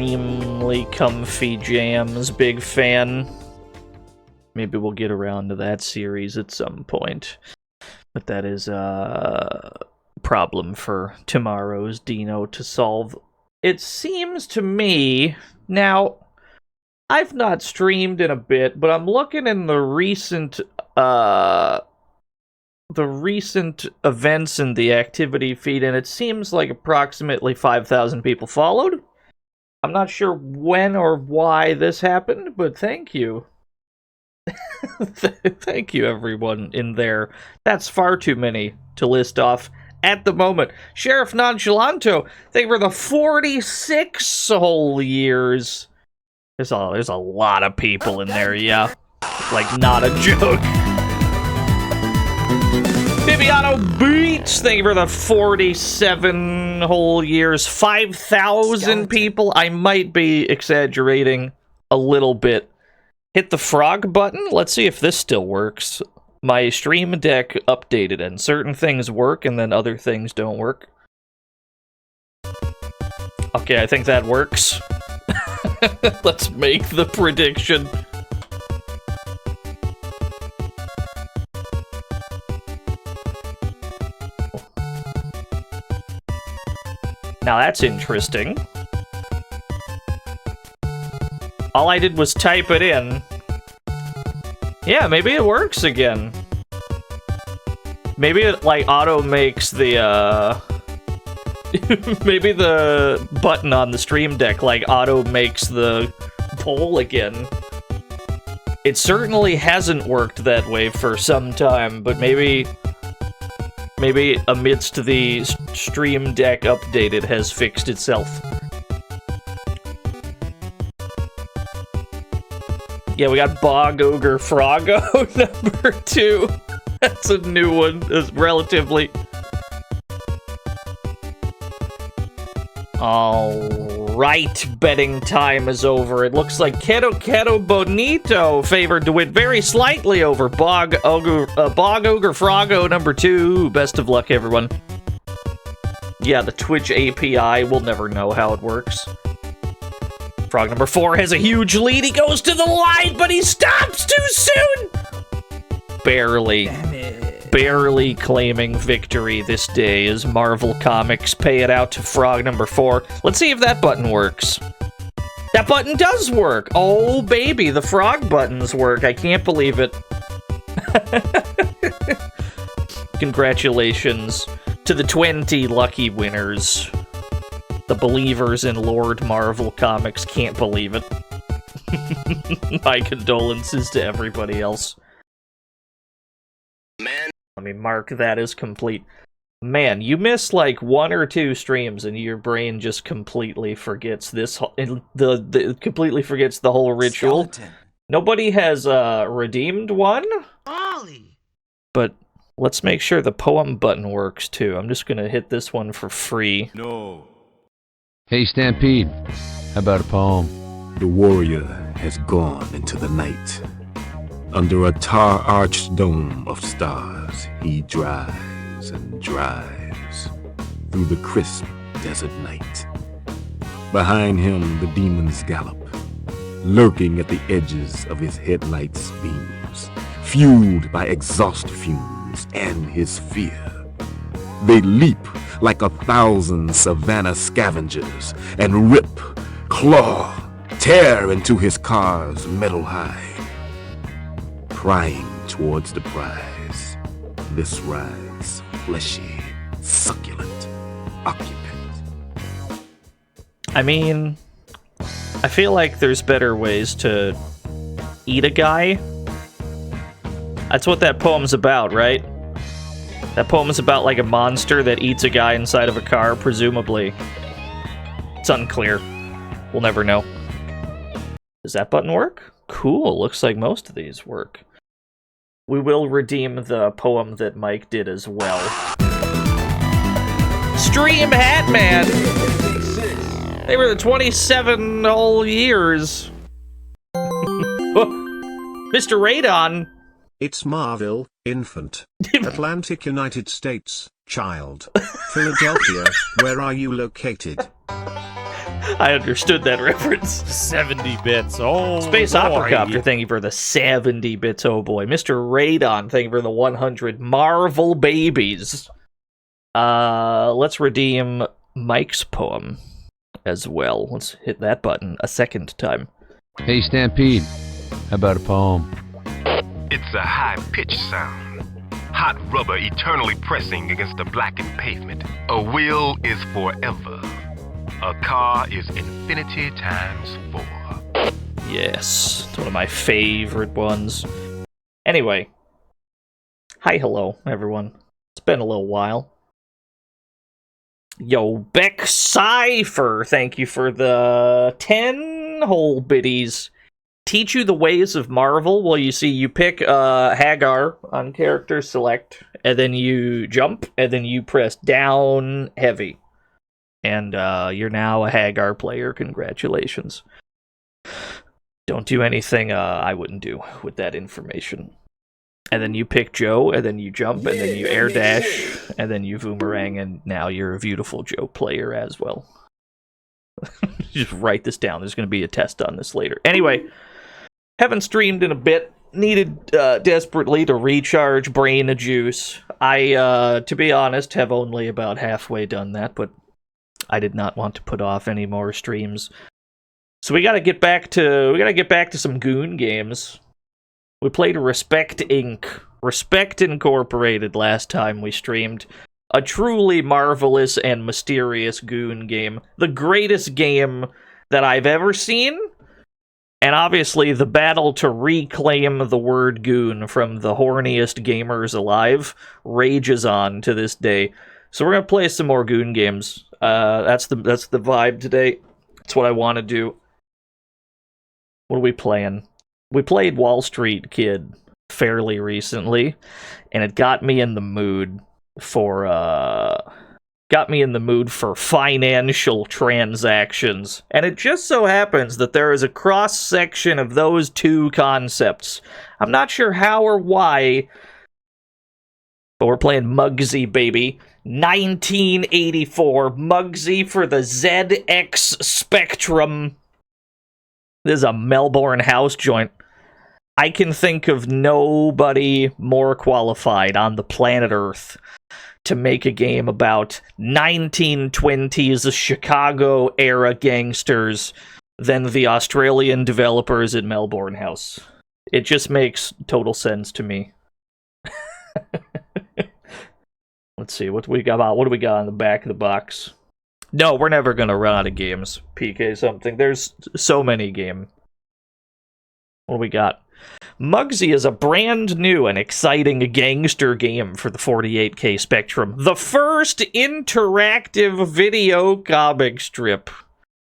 extremely comfy jams big fan. Maybe we'll get around to that series at some point. But that is a problem for tomorrow's Dino to solve. It seems to me... Now, I've not streamed in a bit, but I'm looking in the recent events in the activity feed, and it seems like approximately 5,000 people followed. I'm not sure when or why this happened, but thank you. Thank you, everyone in there. That's far too many to list off at the moment. Sheriff Nonchalanto, they were the 46 whole years. There's a lot of people in there, yeah. Like, not a joke. Bibiano Beats, thank you for the 47 whole years. 5,000 people. I might be exaggerating a little bit. Hit the frog button. Let's see if this still works. My stream deck updated, and certain things work, and then other things don't work. Okay, I think that works. Let's make the prediction. Now that's interesting. All I did was type it in. Yeah, maybe it works again. Maybe it, like, auto-makes the, maybe the button on the stream deck, like, auto-makes the poll again. It certainly hasn't worked that way for some time, but maybe amidst the stream deck update, it has fixed itself. Yeah, we got Bog Ogre Froggo number 2. That's a new one. It's relatively... Alright, betting time is over. It looks like Keto Bonito favored to win very slightly over Bog Ogre Froggo number 2. Best of luck, everyone. Yeah, the Twitch API, we'll never know how it works. Frog number 4 has a huge lead. He goes to the line, but he stops too soon! Barely claiming victory this day as Marvel Comics pay it out to Frog number 4. Let's see if that button works. That button does work! Oh, baby, the frog buttons work. I can't believe it. Congratulations to the 20 lucky winners. The believers in Lord Marvel Comics can't believe it. My condolences to everybody else. Man. Let me mark that as complete. Man, you miss like 1 or 2 streams and your brain just completely forgets this completely forgets the whole ritual. Skeleton. Nobody has redeemed one. Ollie. But let's make sure the poem button works too. I'm just gonna hit this one for free. No. Hey, Stampede, how about a poem? The warrior has gone into the night. Under a tar-arched dome of stars, he drives and drives through the crisp desert night. Behind him, the demons gallop, lurking at the edges of his headlights' beams, fueled by exhaust fumes and his fear. They leap like 1,000 savannah scavengers and rip, claw, tear into his car's metal hide, prying towards the prize. This ride's fleshy, succulent occupant. I mean, I feel like there's better ways to eat a guy. That's what that poem's about, right? That poem is about, like, a monster that eats a guy inside of a car, presumably. It's unclear. We'll never know. Does that button work? Cool, looks like most of these work. We will redeem the poem that Mike did as well. Stream Hatman! They were the 27 whole years. Mr. Radon! It's Marvel, infant. Atlantic United States, child. Philadelphia, where are you located? I understood that reference. 70 bits. Oh, Space boy. Operacopter, thank you for the 70 bits, oh boy. Mr. Radon, thank you for the 100 Marvel Babies. Let's redeem Mike's poem as well. Let's hit that button a second time. Hey, Stampede, how about a poem? It's a high-pitched sound. Hot rubber eternally pressing against the blackened pavement. A will is forever. A car is infinity times 4. Yes, it's one of my favorite ones. Anyway. Hi, hello, everyone. It's been a little while. Yo, Beck Cypher, thank you for the 10 whole biddies. Teach you the ways of Marvel. Well, you see, you pick Hagar on character select, and then you jump, and then you press down heavy. And you're now a Hagar player. Congratulations. Don't do anything I wouldn't do with that information. And then you pick Joe, and then you jump, and then you air dash, and then you boomerang, and now you're a beautiful Joe player as well. Just write this down. There's going to be a test on this later. Anyway, haven't streamed in a bit. Needed desperately to recharge brain juice. I, to be honest, have only about halfway done that, but I did not want to put off any more streams. So we gotta get back to some Goon games. We played Respect Inc. Respect Incorporated last time we streamed. A truly marvelous and mysterious Goon game. The greatest game that I've ever seen. And obviously the battle to reclaim the word Goon from the horniest gamers alive rages on to this day. So we're gonna play some more Goon games. That's the vibe today. That's what I want to do. What are we playing? We played Wall Street Kid fairly recently, and it got me in the mood for financial transactions. And it just so happens that there is a cross section of those two concepts. I'm not sure how or why, but we're playing Mugsy, baby. 1984 Mugsy for the ZX Spectrum. This is a Melbourne house joint. I can think of nobody more qualified on the planet Earth to make a game about 1920s Chicago-era gangsters than the Australian developers at Melbourne House. It just makes total sense to me. Let's see, what do we got on the back of the box? No, we're never gonna run out of games. PK something. There's so many games. What do we got? Mugsy is a brand new and exciting gangster game for the 48K Spectrum. The first interactive video comic strip.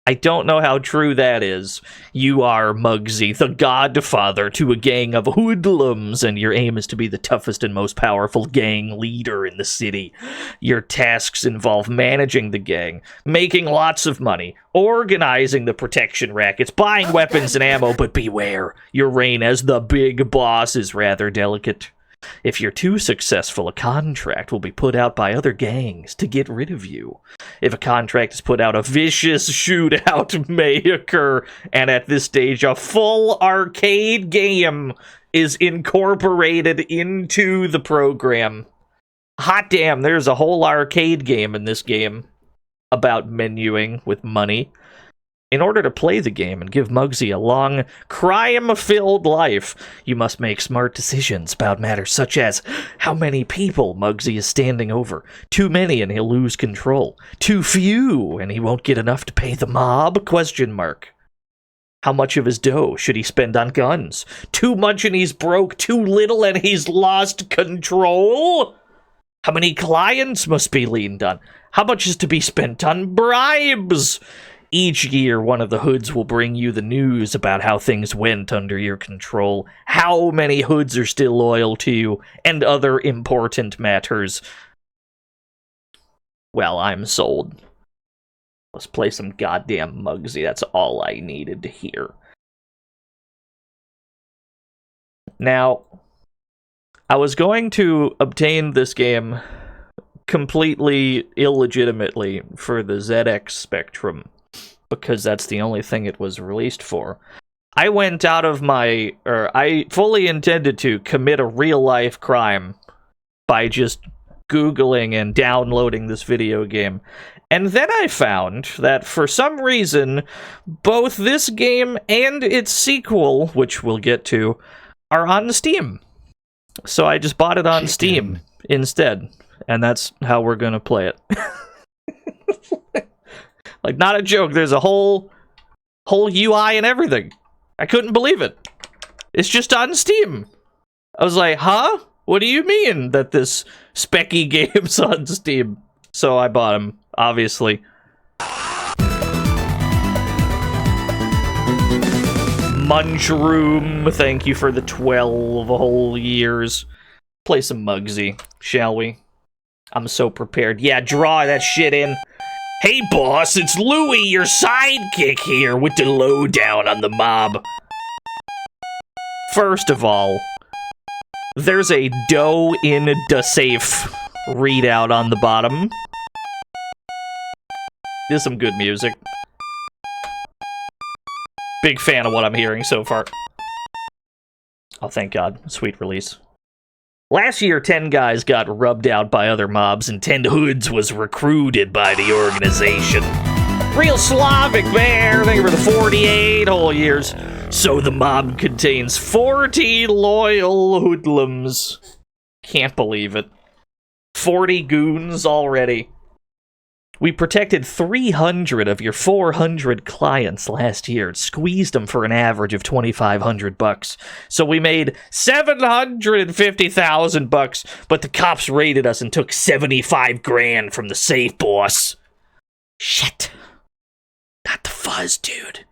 I don't know how true that is. You are Mugsy, the godfather to a gang of hoodlums, and your aim is to be the toughest and most powerful gang leader in the city. Your tasks involve managing the gang, making lots of money, organizing the protection rackets, buying weapons and ammo, but beware, your reign as the big boss is rather delicate. If you're too successful, a contract will be put out by other gangs to get rid of you. If a contract is put out, a vicious shootout may occur, and at this stage, a full arcade game is incorporated into the program. Hot damn, there's a whole arcade game in this game about menuing with money. In order to play the game and give Mugsy a long, crime-filled life, you must make smart decisions about matters such as how many people Mugsy is standing over. Too many and he'll lose control. Too few and he won't get enough to pay the mob? ? How much of his dough should he spend on guns? Too much and he's broke. Too little and he's lost control? How many clients must be leaned on? How much is to be spent on bribes? Each year, one of the hoods will bring you the news about how things went under your control, how many hoods are still loyal to you, and other important matters. Well, I'm sold. Let's play some goddamn Mugsy. That's all I needed to hear. Now, I was going to obtain this game completely illegitimately for the ZX Spectrum. because that's the only thing it was released for. I went out of I fully intended to commit a real-life crime by just Googling and downloading this video game. And then I found that for some reason, both this game and its sequel, which we'll get to, are on Steam. So I just bought it on Steam instead. And that's how we're gonna play it. Like, not a joke, there's a whole UI and everything. I couldn't believe it. It's just on Steam. I was like, huh? What do you mean that this specky game's on Steam? So I bought him, obviously. Munchroom, thank you for the 12 whole years. Play some Mugsy, shall we? I'm so prepared. Yeah, draw that shit in. Hey boss, it's Louie, your sidekick here with the lowdown on the mob. First of all, there's a dough in the safe readout on the bottom. This is some good music. Big fan of what I'm hearing so far. Oh, thank God. Sweet release. Last year, 10 guys got rubbed out by other mobs, and 10 hoods was recruited by the organization. Real Slavic there. They were the 48 whole years. So the mob contains 40 loyal hoodlums. Can't believe it. 40 goons already. We protected 300 of your 400 clients last year. Squeezed them for an average of $2,500. So we made $750,000, but the cops raided us and took 75 grand from the safe, boss. Shit. Not the fuzz, dude.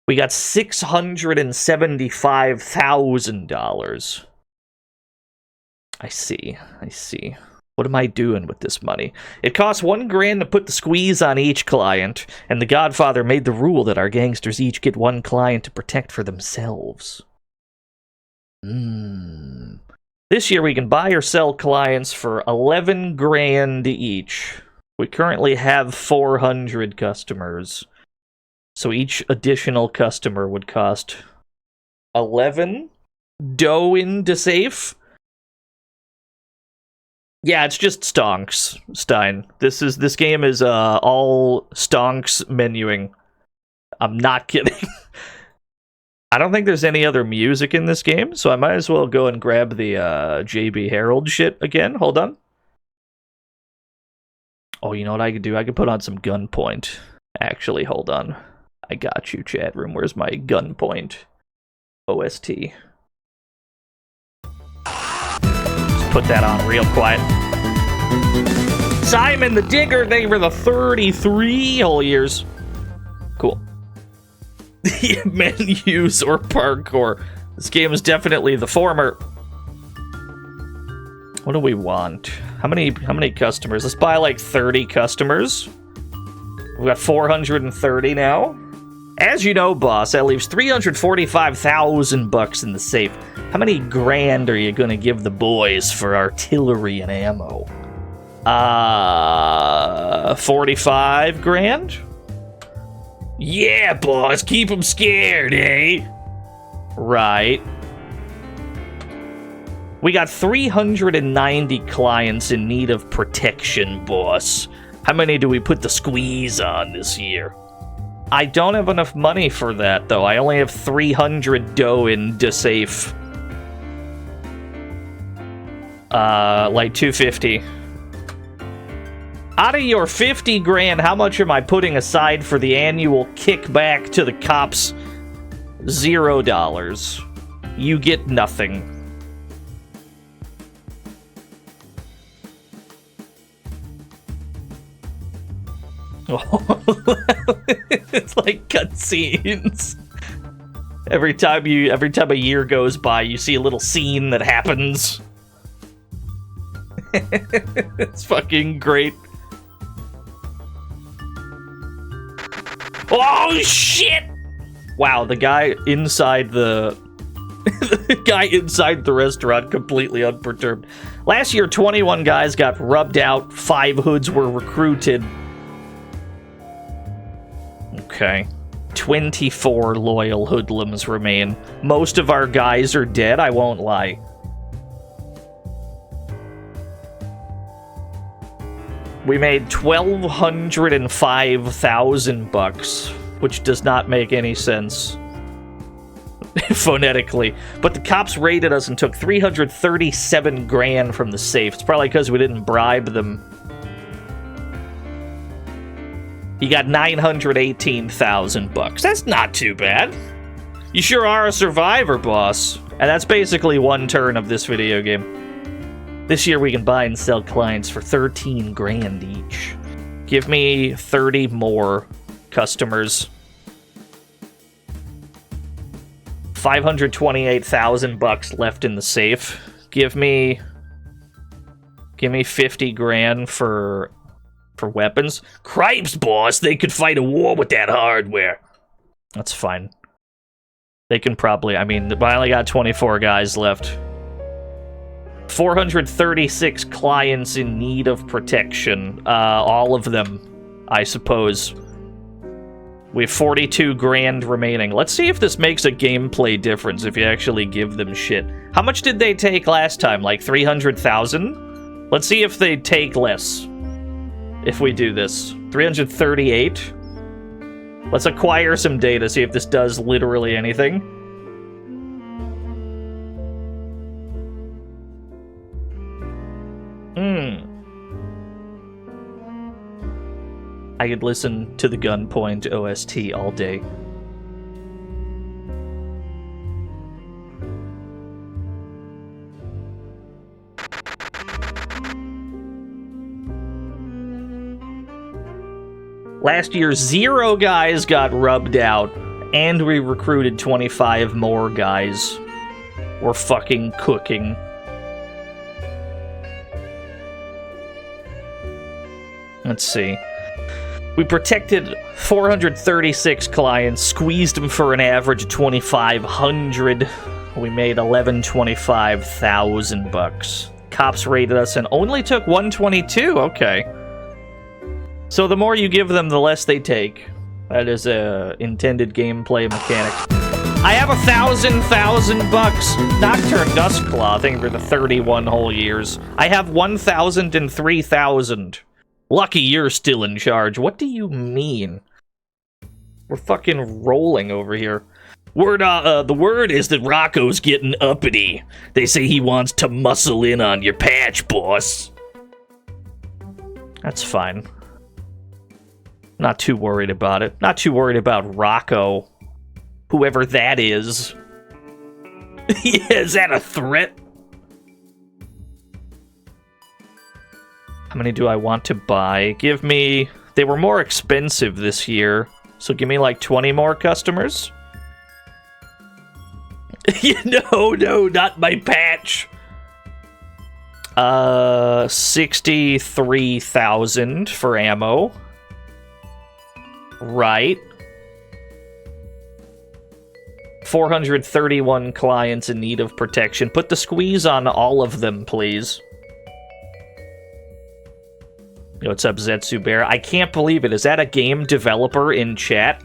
We got $675,000. I see. What am I doing with this money? It costs $1 grand to put the squeeze on each client, and the Godfather made the rule that our gangsters each get 1 client to protect for themselves. This year we can buy or sell clients for 11 grand each. We currently have 400 customers. So each additional customer would cost 11 dough into safe. Yeah, it's just stonks, Stein. This game is all stonks menuing. I'm not kidding. I don't think there's any other music in this game, so I might as well go and grab the JB Harold shit again. Hold on. Oh, you know what I could do? I could put on some Gunpoint. Actually, hold on. I got you, chat room. Where's my Gunpoint OST? Put that on real quiet. Simon the Digger, they were the 33 whole years. Cool. Menus or parkour. This game is definitely the former. What do we want? How many customers? Let's buy like 30 customers. We've got 430 now. As you know, boss, that leaves $345,000 in the safe. How many grand are you gonna give the boys for artillery and ammo? 45 grand? Yeah, boss, keep them scared, eh? Right. We got 390 clients in need of protection, boss. How many do we put the squeeze on this year? I don't have enough money for that, though. I only have 300 dough in the safe. Like 250. Out of your 50 grand, how much am I putting aside for the annual kickback to the cops? $0. You get nothing. It's like cutscenes. Every time a year goes by, you see a little scene that happens. It's fucking great. Oh shit! Wow, the guy inside the restaurant completely unperturbed. Last year, 21 guys got rubbed out. 5 hoods were recruited. Okay. 24 loyal hoodlums remain. Most of our guys are dead, I won't lie. We made 1,205,000 bucks, which does not make any sense phonetically. But the cops raided us and took 337 grand from the safe. It's probably because we didn't bribe them. You got 918,000 bucks. That's not too bad. You sure are a survivor, boss. And that's basically one turn of this video game. This year we can buy and sell clients for 13 grand each. Give me 30 more customers. 528,000 bucks left in the safe. Give me 50 grand for weapons. Cripes, boss, they could fight a war with that hardware. That's fine. They can probably, I mean, I only got 24 guys left. 436 clients in need of protection. All of them, I suppose. We have 42 grand remaining. Let's see if this makes a gameplay difference if you actually give them shit. How much did they take last time? Like 300,000? Let's see if they take less. If we do this. 338. Let's acquire some data, see if this does literally anything. I could listen to the Gunpoint OST all day. Last year, 0 guys got rubbed out, and we recruited 25 more guys. We're fucking cooking. Let's see. We protected 436 clients, squeezed them for an average of 2,500. We made 1125,000 bucks. Cops raided us and only took 122. Okay. So the more you give them, the less they take. That is a intended gameplay mechanic. I have 1,000 bucks. Nocturne Dustclaw, thank you for the 31 whole years. I have 1,003,000. Lucky you're still in charge. What do you mean? We're fucking rolling over here. The word is that Rocco's getting uppity. They say he wants to muscle in on your patch, boss. That's fine. Not too worried about it. Not too worried about Rocco. Whoever that is. Yeah, is that a threat? How many do I want to buy? Give me... They were more expensive this year. So give me like 20 more customers. No, not my patch. 63,000 for ammo. Right. 431 clients in need of protection. Put the squeeze on all of them, please. Yo, what's up, Zetsu Bear? I can't believe it. Is that a game developer in chat?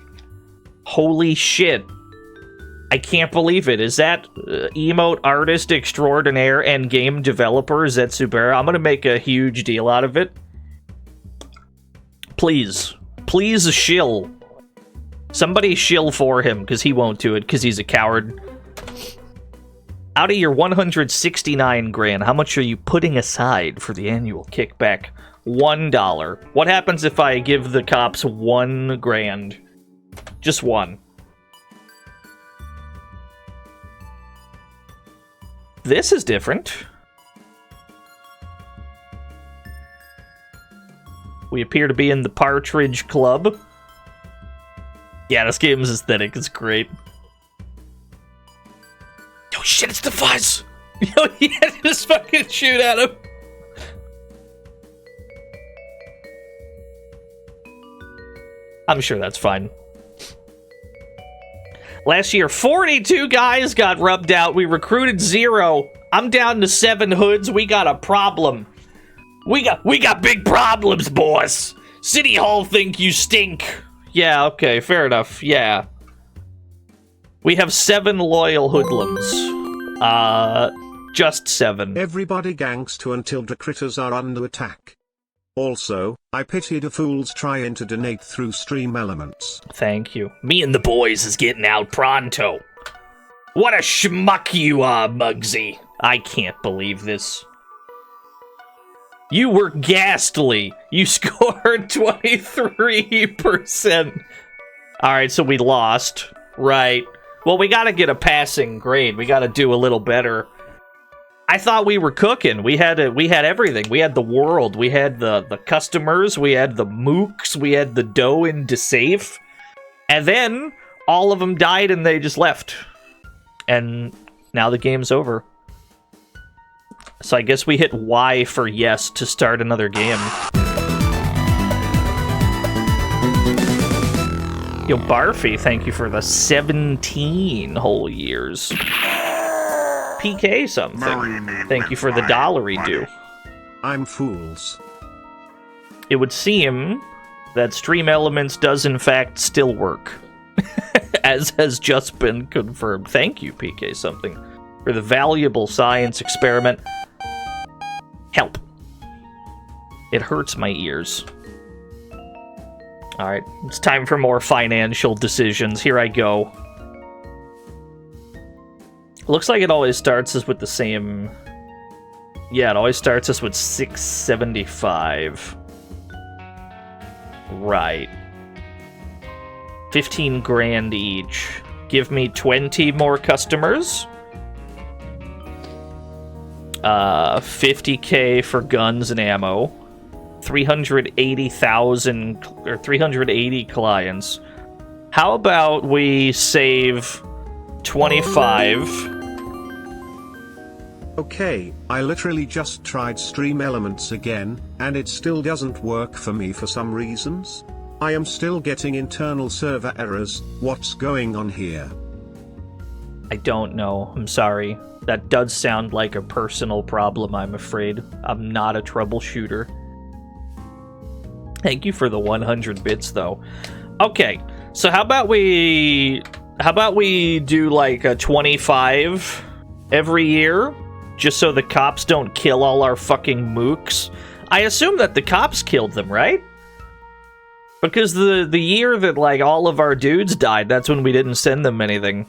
Holy shit. I can't believe it. Is that emote artist extraordinaire and game developer Zetsu Bear? I'm gonna make a huge deal out of it. Please. Please shill. Somebody shill for him, because he won't do it, because he's a coward. Out of your 169 grand, how much are you putting aside for the annual kickback? $1. What happens if I give the cops 1 grand? Just 1. This is different. We appear to be in the Partridge Club. Yeah, this game's aesthetic is great. Oh shit, it's the fuzz! Yo, yeah, just fucking shoot at him. I'm sure that's fine. Last year, 42 guys got rubbed out. We recruited 0. I'm down to 7 hoods. We got a problem. We got big problems, boss. City Hall think you stink. Yeah, okay, fair enough. Yeah. We have 7 loyal hoodlums. Just 7. Everybody gangs to until the critters are under attack. Also, I pitied a fool's trying to donate through Stream Elements. Thank you. Me and the boys is getting out pronto. What a shmuck you are, Mugsy. I can't believe this. You were ghastly. You scored 23%. Alright, so we lost. Right. Well, we gotta get a passing grade. We gotta do a little better. I thought we were cooking. We had everything. We had the world. We had the customers. We had the mooks. We had the dough into safe. And then all of them died and they just left. And now the game's over. So I guess we hit Y for yes to start another game. Yo, Barfy, thank you for the 17 whole years. PK something. Thank you for the $1 I'm fools. It would seem that Stream Elements does in fact still work. As has just been confirmed. Thank you, PK something, for the valuable science experiment. Help. It hurts my ears. Alright, it's time for more financial decisions. Here I go. Looks like it always starts us with the same... Yeah, it always starts us with 675. Right. 15 grand each. Give me 20 more customers. 50k for guns and ammo. 380,000 or 380 clients. How about we save 25? Okay, I literally just tried Stream Elements again, and it still doesn't work for me for some reasons. I am still getting internal server errors. What's going on here? I don't know. I'm sorry. That does sound like a personal problem, I'm afraid. I'm not a troubleshooter. Thank you for the 100 bits, though. Okay, so how about we do like a 25 every year? Just so the cops don't kill all our fucking mooks. I assume that the cops killed them, right? Because the year that like all of our dudes died, that's when we didn't send them anything.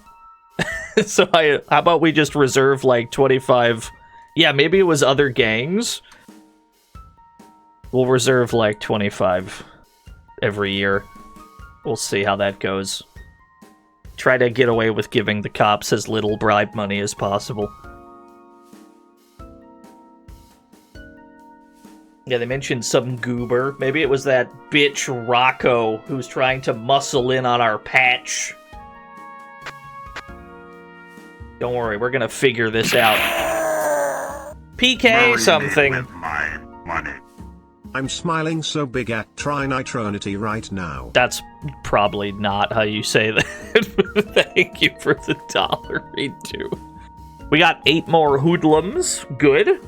So how about we just reserve like 25? Yeah, maybe it was other gangs. We'll reserve like 25 every year. We'll see how that goes. Try to get away with giving the cops as little bribe money as possible. Yeah, they mentioned some goober. Maybe it was that bitch Rocco who's trying to muscle in on our patch. Don't worry, we're gonna figure this out. PK something. With my money. I'm smiling so big at Trinitronity right now. That's probably not how you say that. Thank you for the $1 too. We got 8 more hoodlums. Good.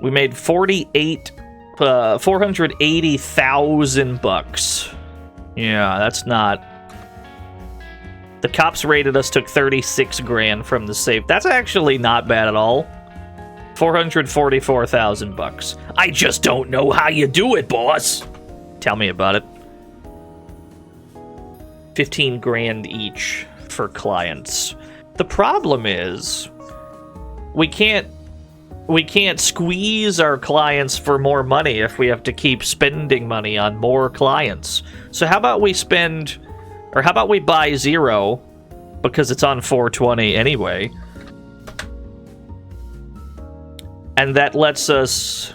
We made 480,000 bucks. Yeah, that's not. The cops raided us, took 36 grand from the safe. That's actually not bad at all. 444,000 bucks. I just don't know how you do it, boss. Tell me about it. 15 grand each for clients. The problem is we can't squeeze our clients for more money if we have to keep spending money on more clients. So how about we spend, or how about we buy 0 because it's on 420 anyway. And that lets us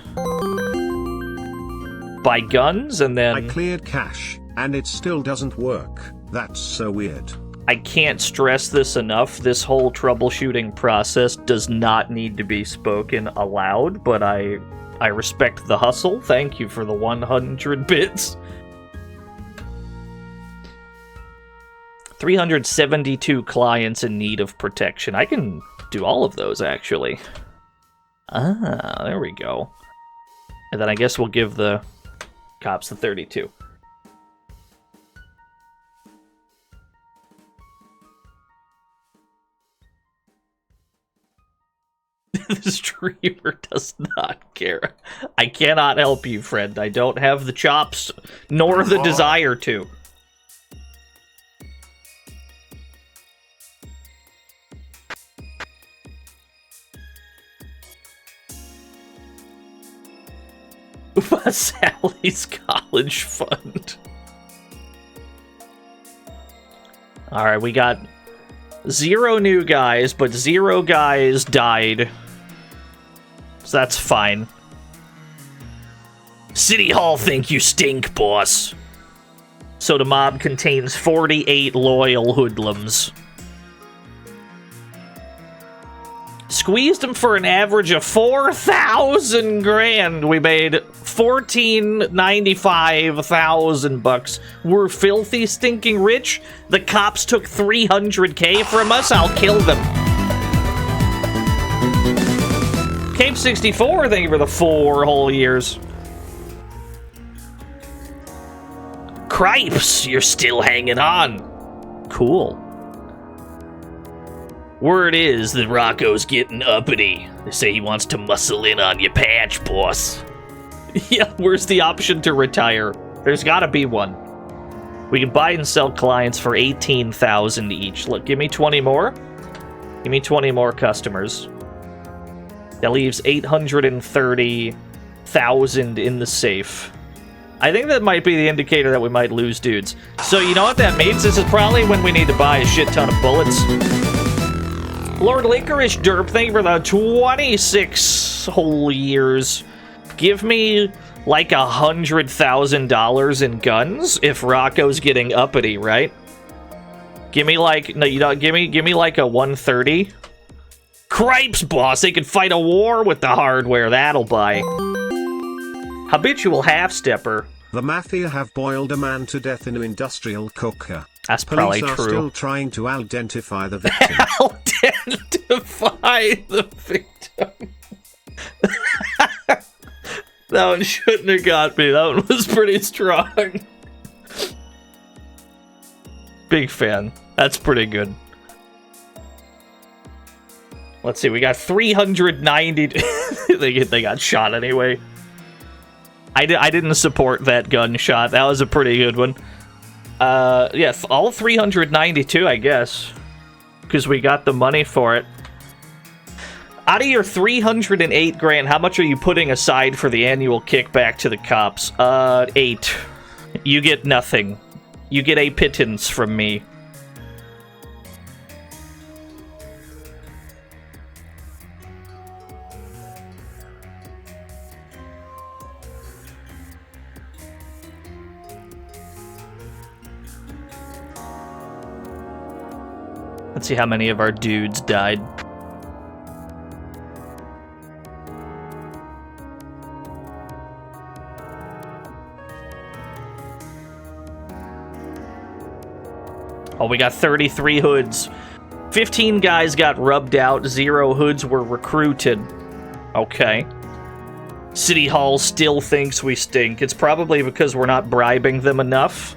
buy guns and then... I cleared cache, and it still doesn't work. That's so weird. I can't stress this enough. This whole troubleshooting process does not need to be spoken aloud, but I respect the hustle. Thank you for the 100 bits. 372 clients in need of protection. I can do all of those, actually. Ah, there we go. And then I guess we'll give the cops the 32. The streamer does not care. I cannot help you, friend. I don't have the chops, nor the desire to. Sally's college fund. Alright, we got 0 new guys, but 0 guys died. So that's fine. City Hall think you stink, boss. So the mob contains 48 loyal hoodlums. Squeezed them for an average of 4,000 grand. We made 14,95,000 bucks. We're filthy, stinking rich. The cops took 300K from us. I'll kill them. Cape 64, thank you for the 4 whole years. Cripes, you're still hanging on. Cool. Word is that Rocco's getting uppity. They say he wants to muscle in on your patch, boss. Yeah, where's the option to retire? There's gotta be one. We can buy and sell clients for 18,000 each. Look, give me 20 more. Give me 20 more customers. That leaves 830,000 in the safe. I think that might be the indicator that we might lose dudes. So you know what that means? This is probably when we need to buy a shit ton of bullets. Lord Licorice Derp, thank you for the 26 whole years. Give me like $100,000 in guns if Rocco's getting uppity, right? Give me like no, you don't. Give me like a 130. Cripes, boss. They could fight a war with the hardware. That'll buy. Habitual half-stepper. The mafia have boiled a man to death in an industrial cooker. That's probably Police are true. still trying to identify the victim. Identify the victim. That one shouldn't have got me. That one was pretty strong. Big fan. That's pretty good. Let's see. We got 390. They got shot anyway. I didn't support that gunshot. That was a pretty good one. Yeah, all 392, I guess. Because we got the money for it. Out of your 308 grand, how much are you putting aside for the annual kickback to the cops? 8. You get nothing. You get a pittance from me. Let's see how many of our dudes died. Oh, we got 33 hoods. 15 guys got rubbed out. 0 hoods were recruited. Okay. City Hall still thinks we stink. It's probably because we're not bribing them enough.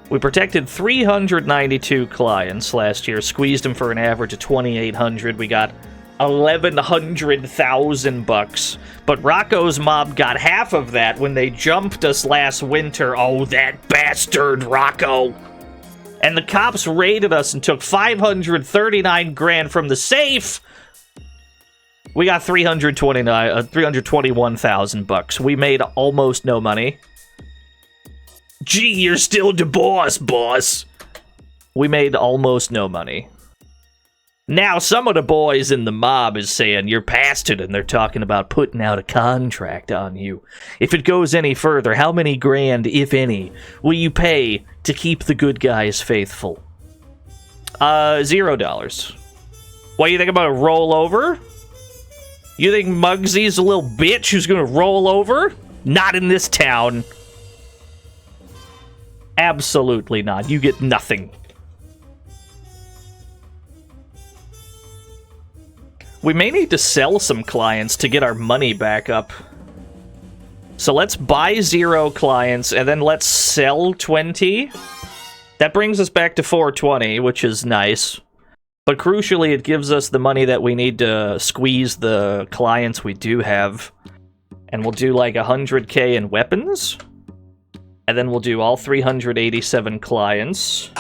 We protected 392 clients last year, squeezed them for an average of 2,800. We got 1,100,000 bucks. But Rocco's mob got half of that when they jumped us last winter. Oh, that bastard, Rocco. And the cops raided us and took 539 grand from the safe. We got 321,000 bucks. We made almost no money. Gee, you're still the boss. We made almost no money. Now, some of the boys in the mob is saying you're past it, and they're talking about putting out a contract on you. If it goes any further, how many grand, if any, will you pay to keep the good guys faithful? $0. What, you think about a rollover? You think Mugsy's a little bitch who's gonna roll over? Not in this town. Absolutely not. You get nothing. We may need to sell some clients to get our money back up. So let's buy 0 clients, and then let's sell 20. That brings us back to 420, which is nice. But crucially, it gives us the money that we need to squeeze the clients we do have. And we'll do like 100k in weapons. And then we'll do all 387 clients.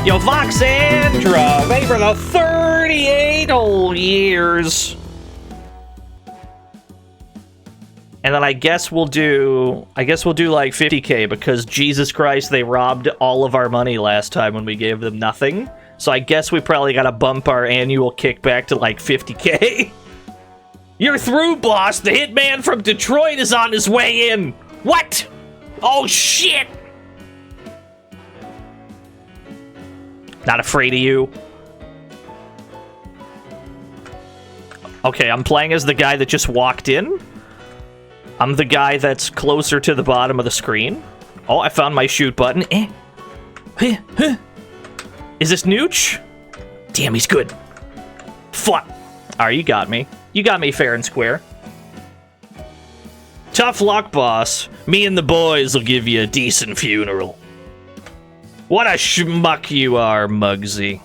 Yo, Voxandra, wait for the 38 whole years. And then I guess we'll do like 50k because Jesus Christ, they robbed all of our money last time when we gave them nothing. So I guess we probably gotta bump our annual kickback to like 50k. You're through, boss. The hitman from Detroit is on his way in. What? Oh shit! Not afraid of you. Okay, I'm playing as the guy that just walked in. I'm the guy that's closer to the bottom of the screen. Oh, I found my shoot button. Is this Nooch? Damn, he's good. Fuck. Alright, you got me. You got me fair and square. Tough luck, boss. Me and the boys will give you a decent funeral. What a shmuck you are, Mugsy.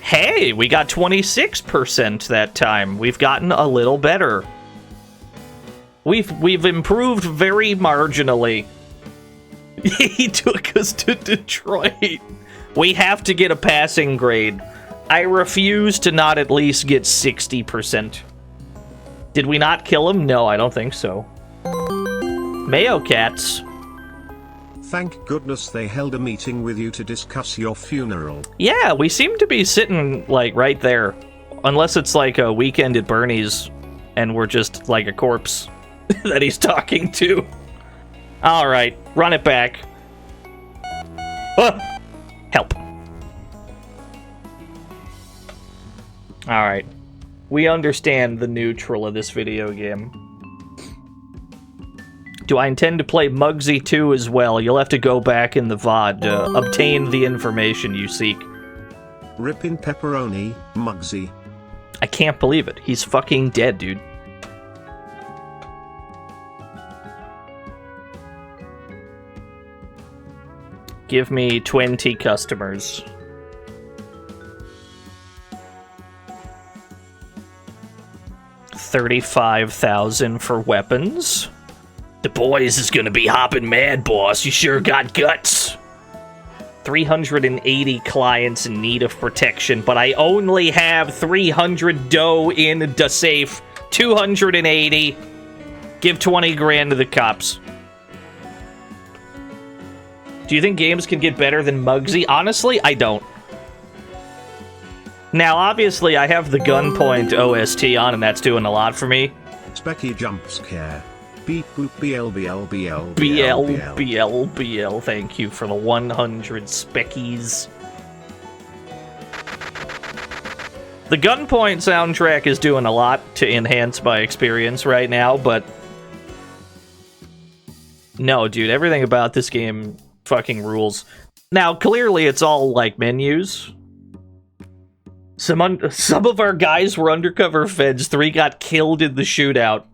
Hey, we got 26% that time. We've gotten a little better. We've improved very marginally. He took us to Detroit. We have to get a passing grade. I refuse to not at least get 60%. Did we not kill him? No, I don't think so. Mayo cats. Thank goodness they held a meeting with you to discuss your funeral. Yeah, we seem to be sitting, like, right there. Unless it's like a weekend at Bernie's and we're just like a corpse that he's talking to. Alright, run it back. Help. Alright. We understand the neutral of this video game. Do I intend to play Mugsy 2 as well? You'll have to go back in the VOD to obtain the information you seek. Rippin' pepperoni, Mugsy. I can't believe it. He's fucking dead, dude. Give me 20 customers. $35,000 for weapons. The boys is gonna be hopping mad, boss. You sure got guts. 380 clients in need of protection, but I only have 300 dough in the safe. 280. Give 20 grand to the cops. Do you think games can get better than Mugsy? Honestly, I don't. Now, obviously, I have the Gunpoint OST on, and that's doing a lot for me. Specky jump scare. Beep boop BL. BL. Thank you for the 100 speckies. The Gunpoint soundtrack is doing a lot to enhance my experience right now, but... No, dude, everything about this game fucking rules. Now, clearly it's all, like, menus. Some of our guys were undercover feds. 3 got killed in the shootout.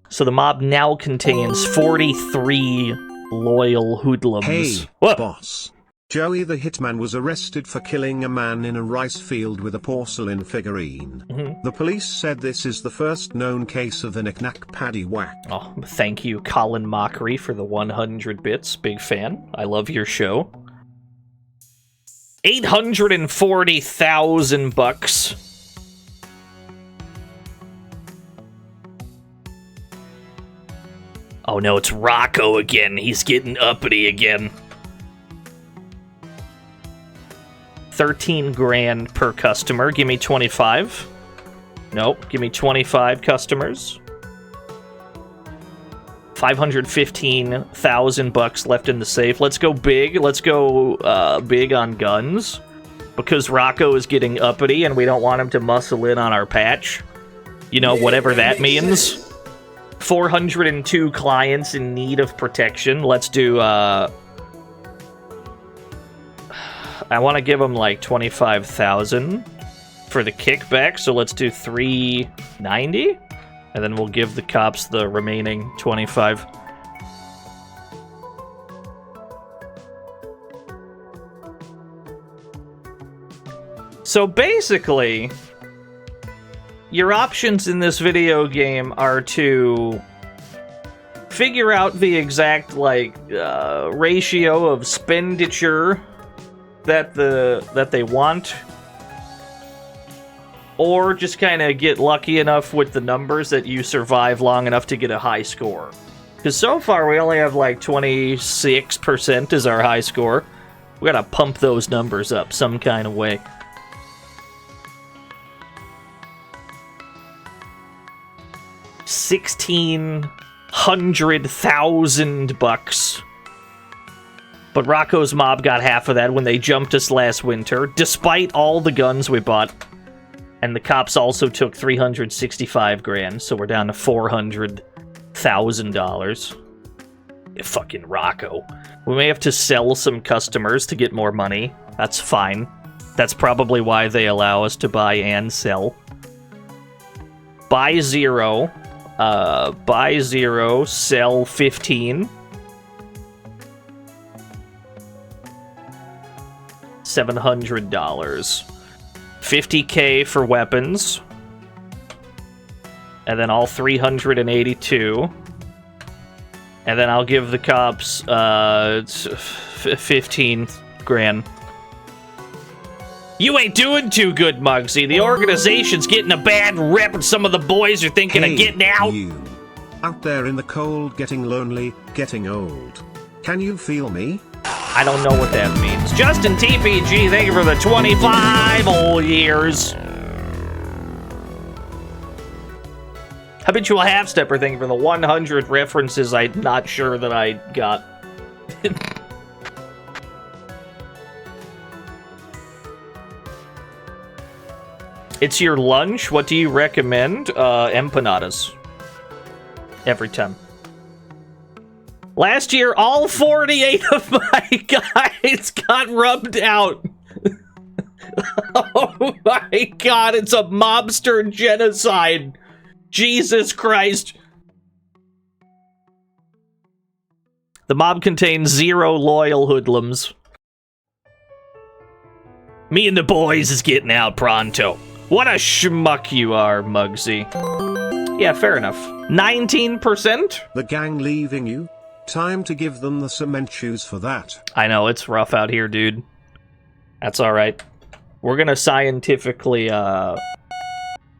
So the mob now contains 43 loyal hoodlums. Hey, what? boss. Joey the Hitman was arrested for killing a man in a rice field with a porcelain figurine. The police said this is the first known case of the knick-knack paddywhack. Oh, thank you, Colin Mockery, for the 100 bits. Big fan. I love your show. 840,000 bucks. Oh no, it's Rocco again. He's getting uppity again. 13 grand per customer. Give me 25. Nope, give me 25 customers. 515,000 bucks left in the safe. Let's go big. Let's go big on guns. Because Rocco is getting uppity and we don't want him to muscle in on our patch. You know, whatever that means. 402 clients in need of protection. Let's do, I want to give them like 25,000 for the kickback, so let's do 390, and then we'll give the cops the remaining 25. So basically, your options in this video game are to figure out the exact ratio of expenditure that they want, or just kind of get lucky enough with the numbers that you survive long enough to get a high score. Because so far we only have like 26% as our high score. We gotta pump those numbers up some kind of way. $1,600,000. But Rocco's Mob got half of that when they jumped us last winter, despite all the guns we bought. And the cops also took $365,000, so we're down to $400,000. Fucking Rocco. We may have to sell some customers to get more money. That's fine. That's probably why they allow us to buy and sell. Buy 0. Buy 0, sell 15. $700. $50K for weapons. And then all 382. And then I'll give the cops 15,000. You ain't doing too good, Mugsy. The organization's getting a bad rep and some of the boys are thinking of getting out. You. Out there in the cold, getting lonely, getting old. Can you feel me? I don't know what that means. Justin TPG, thank you for the 25 whole years. Habitual Half-Stepper, thank you for the 100 references I'm not sure that I got. It's your lunch. What do you recommend? Empanadas. Every time. Last year, all 48 of my guys got rubbed out. Oh my god, it's a mobster genocide. Jesus Christ. The mob contains 0 loyal hoodlums. Me and the boys is getting out pronto. What a schmuck you are, Mugsy. Yeah, fair enough. 19%? The gang leaving you? Time to give them the cement shoes for that. I know, it's rough out here, dude. That's alright. We're gonna scientifically,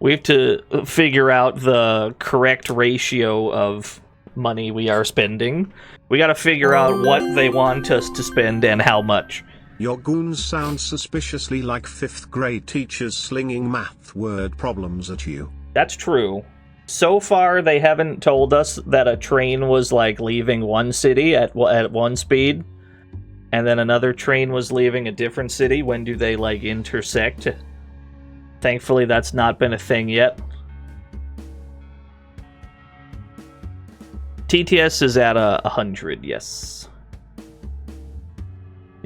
we have to figure out the correct ratio of money we are spending. We gotta figure out what they want us to spend and how much. Your goons sound suspiciously like 5th grade teachers slinging math word problems at you. That's true. So far, they haven't told us that a train was, like, leaving one city at one speed, and then another train was leaving a different city. When do they, like, intersect? Thankfully, that's not been a thing yet. TTS is at 100, yes.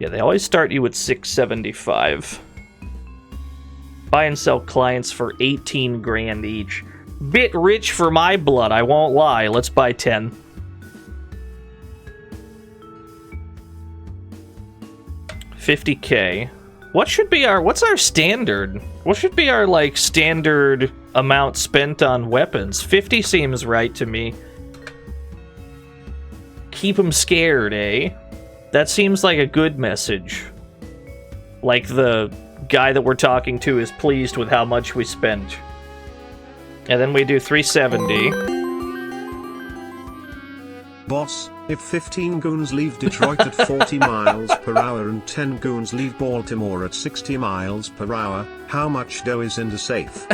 Yeah, they always start you at 675. Buy and sell clients for 18 grand each. Bit rich for my blood, I won't lie. Let's buy 10. $50K. What's our standard? What should be our, like, standard amount spent on weapons? 50 seems right to me. Keep them scared, eh? That seems like a good message. Like the guy that we're talking to is pleased with how much we spent. And then we do 370. Boss, if 15 goons leave Detroit at 40 miles per hour and 10 goons leave Baltimore at 60 miles per hour, how much dough is in the safe?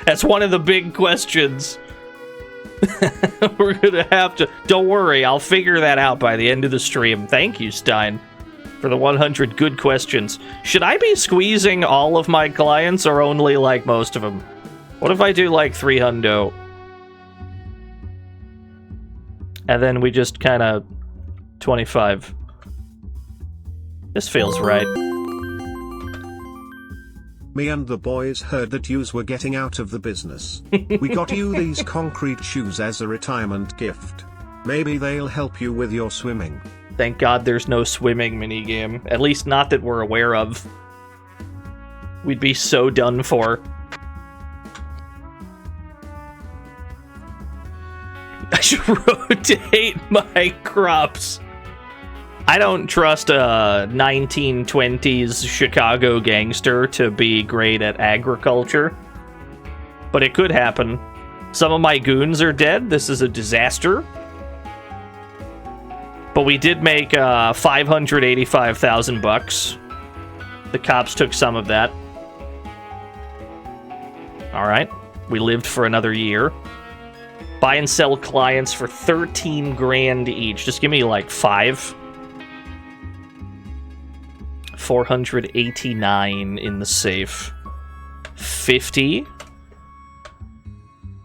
That's one of the big questions. We're gonna have to... Don't worry, I'll figure that out by the end of the stream. Thank you, Stein, for the 100 good questions. Should I be squeezing all of my clients or only, like, most of them? What if I do, like, 300? And then we just kind of... 25. This feels right. Me and the boys heard that yous were getting out of the business. We got you these concrete shoes as a retirement gift. Maybe they'll help you with your swimming. Thank God there's no swimming minigame. At least not that we're aware of. We'd be so done for. I should rotate my crops. I don't trust a 1920s Chicago gangster to be great at agriculture. But it could happen. Some of my goons are dead. This is a disaster. But we did make 585,000 bucks. The cops took some of that. Alright. We lived for another year. Buy and sell clients for 13 grand each. Just give me like 5. 489 in the safe. 50.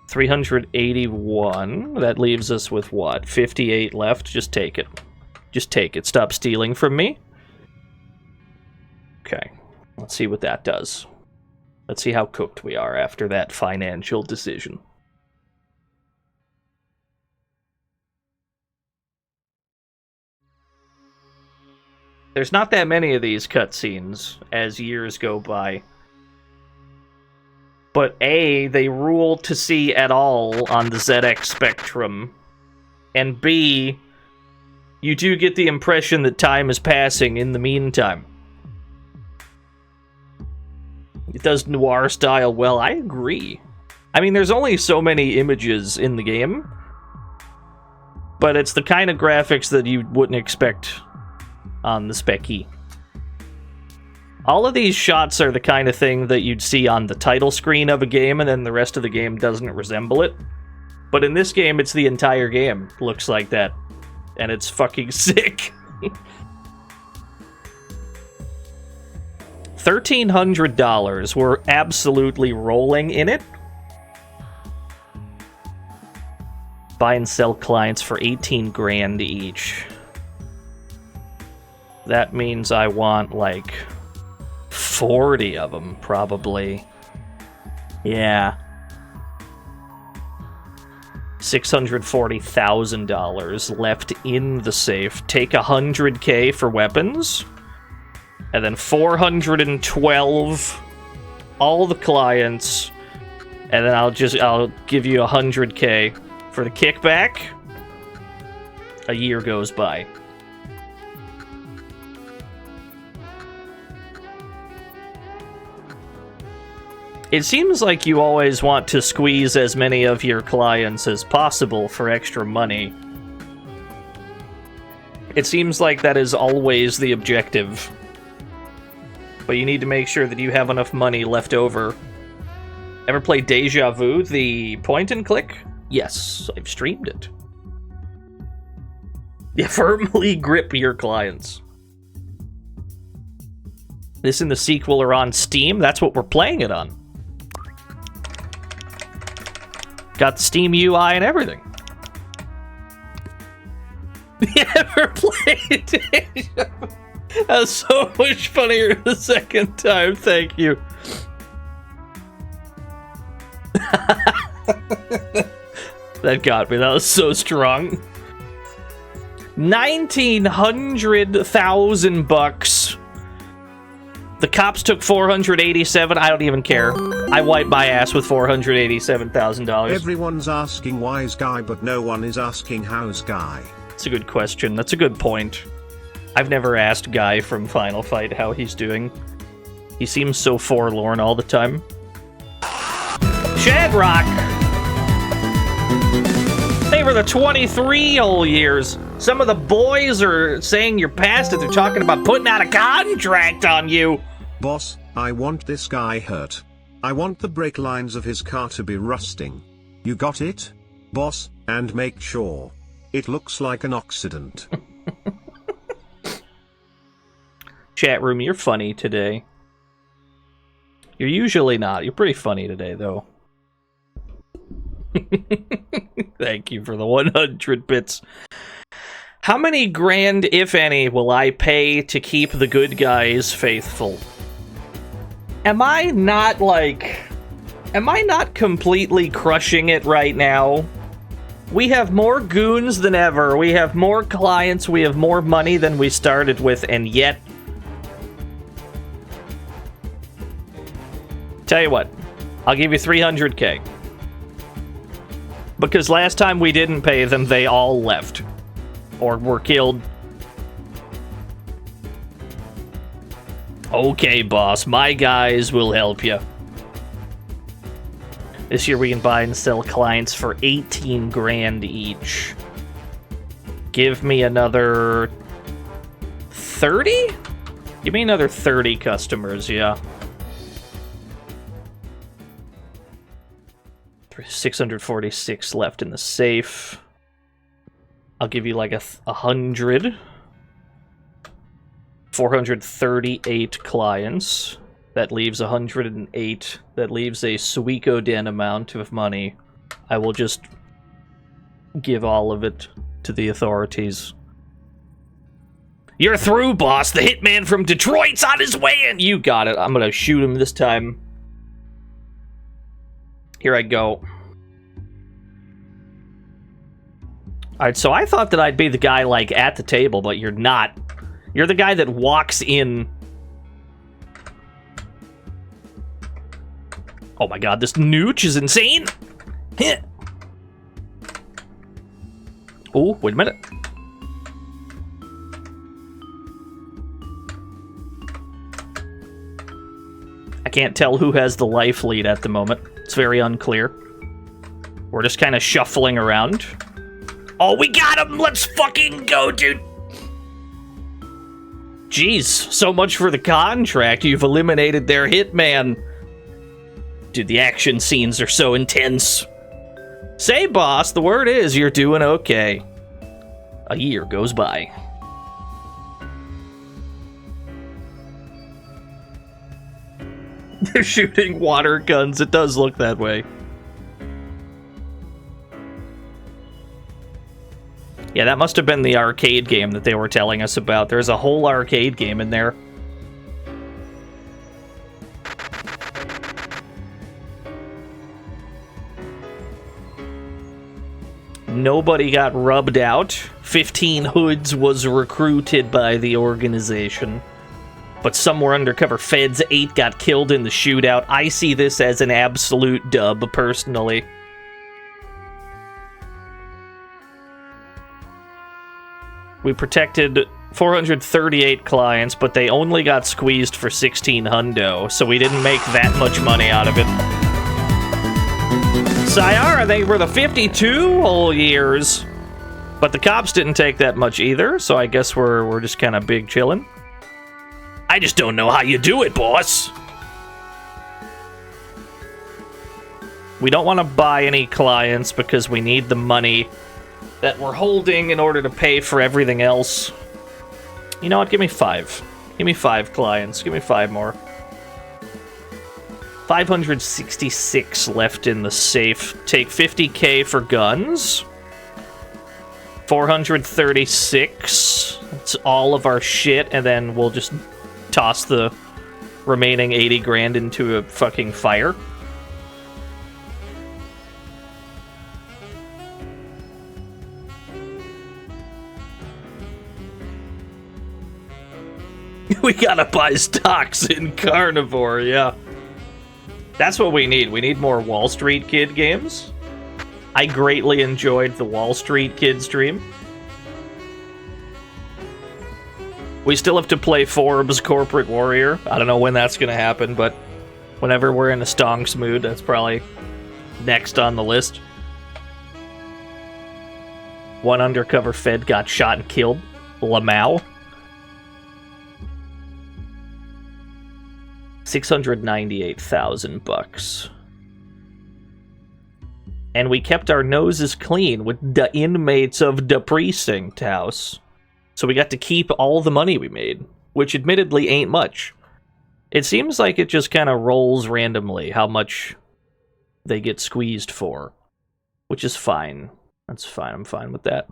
381. That leaves us with what? 58 left. Just take it. Just take it. Stop stealing from me. Okay. Let's see what that does. Let's see how cooked we are after that financial decision. There's not that many of these cutscenes as years go by. But A, they rule to see at all on the ZX Spectrum. And B, you do get the impression that time is passing in the meantime. It does noir style well, I agree. I mean, there's only so many images in the game. But it's the kind of graphics that you wouldn't expect on the Specky. All of these shots are the kind of thing that you'd see on the title screen of a game, and then the rest of the game doesn't resemble it. But in this game, it's the entire game looks like that. And it's fucking sick. $1,300. We're absolutely rolling in it. Buy and sell clients for 18 grand each. That means I want, like, 40 of them, probably. Yeah. $640,000 left in the safe. Take 100K for weapons. And then 412 all the clients. And then I'll give you 100K for the kickback. A year goes by. It seems like you always want to squeeze as many of your clients as possible for extra money. It seems like that is always the objective. But you need to make sure that you have enough money left over. Ever play Deja Vu, the point and click? Yes, I've streamed it. You firmly grip your clients. This and the sequel are on Steam. That's what we're playing it on. Got the Steam UI and everything. You ever played Deja Vu? That was so much funnier the second time. Thank you. That got me. That was so strong. 1,900,000 bucks. The cops took 487. I don't even care. I wiped my ass with $487,000. Everyone's asking why's guy, but no one is asking how's guy. That's a good question. That's a good point. I've never asked Guy from Final Fight how he's doing. He seems so forlorn all the time. Shadrock! They were the 23 whole years. Some of the boys are saying you're past it. They're talking about putting out a contract on you. Boss, I want this guy hurt. I want the brake lines of his car to be rusting. You got it? Boss, and make sure. It looks like an accident. Chat room, you're funny today. You're usually not. You're pretty funny today, though. Thank you for the 100 bits. How many grand, if any, will I pay to keep the good guys faithful? Am I not completely crushing it right now? We have more goons than ever. We have more clients. We have more money than we started with, and yet Tell you what, I'll give you 300k. Because last time we didn't pay them, they all left. Or were killed. Okay, boss, my guys will help you. This year we can buy and sell clients for 18 grand each. Give me another 30? Give me another 30 customers, yeah. 646 left in the safe. I'll give you like 100. 438 clients. That leaves 108. That leaves a Suikoden amount of money. I will just give all of it to the authorities. You're through, boss. The hitman from Detroit's on his way in. You got it. I'm gonna shoot him this time. Here I go. Alright, so I thought that I'd be the guy, like, at the table, but you're not. You're the guy that walks in. Oh my god, this nooch is insane! Oh, wait a minute. I can't tell who has the life lead at the moment. It's very unclear. We're just kind of shuffling around. Oh, we got him! Let's fucking go, dude! Jeez, so much for the contract. You've eliminated their hitman. Dude, the action scenes are so intense. Say, boss, the word is you're doing okay. A year goes by. They're shooting water guns. It does look that way. Yeah, that must have been the arcade game that they were telling us about. There's a whole arcade game in there. Nobody got rubbed out. 15 hoods was recruited by the organization. But some were undercover feds. 8 got killed in the shootout. I see this as an absolute dub, personally. We protected 438 clients, but they only got squeezed for 16 hundo, so we didn't make that much money out of it. Sayara, they were the 52 whole years, but the cops didn't take that much either, so I guess we're just kind of big chillin'. I just don't know how you do it, boss. We don't want to buy any clients because we need the money that we're holding in order to pay for everything else. You know what? Give me 5. Give me 5 clients. Give me 5 more. 566 left in the safe. Take 50k for guns. 436. That's all of our shit, and then we'll just toss the remaining 80 grand into a fucking fire. We gotta buy stocks in Carnivore, yeah. That's what we need. We need more Wall Street Kid games. I greatly enjoyed the Wall Street Kid stream. We still have to play Forbes Corporate Warrior. I don't know when that's gonna happen, but whenever we're in a stonks mood, that's probably next on the list. One undercover fed got shot and killed. Lamau. 698,000 bucks. And we kept our noses clean with the inmates of the precinct house. So we got to keep all the money we made, which admittedly ain't much. It seems like it just kind of rolls randomly how much they get squeezed for, which is fine. That's fine. I'm fine with that.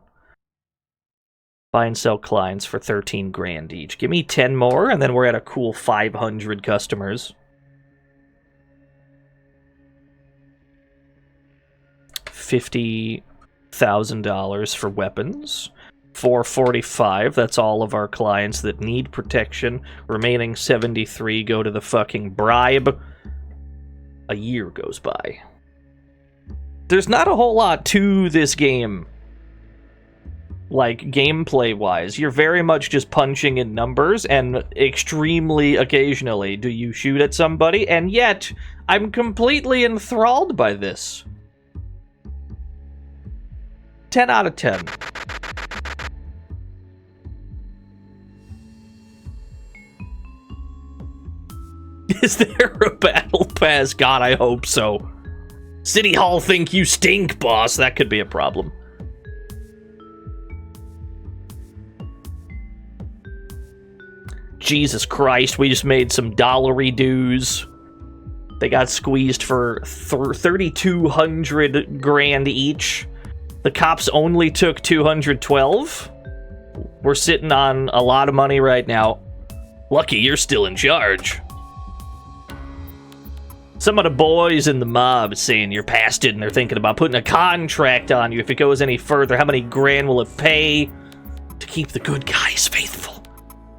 Buy and sell clients for 13 grand each. Give me 10 more, and then we're at a cool 500 customers. $50,000 for weapons. 445, that's all of our clients that need protection. Remaining 73 go to the fucking bribe. a year goes by. There's not a whole lot to this game, like gameplay-wise. You're very much just punching in numbers, and extremely occasionally do you shoot at somebody, and yet I'm completely enthralled by this. 10 out of 10. Is there a battle pass? God, I hope so. City Hall think you stink, boss. That could be a problem. Jesus Christ, we just made some dollary dues. They got squeezed for 3,200 grand each. The cops only took 212. We're sitting on a lot of money right now. Lucky you're still in charge. Some of the boys in the mob saying you're past it, and they're thinking about putting a contract on you if it goes any further. How many grand will it pay to keep the good guys faithful?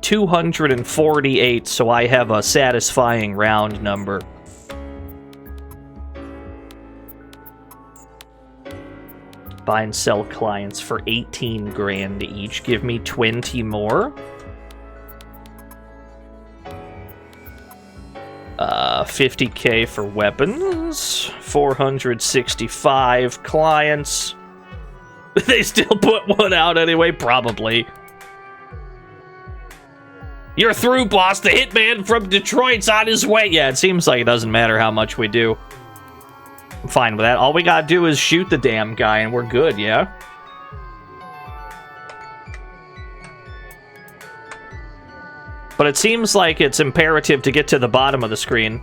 248, so I have a satisfying round number. Buy and sell clients for 18 grand each. Give me 20 more. 50k for weapons. 465 clients. They still put one out anyway, probably. You're through, boss. The hitman from Detroit's on his way. Yeah, it seems like it doesn't matter how much we do. I'm fine with that. All we gotta do is shoot the damn guy and we're good, yeah? But it seems like it's imperative to get to the bottom of the screen.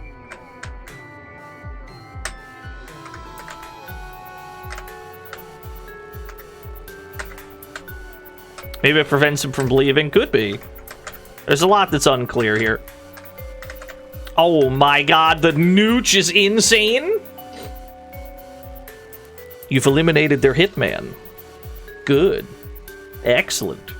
Maybe it prevents him from leaving. Could be. There's a lot that's unclear here. Oh my god, the nooch is insane? You've eliminated their hitman. Good. Excellent.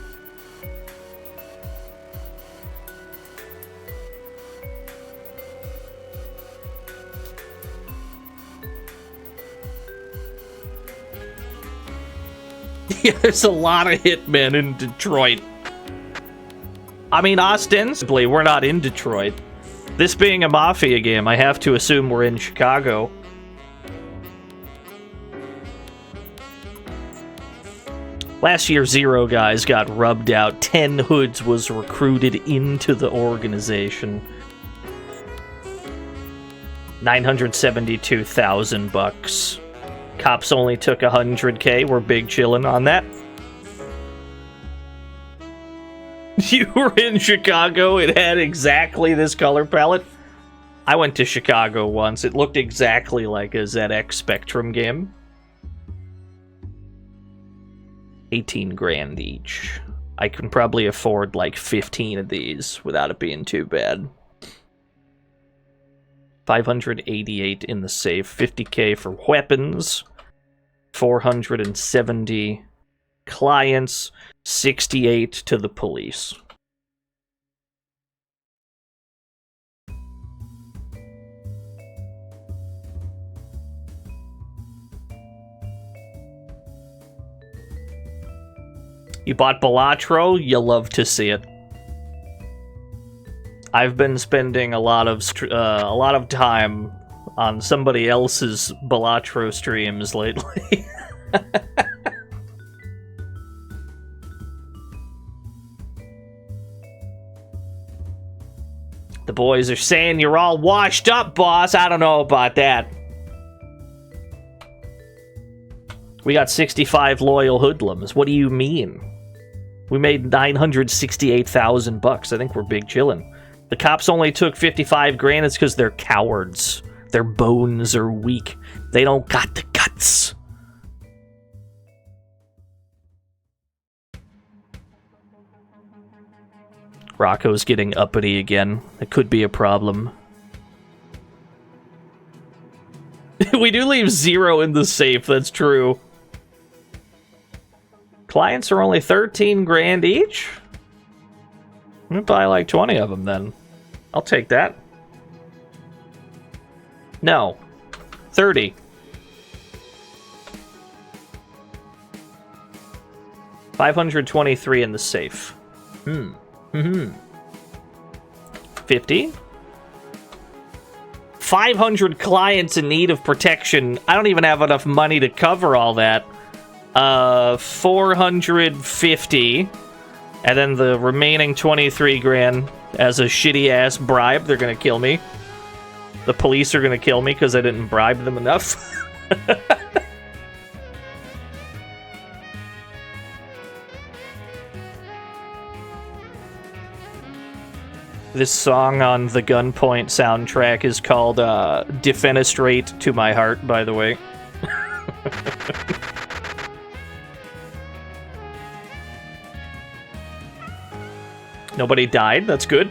Yeah, there's a lot of hitmen in Detroit. I mean, ostensibly, we're not in Detroit. This being a Mafia game, I have to assume we're in Chicago. Last year, 0 guys got rubbed out. 10 hoods was recruited into the organization. 972,000 bucks. Cops only took 100k. We're big chillin' on that. You were in Chicago. It had exactly this color palette. I went to Chicago once. It looked exactly like a ZX Spectrum game. 18 grand each. I can probably afford like 15 of these without it being too bad. 588 in the safe. 50k for weapons. 470 clients. 68 to the police. You bought Balatro? You love to see it. I've been spending a lot of time on somebody else's Balatro streams lately. The boys are saying you're all washed up, boss. I don't know about that. We got 65 loyal hoodlums. What do you mean? We made 968,000 bucks. I think we're big chillin'. The cops only took 55 grand. It's because they're cowards. Their bones are weak. They don't got the guts. Rocco's getting uppity again. It could be a problem. We do leave 0 in the safe, that's true. Clients are only 13 grand each? I'm gonna buy like 20 of them then. I'll take that. No. 30. 523 in the safe. 50? 500 clients in need of protection. I don't even have enough money to cover all that. 450. And then the remaining 23 grand as a shitty-ass bribe. They're gonna kill me. The police are gonna kill me because I didn't bribe them enough. This song on the Gunpoint soundtrack is called Defenestrate to My Heart, by the way. Nobody died, that's good.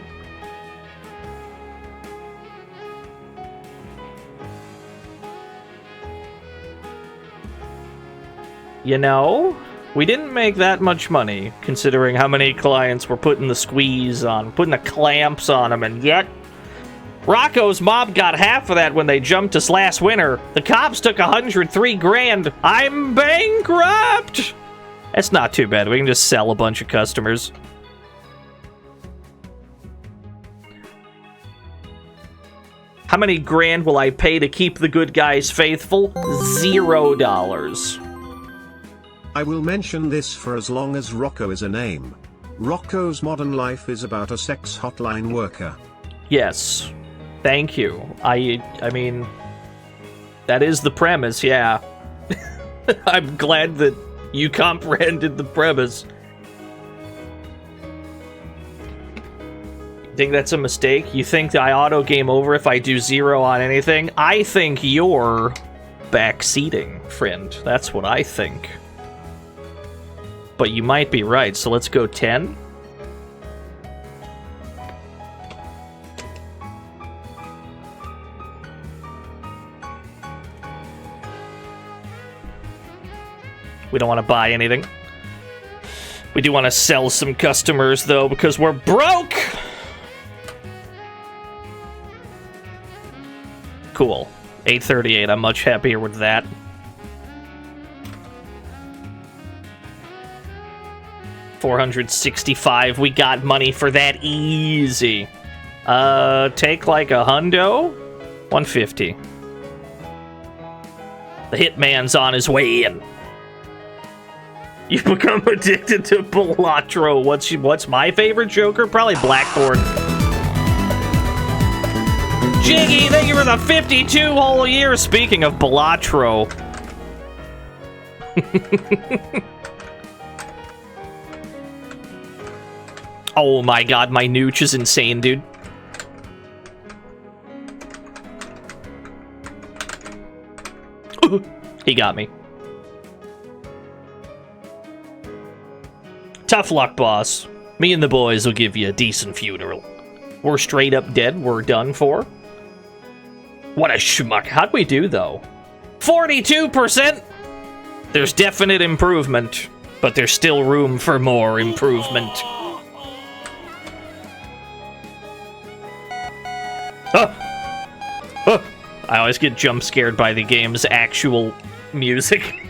You know, we didn't make that much money, considering how many clients were putting the squeeze on, putting the clamps on them, and yet Rocco's mob got half of that when they jumped us last winter. The cops took 103 grand. I'm bankrupt! That's not too bad. We can just sell a bunch of customers. How many grand will I pay to keep the good guys faithful? $0. I will mention this for as long as Rocco is a name. Rocco's modern life is about a sex hotline worker. Yes. Thank you. I mean, that is the premise, yeah. I'm glad that you comprehended the premise. Think that's a mistake? You think I auto game over if I do 0 on anything? I think you're backseating, friend. That's what I think. But you might be right, so let's go 10. We don't want to buy anything. We do want to sell some customers, though, because we're broke! Cool. 838, I'm much happier with that. $465, we got money for that easy. Take like a hundo? 150. The hitman's on his way in. You become addicted to Balatro. What's my favorite Joker? Probably Blackboard. Jiggy, thank you for the 52 whole years. Speaking of Balatro. Oh my god, my nooch is insane, dude. He got me. Tough luck, boss. Me and the boys will give you a decent funeral. We're straight up dead. We're done for. What a shmuck. How'd we do, though? 42%! There's definite improvement, but there's still room for more improvement. I always get jump scared by the game's actual music.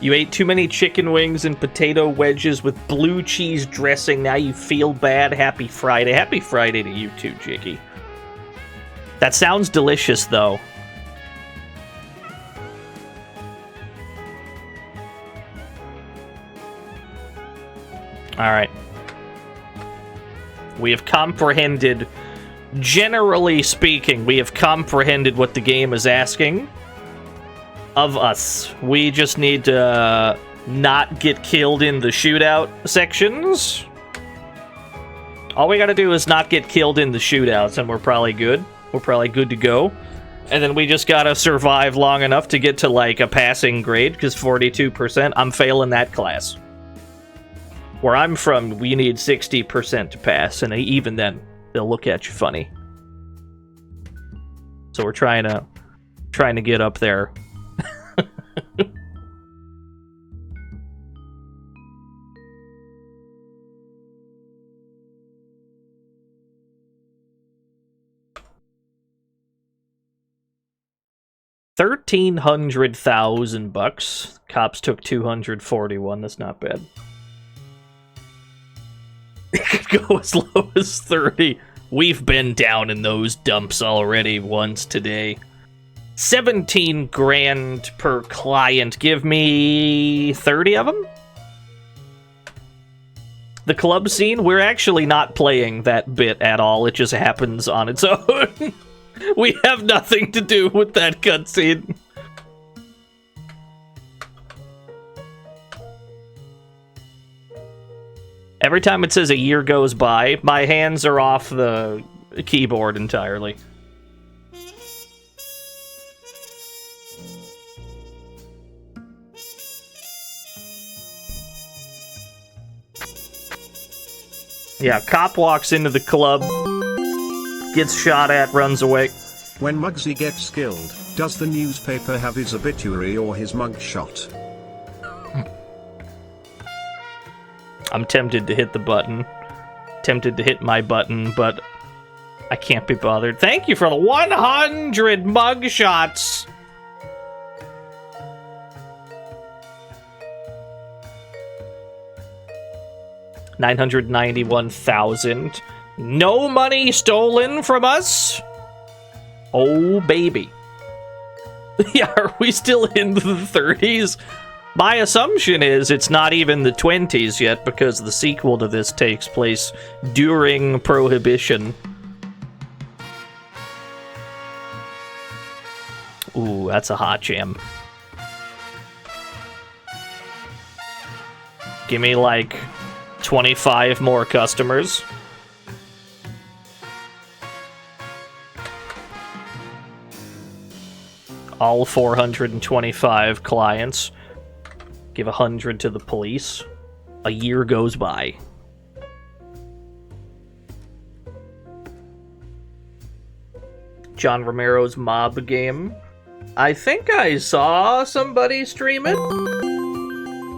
You ate too many chicken wings and potato wedges with blue cheese dressing. Now you feel bad. Happy Friday. Happy Friday to you too, Jiggy. That sounds delicious, though. Alright. We have comprehended, generally speaking, we have comprehended what the game is asking of us. We just need to not get killed in the shootout sections. All we gotta do is not get killed in the shootouts, and we're probably good. We're probably good to go. And then we just gotta survive long enough to get to, like, a passing grade, because 42%, I'm failing that class. Where I'm from, we need 60% to pass, and even then, they'll look at you funny. So we're trying to get up there. $1,300,000. Cops took 241. That's not bad. It could go as low as 30. We've been down in those dumps already once today. 17 grand per client. Give me 30 of them? The club scene, we're actually not playing that bit at all. It just happens on its own. We have nothing to do with that cutscene. Every time it says a year goes by, my hands are off the keyboard entirely. Yeah, cop walks into the club, gets shot at, runs away. When Mugsy gets killed, does the newspaper have his obituary or his mugshot? I'm tempted to hit the button. Tempted to hit my button, but I can't be bothered. Thank you for the 100 mugshots! $991,000. No money stolen from us? Oh, baby. Yeah, are we still in the 30s? My assumption is it's not even the 20s yet, because the sequel to this takes place during Prohibition. Ooh, that's a hot jam. Give me, like, 25 more customers. All 425 clients. Give 100 to the police. A year goes by. John Romero's mob game. I think I saw somebody stream it.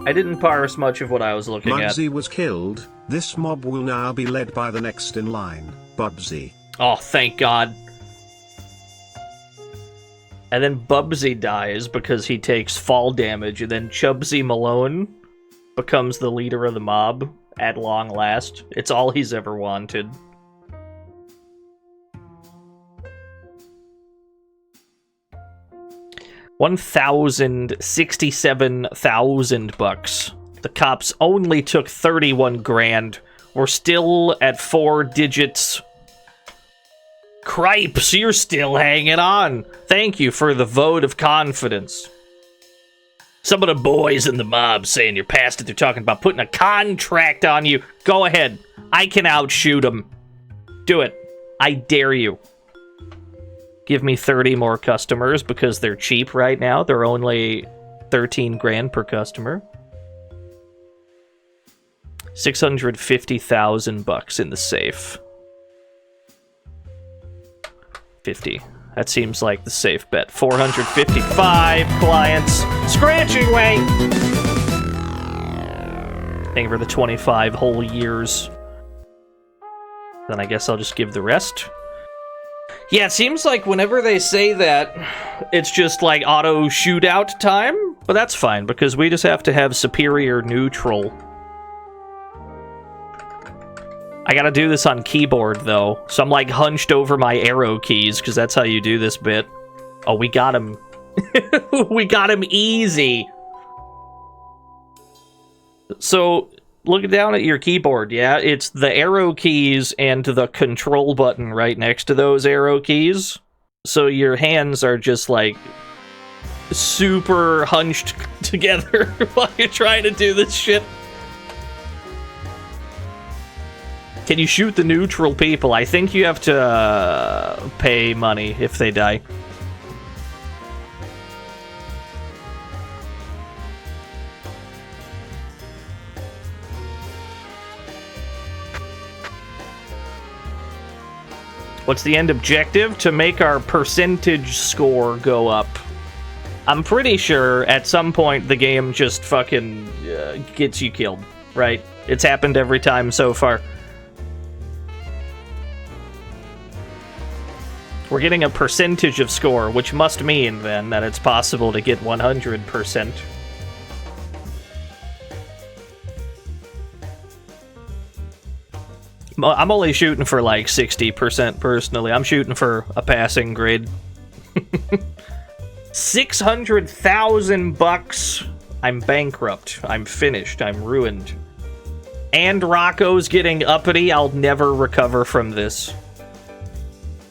I didn't parse much of what I was looking at. Mugsy was killed. This mob will now be led by the next in line, Bubsy. Oh, thank God. And then Bubsy dies because he takes fall damage, and then Chubsy Malone becomes the leader of the mob at long last. It's all he's ever wanted. $1,067,000. The cops only took 31 grand. We're still at 4 digits. Cripes, you're still hanging on. Thank you for the vote of confidence. Some of the boys in the mob saying you're past it. They're talking about putting a contract on you. Go ahead. I can outshoot them. Do it. I dare you. Give me 30 more customers because they're cheap right now. They're only 13 grand per customer. $650,000 in the safe. 50. That seems like the safe bet. 455 clients. Scratching away! Thank you for the 25 whole years. Then I guess I'll just give the rest. Yeah, it seems like whenever they say that, it's just like auto shootout time. But that's fine, because we just have to have superior neutral. I gotta do this on keyboard, though. So I'm, like, hunched over my arrow keys, because that's how you do this bit. Oh, we got him. We got him easy. So, look down at your keyboard, yeah? It's the arrow keys and the control button right next to those arrow keys. So your hands are just, like, super hunched together while you're trying to do this shit. Can you shoot the neutral people? I think you have to pay money if they die. What's the end objective? To make our percentage score go up. I'm pretty sure at some point the game just fucking gets you killed, right? It's happened every time so far. We're getting a percentage of score, which must mean, then, that it's possible to get 100%. I'm only shooting for, like, 60%, personally. I'm shooting for a passing grade. 600,000 bucks. I'm bankrupt. I'm finished. I'm ruined. And Rocco's getting uppity. I'll never recover from this.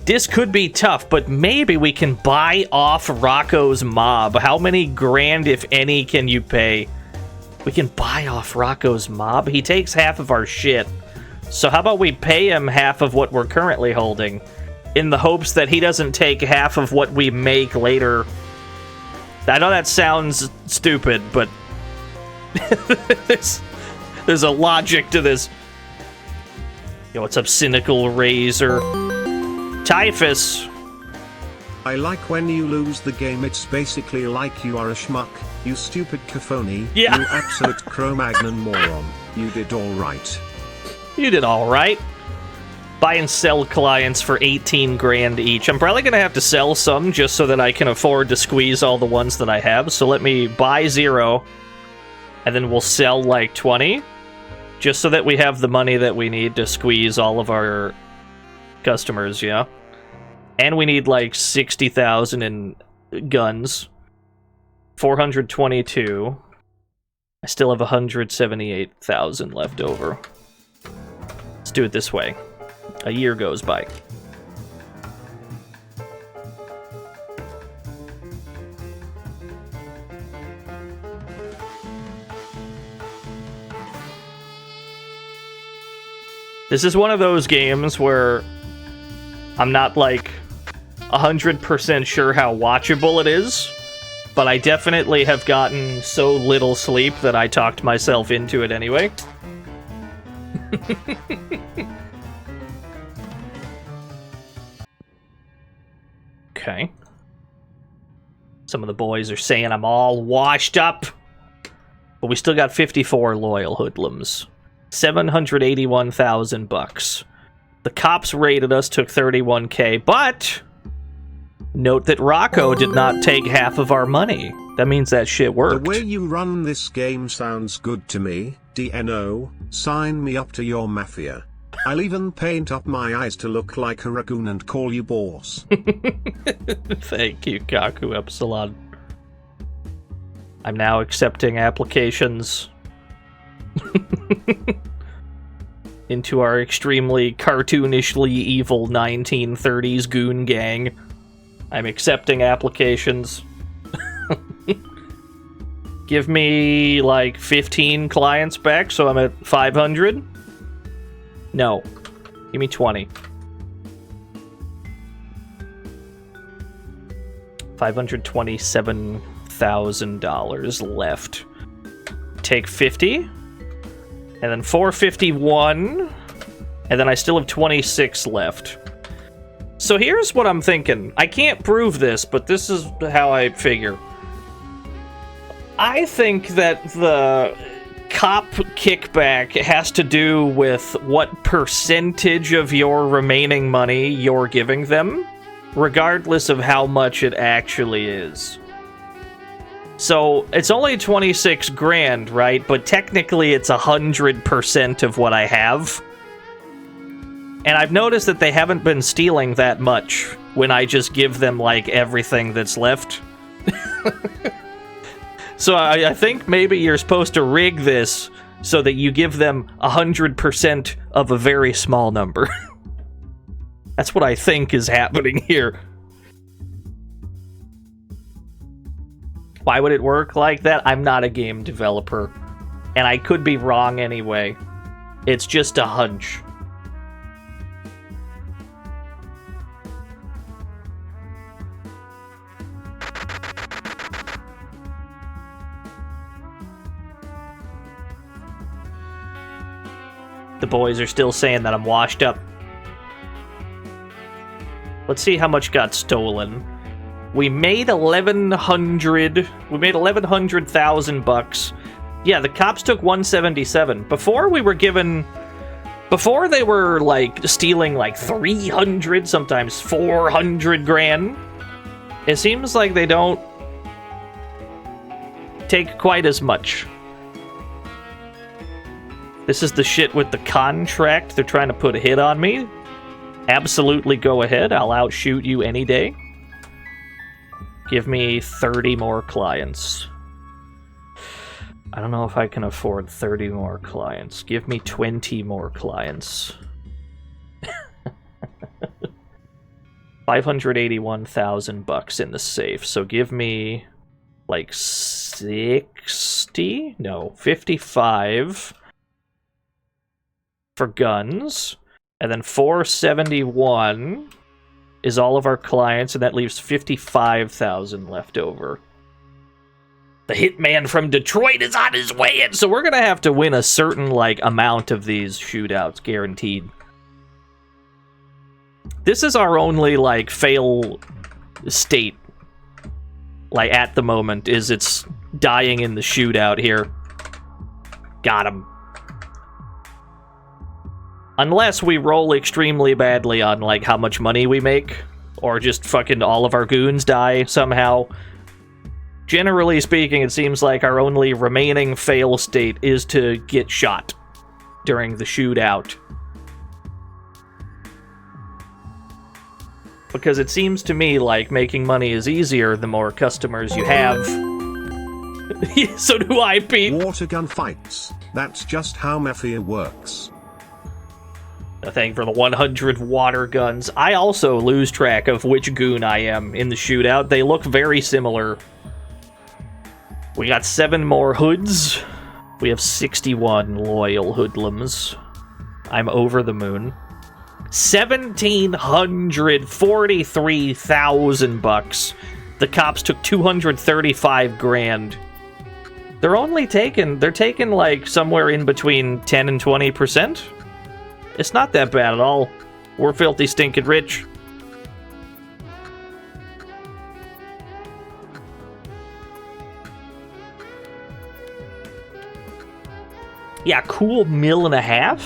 This could be tough, but maybe we can buy off Rocco's mob. How many grand, if any, can you pay? We can buy off Rocco's mob? He takes half of our shit. So how about we pay him half of what we're currently holding, in the hopes that he doesn't take half of what we make later. I know that sounds stupid, but there's a logic to this. Yo, what's up, Cynical Razor? Typhus. I like when you lose the game, it's basically like you are a schmuck, you stupid caphony, Yeah. you absolute Cro-Magnon moron. You did alright. You did alright. Buy and sell clients for 18 grand each. I'm probably gonna have to sell some just so that I can afford to squeeze all the ones that I have. So let me buy 0, and then we'll sell like 20, just so that we have the money that we need to squeeze all of our customers, yeah? And we need like 60,000 in guns. 422. I still have 178,000 left over. Let's do it this way. A year goes by. This is one of those games where I'm not like 100% sure how watchable it is, but I definitely have gotten so little sleep that I talked myself into it anyway. Okay. Some of the boys are saying I'm all washed up, but we still got 54 loyal hoodlums. 781,000 bucks. The cops raided us, took 31k, but note that Rocco did not take half of our money. That means that shit worked. The way you run this game sounds good to me, DNO. Sign me up to your mafia. I'll even paint up my eyes to look like a raccoon and call you boss. Thank you, Kaku Epsilon. I'm now accepting applications into our extremely cartoonishly evil 1930s goon gang. I'm accepting applications. Give me like 15 clients back, so I'm at 500. No. Give me 20. $527,000 left. Take 50. And then 451. And then I still have 26 left. So here's what I'm thinking. I can't prove this, but this is how I figure. I think that the cop kickback has to do with what percentage of your remaining money you're giving them, regardless of how much it actually is. So it's only 26 grand, right? But technically it's 100% of what I have. And I've noticed that they haven't been stealing that much when I just give them like everything that's left. So I think maybe you're supposed to rig this so that you give them 100% of a very small number. That's what I think is happening here. Why would it work like that? I'm not a game developer, and I could be wrong anyway. It's just a hunch. The boys are still saying that I'm washed up. Let's see how much got stolen. We made 1,100. We made 1,100,000 bucks. Yeah, the cops took 177. Before we were given Before they were, like, stealing, like, 300, sometimes 400 grand. It seems like they don't take quite as much. This is the shit with the contract. They're trying to put a hit on me. Absolutely go ahead. I'll outshoot you any day. Give me 30 more clients. I don't know if I can afford 30 more clients. Give me 20 more clients. 581,000 bucks in the safe. So give me like 60? No, 55 for guns. And then 471 is all of our clients, and that leaves 55,000 left over. The hitman from Detroit is on his way in, so we're gonna have to win a certain, like, amount of these shootouts, guaranteed. This is our only, like, fail state, like, at the moment, is it's dying in the shootout here. Got him. Unless we roll extremely badly on, like, how much money we make, or just fucking all of our goons die somehow. Generally speaking, it seems like our only remaining fail state is to get shot during the shootout. Because it seems to me like making money is easier the more customers you have. So do I, Pete. Water gun fights. That's just how Mafia works. Thank for the 100 water guns. I also lose track of which goon I am in the shootout. They look very similar. We got 7 more hoods. We have 61 loyal hoodlums. I'm over the moon. 1,743,000 bucks. The cops took 235 grand. They're taking like somewhere in between 10 and 20%. It's not that bad at all. We're filthy stinking rich. Yeah, cool $1.5 million.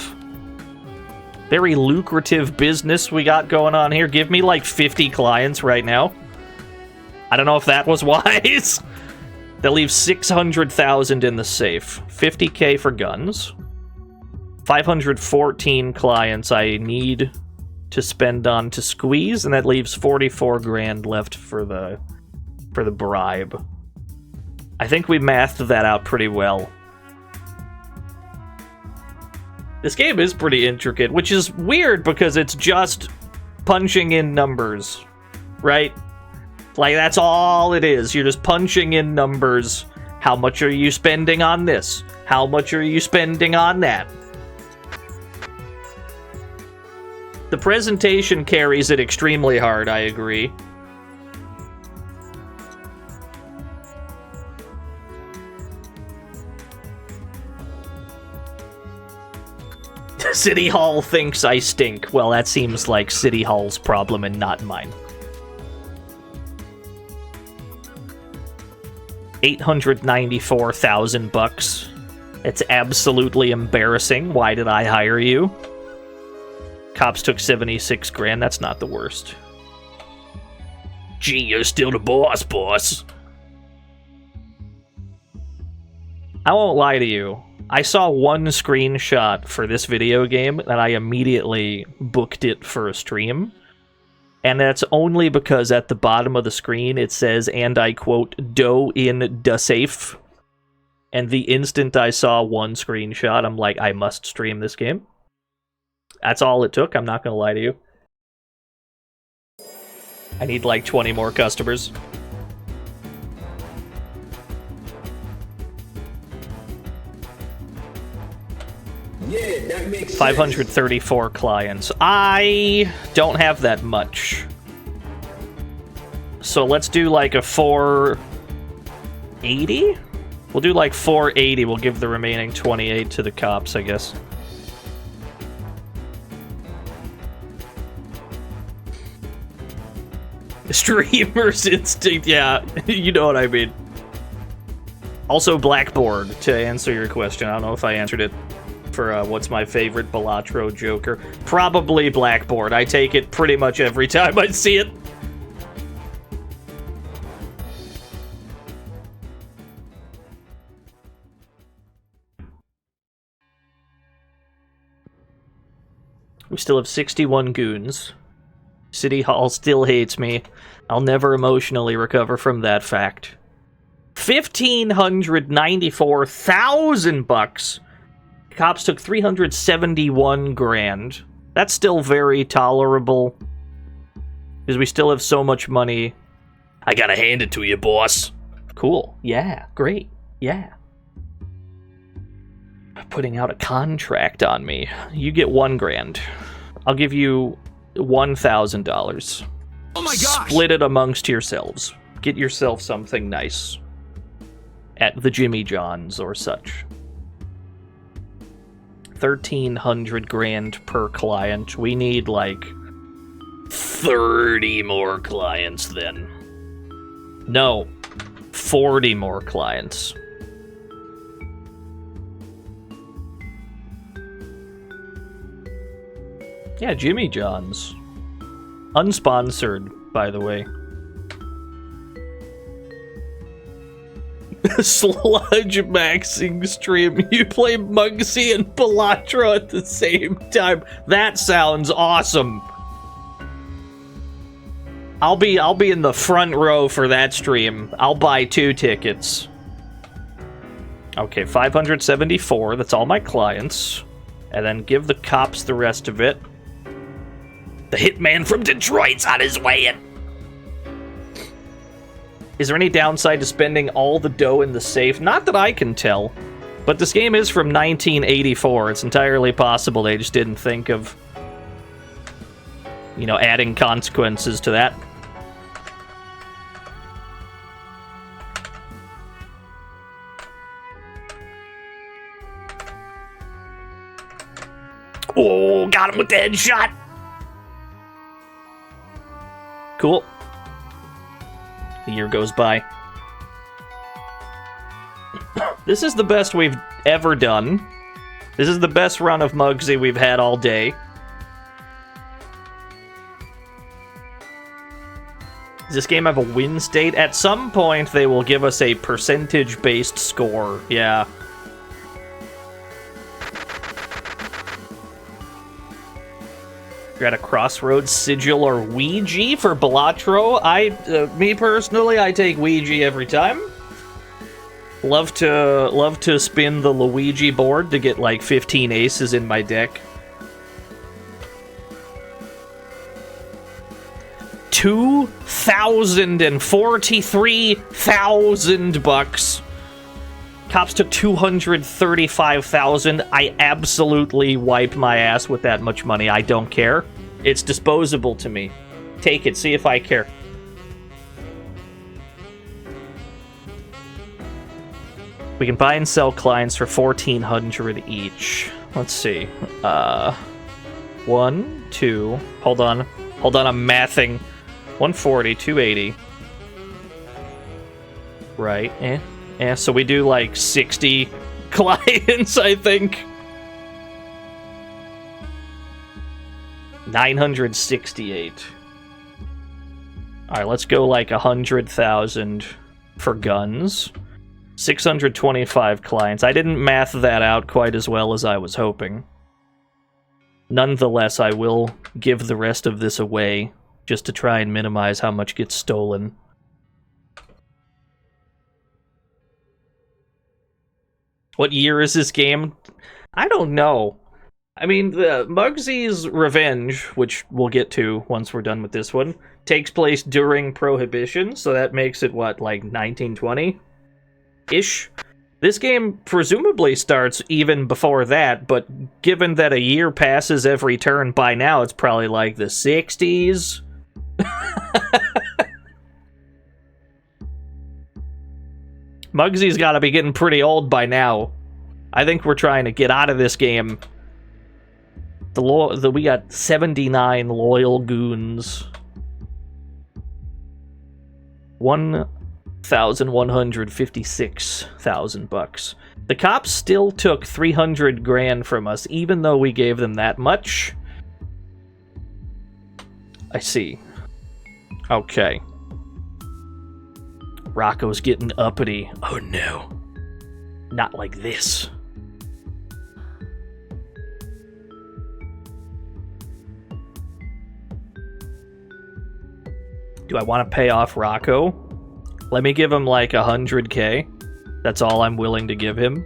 Very lucrative business we got going on here. Give me like 50 clients right now. I don't know if that was wise. That leaves 600,000 in the safe. 50K for guns. 514 clients I need to spend on to squeeze, and that leaves 44 grand left for the bribe. I think we mathed that out pretty well. This game is pretty intricate, which is weird because it's just punching in numbers, right? Like, that's all it is. You're just punching in numbers. How much are you spending on this? How much are you spending on that? The presentation carries it extremely hard, I agree. City Hall thinks I stink. Well, that seems like City Hall's problem and not mine. 894,000 bucks. It's absolutely embarrassing. Why did I hire you? Cops took 76 grand. That's not the worst. Gee, you're still the boss, boss. I won't lie to you. I saw one screenshot for this video game and I immediately booked it for a stream. And that's only because at the bottom of the screen it says, and I quote, "Doe in da safe." And the instant I saw one screenshot, I'm like, I must stream this game. That's all it took, I'm not gonna lie to you. I need like 20 more customers. Yeah, that makes 534 clients. I don't have that much. So let's do like a 480? We'll do like 480. We'll give the remaining 28 to the cops, I guess. Streamer's instinct, yeah. You know what I mean. Also Blackboard, to answer your question. I don't know if I answered it for what's my favorite Balatro Joker. Probably Blackboard. I take it pretty much every time I see it. We still have 61 goons. City Hall still hates me. I'll never emotionally recover from that fact. $1,594,000. Cops took 371 grand. That's still very tolerable. Because we still have so much money. I gotta hand it to you, boss. Cool. Yeah, great. Yeah. Putting out a contract on me. You get 1 grand. I'll give you $1,000. Oh my gosh! Split it amongst yourselves. Get yourself something nice. At the Jimmy John's or such. 1,300 grand per client. We need like 30 more clients then. No, 40 more clients. Yeah, Jimmy John's. Unsponsored, by the way. Sludge maxing stream. You play Mugsy and Balatro at the same time. That sounds awesome. I'll be in the front row for that stream. I'll buy 2 tickets. Okay, 574. That's all my clients. And then give the cops the rest of it. The hitman from Detroit's on his way in. Is there any downside to spending all the dough in the safe? Not that I can tell. But this game is from 1984. It's entirely possible they just didn't think of, you know, adding consequences to that. Oh, got him with the headshot. Cool. The year goes by. This is the best we've ever done. This is the best run of Mugsy we've had all day. Does this game have a win state? At some point, they will give us a percentage-based score. Yeah. You're at a crossroads, sigil, or Ouija for Balatro. Me personally, I take Ouija every time. Love to spin the Luigi board to get like 15 aces in my deck. $2,043,000. Cops took 235,000. I absolutely wipe my ass with that much money. I don't care. It's disposable to me. Take it. See if I care. We can buy and sell clients for 1,400 each. Let's see. 1, 2. Hold on. I'm mathing. 140, 280. Right. Yeah, so we do like 60 clients, I think. 968. Alright, let's go like 100,000 for guns. 625 clients. I didn't math that out quite as well as I was hoping. Nonetheless, I will give the rest of this away, just to try and minimize how much gets stolen. What year is this game? I don't know. I mean, the Mugsy's Revenge, which we'll get to once we're done with this one, takes place during Prohibition, so that makes it, what, like 1920-ish? This game presumably starts even before that, but given that a year passes every turn, by now it's probably like the 60s. Mugsy's gotta be getting pretty old by now. I think we're trying to get out of this game. We got 79 loyal goons. $1,156,000. The cops still took 300 grand from us, even though we gave them that much. I see. Okay. Rocco's getting uppity. Oh no. Not like this. Do I want to pay off Rocco? Let me give him like 100K. That's all I'm willing to give him.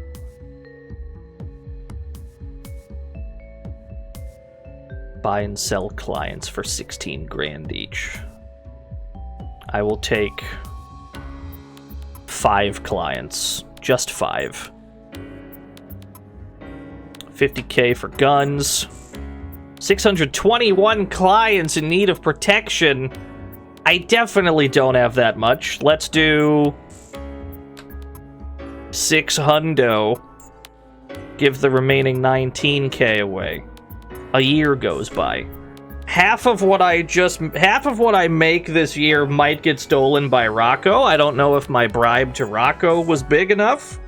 Buy and sell clients for 16 grand each. I will take 5 clients. Just 5. 50K for guns. 621 clients in need of protection. I definitely don't have that much. Let's do 6 hundo. Give the remaining 19K away. A year goes by. Half of what I make this year might get stolen by Rocco. I don't know if my bribe to Rocco was big enough.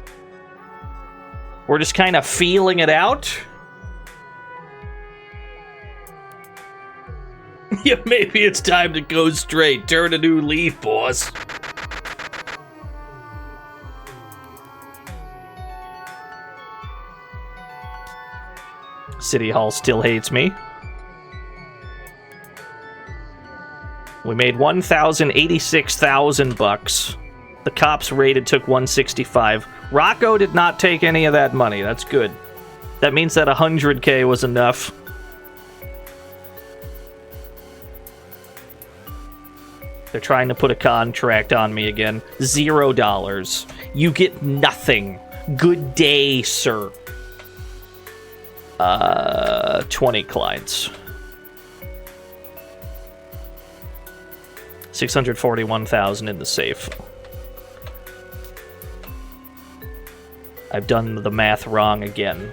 We're just kind of feeling it out. Yeah, maybe it's time to go straight. Turn a new leaf, boss. City Hall still hates me. We made $1,086,000. The cops raided took 165. Rocco did not take any of that money. That's good. That means that 100K was enough. They're trying to put a contract on me again. $0. You get nothing. Good day, sir. 20 clients. 641,000 in the safe. I've done the math wrong again.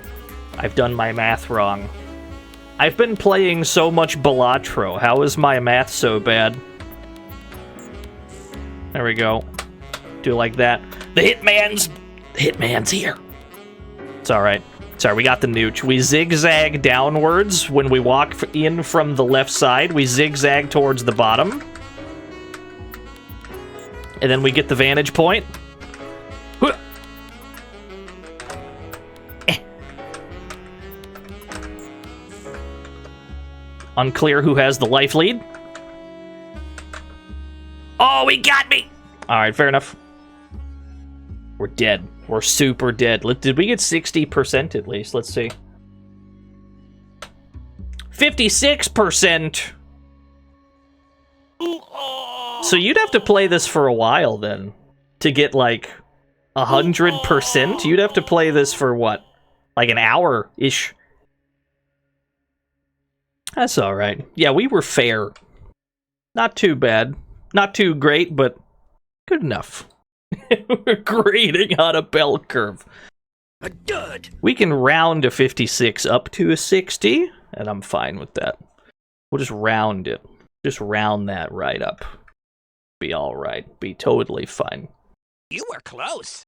I've done my math wrong. I've been playing so much Balatro. How is my math so bad? There we go. Do it like that. The hitman's here. It's alright. Sorry, we got the nooch. We zigzag downwards when we walk in from the left side. We zigzag towards the bottom. And then we get the vantage point. Unclear who has the life lead. Oh, he got me! Alright, fair enough. We're dead. We're super dead. Did we get 60% at least? Let's see. 56%! So you'd have to play this for a while then. To get like 100%? You'd have to play this for what? Like an hour-ish. That's alright. Yeah, we were fair. Not too bad. Not too great, but good enough. We're grading on a bell curve. A dud. We can round a 56 up to a 60, and I'm fine with that. We'll just round it. Just round that right up. Be alright. Be totally fine. You were close.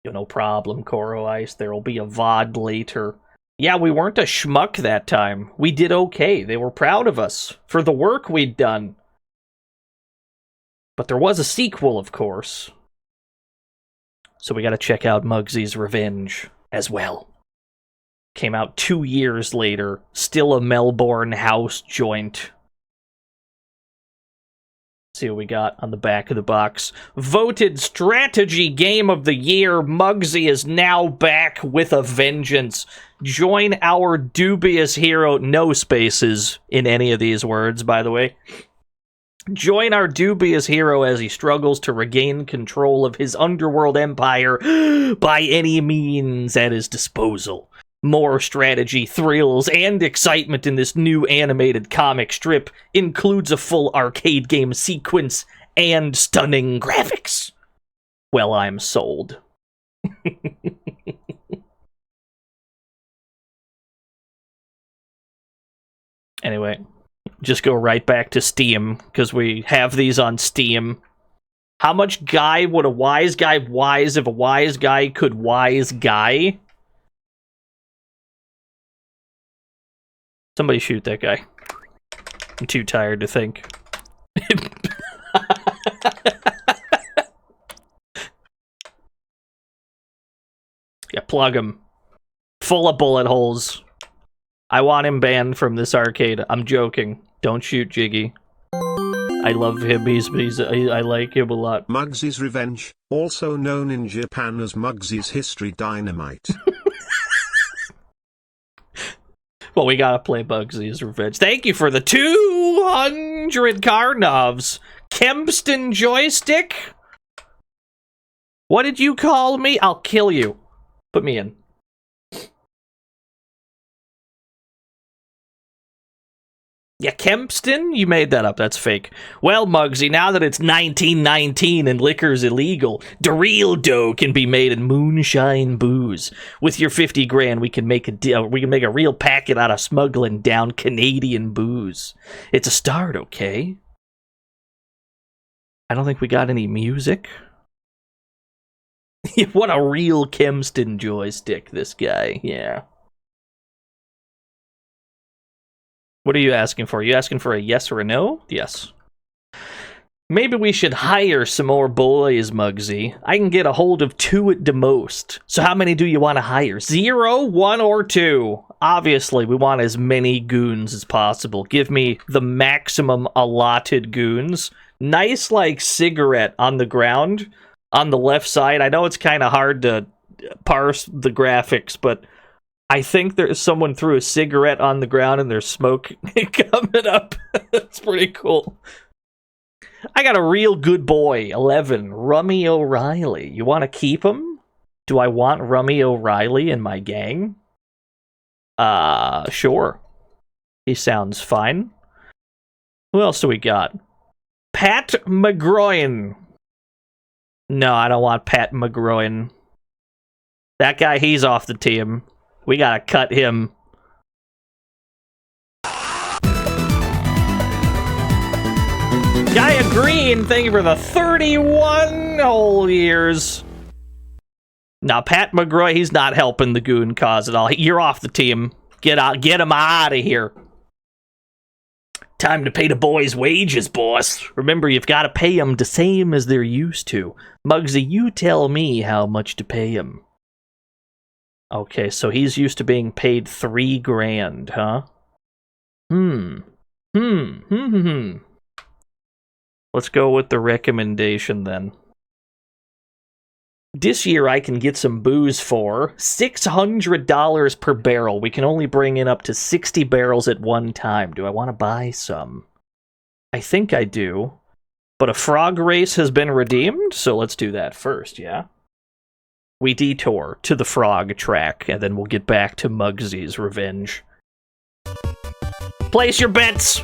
No problem, Koro Ice. There'll be a VOD later. Yeah, we weren't a shmuck that time. We did okay. They were proud of us for the work we'd done. But there was a sequel, of course. So we gotta check out Mugsy's Revenge as well. Came out 2 years later. Still a Melbourne house joint. Let's see what we got on the back of the box. Voted Strategy Game of the Year. Mugsy is now back with a vengeance. Join our dubious hero. No spaces in any of these words, by the way. Join our dubious hero as he struggles to regain control of his underworld empire by any means at his disposal. More strategy, thrills, and excitement in this new animated comic strip includes a full arcade game sequence and stunning graphics. Well, I'm sold. Anyway. Just go right back to Steam, because we have these on Steam. How much guy would a wise guy wise if a wise guy could wise guy? Somebody shoot that guy. I'm too tired to think. Yeah, plug him. Full of bullet holes. I want him banned from this arcade. I'm joking. Don't shoot Jiggy. I love him. I like him a lot. Mugsy's Revenge, also known in Japan as Mugsy's History Dynamite. Well, we gotta play Mugsy's Revenge. Thank you for the 200 Karnovs. Kempston joystick? What did you call me? I'll kill you. Put me in. Yeah, Kempston? You made that up. That's fake. Well, Mugsy, now that it's 1919 and liquor's illegal, the real dough can be made in moonshine booze. With your 50 grand, we can make a deal. We can make a real packet out of smuggling down Canadian booze. It's a start, okay? I don't think we got any music. What a real Kempston joystick, this guy. Yeah. What are you asking for? Are you asking for a yes or a no? Yes. Maybe we should hire some more boys, Mugsy. I can get a hold of 2 at the most. So how many do you want to hire? 0, 1, or 2? Obviously, we want as many goons as possible. Give me the maximum allotted goons. Nice, like, cigarette on the ground on the left side. I know it's kind of hard to parse the graphics, but I think there's someone threw a cigarette on the ground and there's smoke coming up. That's pretty cool. I got a real good boy, 11, Rummy O'Reilly. You want to keep him? Do I want Rummy O'Reilly in my gang? Sure. He sounds fine. Who else do we got? Pat McGroin. No, I don't want Pat McGroin. That guy, he's off the team. We gotta cut him. Gaia Green, thank you for the 31 whole years. Now, Pat McGroy, he's not helping the goon cause at all. You're off the team. Get him out of here. Time to pay the boys wages, boss. Remember, you've got to pay them the same as they're used to. Mugsy, you tell me how much to pay him. Okay, so he's used to being paid 3 grand, huh? Let's go with the recommendation then. This year I can get some booze for $600 per barrel. We can only bring in up to 60 barrels at one time. Do I want to buy some? I think I do. But a frog race has been redeemed, so let's do that first, yeah? We detour to the frog track, and then we'll get back to Mugsy's Revenge. Place your bets!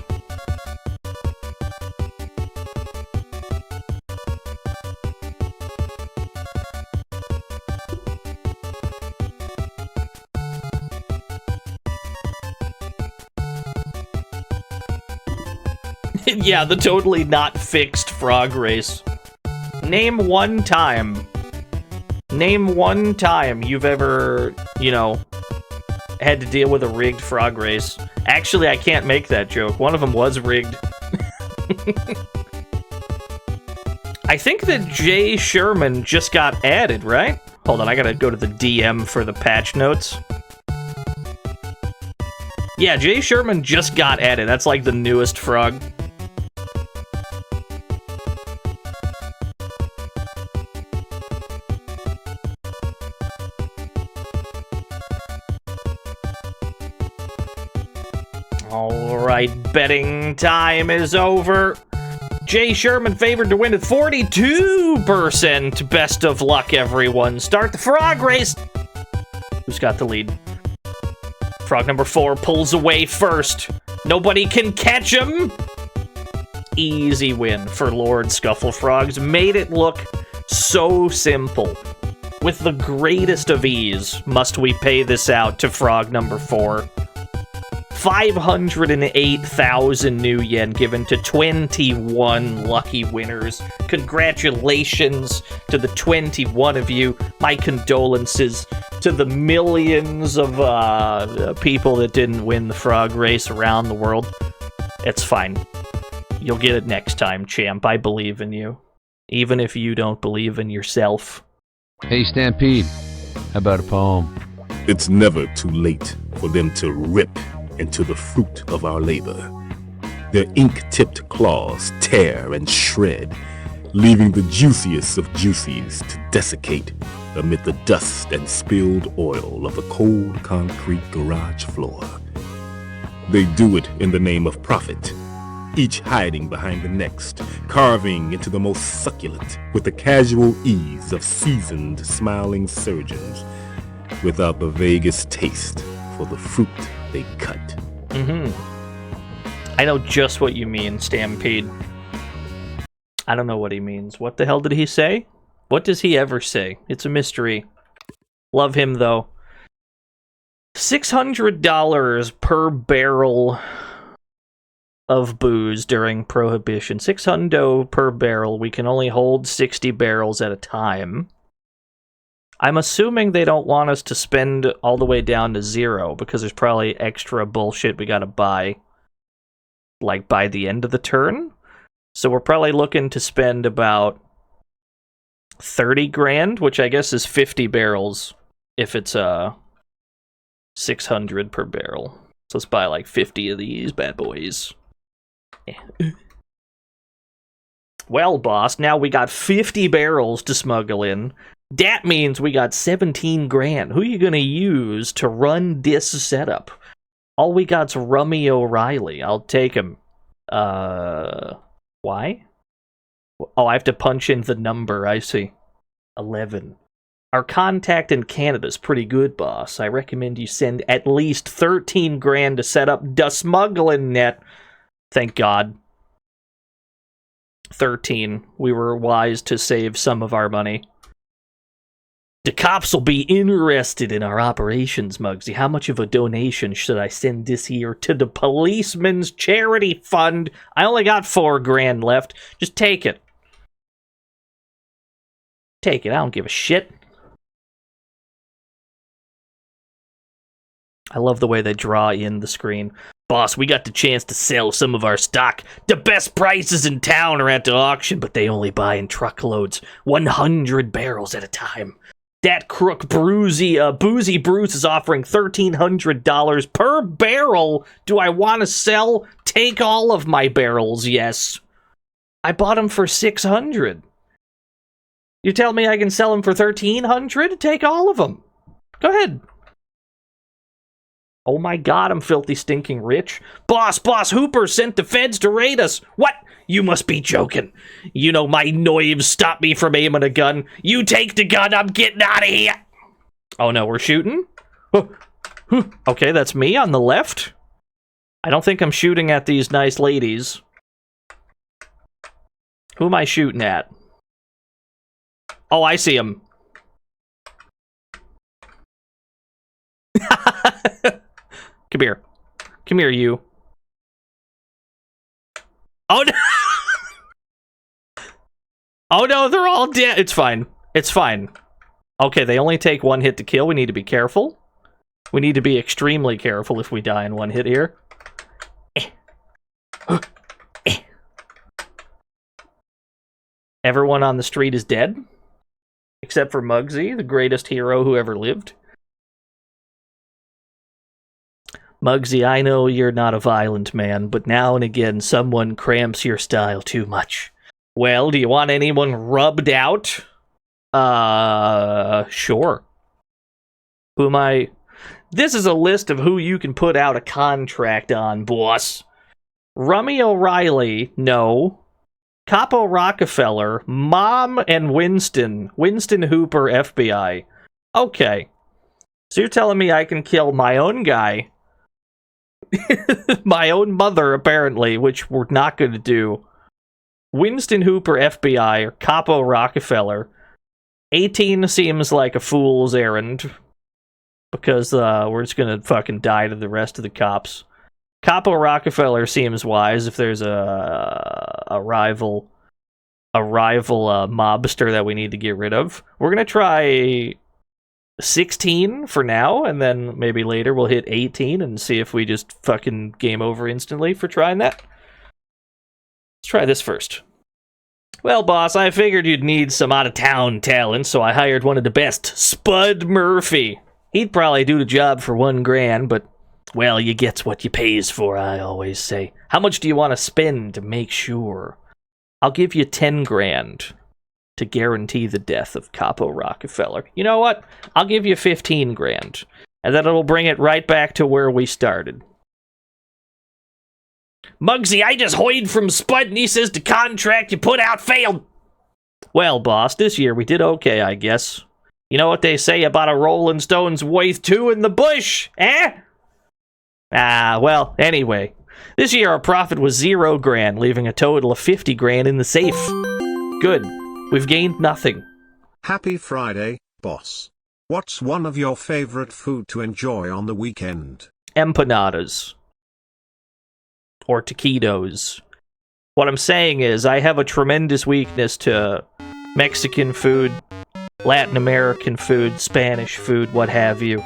Yeah, the totally not fixed frog race. Name one time you've ever, had to deal with a rigged frog race. Actually, I can't make that joke. One of them was rigged. I think that Jay Sherman just got added, right? Hold on, I gotta go to the DM for the patch notes. Yeah, Jay Sherman just got added. That's like the newest frog. Alright, betting time is over. Jay Sherman favored to win at 42%. Best of luck, everyone. Start the frog race. Who's got the lead? Frog number 4 pulls away first. Nobody can catch him. Easy win for Lord Scufflefrogs. Made it look so simple. With the greatest of ease, must we pay this out to frog number 4. 508,000 new yen given to 21 lucky winners. Congratulations to the 21 of you. My condolences to the millions of people that didn't win the frog race around the world. It's fine. You'll get it next time, champ. I believe in you. Even if you don't believe in yourself. Hey, Stampede, how about a poem? It's never too late for them to rip into the fruit of our labor. Their ink-tipped claws tear and shred, leaving the juiciest of juicies to desiccate amid the dust and spilled oil of the cold concrete garage floor. They do it in the name of profit, each hiding behind the next, carving into the most succulent with the casual ease of seasoned, smiling surgeons, without the vaguest taste for the fruit they cut. I know just what you mean, Stampede. I don't know what he means. What the hell did he say? What does he ever say? It's a mystery. Love him, though. $600 per barrel of booze during Prohibition. $600 per barrel. We can only hold 60 barrels at a time. I'm assuming they don't want us to spend all the way down to 0, because there's probably extra bullshit we gotta buy, like, by the end of the turn. So we're probably looking to spend about 30 grand, which I guess is 50 barrels if it's 600 per barrel. So let's buy like 50 of these bad boys. Yeah. Well, boss, now we got 50 barrels to smuggle in. That means we got 17 grand. Who are you gonna use to run this setup? All we got's Rummy O'Reilly. I'll take him. Why? Oh, I have to punch in the number. I see. 11. Our contact in Canada's pretty good, boss. I recommend you send at least 13 grand to set up the smuggling net. Thank God. 13. We were wise to save some of our money. The cops will be interested in our operations, Mugsy. How much of a donation should I send this year to the policeman's charity fund? I only got 4 grand left. Just take it. Take it. I don't give a shit. I love the way they draw in the screen. Boss, we got the chance to sell some of our stock. The best prices in town are at the auction, but they only buy in truckloads. 100 barrels at a time. That crook Boozy Bruce is offering $1,300 per barrel. Do I want to sell? Take all of my barrels, yes. I bought them for $600. You tell me I can sell them for $1,300? Take all of them. Go ahead. Oh my God, I'm filthy stinking rich. Boss Hooper sent the feds to raid us. What? You must be joking. You know my knives stop me from aiming a gun. You take the gun, I'm getting out of here. Oh no, we're shooting? Okay, that's me on the left. I don't think I'm shooting at these nice ladies. Who am I shooting at? Oh, I see him. Come here. Come here, you. Oh, no! Oh, no, they're all dead. It's fine. It's fine. Okay, they only take 1 hit to kill. We need to be careful. We need to be extremely careful if we die in 1 hit here. Everyone on the street is dead. Except for Mugsy, the greatest hero who ever lived. Mugsy, I know you're not a violent man, but now and again someone cramps your style too much. Well, do you want anyone rubbed out? Sure. Who am I? This is a list of who you can put out a contract on, boss. Rummy O'Reilly, no. Capo Rockefeller, Mom and Winston. Winston Hooper, FBI. Okay. So you're telling me I can kill my own guy? My own mother, apparently, which we're not going to do. Winston Hooper, FBI, or Capo Rockefeller. 18 seems like a fool's errand. Because we're just going to fucking die to the rest of the cops. Capo Rockefeller seems wise if there's a rival mobster that we need to get rid of. We're gonna try 16 for now, and then maybe later we'll hit 18 and see if we just fucking game over instantly for trying that. Let's try this first. Well, boss, I figured you'd need some out-of-town talent, so I hired one of the best, Spud Murphy. He'd probably do the job for $1,000, but, well, you gets what you pays for, I always say. How much do you want to spend to make sure? I'll give you $10,000 to guarantee the death of Capo Rockefeller. You know what? I'll give you $15,000, and then it'll bring it right back to where we started. Mugsy, I just heard from Spud and he says the contract you put out failed. Well, boss, this year we did okay, I guess. You know what they say about a Rolling Stone's worth two in the bush, eh? Well, anyway. This year our profit was $0,000, leaving a total of $50,000 in the safe. Good. We've gained nothing. Happy Friday, boss. What's one of your favorite food to enjoy on the weekend? Empanadas. Or taquitos. What I'm saying is, I have a tremendous weakness to Mexican food, Latin American food, Spanish food, what have you.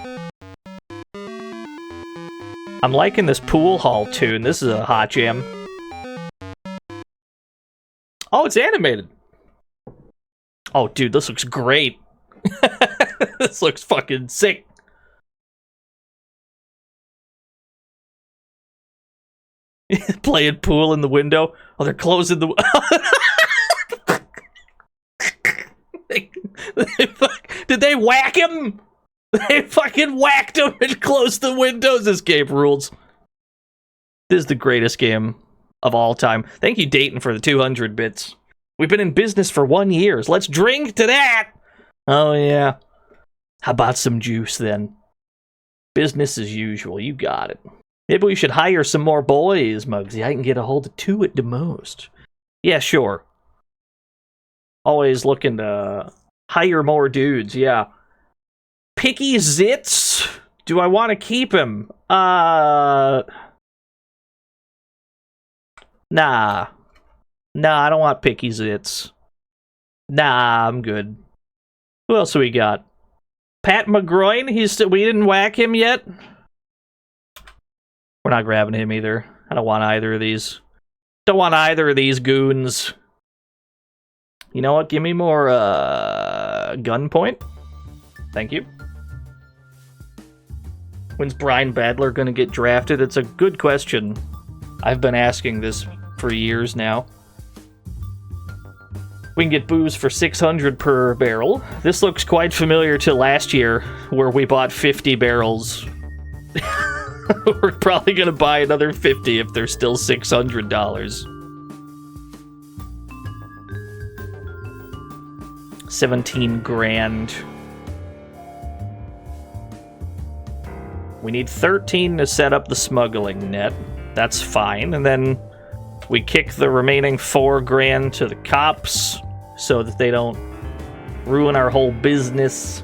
I'm liking this pool hall tune. This is a hot jam. Oh, it's animated. Oh, dude, this looks great. This looks fucking sick. Playing pool in the window. Oh, they're closing the... Did they whack him? They fucking whacked him and closed the windows. This game rules. This is the greatest game of all time. Thank you, Dayton, for the 200 bits. We've been in business for 1 year. Let's drink to that. Oh, yeah. How about some juice, then? Business as usual. You got it. Maybe we should hire some more boys, Mugsy. I can get a hold of 2 at the most. Yeah, sure. Always looking to hire more dudes, yeah. Picky Zitz? Do I want to keep him? Nah. Nah, I don't want Picky Zitz. Nah, I'm good. Who else we got? Pat McGroin? We didn't whack him yet? We're not grabbing him either. I don't want either of these. Don't want either of these goons. You know what? Give me more, gunpoint. Thank you. When's Brian Badler gonna get drafted? It's a good question. I've been asking this for years now. We can get booze for $600 per barrel. This looks quite familiar to last year, where we bought 50 barrels. We're probably gonna buy another 50 if they're still $600. 17 grand. We need 13 to set up the smuggling net. That's fine. And then we kick the remaining 4 grand to the cops so that they don't ruin our whole business.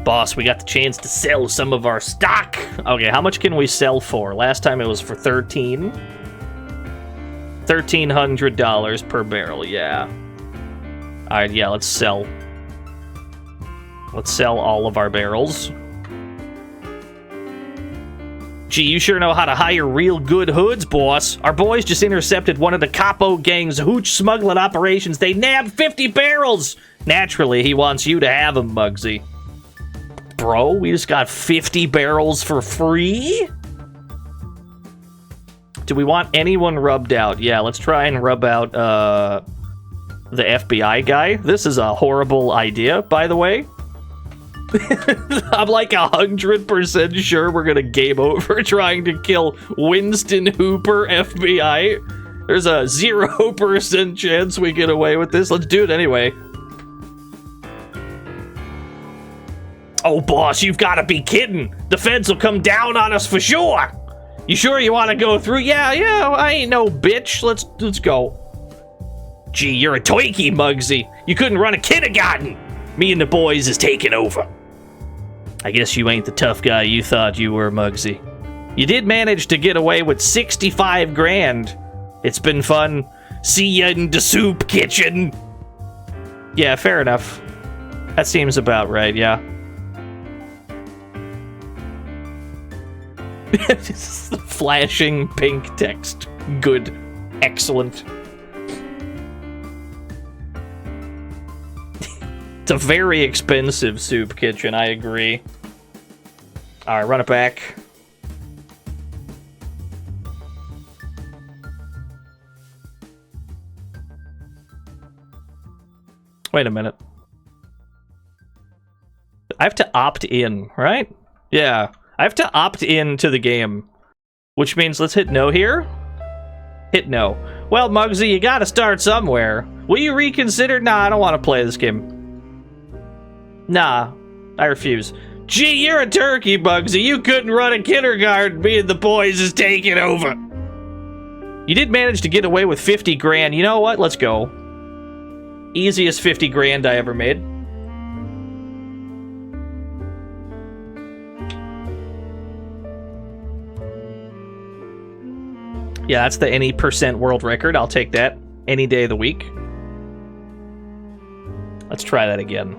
Boss, we got the chance to sell some of our stock. Okay, how much can we sell for? Last time it was for 13. $1,300 per barrel, yeah. Alright, yeah, let's sell. Let's sell all of our barrels. Gee, you sure know how to hire real good hoods, boss. Our boys just intercepted one of the Capo gang's hooch smuggling operations. They nabbed 50 barrels! Naturally, he wants you to have them, Mugsy. Bro, we just got 50 barrels for free? Do we want anyone rubbed out? Yeah, let's try and rub out, the FBI guy. This is a horrible idea, by the way. I'm like 100% sure we're gonna game over trying to kill Winston Hooper, FBI. There's a 0% chance we get away with this. Let's do it anyway. Oh, boss, you've got to be kidding. The feds will come down on us for sure. You sure you want to go through? Yeah, I ain't no bitch. Let's go. Gee, you're a twinkie, Mugsy. You couldn't run a kindergarten. Me and the boys is taking over. I guess you ain't the tough guy you thought you were, Mugsy. You did manage to get away with 65 grand. It's been fun. See ya in the soup kitchen. Yeah, fair enough. That seems about right, yeah. Flashing pink text. Good. Excellent. It's a very expensive soup kitchen, I agree. Alright, run it back. Wait a minute. I have to opt in, right? Yeah. I have to opt in to the game. Which means let's hit no here. Hit no. Well, Mugsy, you gotta start somewhere. Will you reconsider? Nah, I don't want to play this game. Nah, I refuse. Gee, you're a turkey, Mugsy. You couldn't run a kindergarten. Me and the boys is taking over. You did manage to get away with 50 grand. You know what? Let's go. Easiest 50 grand I ever made. Yeah, that's the any percent world record. I'll take that any day of the week. Let's try that again.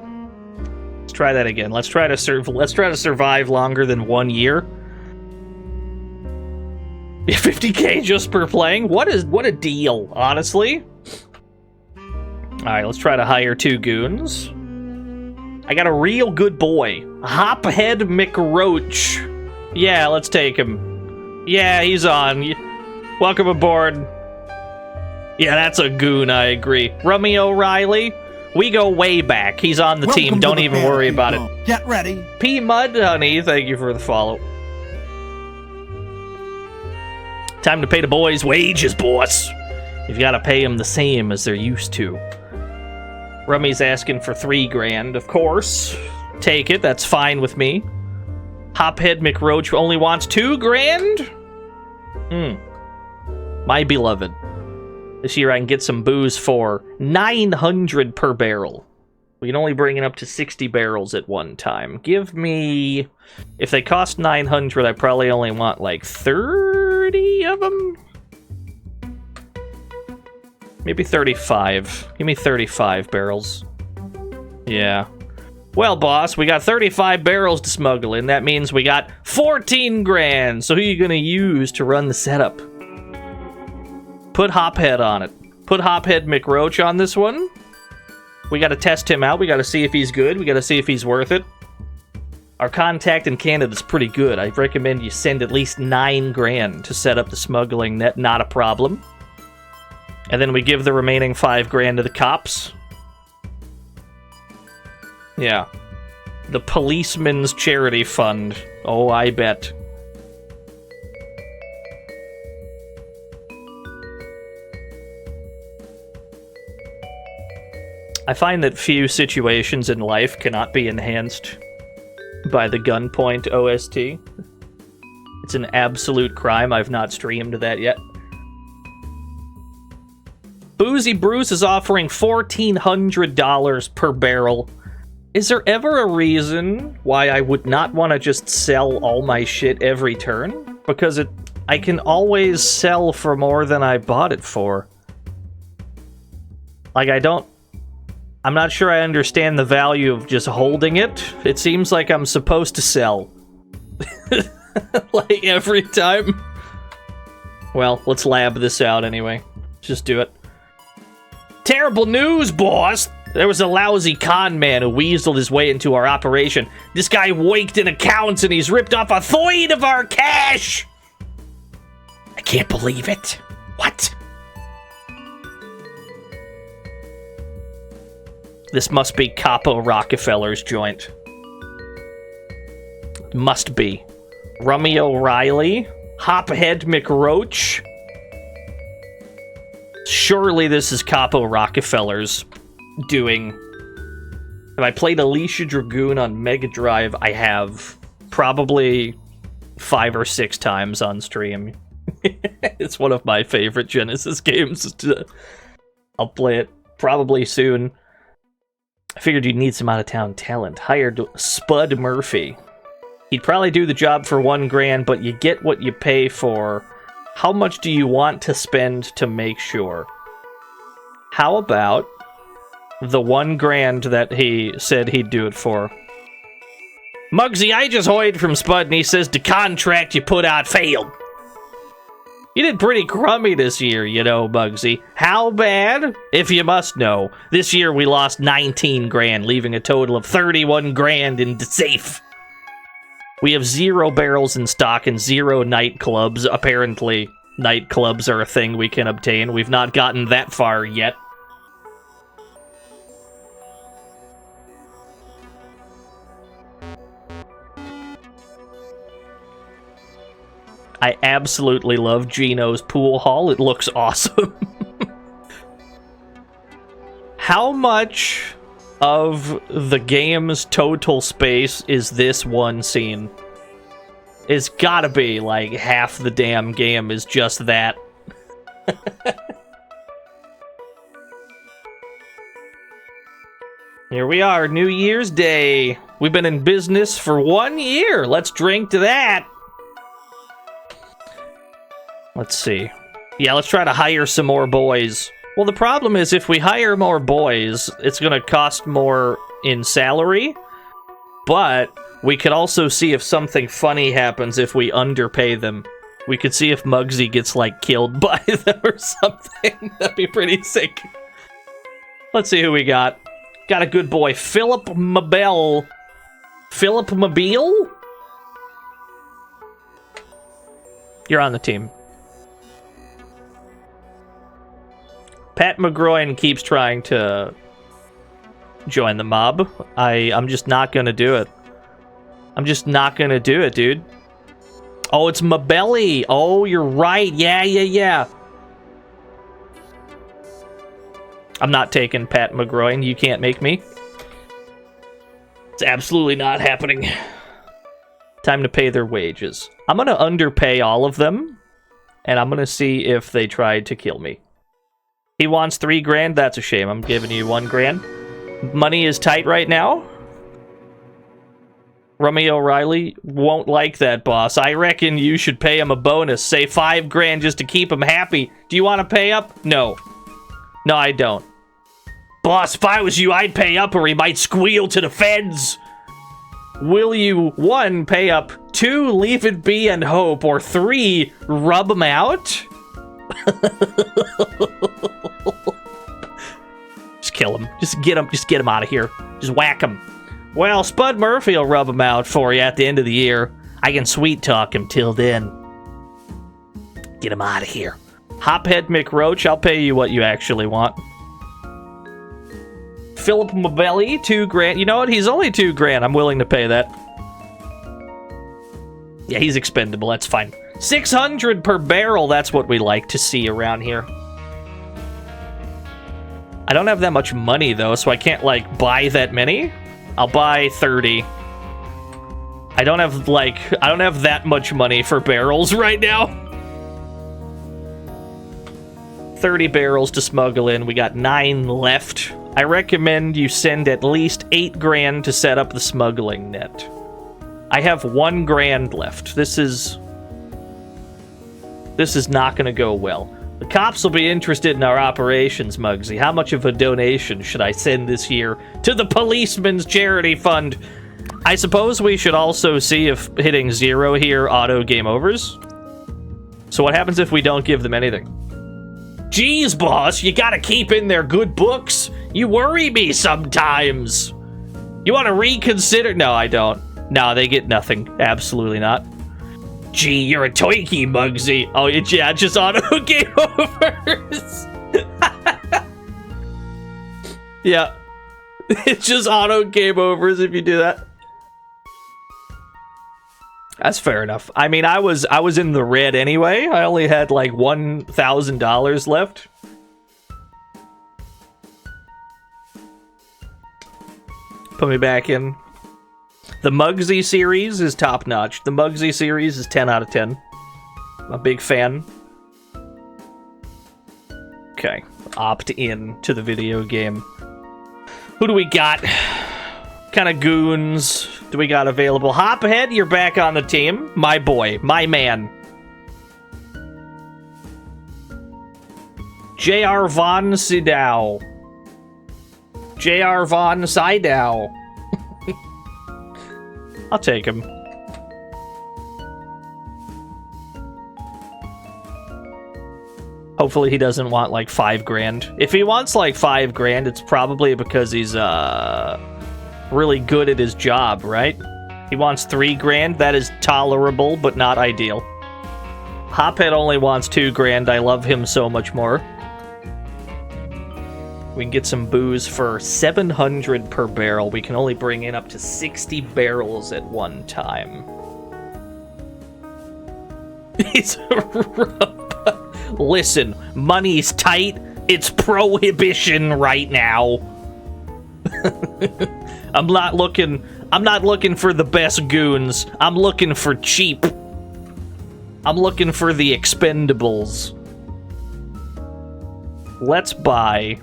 Let's try that again. Let's try to survive longer than 1 year. 50k just per playing? What a deal, honestly. Alright, let's try to hire 2 goons. I got a real good boy. Hophead McRoach. Yeah, let's take him. Yeah, he's on. Welcome aboard. Yeah, that's a goon, I agree. Rummy O'Reilly, we go way back. He's on the team. Don't even worry about it. Get ready. P. Mud, honey, thank you for the follow. Time to pay the boys wages, boss. You've got to pay them the same as they're used to. Rummy's asking for 3 grand, of course. Take it, that's fine with me. Hophead McRoach only wants 2 grand? My beloved. This year I can get some booze for 900 per barrel. We can only bring it up to 60 barrels at one time. Give me... If they cost 900, I probably only want like 30 of them? Maybe 35. Give me 35 barrels. Yeah. Well, boss, we got 35 barrels to smuggle in. That means we got 14 grand. So who are you going to use to run the setup? Put Hophead on it. Put Hophead McRoach on this one. We got to test him out. We got to see if he's good. We got to see if he's worth it. Our contact in Canada's pretty good. I recommend you send at least 9 grand to set up the smuggling net. Not a problem. And then we give the remaining 5 grand to the cops. Yeah. The Policeman's Charity Fund. Oh, I bet. I find that few situations in life cannot be enhanced by the gunpoint OST. It's an absolute crime. I've not streamed that yet. Boozy Bruce is offering $1,400 per barrel. Is there ever a reason why I would not want to just sell all my shit every turn? Because I can always sell for more than I bought it for. Like, I'm not sure I understand the value of just holding it. It seems like I'm supposed to sell. Like, every time. Well, let's lab this out anyway. Just do it. Terrible news, boss! There was a lousy con man who weaseled his way into our operation. This guy waked in accounts and he's ripped off 1/3 of our cash! I can't believe it. What? This must be Capo Rockefeller's joint. Must be. Rummy O'Reilly. Hophead McRoach. Surely this is Capo Rockefeller's doing. Have I played Alicia Dragoon on Mega Drive? I have. Probably 5 or 6 times on stream. It's one of my favorite Genesis games. I'll play it probably soon. I figured you'd need some out-of-town talent. Hired Spud Murphy. He'd probably do the job for $1,000, but you get what you pay for. How much do you want to spend to make sure? How about the $1,000 that he said he'd do it for? Mugsy, I just heard from Spud and he says the contract you put out failed. You did pretty crummy this year, you know, Mugsy. How bad? If you must know, this year we lost $19,000, leaving a total of $31,000 in the safe. We have 0 barrels in stock and 0 nightclubs. Apparently, nightclubs are a thing we can obtain. We've not gotten that far yet. I absolutely love Gino's pool hall. It looks awesome. How much of the game's total space is this one scene? It's gotta be like half the damn game is just that. Here we are, New Year's Day. We've been in business for 1 year. Let's drink to that. Let's see. Yeah, let's try to hire some more boys. Well, the problem is if we hire more boys, it's going to cost more in salary. But we could also see if something funny happens if we underpay them. We could see if Mugsy gets, like, killed by them or something. That'd be pretty sick. Let's see who we got. Got a good boy, Philip Mabel. Philip Mabel? You're on the team. Pat McGroin keeps trying to join the mob. I'm just not gonna do it. I'm just not gonna do it, dude. Oh, it's Mabelli. Oh, you're right. Yeah. I'm not taking Pat McGroin. You can't make me. It's absolutely not happening. Time to pay their wages. I'm gonna underpay all of them, and I'm gonna see if they try to kill me. He wants $3,000. That's a shame. I'm giving you $1,000. Money is tight right now. Rummy O'Reilly won't like that, boss. I reckon you should pay him a bonus. Say $5,000 just to keep him happy. Do you want to pay up? No. No, I don't. Boss, if I was you, I'd pay up or he might squeal to the feds. Will you, 1, pay up, 2, leave it be and hope, or 3, rub him out? Just kill him. Just get him out of here. Just whack him. Well, Spud Murphy will rub him out for you at the end of the year. I can sweet talk him till then. Get him out of here. Hophead McRoach, I'll pay you what you actually want. Philip Mabelli, $2,000. You know what? He's only $2,000. I'm willing to pay that. Yeah, he's expendable. That's fine. 600 per barrel. That's what we like to see around here. I don't have that much money, though, so I can't, like, buy that many. I'll buy 30. I don't have that much money for barrels right now. 30 barrels to smuggle in. We got 9 left. I recommend you send at least $8,000 to set up the smuggling net. I have $1,000 left. This is not going to go well. The cops will be interested in our operations, Mugsy. How much of a donation should I send this year to the Policeman's Charity Fund? I suppose we should also see if hitting 0 here auto game overs. So what happens if we don't give them anything? Jeez, boss, you gotta keep in their good books. You worry me sometimes. You want to reconsider? No, I don't. No, they get nothing. Absolutely not. Gee, you're a toiky, Mugsy. Oh, yeah, just auto game overs. Yeah. It's just auto game overs if you do that. That's fair enough. I mean, I was in the red anyway. I only had like $1,000 left. Put me back in. The Mugsy series is top notch. The Mugsy series is 10 out of 10. I'm a big fan. Okay. Opt in to the video game. Who do we got? Kind of goons do we got available? Hophead, you're back on the team. My boy, my man. J.R. Von Sydow. J.R. Von Sydow. I'll take him. Hopefully he doesn't want like $5,000. If he wants like $5,000, it's probably because he's really good at his job, right? He wants $3,000. That is tolerable, but not ideal. Hophead only wants $2,000. I love him so much more. We can get some booze for 700 per barrel. We can only bring in up to 60 barrels at one time. It's Listen, money's tight. It's prohibition right now. I'm not looking for the best goons. I'm looking for cheap. I'm looking for the expendables. Let's buy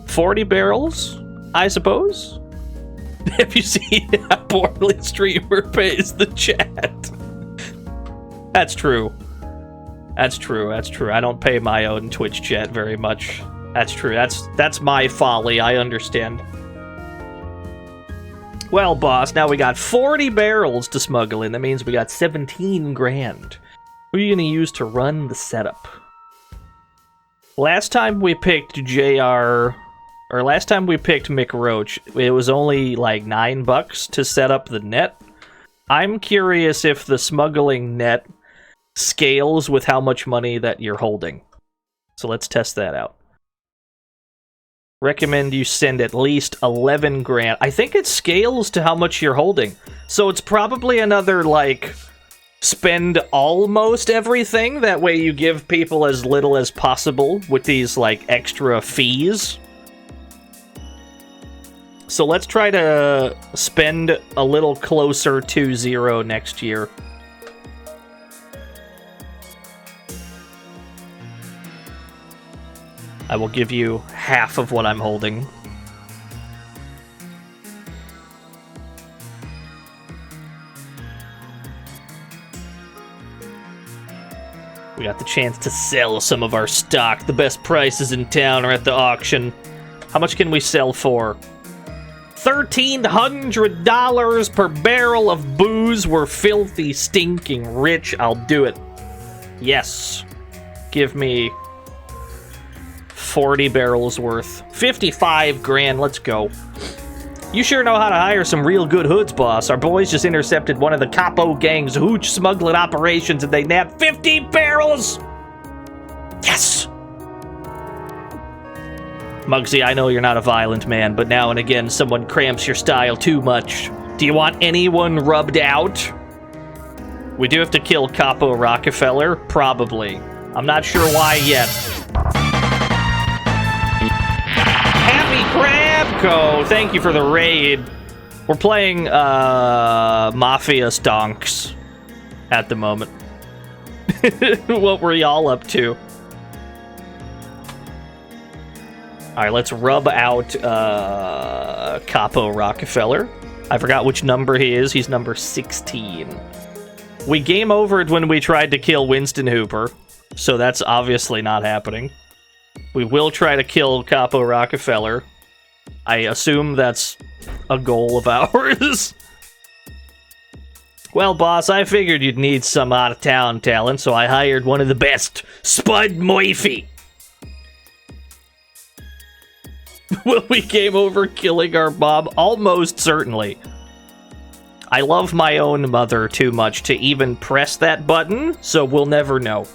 40 barrels, I suppose? Have you seen how poorly streamer pays the chat? That's true. That's true. I don't pay my own Twitch chat very much. That's true. That's my folly. I understand. Well, boss, now we got 40 barrels to smuggle in. That means we got 17,000. Who are you going to use to run the setup? Last time we picked last time we picked Mick Roach, it was only like $9 to set up the net. I'm curious if the smuggling net scales with how much money that you're holding. So let's test that out. Recommend you send at least 11,000. I think it scales to how much you're holding. So it's probably another, like, spend almost everything. That way you give people as little as possible with these, like, extra fees. So let's try to spend a little closer to 0 next year. I will give you half of what I'm holding. We got the chance to sell some of our stock. The best prices in town are at the auction. How much can we sell for? $1,300 per barrel of booze. We're filthy, stinking rich. I'll do it. Yes. Give me 40 barrels worth. 55,000. Let's go. You sure know how to hire some real good hoods, boss. Our boys just intercepted one of the Capo gang's hooch smuggling operations and they nabbed 50 barrels! Yes! Mugsy, I know you're not a violent man, but now and again someone cramps your style too much. Do you want anyone rubbed out? We do have to kill Capo Rockefeller? Probably. I'm not sure why yet. Happy Crabco! Thank you for the raid. We're playing Mafia Stonks at the moment. What were y'all up to? Alright, let's rub out Capo Rockefeller. I forgot which number he is. He's number 16. We game overed when we tried to kill Winston Hooper, so that's obviously not happening. We will try to kill Capo Rockefeller. I assume that's a goal of ours. Well, boss, I figured you'd need some out-of-town talent, so I hired one of the best, Spud Murphy. Will we game over killing our mom? Almost certainly. I love my own mother too much to even press that button, so we'll never know.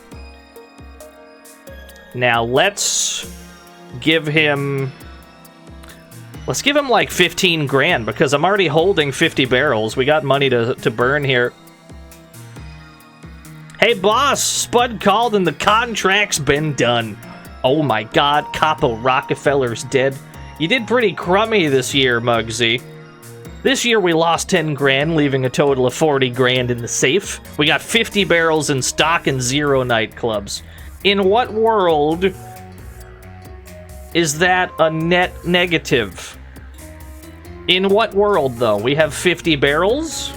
Now, let's give him like 15,000 because I'm already holding 50 barrels. We got money to burn here. Hey, boss, Spud called and the contract's been done. Oh my god, Capo Rockefeller's dead. You did pretty crummy this year, Mugsy. This year we lost 10,000, leaving a total of 40,000 in the safe. We got 50 barrels in stock and 0 nightclubs. In what world is that a net negative? In what world, though? We have 50 barrels?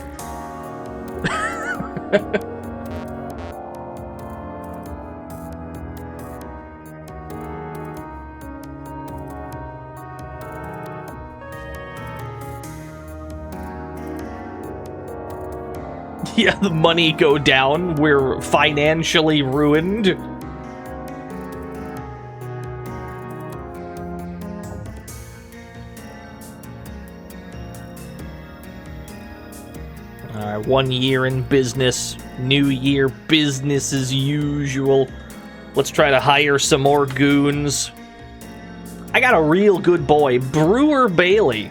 Yeah, the money go down. We're financially ruined. Alright, 1 year in business. New year, business as usual. Let's try to hire some more goons. I got a real good boy, Brewer Bailey.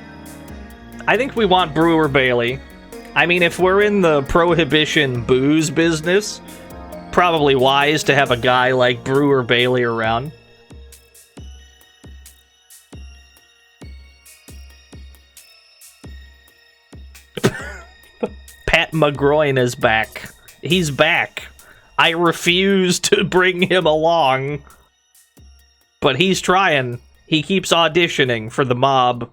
I think we want Brewer Bailey. I mean, if we're in the prohibition booze business, probably wise to have a guy like Brewer Bailey around. Pat McGroin is back. He's back. I refuse to bring him along. But he's trying. He keeps auditioning for the mob.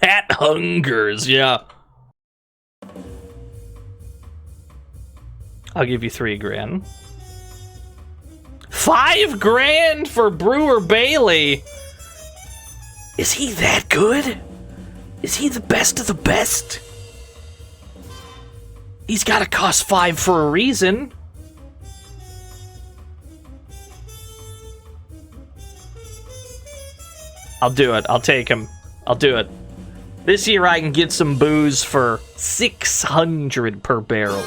Pat hungers, yeah. I'll give you $3,000. $5,000 for Brewer Bailey. Is he that good? Is he the best of the best? He's gotta cost $5 for a reason. I'll do it. I'll take him. I'll do it. This year I can get some booze for $600 per barrel.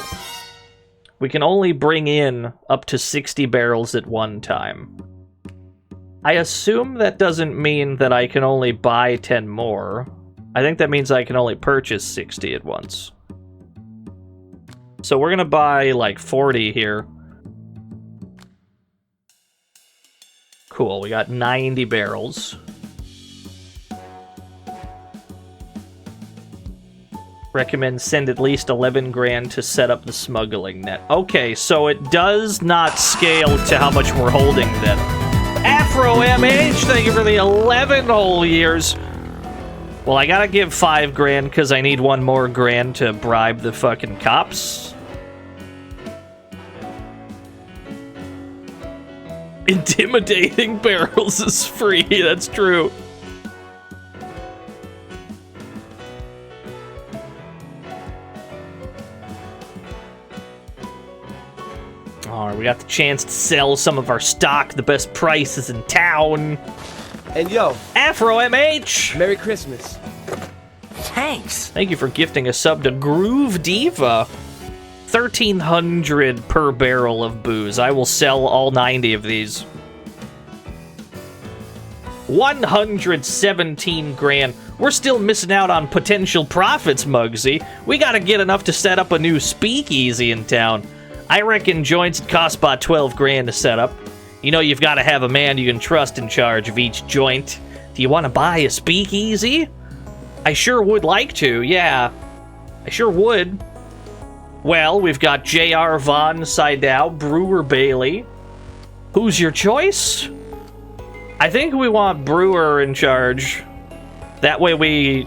We can only bring in up to 60 barrels at one time. I assume that doesn't mean that I can only buy 10 more. I think that means I can only purchase 60 at once. So we're gonna buy like 40 here. Cool, we got 90 barrels. Recommend send at least $11,000 to set up the smuggling net. Okay, so it does not scale to how much we're holding then. Afro MH, thank you for the 11 whole years. Well, I gotta give $5,000 because I need one more grand to bribe the fucking cops. Intimidating barrels is free, that's true. Alright, we got the chance to sell some of our stock, the best prices in town. And yo, Afro MH! Merry Christmas. Thanks! Thank you for gifting a sub to Groove Diva. 1,300 per barrel of booze. I will sell all 90 of these. 117 grand. We're still missing out on potential profits, Mugsy. We gotta get enough to set up a new speakeasy in town. I reckon joints cost about 12 grand to set up. You know you've got to have a man you can trust in charge of each joint. Do you want to buy a speakeasy? I sure would like to, yeah. I sure would. Well, we've got J.R. Von Sydow, Brewer Bailey. Who's your choice? I think we want Brewer in charge. That way we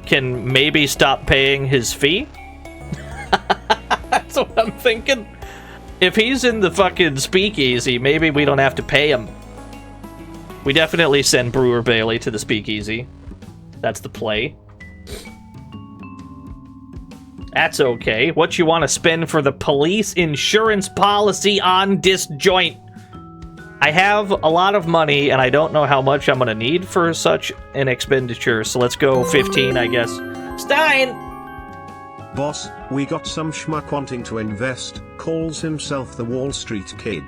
can maybe stop paying his fee. That's what I'm thinking. If he's in the fucking speakeasy, maybe we don't have to pay him. We definitely send Brewer Bailey to the speakeasy. That's the play. That's okay. What you want to spend for the police insurance policy on disjoint? I have a lot of money, and I don't know how much I'm going to need for such an expenditure, so let's go 15, I guess. Stein! Boss, we got some schmuck wanting to invest, calls himself the Wall Street Kid.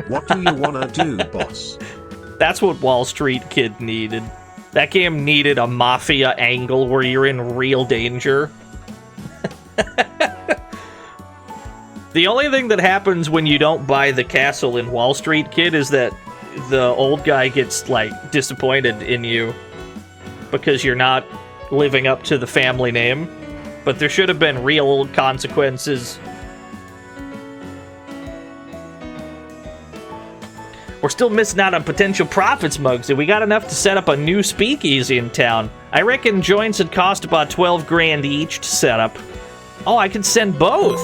What do you wanna do, boss? That's what Wall Street Kid needed. That game needed a mafia angle where you're in real danger. The only thing that happens when you don't buy the castle in Wall Street Kid is that the old guy gets, like, disappointed in you because you're not living up to the family name. But there should have been real consequences. We're still missing out on potential profits, Mugsy. We got enough to set up a new speakeasy in town. I reckon joints would cost about 12 grand each to set up. Oh, I can send both.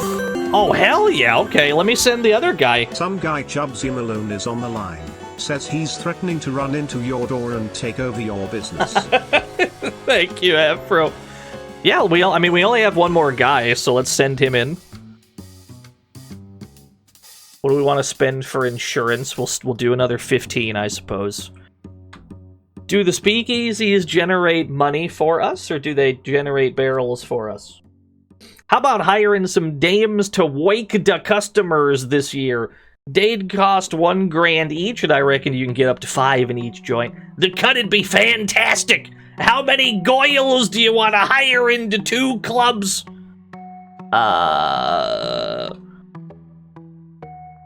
Oh, hell yeah. Okay, let me send the other guy. Some guy Chubsy Malone is on the line. Says he's threatening to run into your door and take over your business. Thank you, Afro. Yeah, we only have one more guy, so let's send him in. What do we want to spend for insurance? We'll do another 15, I suppose. Do the speakeasies generate money for us, or do they generate barrels for us? How about hiring some dames to wake the customers this year? They'd cost 1 grand each, and I reckon you can get up to 5 in each joint. The cut'd be fantastic! How many goyles do you want to hire into 2 clubs?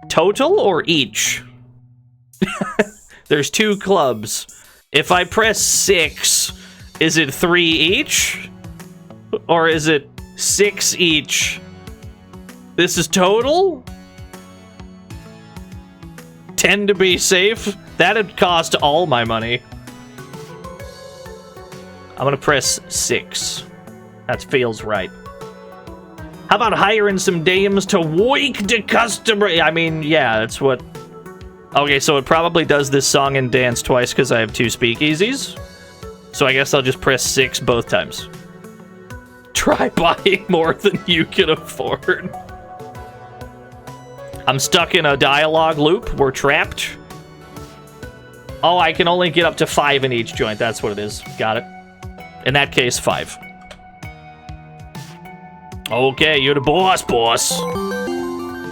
Total or each? There's 2 clubs. If I press 6, is it 3 each? Or is it 6 each? This is total? 10 to be safe? That'd cost all my money. I'm gonna press 6. That feels right. How about hiring some dames to wake the customer? I mean, yeah, that's what... Okay, so it probably does this song and dance twice because I have 2 speakeasies. So I guess I'll just press 6 both times. Try buying more than you can afford. I'm stuck in a dialogue loop. We're trapped. Oh, I can only get up to 5 in each joint. That's what it is. Got it. In that case, 5. Okay, you're the boss, boss.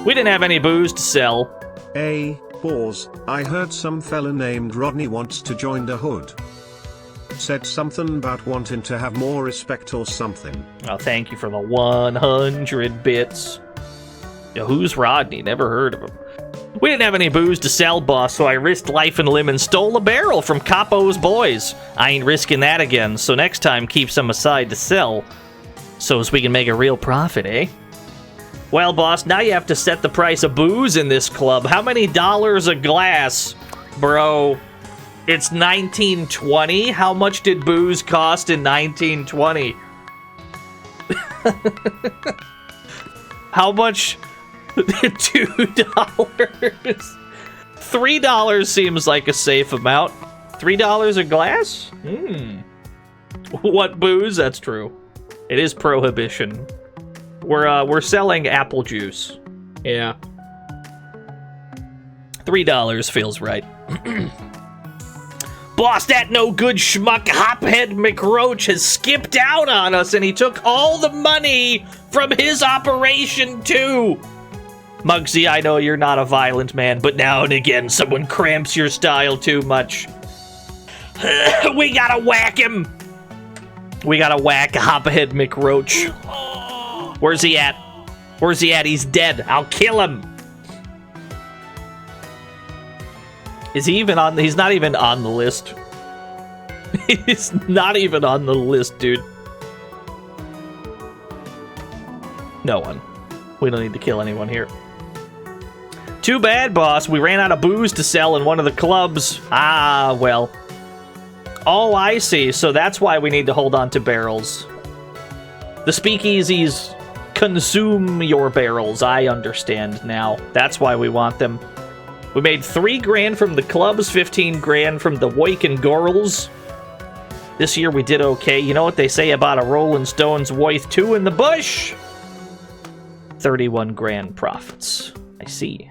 We didn't have any booze to sell. Hey, boss, I heard some fella named Rodney wants to join the hood. Said something about wanting to have more respect or something. Oh, thank you for the 100 bits. Yo, who's Rodney? Never heard of him. We didn't have any booze to sell, boss, so I risked life and limb and stole a barrel from Capo's boys. I ain't risking that again, so next time keep some aside to sell, so as we can make a real profit, eh? Well, boss, now you have to set the price of booze in this club. How many dollars a glass? Bro, it's 1920? How much did booze cost in 1920? How much? $2. $3 seems like a safe amount. $3 a glass? What booze? That's true. It is prohibition. We're selling apple juice. Yeah. $3 feels right. Boss, that no good schmuck hophead McRoach has skipped out on us and he took all the money from his operation too. Mugsy, I know you're not a violent man, but now and again someone cramps your style too much. We gotta whack him. We gotta whack Hophead McRoach. Where's he at? Where's he at? He's dead. I'll kill him. Is he even on? He's not even on the list. He's not even on the list, dude. No one. We don't need to kill anyone here. Too bad, boss. We ran out of booze to sell in one of the clubs. Ah, well. Oh, I see. So that's why we need to hold on to barrels. The speakeasies consume your barrels. I understand now. That's why we want them. We made 3 grand from the clubs, 15 grand from the Wake and Gorals. This year we did okay. You know what they say about a Rolling Stone's worth 2 in the bush? 31 grand profits. I see.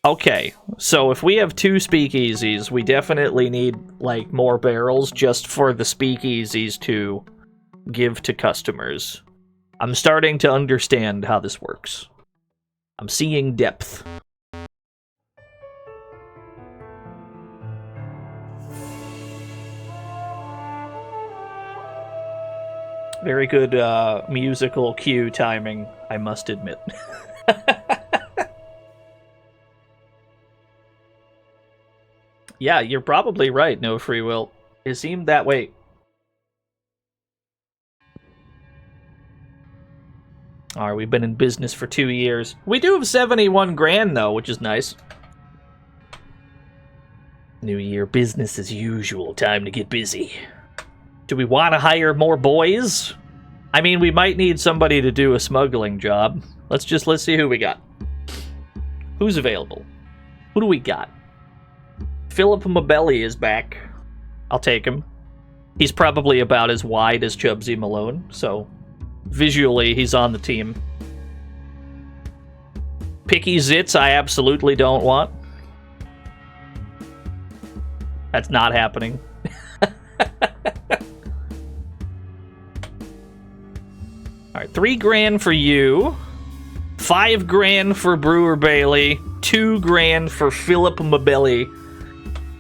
Okay, so if we have 2 speakeasies, we definitely need, like, more barrels just for the speakeasies to give to customers. I'm starting to understand how this works. I'm seeing depth. Very good musical cue timing, I must admit. Yeah, you're probably right, No Free Will. It seemed that way. Alright, we've been in business for 2 years. We do have 71 grand, though, which is nice. New year, business as usual. Time to get busy. Do we want to hire more boys? I mean, we might need somebody to do a smuggling job. Let's see who we got. Who's available? Who do we got? Philip Mabelli is back. I'll take him. He's probably about as wide as Chubsy Malone, so visually he's on the team. Picky Zitz, I absolutely don't want. That's not happening. Alright, $3,000 for you. $5,000 for Brewer Bailey. $2,000 for Philip Mabelli.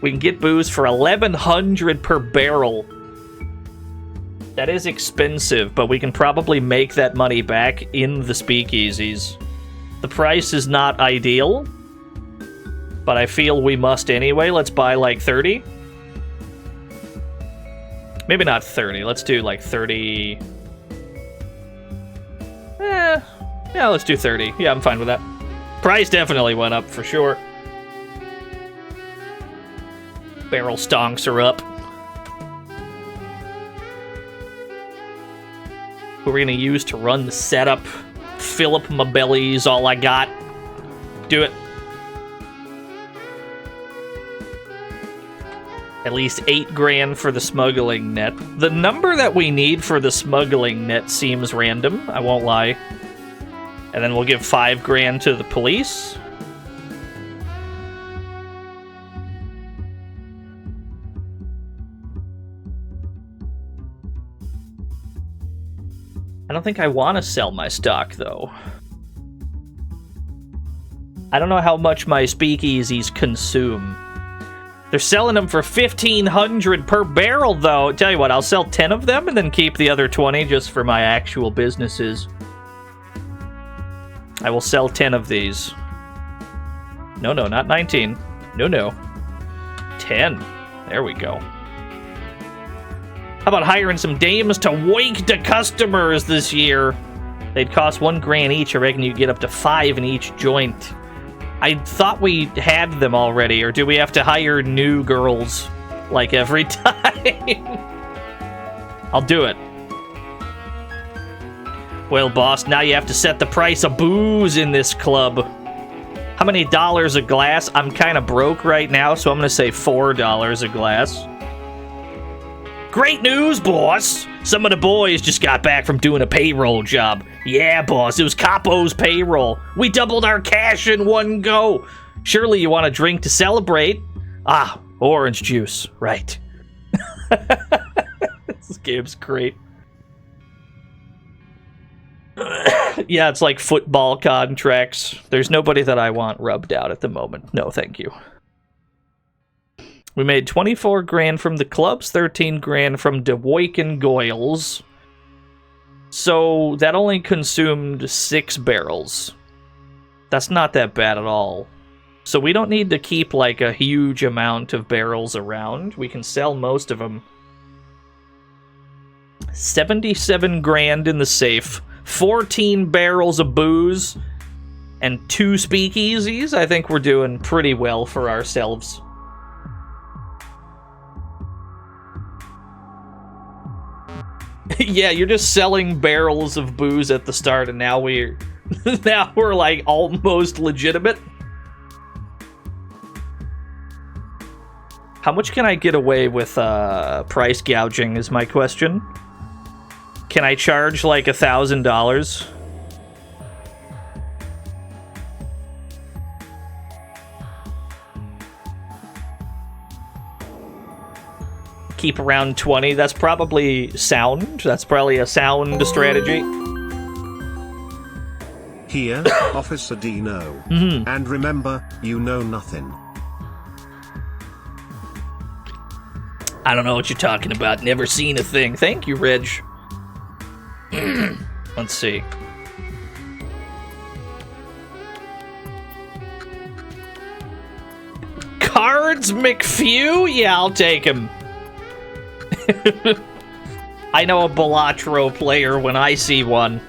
We can get booze for $1,100 per barrel. That is expensive, but we can probably make that money back in the speakeasies. The price is not ideal, but I feel we must anyway. Let's buy like 30. Maybe not 30. Let's do like 30. Yeah, let's do 30. Yeah, I'm fine with that. Price definitely went up for sure. Barrel stonks are up. Who we're gonna use to run the setup? Philip Mabelli's all I got. Do it. At least $8,000 for the smuggling net. The number that we need for the smuggling net seems random, I won't lie. And then we'll give $5,000 to the police. I don't think I want to sell my stock, though. I don't know how much my speakeasies consume. They're selling them for $1,500 per barrel, though. Tell you what, I'll sell 10 of them and then keep the other 20 just for my actual businesses. I will sell 10 of these. No, not 19. No. 10. There we go. How about hiring some dames to wake the customers this year? They'd cost $1,000 each. I reckon you get up to 5 in each joint. I thought we had them already, or do we have to hire new girls like every time? I'll do it. Well, boss, now you have to set the price of booze in this club. How many dollars a glass? I'm kind of broke right now, so I'm going to say $4 a glass. Great news, boss! Some of the boys just got back from doing a payroll job. Yeah, boss, it was Capo's payroll. We doubled our cash in one go. Surely you want a drink to celebrate? Ah, orange juice. Right. This game's great. Yeah, it's like football contracts. There's nobody that I want rubbed out at the moment. No, thank you. We made $24,000 from the clubs, $13,000 from De Woiken Goyles. So that only consumed 6 barrels. That's not that bad at all. So we don't need to keep like a huge amount of barrels around. We can sell most of them. $77,000 in the safe. 14 barrels of booze. And 2 speakeasies. I think we're doing pretty well for ourselves. Yeah, you're just selling barrels of booze at the start, and now we're like almost legitimate. How much can I get away with price gouging is my question. Can I charge like $1,000? Keep around 20. That's probably sound. That's probably a sound strategy. Here, Officer Dino. And remember, you know nothing. I don't know what you're talking about. Never seen a thing. Thank you, Reg. Let's see. Cards McPhew? Yeah, I'll take him. I know a Balatro player when I see one.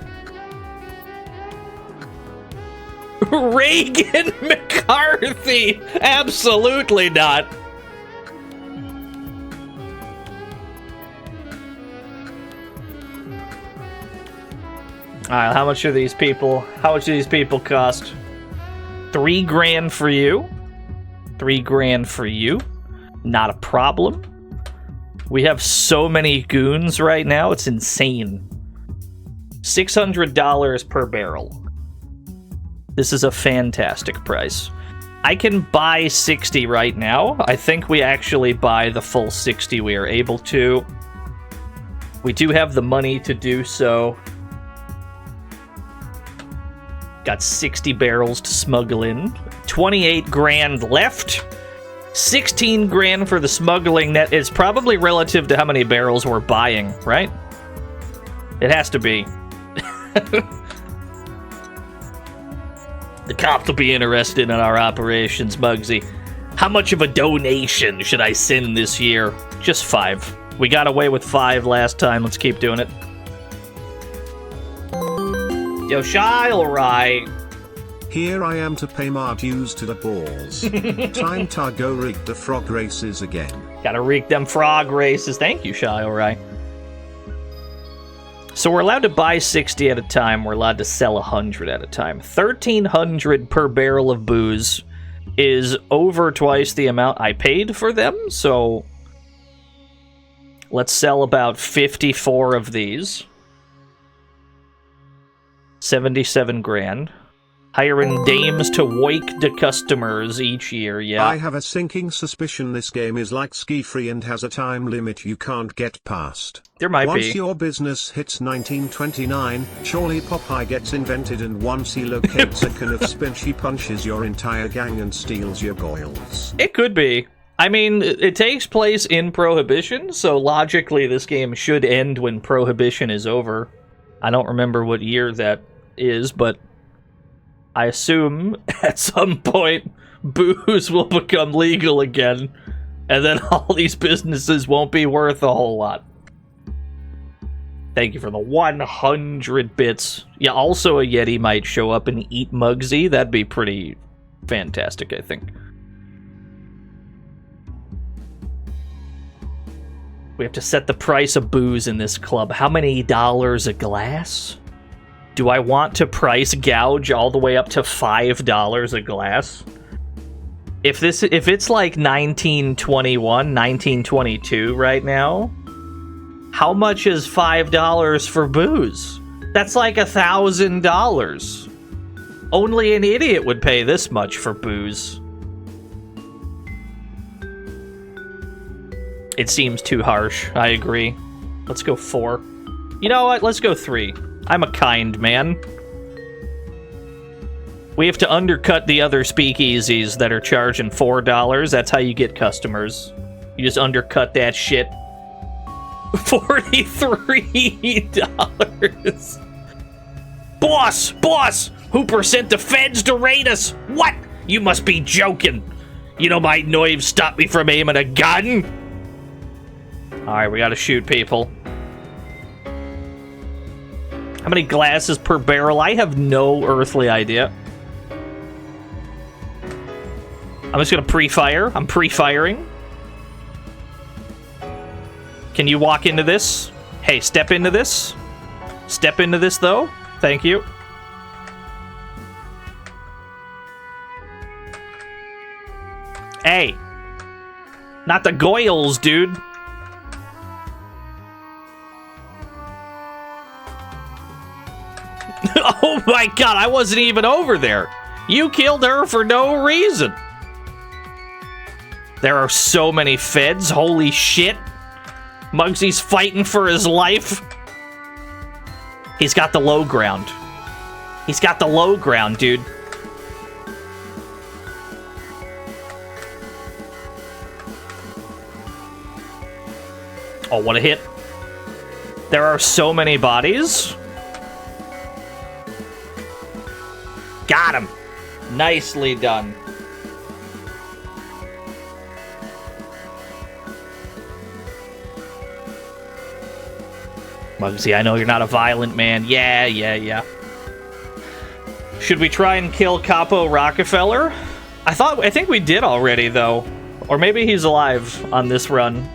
Reagan McCarthy! Absolutely not. Alright, how much do these people cost? 3 grand for you. 3 grand for you. Not a problem. We have so many goons right now, it's insane. $600 per barrel. This is a fantastic price. I can buy 60 right now. I think we actually buy the full 60 we are able to. We do have the money to do so. Got 60 barrels to smuggle in. 28 grand left. 16 grand for the smuggling. That is probably relative to how many barrels we're buying, right? It has to be. The cops will be interested in our operations, Mugsy. How much of a donation should I send this year? Just 5. We got away with 5 last time. Let's keep doing it. Yo, Shilrai. Here I am to pay my dues to the balls. Time to go rig the frog races again. Gotta rig them frog races. Thank you, Shilrai. So we're allowed to buy 60 at a time. We're allowed to sell 100 at a time. 1,300 per barrel of booze is over twice the amount I paid for them. So let's sell about 54 of these. 77 grand. Hiring dames to wake the customers each year, yeah. I have a sinking suspicion this game is like Ski Free and has a time limit you can't get past. There might Once be. your business hits 1929, surely Popeye gets invented, and once he locates a can of spin, she punches your entire gang and steals your goils. It could be. I mean, it takes place in Prohibition, so logically this game should end when Prohibition is over. I don't remember what year that is, but I assume at some point booze will become legal again, and then all these businesses won't be worth a whole lot. Thank you for the 100 bits. Yeah, also a Yeti might show up and eat Mugsy. That'd be pretty fantastic, I think. We have to set the price of booze in this club. How many dollars a glass? Do I want to price gouge all the way up to $5 a glass? If it's like 1921, 1922 right now, how much is $5 for booze? That's like $1,000. Only an idiot would pay this much for booze. It seems too harsh. I agree. Let's go 4. You know what? Let's go 3. I'm a kind man. We have to undercut the other speakeasies that are charging $4. That's how you get customers. You just undercut that shit. $43. Boss! Who sent the feds to raid us? What? You must be joking. You know my knives stop me from aiming a gun? Alright, we gotta shoot people. How many glasses per barrel? I have no earthly idea. I'm just gonna pre-fire. I'm pre-firing. Can you walk into this? Hey, step into this. Step into this, though. Thank you. Hey. Not the goils, dude. Oh my god, I wasn't even over there. You killed her for no reason. There are so many feds, holy shit. Mugsy's fighting for his life. He's got the low ground. He's got the low ground, dude. Oh, what a hit. There are so many bodies. Got him. Nicely done. Mugsy, I know you're not a violent man. Yeah. Should we try and kill Capo Rockefeller? I think we did already, though. Or maybe he's alive on this run.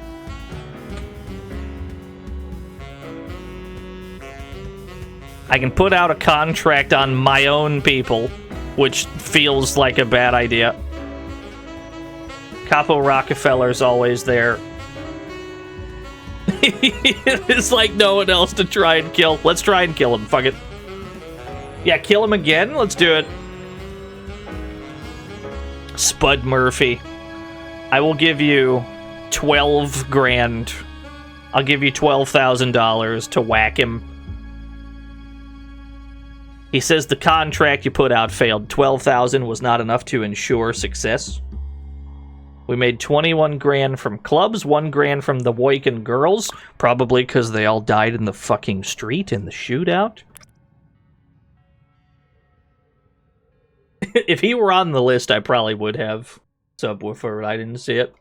I can put out a contract on my own people, which feels like a bad idea. Capo Rockefeller's always there. It's like no one else to try and kill. Let's try and kill him. Fuck it. Yeah, kill him again? Let's do it. Spud Murphy. I will give you 12 grand. I'll give you $12,000 to whack him. He says the contract you put out failed. 12,000 was not enough to ensure success. We made 21 grand from clubs, 1 grand from the Woiken girls, probably because they all died in the fucking street in the shootout. If he were on the list, I probably would have Subwoofer, but I didn't see it.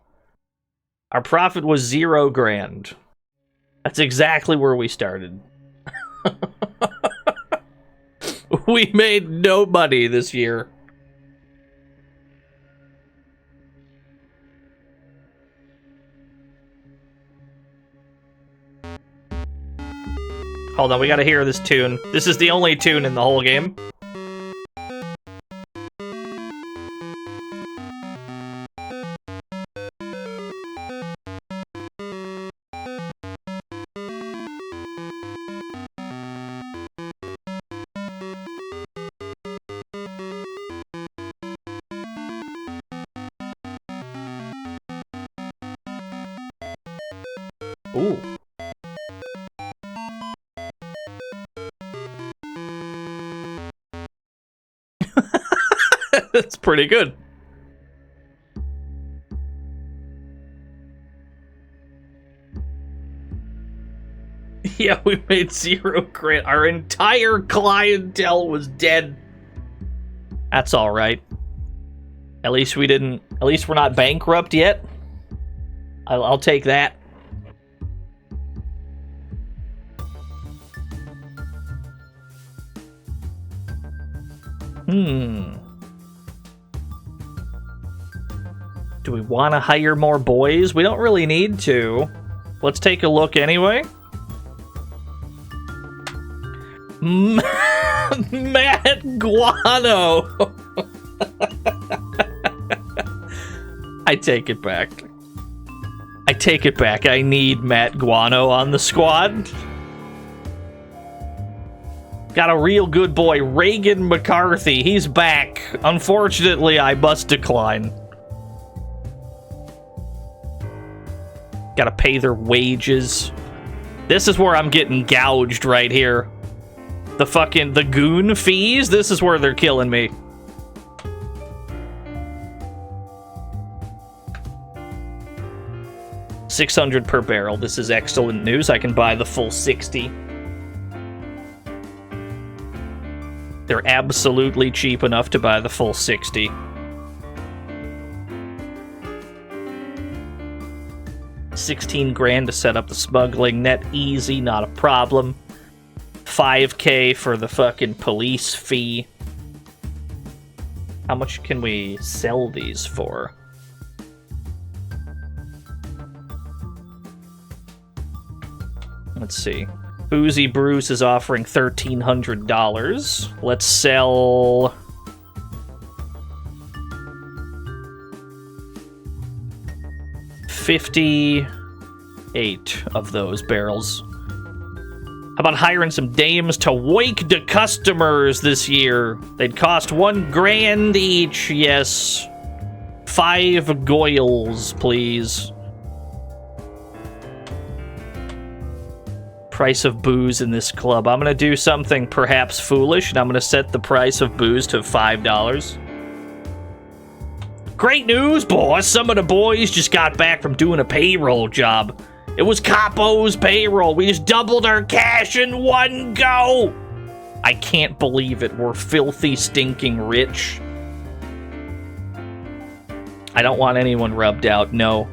Our profit was 0 grand. That's exactly where we started. We made no money this year. Hold on, we gotta hear this tune. This is the only tune in the whole game. Ooh. That's pretty good. Yeah, we made 0 grand. Our entire clientele was dead. That's all right. At least we didn't. At least we're not bankrupt yet. I'll take that. Do we want to hire more boys? We don't really need to. Let's take a look anyway. Matt Guano. I take it back. I take it back. I need Matt Guano on the squad. Got a real good boy, Reagan McCarthy. He's back. Unfortunately, I must decline. Gotta pay their wages. This is where I'm getting gouged right here. The goon fees, this is where they're killing me. $600 per barrel. This is excellent news. I can buy the full 60. They're absolutely cheap enough to buy the full 60. $16 grand to set up the smuggling net. Easy, not a problem. $5K for the fucking police fee. How much can we sell these for? Let's see. Boozy Bruce is offering $1,300. Let's sell... $58 of those barrels. How about hiring some dames to wake the customers this year? They'd cost 1 grand each, yes. 5 goyles, please. Price of booze in this club. I'm gonna do something perhaps foolish, and I'm gonna set the price of booze to $5. Great news, boss! Some of the boys just got back from doing a payroll job. It was Capo's payroll. We just doubled our cash in one go! I can't believe it. We're filthy, stinking rich. I don't want anyone rubbed out, no.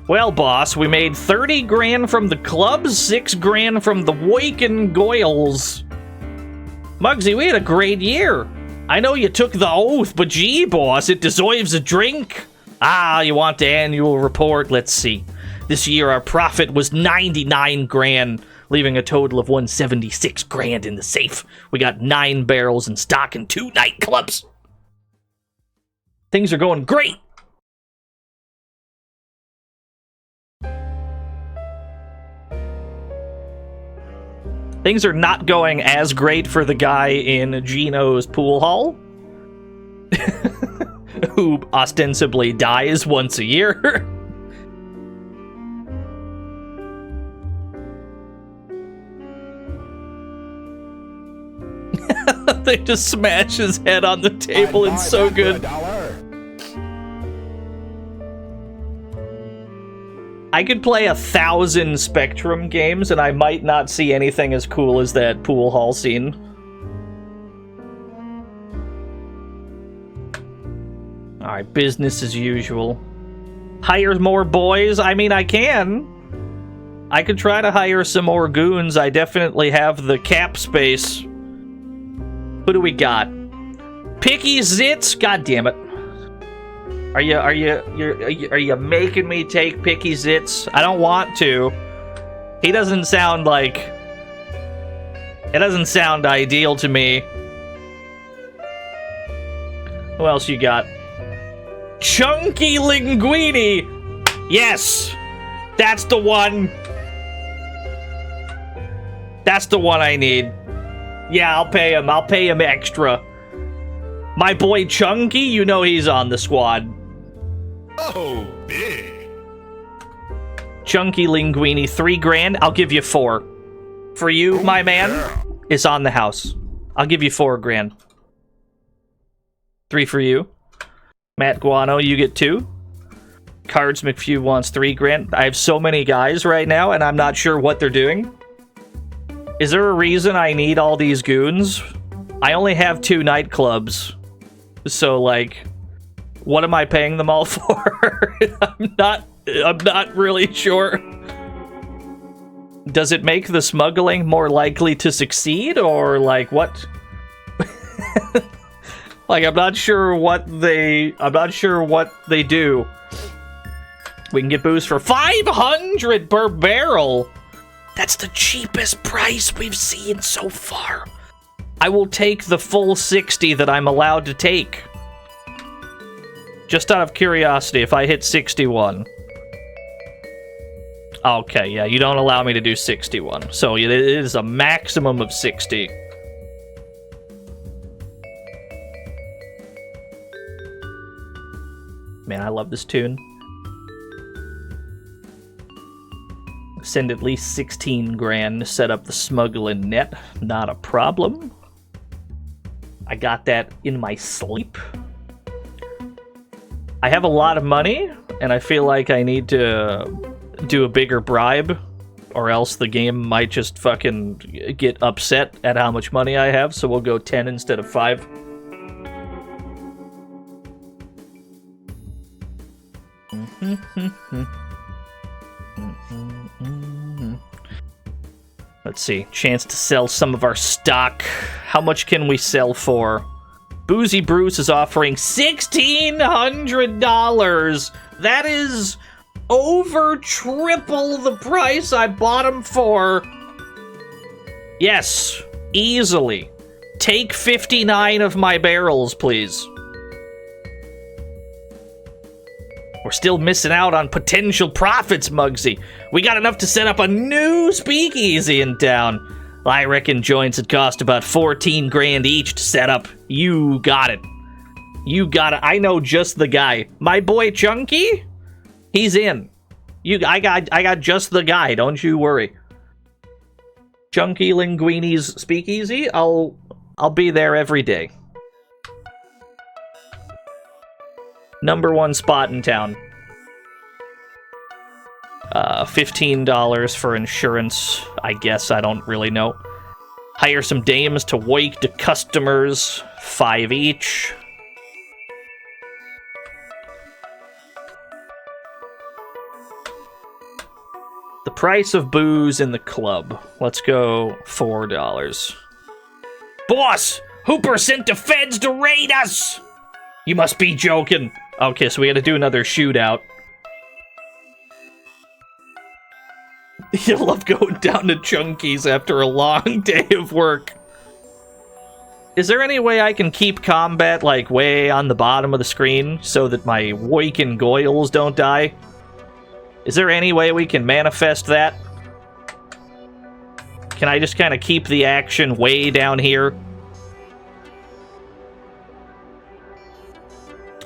Well, boss, we made 30 grand from the clubs, 6 grand from the Woiken Goyles. Mugsy, we had a great year. I know you took the oath, but gee, boss, it deserves a drink. Ah, you want the annual report? Let's see. This year our profit was 99 grand. leaving a total of 176 grand in the safe. We got 9 barrels in stock and 2 nightclubs. Things are going great. Things are not going as great for the guy in Gino's pool hall, who ostensibly dies once a year. They just smash his head on the table. It's so good. I could play 1,000 Spectrum games and I might not see anything as cool as that pool hall scene. Alright, business as usual. Hire more boys? I mean, I can. I could try to hire some more goons. I definitely have the cap space. Who do we got? Picky Zitz? God damn it. Are you making me take Picky Zitz? I don't want to. He doesn't sound like... It doesn't sound ideal to me. Who else you got? Chunky Linguini! Yes! That's the one! That's the one I need. Yeah, I'll pay him. I'll pay him extra. My boy Chunky, you know he's on the squad. Oh, big. Chunky Linguini, 3 grand. I'll give you 4. For you, my man, is on the house. I'll give you 4 grand. 3 for you. Matt Guano, you get 2. Cards McPhew wants 3 grand. I have so many guys right now, and I'm not sure what they're doing. Is there a reason I need all these goons? I only have 2 nightclubs. So, like, what am I paying them all for? I'm not really sure. Does it make the smuggling more likely to succeed, or like what? Like, I'm not sure what they do. We can get booze for 500 per barrel. That's the cheapest price we've seen so far. I will take the full 60 that I'm allowed to take. Just out of curiosity, if I hit 61. Okay, yeah, you don't allow me to do 61. So it is a maximum of 60. Man, I love this tune. Send at least 16 grand to set up the smuggling net. Not a problem. I got that in my sleep. I have a lot of money, and I feel like I need to do a bigger bribe, or else the game might just fucking get upset at how much money I have, so we'll go 10 instead of 5. Let's see. Chance to sell some of our stock. How much can we sell for? Boozy Bruce is offering $1,600. That is over triple the price I bought him for. Yes, easily. Take 59 of my barrels, please. We're still missing out on potential profits, Mugsy. We got enough to set up a new speakeasy in town. I reckon joints would cost about 14 grand each to set up. You got it. You got it. I know just the guy. My boy Chunky, he's in. I got just the guy. Don't you worry. Chunky Linguini's speakeasy. I'll be there every day. #1 spot in town. $15 for insurance. I guess, I don't really know. Hire some dames to wake the customers. 5 each. The price of booze in the club. Let's go $4. Boss! Hooper sent the feds to raid us! You must be joking. Okay, so we had to do another shootout. You love going down to Chunkies after a long day of work. Is there any way I can keep combat, like, way on the bottom of the screen so that my woik and goyles don't die? Is there any way we can manifest that? Can I just kind of keep the action way down here?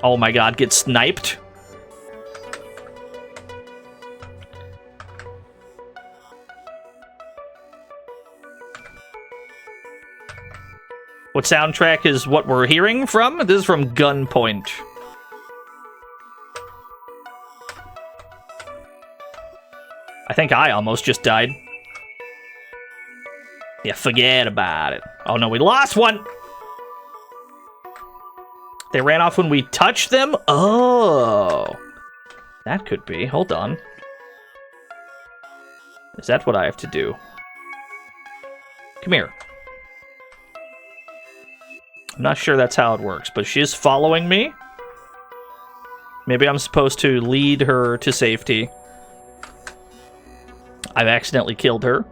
Oh my god, get sniped. What soundtrack is what we're hearing from? This is from Gunpoint. I think I almost just died. Yeah, forget about it. Oh no, we lost one! They ran off when we touched them? Oh. That could be. Hold on. Is that what I have to do? Come here. I'm not sure that's how it works, but she's following me. Maybe I'm supposed to lead her to safety. I've accidentally killed her.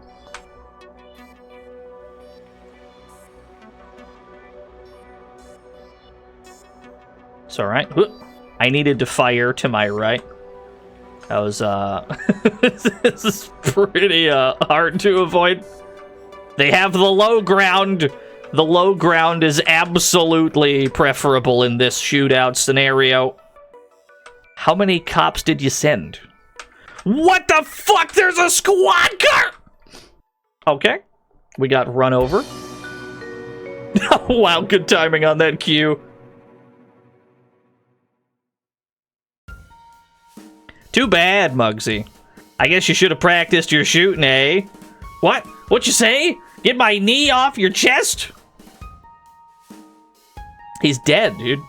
It's alright. I needed to fire to my right. That was, this is pretty, hard to avoid. They have the low ground. The low ground is absolutely preferable in this shootout scenario. How many cops did you send? What the fuck? There's a squad car! Okay. We got run over. Wow, good timing on that cue. Too bad, Mugsy. I guess you should have practiced your shooting, eh? What? What you say? Get my knee off your chest? He's dead, dude.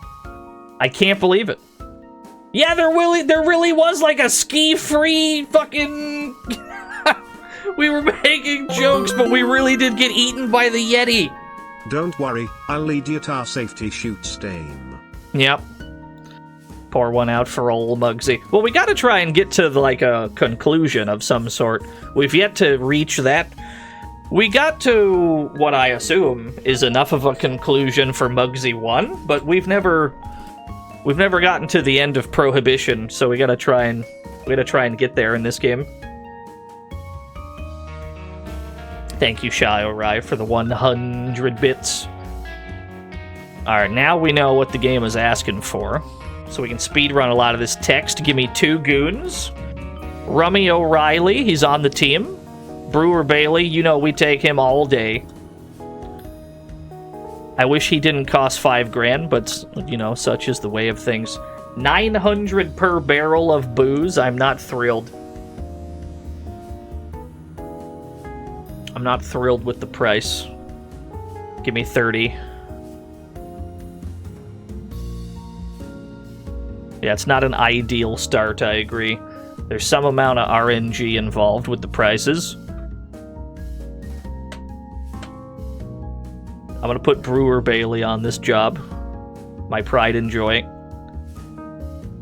I can't believe it. Yeah, there really was like a ski-free fucking... We were making jokes, but we really did get eaten by the Yeti. Don't worry, I'll lead you to our safety shoot stain. Yep. Pour one out for old Mugsy. Well, we gotta try and get to like a conclusion of some sort. We've yet to reach that. We got to what I assume is enough of a conclusion for Mugsy 1, but we've never gotten to the end of Prohibition, so we gotta try and get there in this game. Thank you, Shy O'Rai, for the 100 bits. Alright, now we know what the game is asking for. So we can speedrun a lot of this text. Give me 2 goons. Rummy O'Reilly, he's on the team. Brewer Bailey, you know we take him all day. I wish he didn't cost 5 grand, but, you know, such is the way of things. 900 per barrel of booze. I'm not thrilled. I'm not thrilled with the price. Give me 30. Yeah, it's not an ideal start, I agree. There's some amount of RNG involved with the prices. I'm gonna put Brewer Bailey on this job. My pride and joy.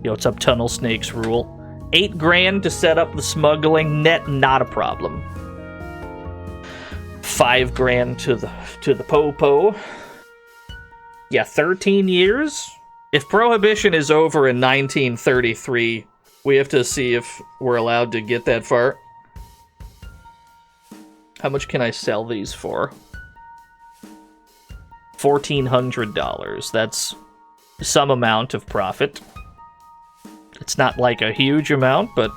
Yo, what's up, Tunnel Snakes rule? 8 grand to set up the smuggling net, not a problem. 5 grand to the Popo. Yeah, 13 years? If Prohibition is over in 1933, we have to see if we're allowed to get that far. How much can I sell these for? $1,400. That's some amount of profit. It's not like a huge amount, but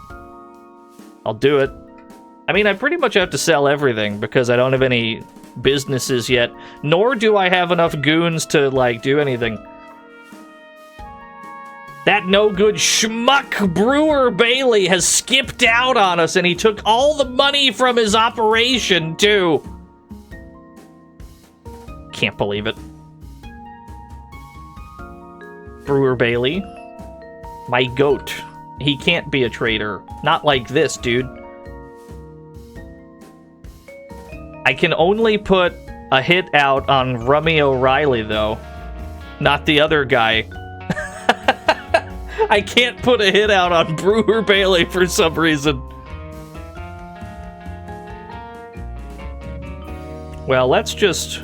I'll do it. I mean, I pretty much have to sell everything because I don't have any businesses yet, nor do I have enough goons to, like, do anything. That no-good shmuck Brewer Bailey has skipped out on us, and he took all the money from his operation, too. Can't believe it. Brewer Bailey. My goat. He can't be a traitor. Not like this, dude. I can only put a hit out on Rummy O'Reilly, though. Not the other guy. I can't put a hit out on Brewer Bailey for some reason. Well, let's just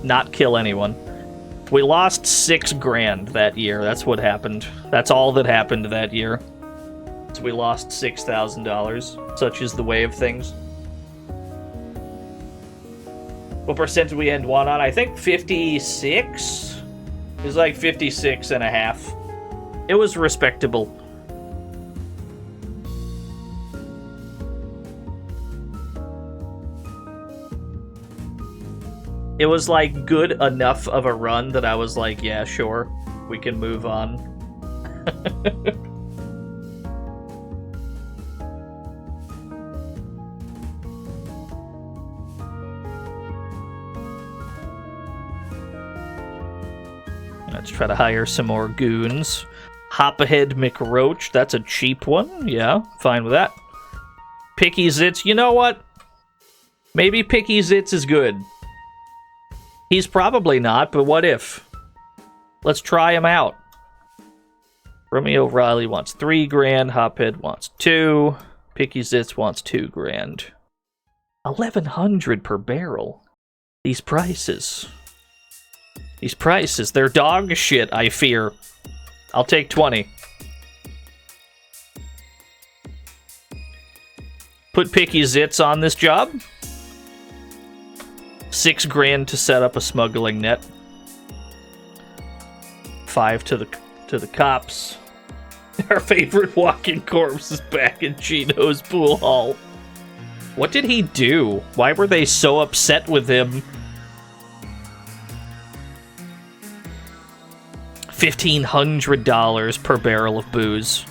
not kill anyone. We lost 6 grand that year. That's what happened. That's all that happened that year. So we lost $6,000. Such is the way of things. What percent did we end one on? I think 56? It was like 56 and a half. It was respectable. It was like good enough of a run that I was like, yeah, sure, we can move on. Let's try to hire some more goons. Hop ahead McRoach, that's a cheap one. Yeah, fine with that. Picky Zitz, you know what? Maybe Picky Zitz is good. He's probably not, but what if? Let's try him out. Romeo Riley wants 3 grand. Hophead wants 2. Picky Zitz wants 2 grand. 1,100 per barrel. These prices. These prices, they're dog shit, I fear. I'll take 20. Put Picky Zitz on this job. 6 grand to set up a smuggling net. 5 to the cops. Our favorite walking corpse is back in Chino's pool hall. What did he do? Why were they so upset with him? $1,500 per barrel of booze.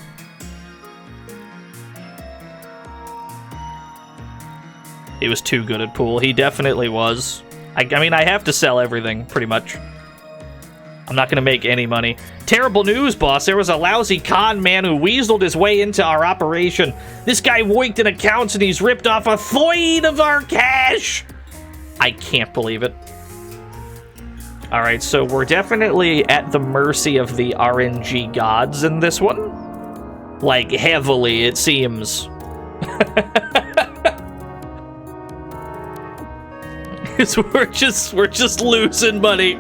He was too good at pool. He definitely was. I mean, I have to sell everything, pretty much. I'm not going to make any money. Terrible news, boss. There was a lousy con man who weaseled his way into our operation. This guy winked in accounts and he's ripped off 1/3 of our cash. I can't believe it. Alright, so we're definitely at the mercy of the RNG gods in this one. Like, heavily, it seems. we're just losing money.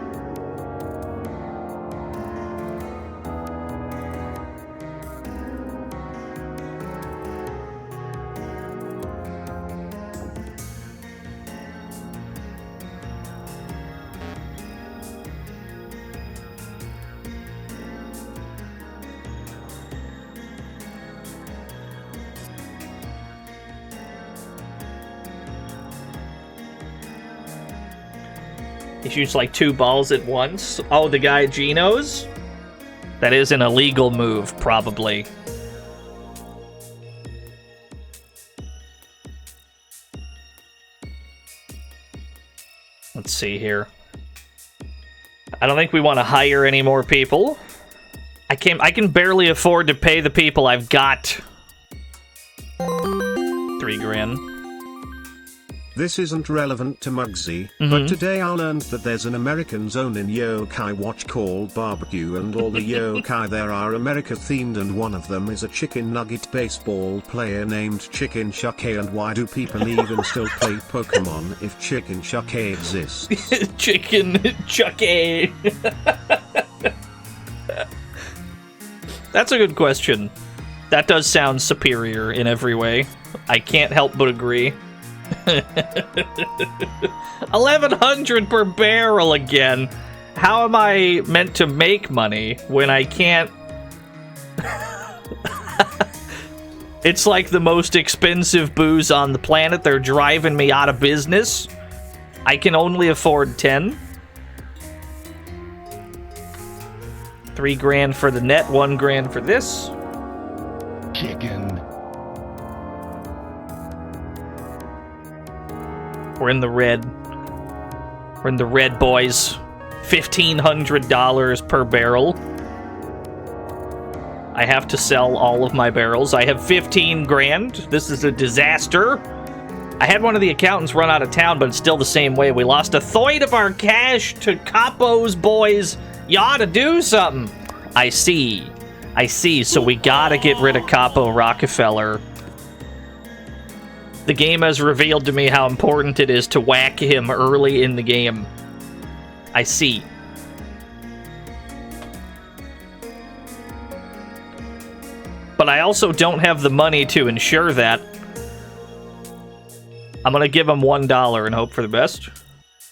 He shoots like 2 balls at once. Oh, the guy Geno's? That is an illegal move, probably. Let's see here. I don't think we want to hire any more people. I can barely afford to pay the people I've got. 3 grand. This isn't relevant to Mugsy, but today I learned that there's an American zone in Yokai Watch called Barbecue, and all the yokai there are America themed, and one of them is a chicken nugget baseball player named Chicken Shuckey. And why do people even still play Pokemon if Chicken Shuckey exists? Chicken Shuckey. That's a good question. That does sound superior in every way. I can't help but agree. 1,100 per barrel again. How am I meant to make money when I can't? It's like the most expensive booze on the planet. They're driving me out of business. I can only afford 10. 3 grand for the net, 1 grand for this. Chicken. We're in the red. We're in the red, boys. $1,500 per barrel. I have to sell all of my barrels. I have 15 grand. This is a disaster. I had one of the accountants run out of town, but it's still the same way. We lost 1/3 of our cash to Capos, boys. You ought to do something. I see. So we gotta get rid of Capo Rockefeller. The game has revealed to me how important it is to whack him early in the game. I see. But I also don't have the money to ensure that. I'm gonna give him $1 and hope for the best. I'm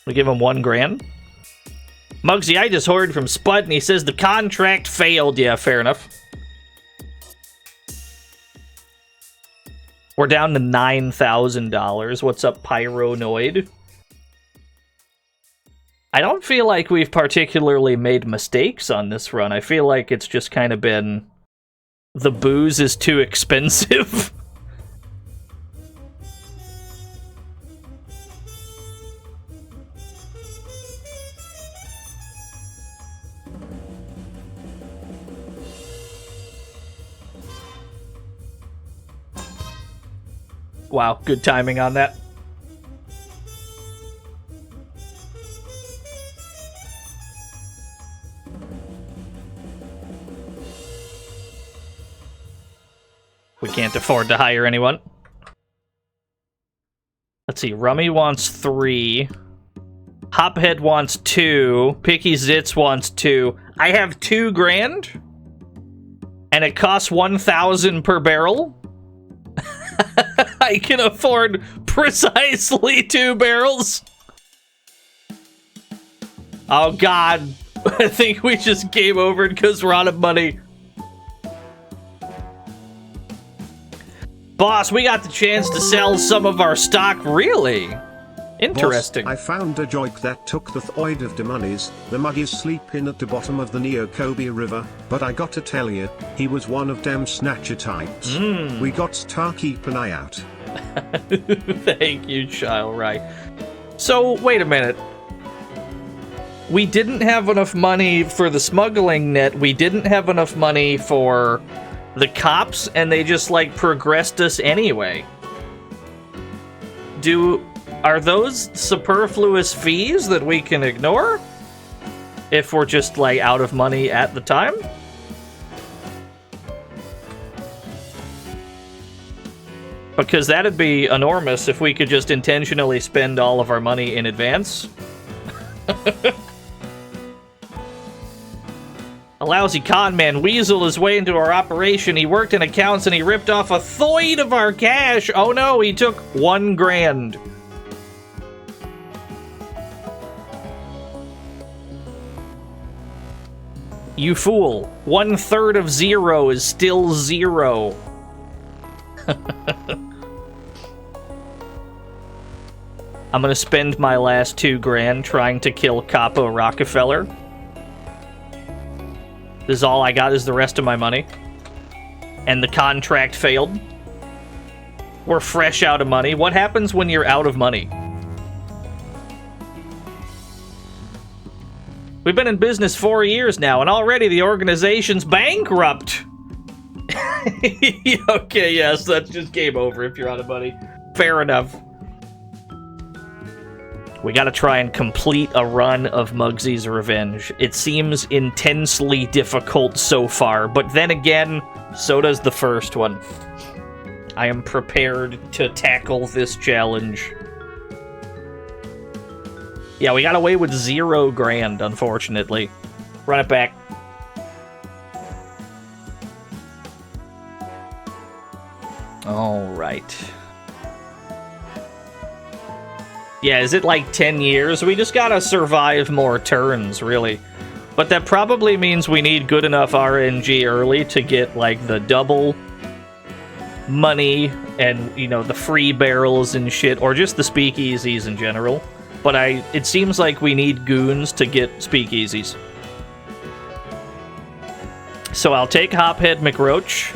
gonna give him $1,000. Mugsy, I just heard from Spud and he says the contract failed. Yeah, fair enough. We're down to $9,000. What's up, Pyronoid? I don't feel like we've particularly made mistakes on this run. I feel like it's just kind of been... the booze is too expensive. Wow, good timing on that. We can't afford to hire anyone. Let's see, Rummy wants 3. Hophead wants 2. Picky Zitz wants 2. I have $2,000? And it costs 1,000 per barrel? I can afford precisely 2 barrels. Oh god, I think we just game over because we're out of money. Boss, we got the chance to sell some of our stock, really? Interesting. Boss, I found a joke that took the thoid of the monies. The Muggies sleeping at the bottom of the Neokobe River, but I got to tell you, he was one of them snatcher types. We got to keep an eye out. Thank you, child, right. So, wait a minute. We didn't have enough money for the smuggling net, we didn't have enough money for the cops, and they just, like, progressed us anyway. Are those superfluous fees that we can ignore? If we're just, like, out of money at the time? Because that'd be enormous if we could just intentionally spend all of our money in advance. A lousy con man weaseled his way into our operation. He worked in accounts and he ripped off a thoid of our cash. Oh no, he took $1,000. You fool. 1/3 of 0 is still 0. I'm gonna spend my last $2,000 trying to kill Capo Rockefeller. This is all I got is the rest of my money. And the contract failed. We're fresh out of money. What happens when you're out of money? We've been in business 4 years now, and already the organization's bankrupt. Okay, yes, that's just game over if you're out of money. Fair enough. We gotta try and complete a run of Mugsy's Revenge. It seems intensely difficult so far, but then again, so does the first one. I am prepared to tackle this challenge. Yeah, we got away with $0,000, unfortunately. Run it back. Alright. Yeah, is it like 10 years? We just gotta survive more turns, really. But that probably means we need good enough RNG early to get, like, the double money and, you know, the free barrels and shit, or just the speakeasies in general. But it seems like we need goons to get speakeasies. So I'll take Hophead McRoach.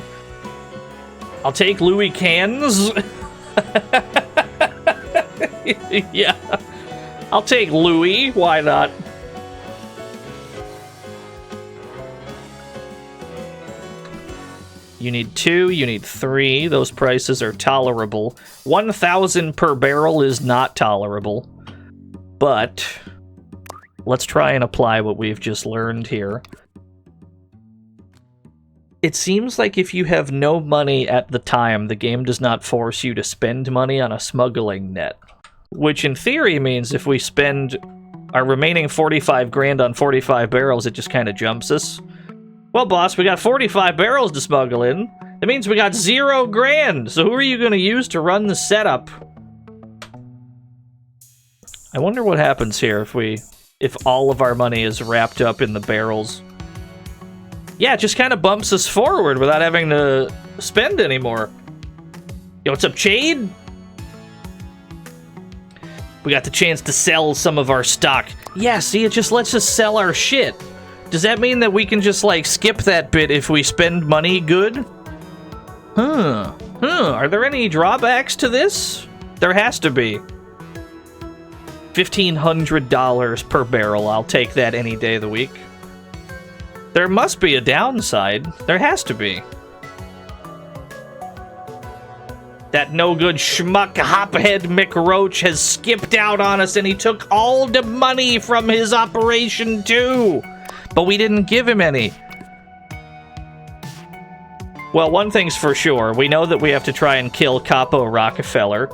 I'll take Louis Cans. Yeah. I'll take Louis. Why not? You need 2, you need 3. Those prices are tolerable. 1,000 per barrel is not tolerable. But let's try and apply what we've just learned here. It seems like if you have no money at the time, the game does not force you to spend money on a smuggling net. Which in theory means if we spend our remaining 45 grand on 45 barrels, it just kind of jumps us. Well, boss, we got 45 barrels to smuggle in. That means we got 0 grand. So who are you going to use to run the setup? I wonder what happens here if all of our money is wrapped up in the barrels. Yeah, it just kind of bumps us forward without having to spend anymore. Yo, what's up, Chade? We got the chance to sell some of our stock. Yeah, see, it just lets us sell our shit. Does that mean that we can just, like, skip that bit if we spend money good? Are there any drawbacks to this? There has to be. $1,500 per barrel. I'll take that any day of the week. There must be a downside. There has to be. That no-good schmuck hophead McRoach has skipped out on us and he took all the money from his operation too. But we didn't give him any. Well, one thing's for sure. We know that we have to try and kill Capo Rockefeller.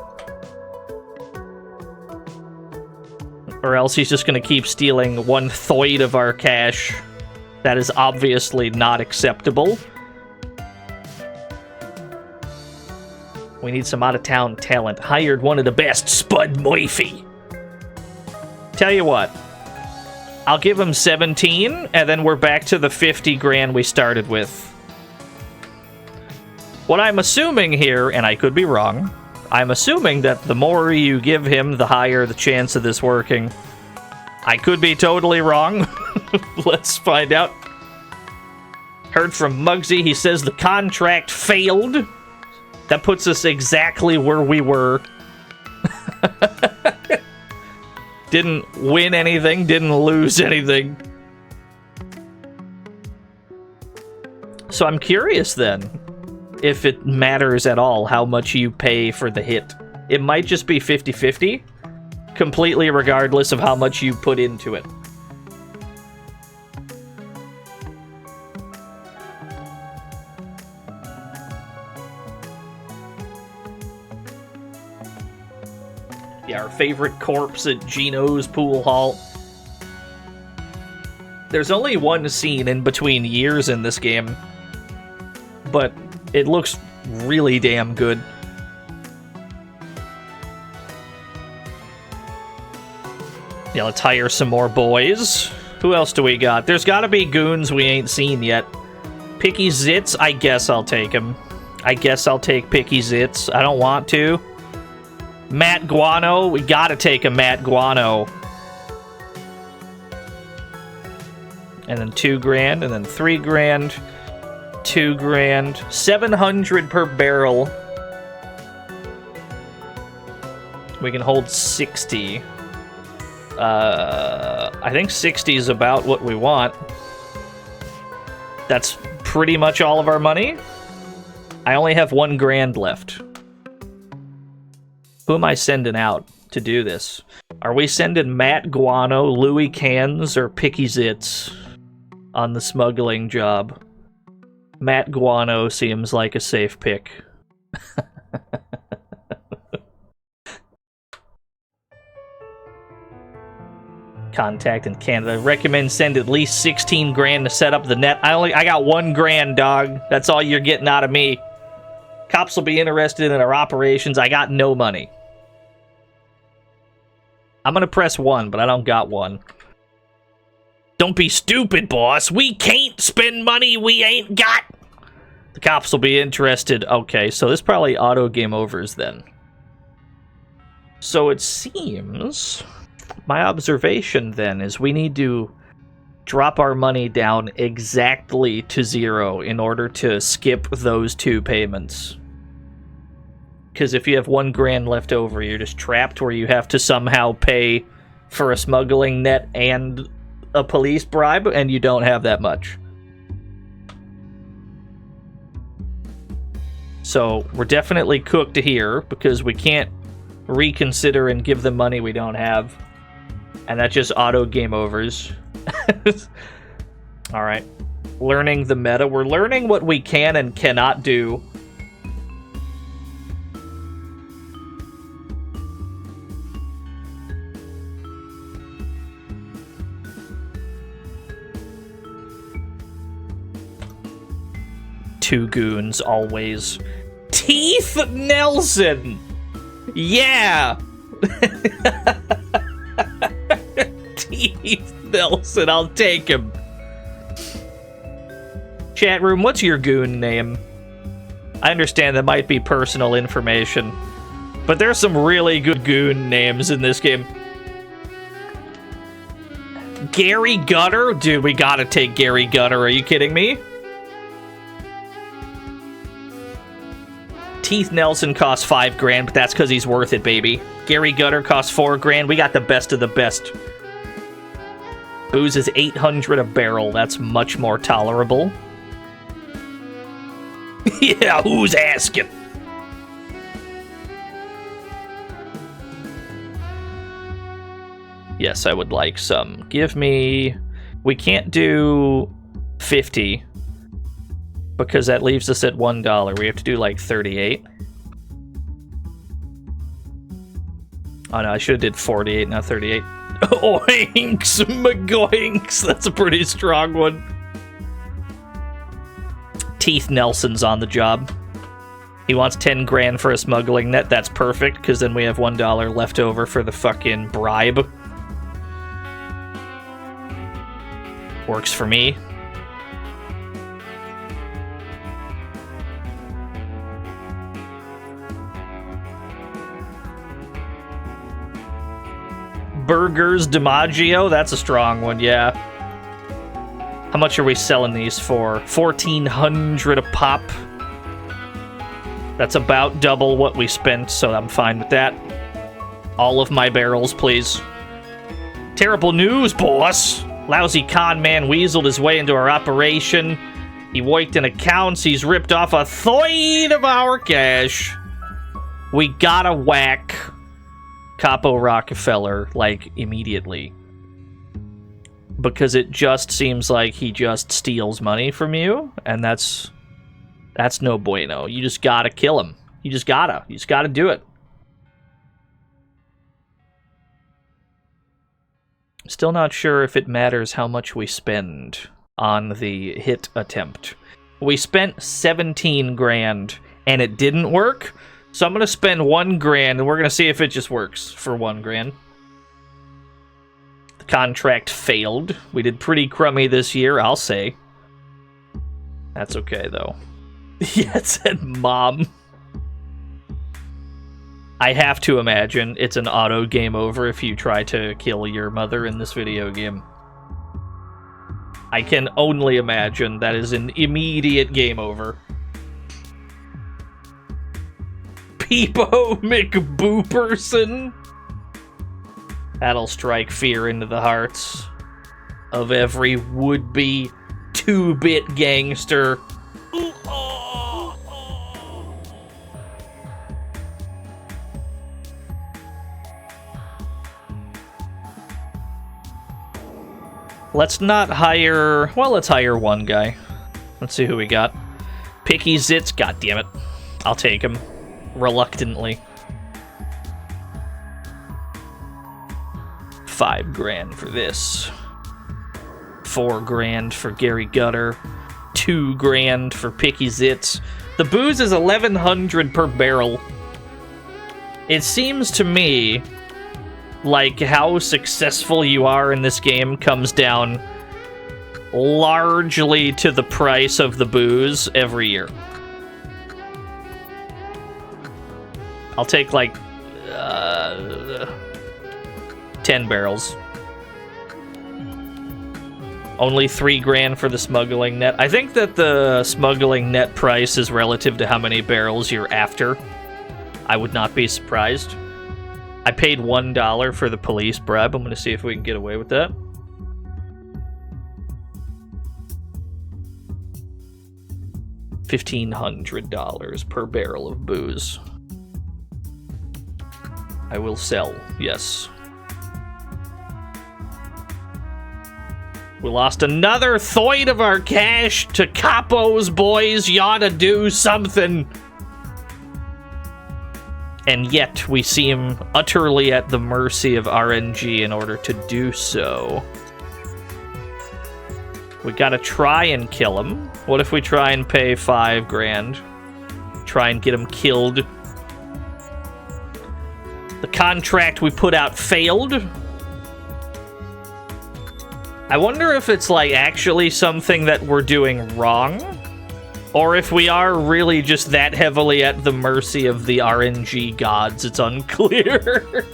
Or else he's just going to keep stealing 1/3 of our cash. That is obviously not acceptable. We need some out-of-town talent. Hired one of the best, Spud Murphy. Tell you what. I'll give him 17, and then we're back to the 50 grand we started with. What I'm assuming here, and I could be wrong, I'm assuming that the more you give him, the higher the chance of this working. I could be totally wrong. Let's find out. Heard from Mugsy. He says the contract failed. That puts us exactly where we were. Didn't win anything, didn't lose anything. So I'm curious then, if it matters at all how much you pay for the hit. It might just be 50-50, completely regardless of how much you put into it. Yeah, our favorite corpse at Gino's pool hall. There's only one scene in between years in this game, but it looks really damn good. Yeah, let's hire some more boys. Who else do we got? There's gotta be goons we ain't seen yet. Picky Zitz, I guess I'll take him. I guess I'll take Picky Zitz. I don't want to. Matt Guano, we gotta take a Matt Guano. And then 2 grand, and then 3 grand, 2 grand, 700 per barrel. We can hold 60. I think 60 is about what we want. That's pretty much all of our money. I only have 1 grand left. Who am I sending out to do this? Are we sending Matt Guano, Louis Cans, or Picky Zitz on the smuggling job? Matt Guano seems like a safe pick. Contact in Canada. Recommend send at least 16 grand to set up the net. I got 1 grand, dog. That's all you're getting out of me. Cops will be interested in our operations. I got no money. I'm gonna press 1, but I don't got 1. Don't be stupid, boss. We can't spend money we ain't got. The cops will be interested. Okay, so this probably auto game overs then. So it seems, my observation then is we need to drop our money down exactly to 0 in order to skip those 2 payments. Because if you have 1 grand left over, you're just trapped where you have to somehow pay for a smuggling net and a police bribe, and you don't have that much. So we're definitely cooked here because we can't reconsider and give them money we don't have. And that just auto game overs. Alright. learning the meta. We're learning what we can and cannot do. Two goons, always. Teeth Nelson! Yeah! Teeth Nelson, I'll take him. Chat room, what's your goon name? I understand that might be personal information, but there's some really good goon names in this game. Gary Gutter? Dude, we gotta take Gary Gutter, are you kidding me? Teeth Nelson costs $5,000, but that's because he's worth it, baby. Gary Gutter costs $4,000. We got the best of the best. Booze is $800 a barrel. That's much more tolerable. Yeah, who's asking? Yes, I would like some. Give me... We can't do 50. Because that leaves us at $1. We have to do like 38. Oh no, I should have did 48, not 38. Oinks! McGoinks! That's a pretty strong one. Teeth Nelson's on the job. He wants $10,000 for a smuggling net. That's perfect, because then we have $1 left over for the fucking bribe. Works for me. Burgers DiMaggio, that's a strong one, yeah. How much are we selling these for? $1,400 a pop. That's about double what we spent, so I'm fine with that. All of my barrels, please. Terrible news, boss! Lousy con man weaseled his way into our operation. He wiped in accounts, he's ripped off a third of our cash. We gotta whack Capo Rockefeller, like, immediately. Because it just seems like he just steals money from you, and that's no bueno. You just gotta kill him. You just gotta do it. Still not sure if it matters how much we spend on the hit attempt. We spent $17,000, and it didn't work. So I'm gonna spend $1,000, and we're gonna see if it just works for $1,000. The contract failed. We did pretty crummy this year, I'll say. That's okay, though. Yeah, it said mom. I have to imagine it's an auto game over if you try to kill your mother in this video game. I can only imagine that is an immediate game over. Peepo McBooperson. That'll strike fear into the hearts of every would-be 2-bit gangster. Let's not hire... Well, let's hire one guy. Let's see who we got. Picky Zitz, goddammit. I'll take him. Reluctantly. $5,000 for this. $4,000 for Gary Gutter. $2,000 for Picky Zitz. The booze is $1,100 per barrel. It seems to me like how successful you are in this game comes down largely to the price of the booze every year. I'll take like 10 barrels. Only $3,000 for the smuggling net. I think that the smuggling net price is relative to how many barrels you're after. I would not be surprised. I paid $1 for the police bribe. I'm going to see if we can get away with that. $1,500 per barrel of booze. I will sell, yes. We lost another thoid of our cash to Capos, boys. You ought to do something. And yet, we seem utterly at the mercy of RNG in order to do so. We gotta try and kill him. What if we try and pay 5 grand? Try and get him killed. The contract we put out failed. I wonder if it's, like, actually something that we're doing wrong, or if we are really just that heavily at the mercy of the RNG gods. It's unclear.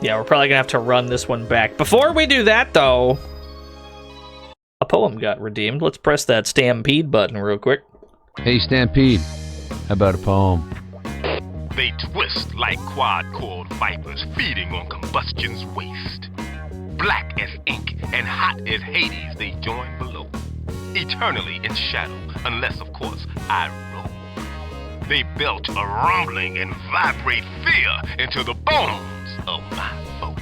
Yeah, we're probably gonna have to run this one back. Before we do that, though, a poem got redeemed. Let's press that Stampede button real quick. Hey, Stampede, how about a poem? They twist like quad-coiled vipers feeding on combustion's waste. Black as ink and hot as Hades, they join below. Eternally in shadow, unless, of course, I roll. They belch a rumbling and vibrate fear into the bones of my foe.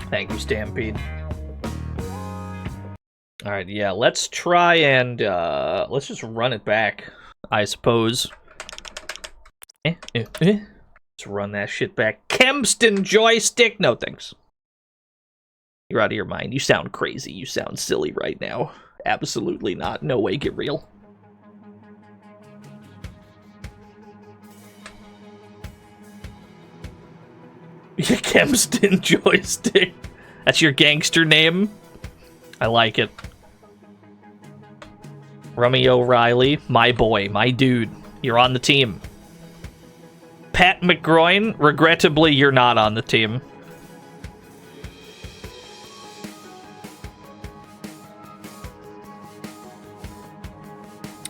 Thank you, Stampede. Alright, yeah, let's try and, let's just run it back, I suppose. Let's run that shit back. Kempston joystick! No, thanks. You're out of your mind. You sound crazy. You sound silly right now. Absolutely not. No way, get real. Kempston joystick. That's your gangster name? I like it. Rummy O'Reilly, my boy, my dude. You're on the team. Pat McGroin, regrettably, you're not on the team.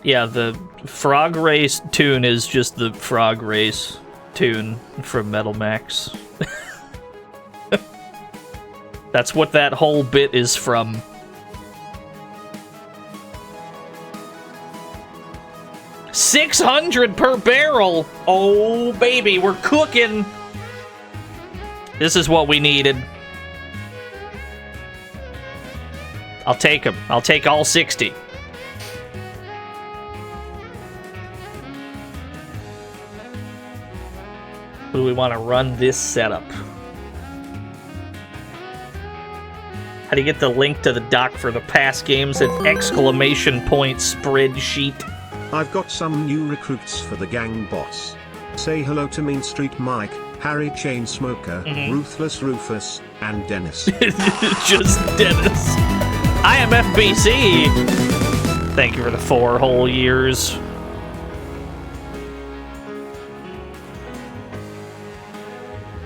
Yeah, the Frog Race tune is just the Frog Race tune from Metal Max. That's what that whole bit is from. $600 per barrel! Oh, baby, we're cooking! This is what we needed. I'll take them. I'll take all 60. Do we want to run this setup? How do you get the link to the doc for the past games at exclamation point spreadsheet? I've got some new recruits for the gang boss. Say hello to Mean Street Mike, Harry Chainsmoker, Ruthless Rufus, and Dennis. Just Dennis. I am FBC. Thank you for the 4 whole years.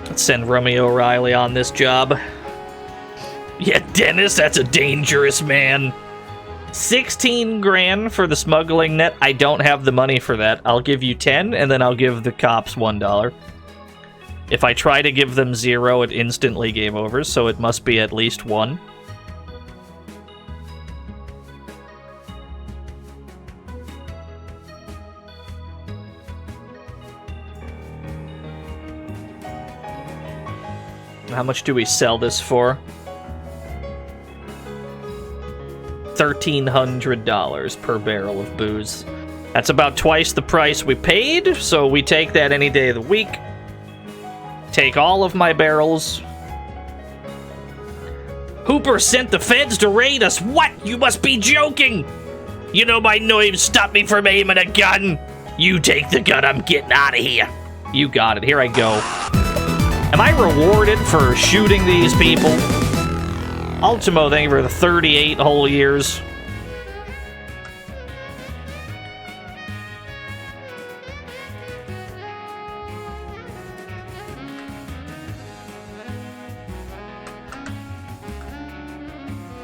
Let's send Rummy O'Reilly on this job. Yeah, Dennis, that's a dangerous man. 16 grand for the smuggling net. I don't have the money for that. I'll give you 10, and then I'll give the cops $1. If I try to give them 0, it instantly game over, so it must be at least 1. How much do we sell this for? $1,300 per barrel of booze. That's about twice the price we paid, so we take that any day of the week. Take all of my barrels. Hooper sent the feds to raid us. What? You must be joking! You know my knives stop me from aiming a gun. You take the gun, I'm getting out of here. You got it, here I go. Am I rewarded for shooting these people? Ultimo, thank you for the 38 whole years.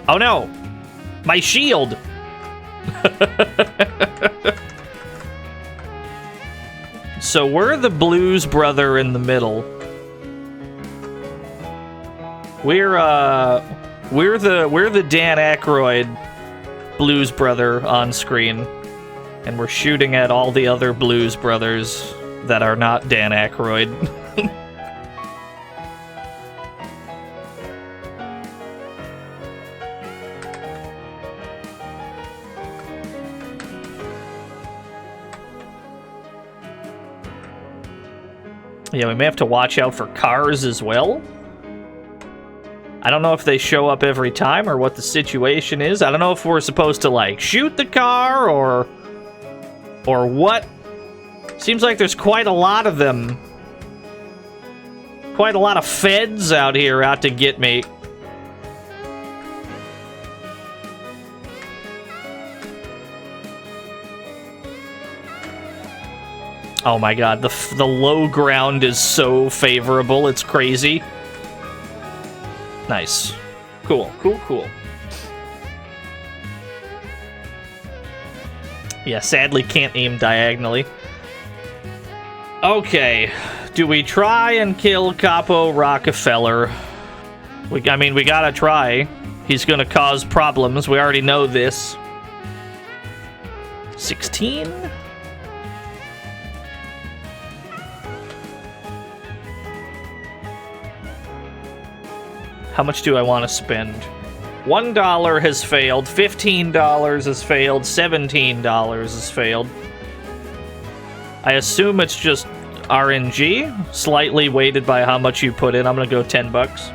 Oh no! My shield! So we're the blues brother in the middle. We're the Dan Aykroyd blues brother on screen, and we're shooting at all the other blues brothers that are not Dan Aykroyd. Yeah, we may have to watch out for cars as well. I don't know if they show up every time or what the situation is. I don't know if we're supposed to, like, shoot the car or what. Seems like there's quite a lot of them. Quite a lot of feds out here out to get me. Oh my god, the low ground is so favorable, it's crazy. Nice. Cool, cool, cool. Yeah, sadly can't aim diagonally. Okay, do we try and kill Capo Rockefeller? I mean, we gotta try. He's gonna cause problems, we already know this. 16? How much do I want to spend? $1 has failed, $15 has failed, $17 has failed. I assume it's just RNG, slightly weighted by how much you put in. I'm gonna go $10.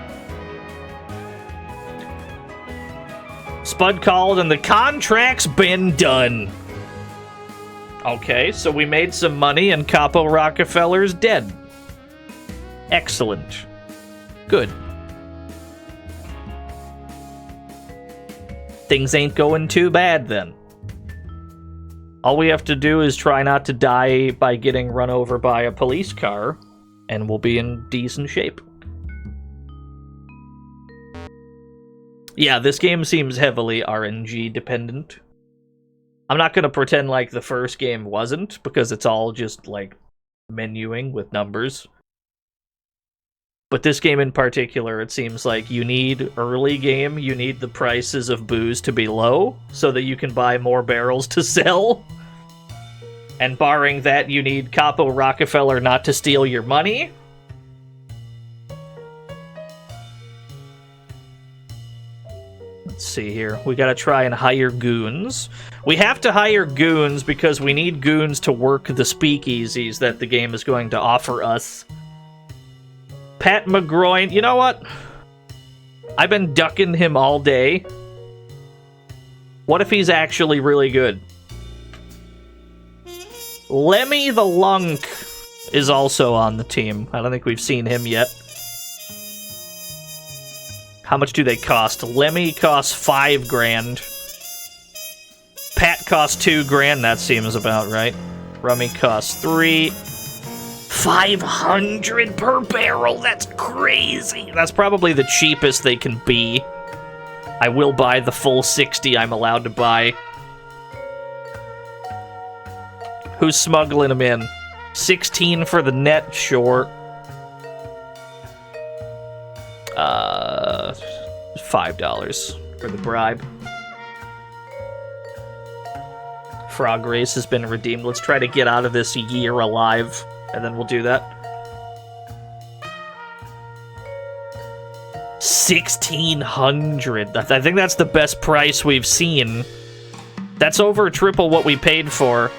Spud called and the contract's been done. Okay, so we made some money and Capo Rockefeller's dead. Excellent. Good. Things ain't going too bad then. All we have to do is try not to die by getting run over by a police car, and we'll be in decent shape. Yeah, this game seems heavily RNG dependent. I'm not gonna pretend like the first game wasn't, because it's all just, like, menuing with numbers. But this game in particular, it seems like you need, early game, you need the prices of booze to be low, so that you can buy more barrels to sell. And barring that, you need Capo Rockefeller not to steal your money. Let's see here. We gotta try and hire goons. We have to hire goons because we need goons to work the speakeasies that the game is going to offer us. Pat McGroin, you know what? I've been ducking him all day. What if he's actually really good? Lemmy the Lunk is also on the team. I don't think we've seen him yet. How much do they cost? Lemmy costs $5,000. Pat costs $2,000. That seems about right. Rummy costs $3,000. 500 per barrel, that's crazy. That's probably the cheapest they can be. I will buy the full 60 I'm allowed to buy. Who's smuggling them in? 16 for the net, sure. $5 for the bribe. Frog Race has been redeemed. Let's try to get out of this year alive. And then we'll do that. 1,600. I think that's the best price we've seen. That's over triple what we paid for.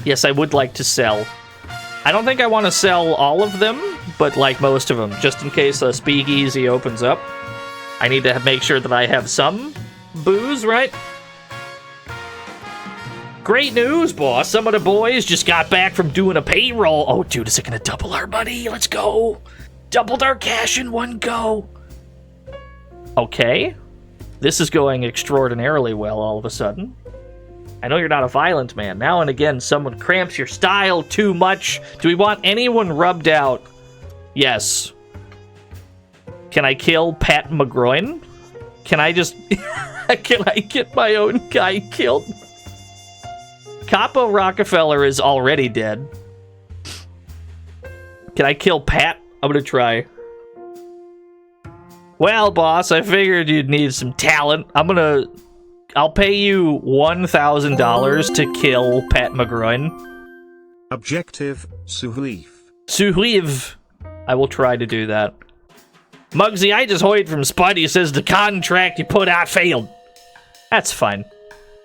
Yes, I would like to sell. I don't think I want to sell all of them, but like most of them, just in case a speakeasy opens up. I need to make sure that I have some booze, right? Great news, boss. Some of the boys just got back from doing a payroll. Oh, dude, is it going to double our money? Let's go. Doubled our cash in one go. Okay. This is going extraordinarily well all of a sudden. I know you're not a violent man. Now and again, someone cramps your style too much. Do we want anyone rubbed out? Yes. Can I kill Pat McGroin? Can I just... Can I get my own guy killed? Capo Rockefeller is already dead. Can I kill Pat? I'm gonna try. Well, boss, I figured you'd need some talent. I'll pay you $1,000 to kill Pat McGroin. Objective, Suhuif. Suhuif. I will try to do that. Mugsy, I just heard from Spud. He says the contract you put out failed. That's fine.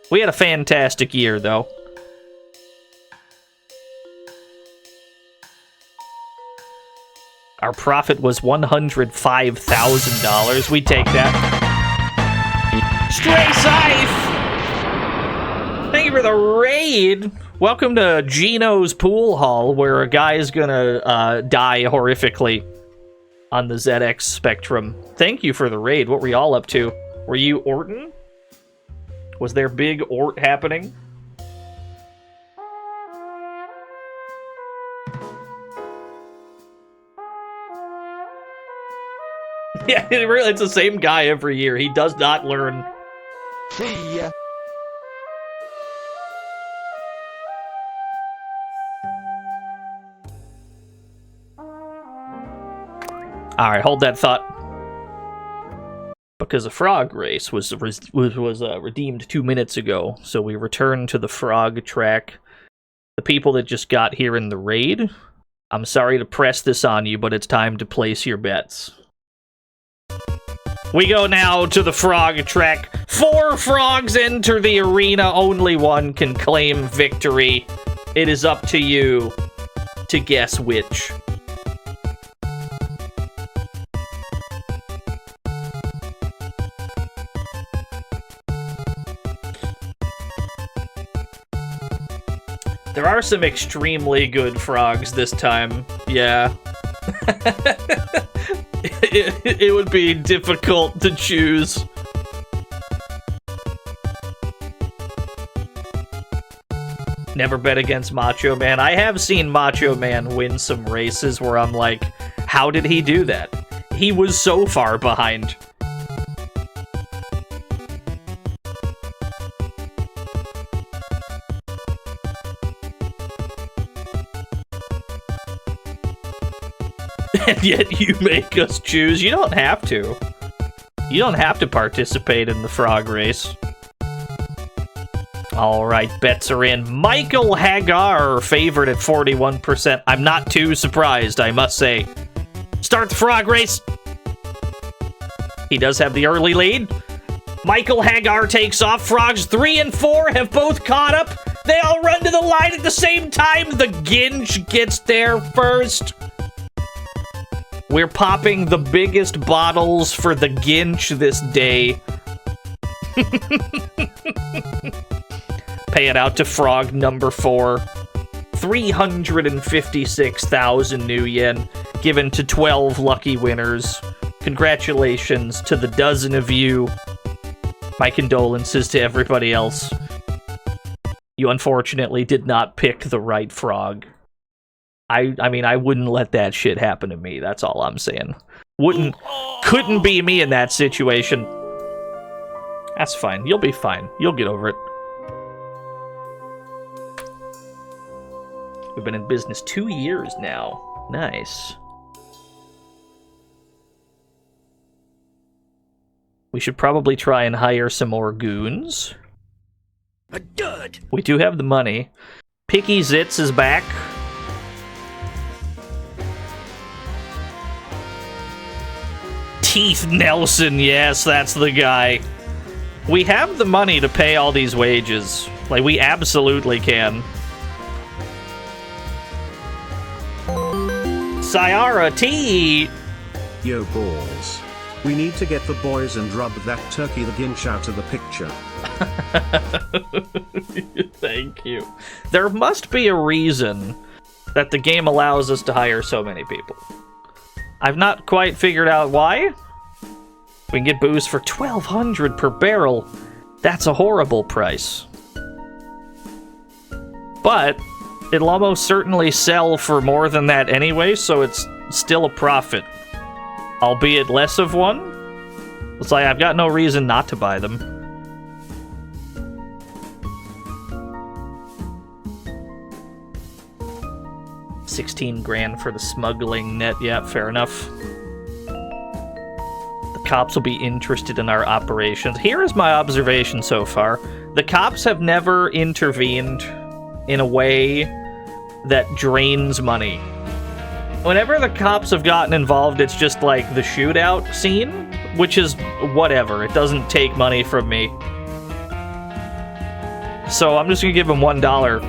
We had a fantastic year, though. Our profit was $105,000. We take that. Stray Scythe! Thank you for the raid. Welcome to Gino's Pool Hall, where a guy is gonna die horrifically on the ZX Spectrum. Thank you for the raid. What were y'all up to? Were you Orton? Was there big Ort happening? Yeah, it's the same guy every year. He does not learn. See ya. Alright, hold that thought. Because a frog race was redeemed 2 minutes ago, so we return to the frog track. The people that just got here in the raid, I'm sorry to press this on you, but it's time to place your bets. We go now to the frog track. 4 frogs enter the arena. Only one can claim victory. It is up to you to guess which. There are some extremely good frogs this time. Yeah. It would be difficult to choose. Never bet against Macho Man. I have seen Macho Man win some races where I'm like, how did he do that? He was so far behind. And yet you make us choose. You don't have to. You don't have to participate in the frog race. Alright, bets are in. Michael Hagar, favored at 41%. I'm not too surprised, I must say. Start the frog race. He does have the early lead. Michael Hagar takes off. Frogs 3 and 4 have both caught up. They all run to the line at the same time. The Ginch gets there first. We're popping the biggest bottles for the Ginch this day. Pay it out to frog number 4. 356,000 new yen given to 12 lucky winners. Congratulations to the dozen of you. My condolences to everybody else. You unfortunately did not pick the right frog. I mean, I wouldn't let that shit happen to me. That's all I'm saying. Couldn't be me in that situation. That's fine. You'll be fine. You'll get over it. We've been in business 2 years now. Nice. We should probably try and hire some more goons. A dud! We do have the money. Picky Zitz is back. Teeth Nelson, yes, that's the guy. We have the money to pay all these wages. Like, we absolutely can. Sayara T! Yo balls. We need to get the boys and rub that turkey the Ginch out of the picture. Thank you. There must be a reason that the game allows us to hire so many people. I've not quite figured out why. We can get booze for $1,200 per barrel. That's a horrible price. But it'll almost certainly sell for more than that anyway, so it's still a profit. Albeit less of one. It's like I've got no reason not to buy them. $16 grand for the smuggling net. Yeah, fair enough. The cops will be interested in our operations. Here is my observation so far. The cops have never intervened in a way that drains money. Whenever the cops have gotten involved, it's just like the shootout scene, which is whatever. It doesn't take money from me. So I'm just gonna give him $1.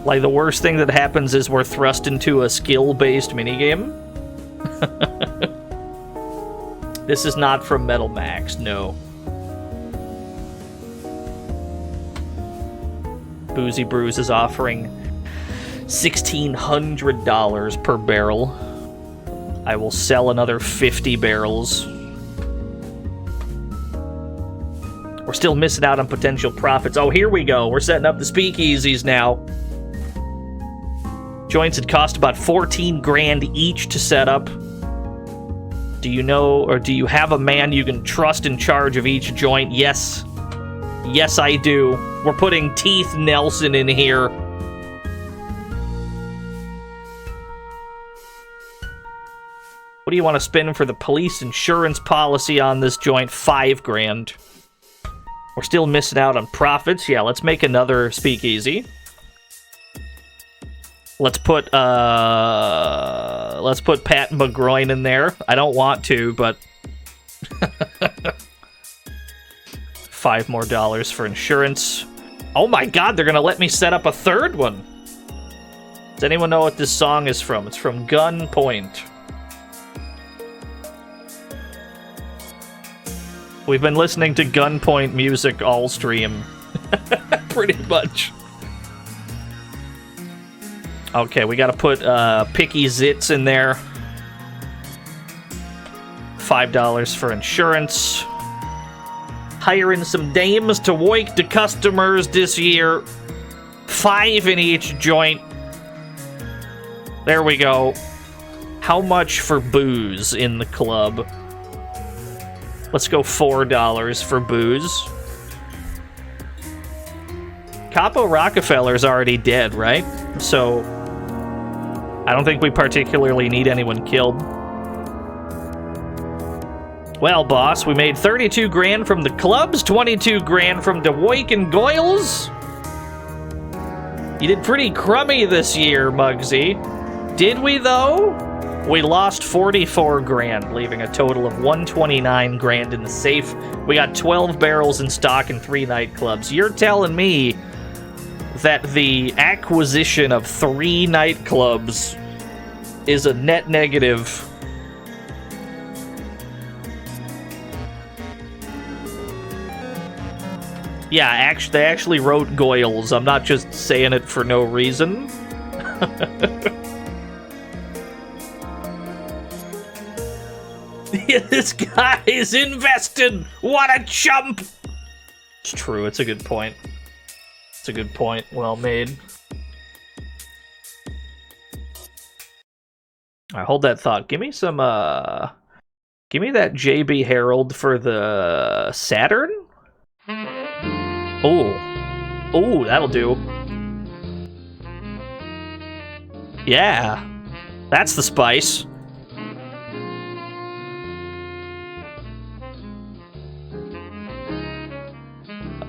Like, the worst thing that happens is we're thrust into a skill-based minigame. This is not from Metal Max, no. Boozy Brews is offering $1,600 per barrel. I will sell another 50 barrels. We're still missing out on potential profits. Oh, here we go. We're setting up the speakeasies now. Joints had cost about 14 grand each to set up. Do you know, or do you have a man you can trust in charge of each joint? Yes. Yes, I do. We're putting Teeth Nelson in here. What do you want to spend for the police insurance policy on this joint? 5 grand. We're still missing out on profits. Yeah, let's make another speakeasy. Let's put Pat McGroin in there. I don't want to, but $5 more for insurance. Oh my god, they're gonna let me set up a third one. Does anyone know what this song is from? It's from Gunpoint. We've been listening to Gunpoint music all stream. Pretty much. Okay, we gotta put Picky Zitz in there. $5 for insurance. Hiring some dames to wake the customers this year. 5 in each joint. There we go. How much for booze in the club? Let's go $4 for booze. Capo Rockefeller's already dead, right? So I don't think we particularly need anyone killed. Well, boss, we made 32 grand from the clubs, 22 grand from DeWoik and Goyles. You did pretty crummy this year, Mugsy. Did we, though? We lost 44 grand, leaving a total of 129 grand in the safe. We got 12 barrels in stock and 3 nightclubs. You're telling me that the acquisition of 3 nightclubs is a net negative. Yeah, they actually wrote Goyles. I'm not just saying it for no reason. This guy is invested! What a chump! It's true, it's a good point. It's a good point. Well made. Alright, hold that thought. Give me some, give me that JB Herald for the Saturn? Oh. Oh, that'll do. Yeah. That's the spice.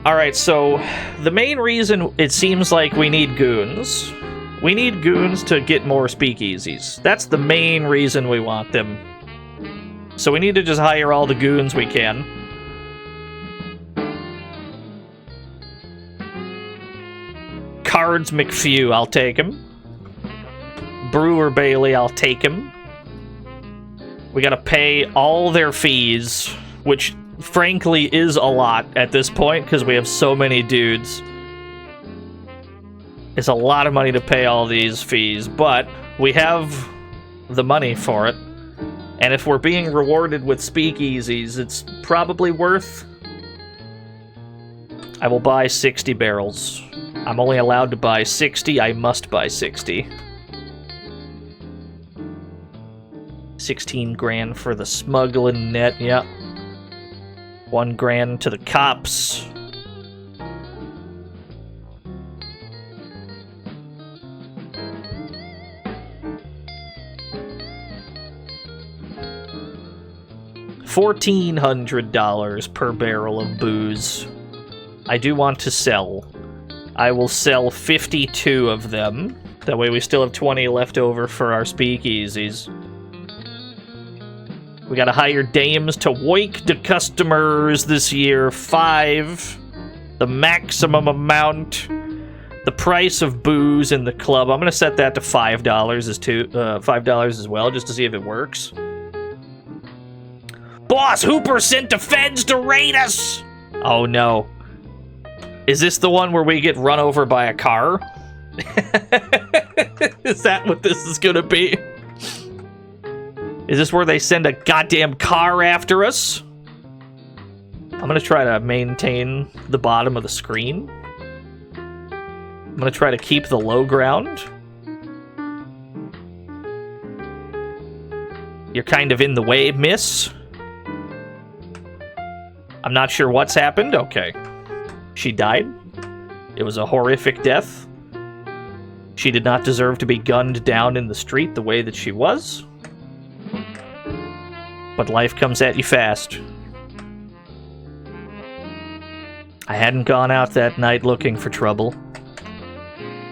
Alright, so the main reason it seems like we need goons to get more speakeasies. That's the main reason we want them. So we need to just hire all the goons we can. Cards McPhew, I'll take him. Brewer Bailey, I'll take him. We gotta pay all their fees, which frankly is a lot at this point because we have so many dudes. It's a lot of money to pay all these fees, but we have the money for it. And if we're being rewarded with speakeasies, it's probably worth... I will buy 60 barrels. I'm only allowed to buy 60. I must buy 60. 16 grand for the smuggling net, yep. 1 grand to the cops. $1,400 per barrel of booze. I do want to sell. I will sell 52 of them. That way we still have 20 left over for our speakeasies. We gotta hire dames to wake the customers this year. 5. The maximum amount. The price of booze in the club, I'm gonna set that to $5 as well, just to see if it works. Boss, Hooper sent the feds to raid us! Oh no. Is this the one where we get run over by a car? Is that what this is gonna be? Is this where they send a goddamn car after us? I'm gonna try to maintain the bottom of the screen. I'm gonna try to keep the low ground. You're kind of in the way, miss. I'm not sure what's happened. Okay. She died. It was a horrific death. She did not deserve to be gunned down in the street the way that she was. But life comes at you fast. I hadn't gone out that night looking for trouble.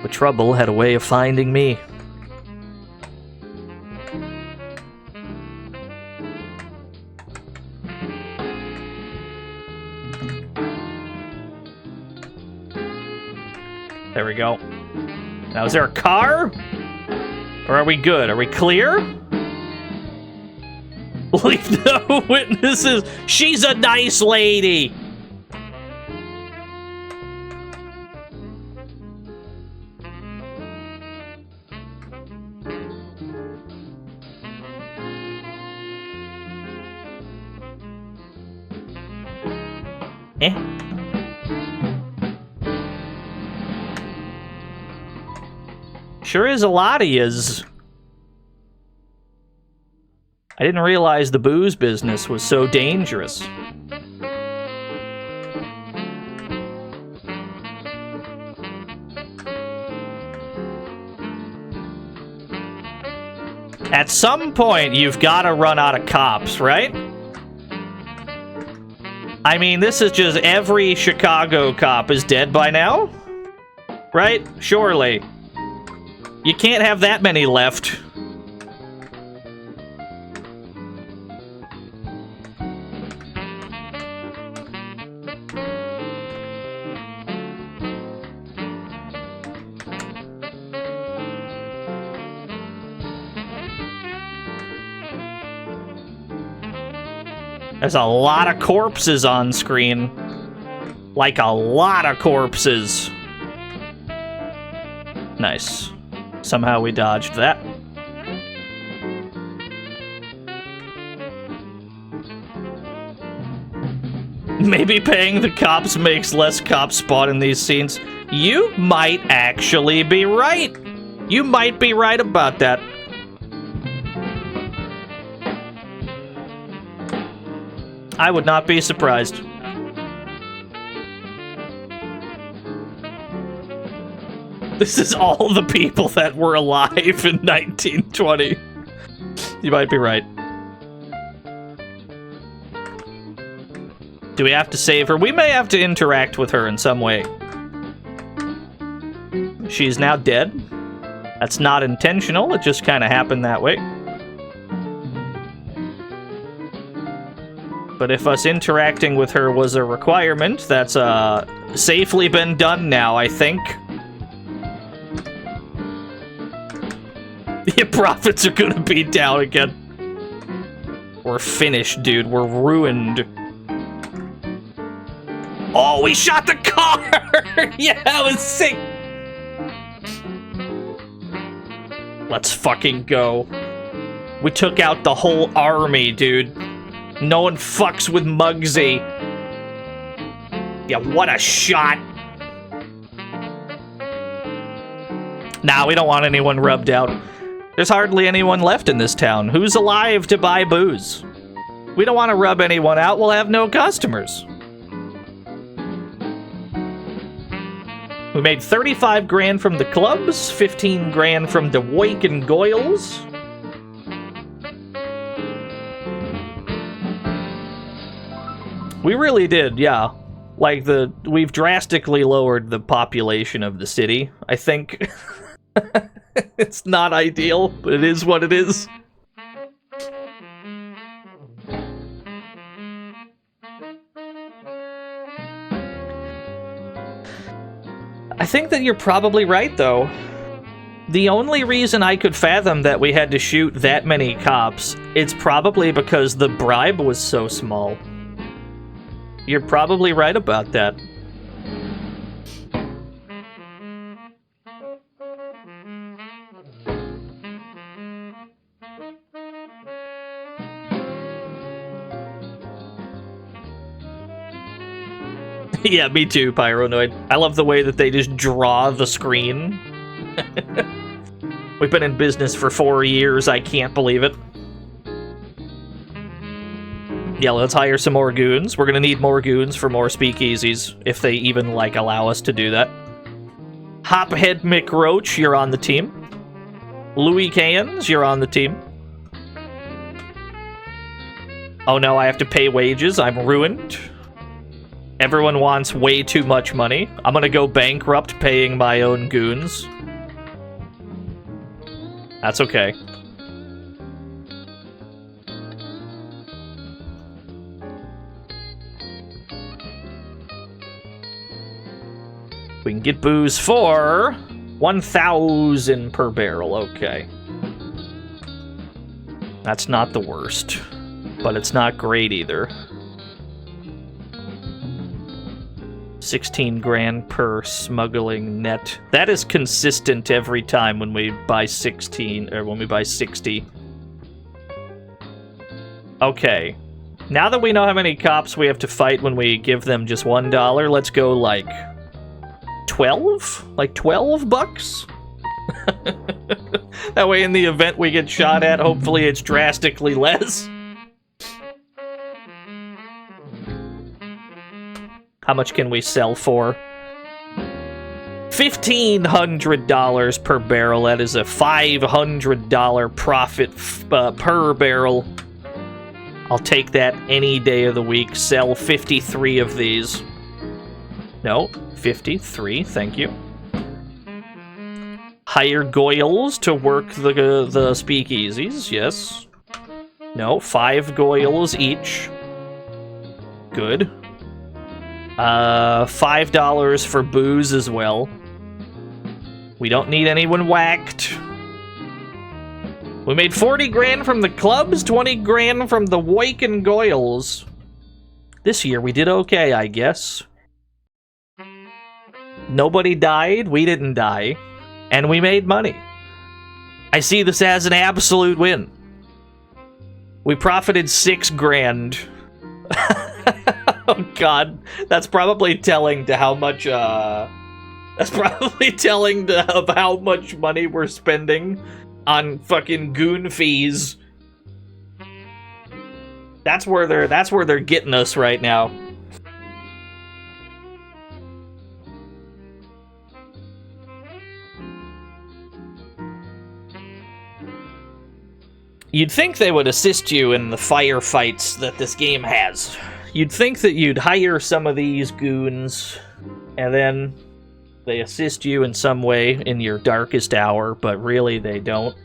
But trouble had a way of finding me. There we go. Now, is there a car? Or are we good? Are we clear? Leave no witnesses. She's a nice lady. Sure is a lot of yous. I didn't realize the booze business was so dangerous. At some point, you've got to run out of cops, right? I mean, this is just every Chicago cop is dead by now? Right? Surely. You can't have that many left. There's a lot of corpses on screen. Like a lot of corpses. Nice. Somehow we dodged that. Maybe paying the cops makes less cops spawn in these scenes. You might actually be right. You might be right about that. I would not be surprised. This is all the people that were alive in 1920. You might be right. Do we have to save her? We may have to interact with her in some way. She's now dead. That's not intentional. It just kind of happened that way. But if us interacting with her was a requirement, that's safely been done now, I think. Your profits are gonna be down again. We're finished, dude. We're ruined. Oh, we shot the car! Yeah, that was sick! Let's fucking go. We took out the whole army, dude. No one fucks with Mugsy. Yeah, what a shot. Nah, we don't want anyone rubbed out. There's hardly anyone left in this town. Who's alive to buy booze? We don't want to rub anyone out. We'll have no customers. We made 35 grand from the clubs, 15 grand from the wake and goyles. We really did, yeah. Like, we've drastically lowered the population of the city, I think. It's not ideal, but it is what it is. I think that you're probably right, though. The only reason I could fathom that we had to shoot that many cops, it's probably because the bribe was so small. You're probably right about that. Yeah, me too, Pyronoid. I love the way that they just draw the screen. We've been in business for 4 years, I can't believe it. Yeah, let's hire some more goons. We're gonna need more goons for more speakeasies, if they even, like, allow us to do that. Hophead McRoach, you're on the team. Louis Cans, you're on the team. Oh no, I have to pay wages, I'm ruined. Everyone wants way too much money. I'm gonna go bankrupt paying my own goons. That's okay. We can get booze for 1,000 per barrel, okay. That's not the worst, but it's not great either. 16 grand per smuggling net. That is consistent every time when we buy 16, or when we buy 60. Okay. Now that we know how many cops we have to fight when we give them just $1, let's go like 12? Like 12 bucks? That way in the event we get shot at, hopefully it's drastically less. How much can we sell for? $1,500 per barrel. That is a $500 profit per barrel. I'll take that any day of the week. Sell 53 of these. No, 53. Thank you. Hire goyles to work the speakeasies. Yes. No, 5 goyles each. Good. $5 for booze as well. We don't need anyone whacked. We made 40 grand from the clubs, 20 grand from the Wake and Goyles. This year we did okay, I guess. Nobody died, we didn't die, and we made money. I see this as an absolute win. We profited 6 grand. Oh god, that's probably telling to how much, that's probably telling of how much money we're spending on fucking goon fees. That's where they're getting us right now. You'd think they would assist you in the firefights that this game has. You'd think that you'd hire some of these goons, and then they assist you in some way in your darkest hour, but really they don't.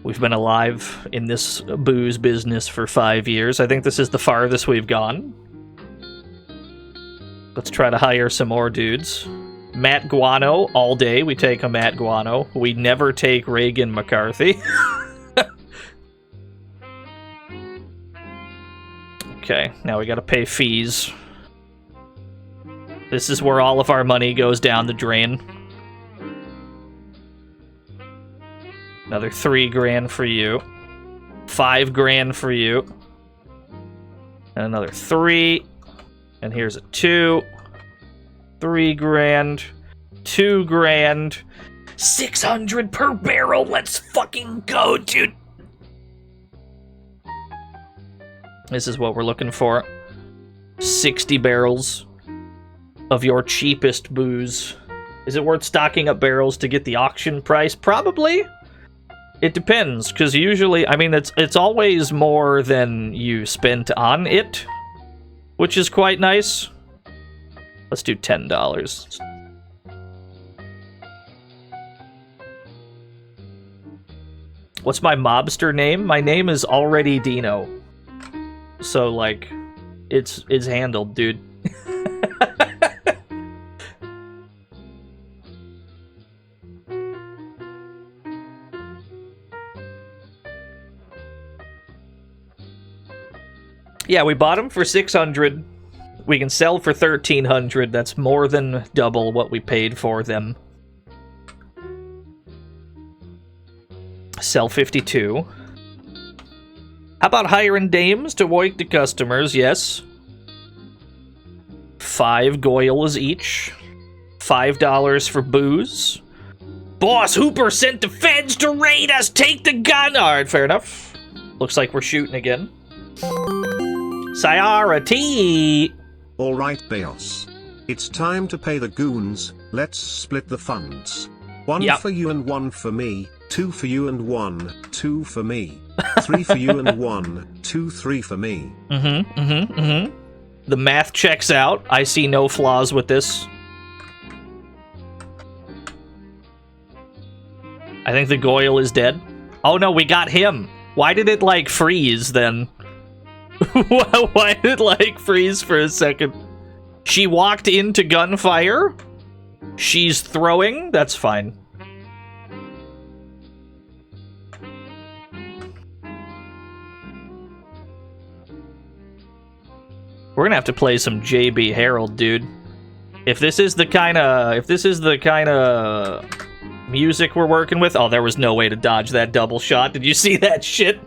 We've been alive in this booze business for 5 years. I think this is the farthest we've gone. Let's try to hire some more dudes. Matt Guano, all day we take a Matt Guano. We never take Reagan McCarthy. Okay, now we gotta pay fees. This is where all of our money goes down the drain. Another 3 grand for you. 5 grand for you. And another 3. And here's a 2. 3 grand. 2 grand. 600 per barrel. Let's fucking go, dude. This is what we're looking for. 60 barrels of your cheapest booze. Is it worth stocking up barrels to get the auction price? Probably. It depends, because usually, I mean, it's always more than you spent on it, which is quite nice. Let's do $10. What's my mobster name? My name is already Dino. So, like, it's handled, dude. Yeah, we bought them for 600. We can sell for 1,300. That's more than double what we paid for them. Sell 52. How about hiring dames to work the customers? Yes. 5 goyles each. $5 for booze. Boss Hooper sent the feds to raid us. Take the gun. All right, fair enough. Looks like we're shooting again. Sayara T. Alright, Beos. It's time to pay the goons. Let's split the funds. 1 for you and 1 for me. 2 for you and 1, 2 for me. 3 for you and 1, 2, 3 for me. The math checks out. I see no flaws with this. I think the Goyle is dead. Oh no, we got him. Why did it, like, freeze then? Why did it, like, freeze for a second? She walked into gunfire? She's throwing? That's fine. We're gonna have to play some JB Harold, dude. If this is the kind of music we're working with, oh, there was no way to dodge that double shot. Did you see that shit?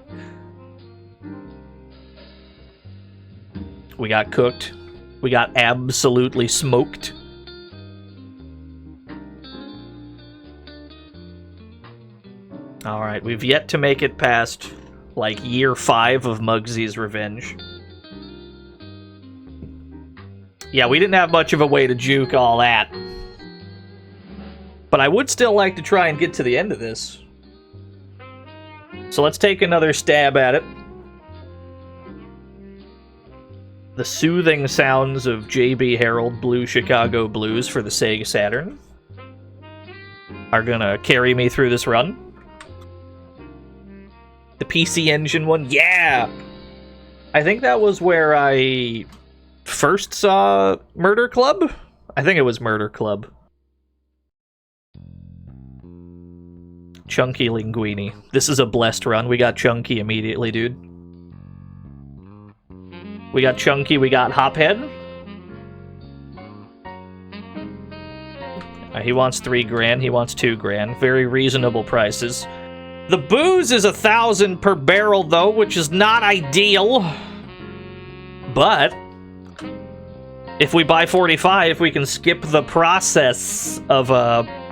We got cooked. We got absolutely smoked. All right, we've yet to make it past like year 5 of Mugsy's revenge. Yeah, we didn't have much of a way to juke all that. But I would still like to try and get to the end of this. So let's take another stab at it. The soothing sounds of JB Harold Blue Chicago Blues for the Sega Saturn are gonna carry me through this run. The PC Engine one, yeah! I think that was where I first saw Murder Club? I think it was Murder Club. Chunky Linguini. This is a blessed run. We got Chunky immediately, dude. We got Chunky, we got Hophead. He wants 3 grand, he wants 2 grand. Very reasonable prices. The booze is 1,000 per barrel, though, which is not ideal. But if we buy 45, we can skip the process of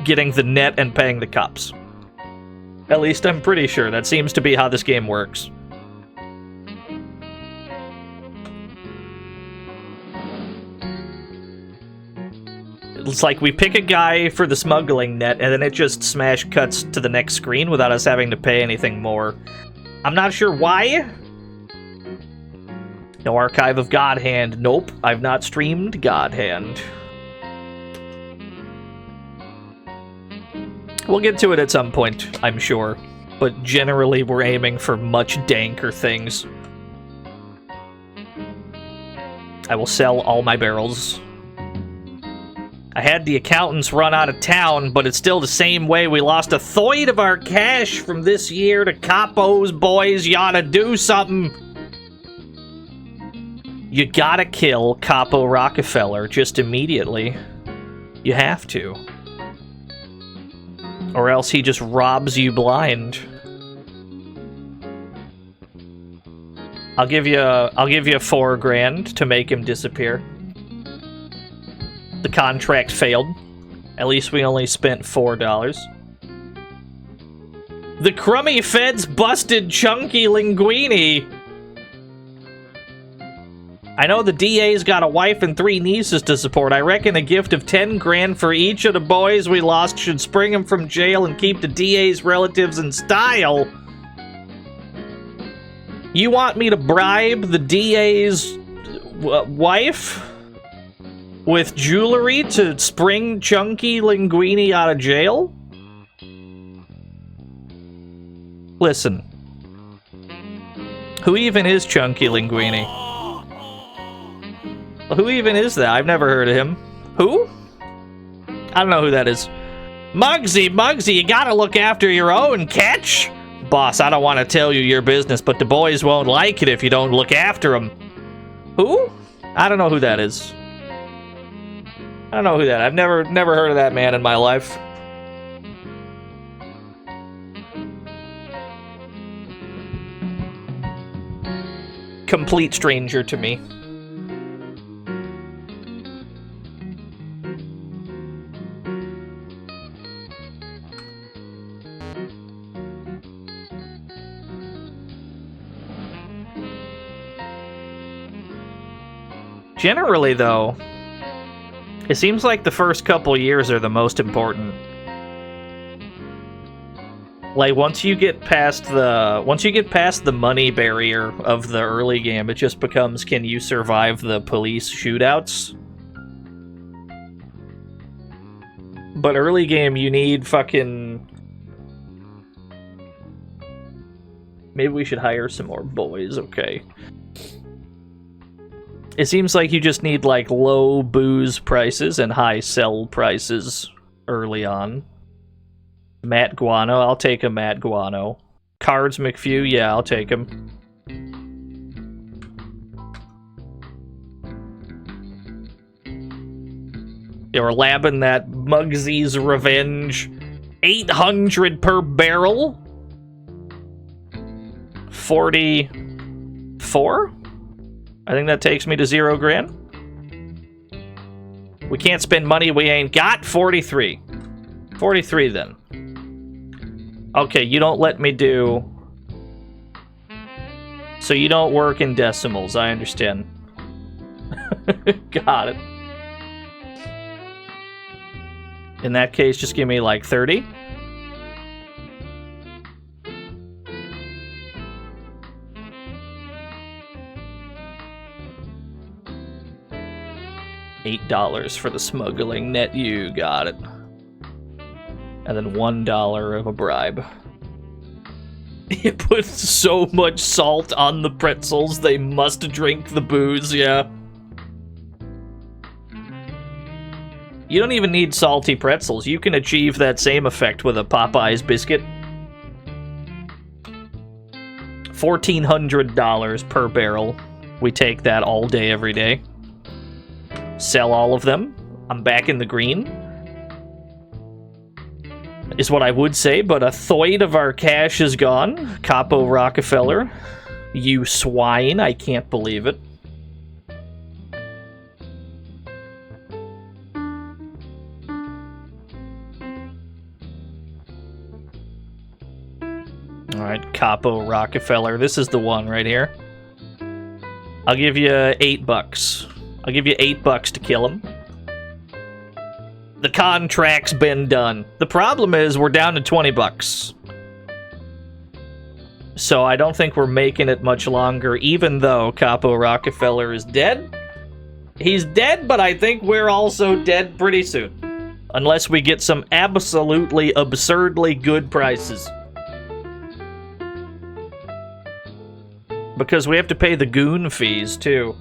getting the net and paying the cops. At least I'm pretty sure. That seems to be how this game works. It's like we pick a guy for the smuggling net, and then it just smash cuts to the next screen without us having to pay anything more. I'm not sure why. No archive of God Hand. Nope, I've not streamed God Hand. We'll get to it at some point, I'm sure. But generally, we're aiming for much danker things. I will sell all my barrels. I had the accountants run out of town, but it's still the same way. We lost 1/3 of our cash from this year to capos, boys. You oughta do something. You gotta kill Capo Rockefeller just immediately. You have to. Or else he just robs you blind. I'll give you 4 grand to make him disappear. The contract failed. At least we only spent $4. The crummy feds busted Chunky Linguini. I know the DA's got a wife and 3 nieces to support. I reckon a gift of 10 grand for each of the boys we lost should spring them from jail and keep the DA's relatives in style. You want me to bribe the DA's wife with jewelry to spring Chunky Linguini out of jail? Listen. Who even is Chunky Linguini? Who even is that? I've never heard of him. Who? I don't know who that is. Mugsy, you gotta look after your own, catch? Boss, I don't want to tell you your business, but the boys won't like it if you don't look after them. Who? I don't know who that is. I don't know who that is. I've never heard of that man in my life. Complete stranger to me. Generally, though, it seems like the first couple years are the most important. Like, once you get past the money barrier of the early game, it just becomes, can you survive the police shootouts? But early game, you need fucking... Maybe we should hire some more boys, okay. It seems like you just need, like, low booze prices and high sell prices early on. Matt Guano, I'll take a Matt Guano. Cards McPhew, yeah, I'll take him. You're labbing that Mugsy's Revenge. 800 per barrel? 44? I think that takes me to $0 We can't spend money we ain't got. 43. 43 then. Okay, you don't let me do... So you don't work in decimals, I understand. Got it. In that case, just give me like 30. $8 for the smuggling net, you got it. And then $1 of a bribe. It puts so much salt on the pretzels, they must drink the booze, yeah. You don't even need salty pretzels. You can achieve that same effect with a Popeye's biscuit. $1,400 per barrel. We take that all day, every day. Sell all of them. I'm back in the green. Is what I would say, but a third of our cash is gone. Capo Rockefeller. You swine, I can't believe it. Alright, Capo Rockefeller. This is the one right here. I'll give you $8. I'll give you $8 to kill him. The contract's been done. The problem is we're down to $20. So I don't think we're making it much longer, even though Capo Rockefeller is dead. He's dead, but I think we're also dead pretty soon. Unless we get some absolutely absurdly good prices. Because we have to pay the goon fees, too.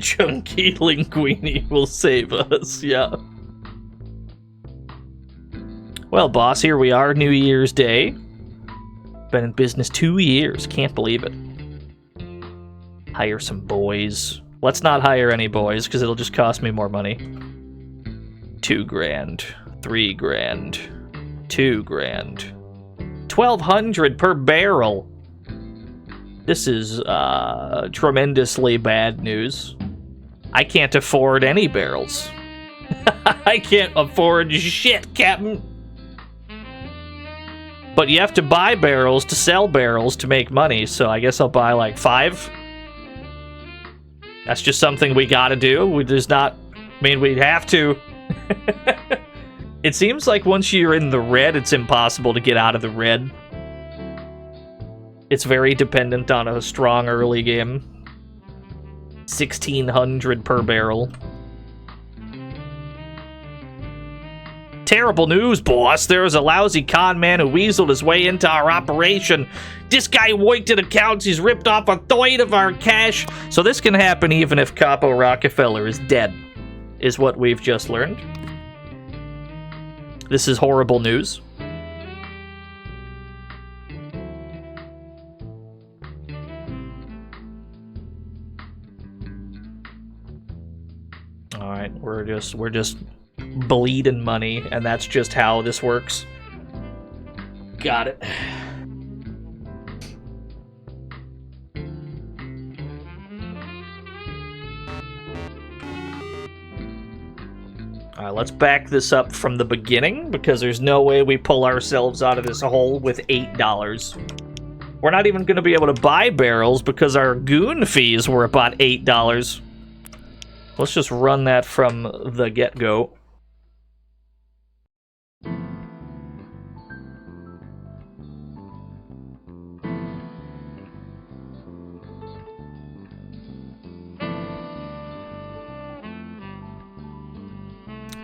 Chunky Linguini will save us, yeah. Well, boss, here we are, New Year's Day. Been in business 2 years, can't believe it. Hire some boys. Let's not hire any boys, because it'll just cost me more money. $2,000, $3,000, $2,000. 1,200 per barrel. This is tremendously bad news. I can't afford any barrels. I can't afford shit, Captain. But you have to buy barrels to sell barrels to make money, so I guess I'll buy like 5. That's just something we gotta do. We just not... I mean, we'd have to. It seems like once you're in the red, it's impossible to get out of the red. It's very dependent on a strong early game. 1,600 per barrel. Terrible news, boss. There was a lousy con man who weaseled his way into our operation. This guy wiped at accounts. He's ripped off a third of our cash. So this can happen even if Capo Rockefeller is dead, is what we've just learned. This is horrible news. All right, we're just bleeding money, and that's just how this works. Got it. All right, let's back this up from the beginning, because there's no way we pull ourselves out of this hole with $8. We're not even going to be able to buy barrels because our goon fees were about $8. Let's just run that from the get-go.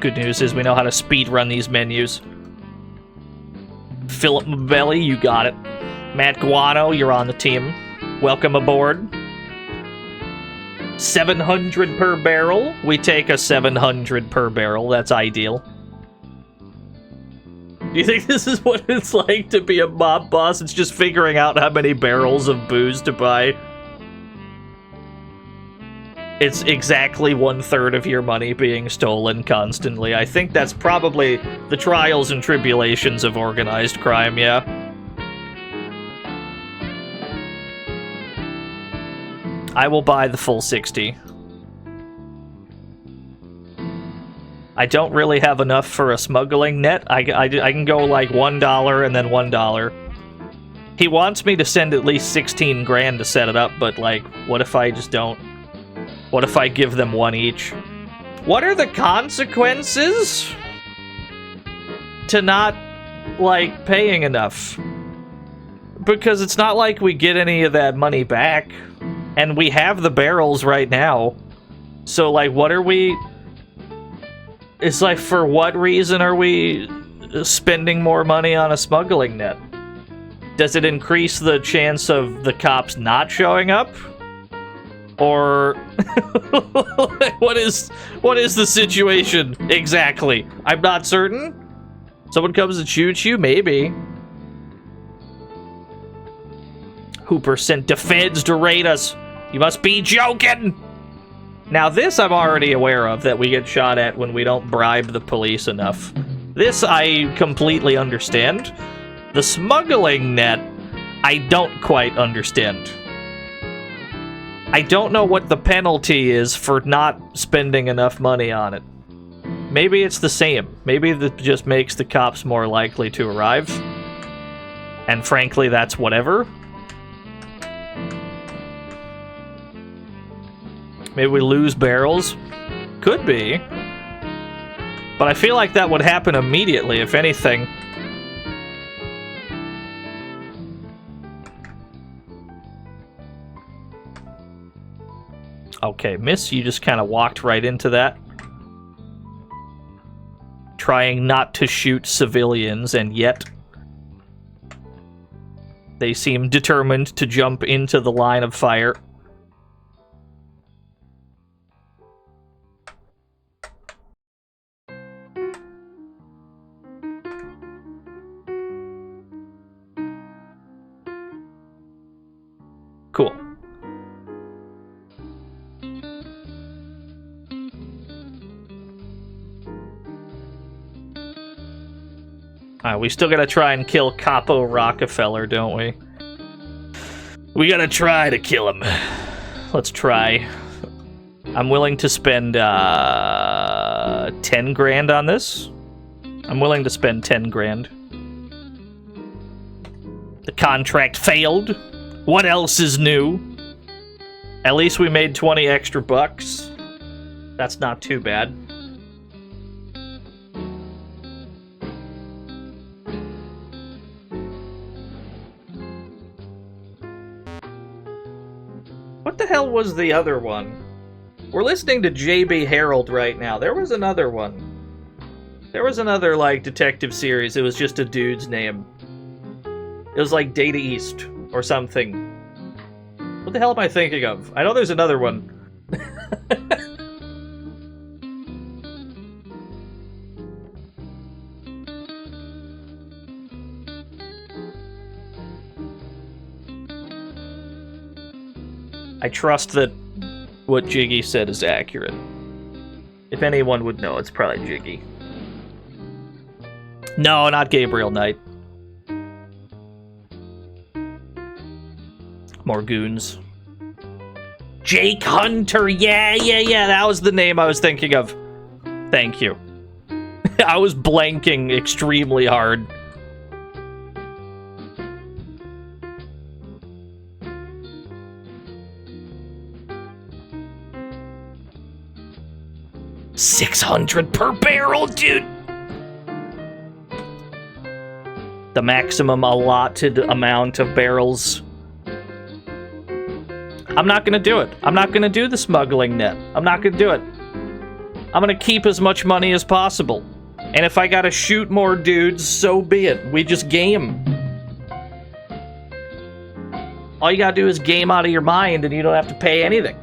Good news is we know how to speed run these menus. Philip Mabelli, you got it. Matt Guano, you're on the team. Welcome aboard. 700 per barrel. We take a 700 per barrel. That's ideal. Do you think this is what it's like to be a mob boss? It's just figuring out how many barrels of booze to buy. It's exactly 1/3 of your money being stolen constantly. I think that's probably the trials and tribulations of organized crime, yeah. I will buy the full 60. I don't really have enough for a smuggling net. I can go like $1 and then $1. He wants me to send at least 16 grand to set it up, but like, what if I just don't? What if I give them one each? What are the consequences to not, like, paying enough? Because it's not like we get any of that money back. And we have the barrels right now. So, like, what are we... It's like, for what reason are we spending more money on a smuggling net? Does it increase the chance of the cops not showing up? Or what is the situation exactly? I'm not certain. Someone comes to shoot you, maybe. Hooper sent the feds to raid us. You must be joking. Now this I'm already aware of, that we get shot at when we don't bribe the police enough. This I completely understand. The smuggling net, I don't quite understand. I don't know what the penalty is for not spending enough money on it. Maybe it's the same. Maybe that just makes the cops more likely to arrive. And frankly, that's whatever. Maybe we lose barrels. Could be. But I feel like that would happen immediately, if anything. Okay, miss, you just kind of walked right into that. Trying not to shoot civilians, and yet they seem determined to jump into the line of fire. Cool. We still gotta try and kill Capo Rockefeller, don't we? We gotta try to kill him. Let's try. I'm willing to spend 10 grand on this. I'm willing to spend 10 grand. The contract failed. What else is new? At least we made 20 extra bucks. That's not too bad. What the hell was the other one? We're listening to JB Harold right now. There was another one. There was another, like, detective series. It was just a dude's name. It was like Data East or something. What the hell am I thinking of? I know there's another one. I trust that what Jiggy said is accurate. If anyone would know, it's probably Jiggy. No, not Gabriel Knight. More goons. Jake Hunter, yeah, that was the name I was thinking of. Thank you. I was blanking extremely hard. $600 per barrel, dude! The maximum allotted amount of barrels. I'm not gonna do it. I'm not gonna do the smuggling net. I'm not gonna do it. I'm gonna keep as much money as possible. And if I gotta shoot more dudes, so be it. We just game. All you gotta do is game out of your mind and you don't have to pay anything.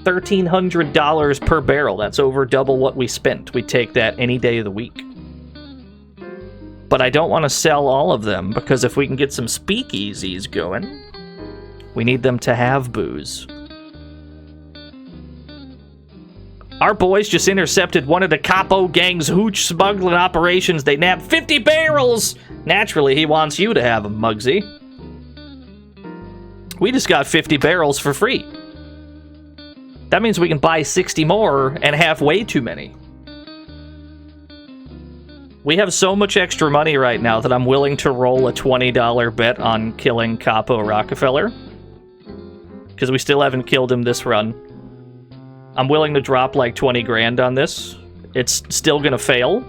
$1,300 per barrel. That's over double what we spent. We take that any day of the week. But I don't want to sell all of them, because if we can get some speakeasies going, we need them to have booze. Our boys just intercepted one of the Capo gang's hooch smuggling operations. They nabbed 50 barrels! Naturally, he wants you to have them, Mugsy. We just got 50 barrels for free. That means we can buy 60 more and have way too many. We have so much extra money right now that I'm willing to roll a $20 bet on killing Capo Rockefeller. Because we still haven't killed him this run. I'm willing to drop like 20 grand on this. It's still gonna fail.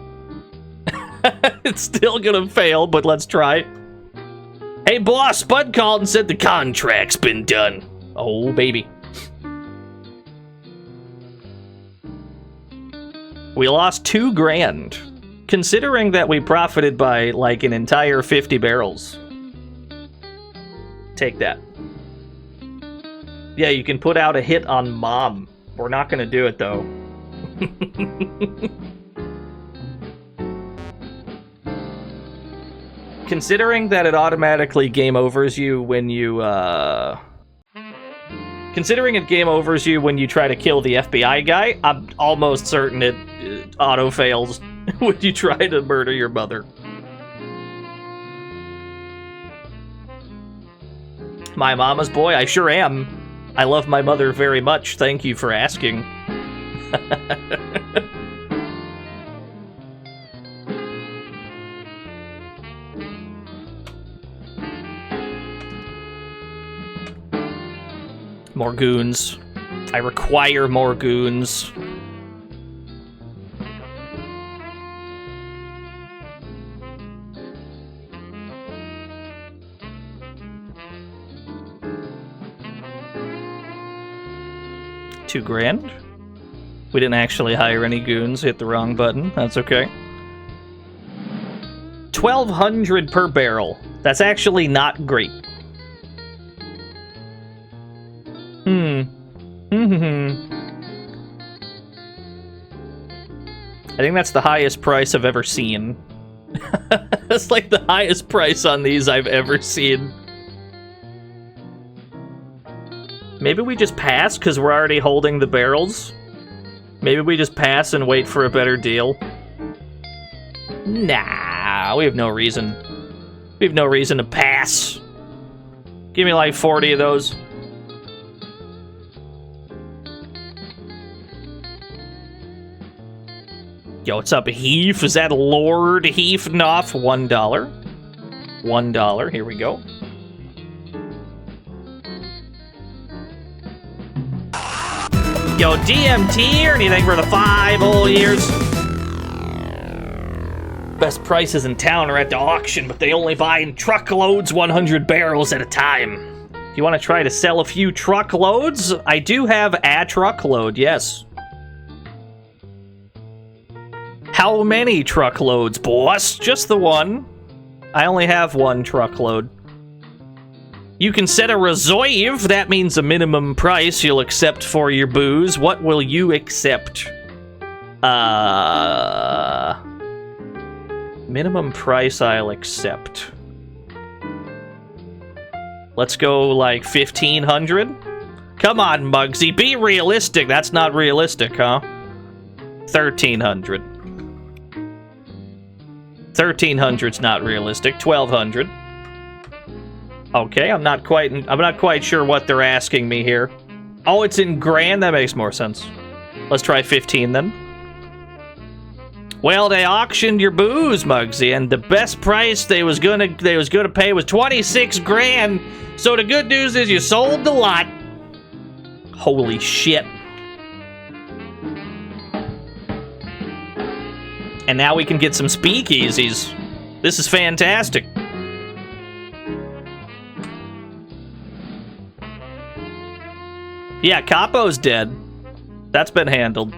It's still gonna fail, but let's try. Hey boss, Bud called and said the contract's been done. Oh baby. We lost 2 grand. Considering that we profited by like an entire 50 barrels. Take that. Yeah, you can put out a hit on Mom. We're not gonna do it though. Considering that it automatically game overs you when you Considering it game overs you when you try to kill the FBI guy, I'm almost certain it auto fails when you try to murder your mother. My mama's boy? I sure am. I love my mother very much. Thank you for asking. More goons. I require more goons. $2 grand? We didn't actually hire any goons. Hit the wrong button. That's okay. 1,200 per barrel. That's actually not great. I think that's the highest price I've ever seen. That's like the highest price on these I've ever seen. Maybe we just pass because we're already holding the barrels. Maybe we just pass and wait for a better deal. Nah, we have no reason. We have no reason to pass. Give me like 40 of those. Yo, what's up, Heath? Is that Lord Heath Knopf? $1. $1. Here we go. Yo, DMT or anything for the 5 whole years? Best prices in town are at the auction, but they only buy in truckloads, 100 barrels at a time. If you want to try to sell a few truckloads, I do have a truckload, yes. How many truckloads, boss? Just the one. I only have one truckload. You can set a reserve. That means a minimum price you'll accept for your booze. What will you accept? Minimum price I'll accept. Let's go like 1,500. Come on, Mugsy, be realistic. That's not realistic, huh? 1,300. 1,300's not realistic. 1,200. Okay, I'm not quite sure what they're asking me here. Oh, it's in grand? That makes more sense. Let's try 15 then. Well, they auctioned your booze, Mugsy, and the best price they was gonna pay was 26 grand. So the good news is you sold the lot. Holy shit. And now we can get some speakeasies. This is fantastic. Yeah, Capo's dead. That's been handled.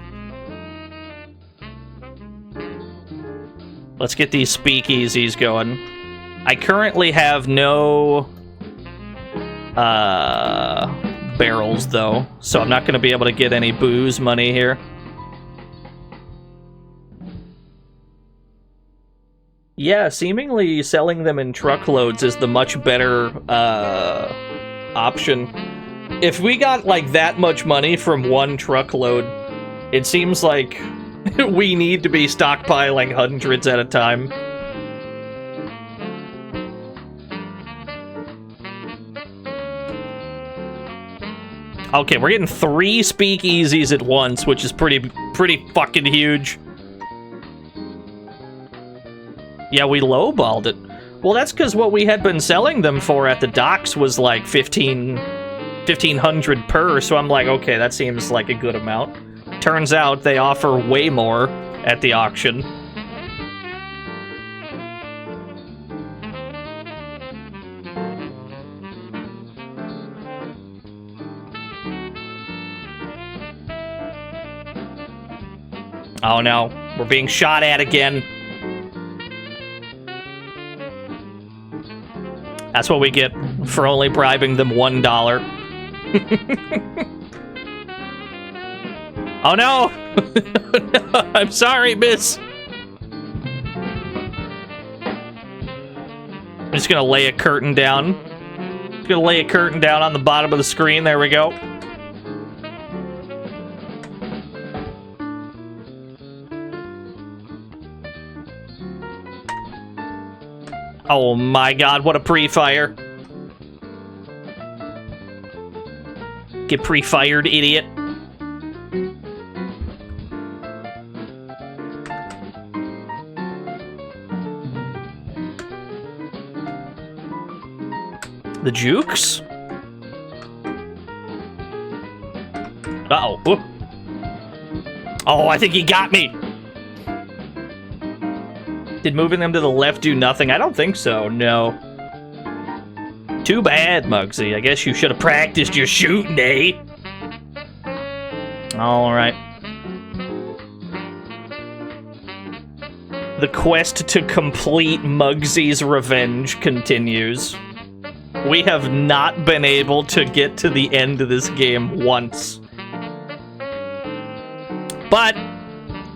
Let's get these speakeasies going. I currently have no barrels, though, so I'm not going to be able to get any booze money here. Yeah, seemingly selling them in truckloads is the much better option. If we got, like, that much money from one truckload, it seems like we need to be stockpiling hundreds at a time. Okay, we're getting 3 speakeasies at once, which is pretty fucking huge. Yeah, we lowballed it. Well, that's because what we had been selling them for at the docks was like 1,500 per, so I'm like, okay, that seems like a good amount. Turns out they offer way more at the auction. Oh no, we're being shot at again. That's what we get for only bribing them $1. Oh no! I'm sorry, miss. I'm just gonna lay a curtain down. Just gonna lay a curtain down on the bottom of the screen. There we go. Oh my god, what a pre-fire. Get pre-fired, idiot. The jukes? Uh-oh. Oh, I think he got me. Did moving them to the left do nothing? I don't think so, no. Too bad, Mugsy. I guess you should have practiced your shooting, eh? Alright. The quest to complete Mugsy's revenge continues. We have not been able to get to the end of this game once. But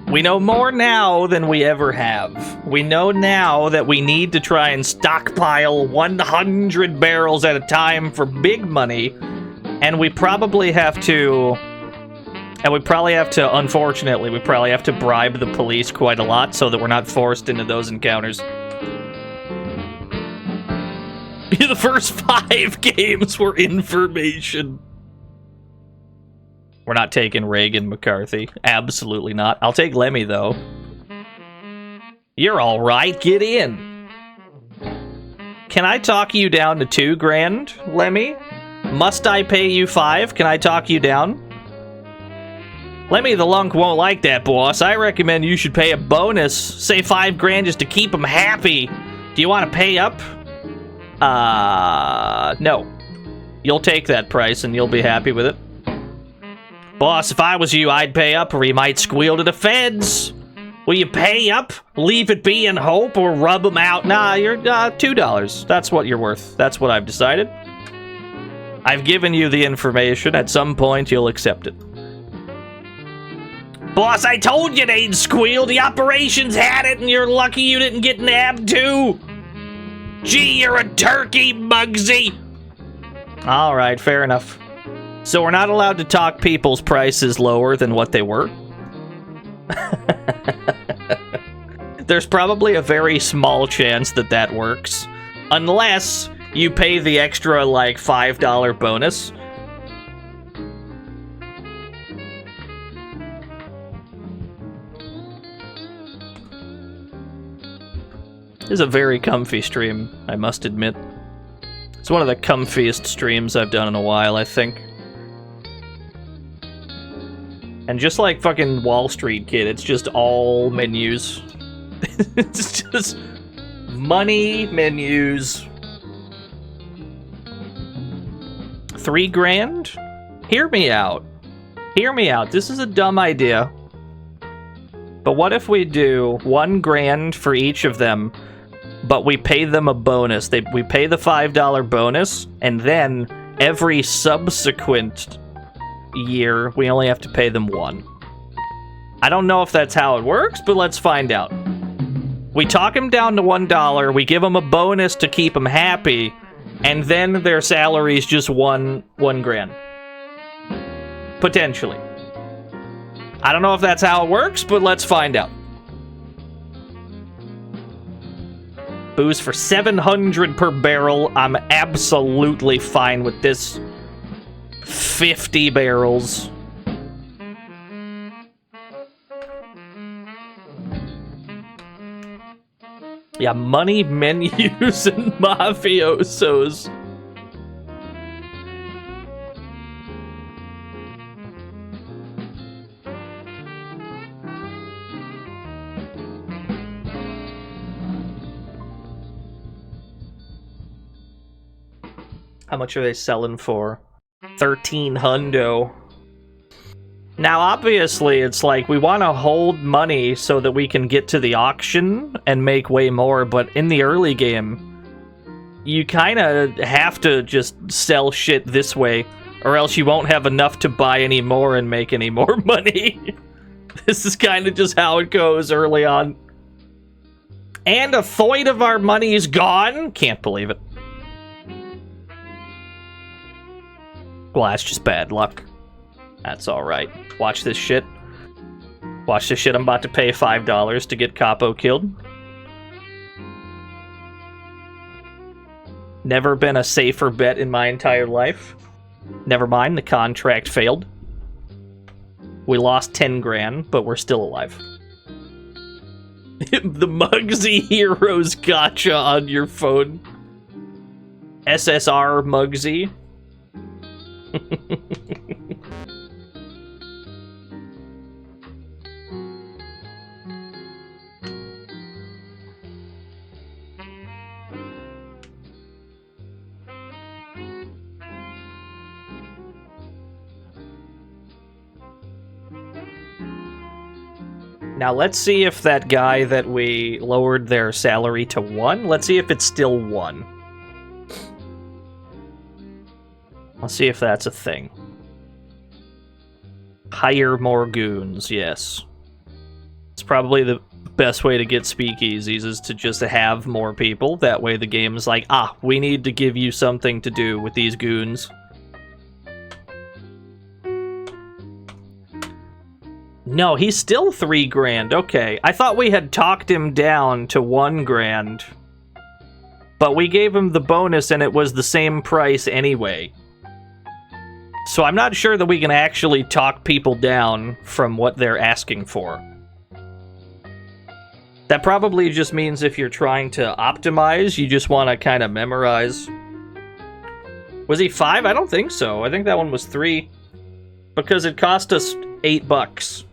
we know more now than we ever have. We know now that we need to try and stockpile 100 barrels at a time for big money, and we probably have to... unfortunately, we probably have to bribe the police quite a lot so that we're not forced into those encounters. The first 5 games were information. We're not taking Reagan McCarthy. Absolutely not. I'll take Lemmy, though. You're all right. Get in. Can I talk you down to 2 grand, Lemmy? Must I pay you 5? Can I talk you down? Lemmy the Lunk won't like that, boss. I recommend you should pay a bonus. Say 5 grand just to keep him happy. Do you want to pay up? No. You'll take that price and you'll be happy with it. Boss, if I was you, I'd pay up or he might squeal to the feds. Will you pay up, leave it be and hope, or rub them out? Nah, you're $2. That's what you're worth. That's what I've decided. I've given you the information. At some point, you'll accept it. Boss, I told you they'd squeal. The operations had it, and you're lucky you didn't get nabbed too. Gee, you're a turkey, Mugsy. All right, fair enough. So we're not allowed to talk people's prices lower than what they were? There's probably a very small chance that that works. Unless you pay the extra, like, $5 bonus. This is a very comfy stream, I must admit. It's one of the comfiest streams I've done in a while, I think. And just like fucking Wall Street Kid, it's just all menus. It's just money menus. $3,000? Hear me out. Hear me out. This is a dumb idea. But what if we do $1,000 for each of them, but we pay them a bonus? We pay the $5 bonus, and then every subsequent year, we only have to pay them $1. I don't know if that's how it works, but let's find out. We talk them down to $1, we give them a bonus to keep them happy, and then their salary's just $1,000. Potentially. I don't know if that's how it works, but let's find out. Booze for $700 per barrel. I'm absolutely fine with this. 50 barrels. Yeah, money menus and mafiosos. How much are they selling for? 13 hundo. Now, obviously, it's like we want to hold money so that we can get to the auction and make way more, but in the early game, you kind of have to just sell shit this way, or else you won't have enough to buy any more and make any more money. This is kind of just how it goes early on. And a third of our money is gone? Can't believe it. Well, that's just bad luck. That's alright. Watch this shit. Watch this shit. I'm about to pay $5 to get Capo killed. Never been a safer bet in my entire life. Never mind, the contract failed. We lost 10 grand, but we're still alive. The Mugsy Heroes gotcha on your phone. SSR Mugsy. Now let's see if that guy that we lowered their salary to 1, let's see if it's still 1. Let's see if that's a thing. Hire more goons, yes. It's probably the best way to get speakeasies is to just have more people. That way the game is like, we need to give you something to do with these goons. No, he's still $3,000. Okay, I thought we had talked him down to $1,000. But we gave him the bonus and it was the same price anyway. So I'm not sure that we can actually talk people down from what they're asking for. That probably just means if you're trying to optimize, you just want to kind of memorize. Was he 5? I don't think so. I think that one was 3. Because it cost us $8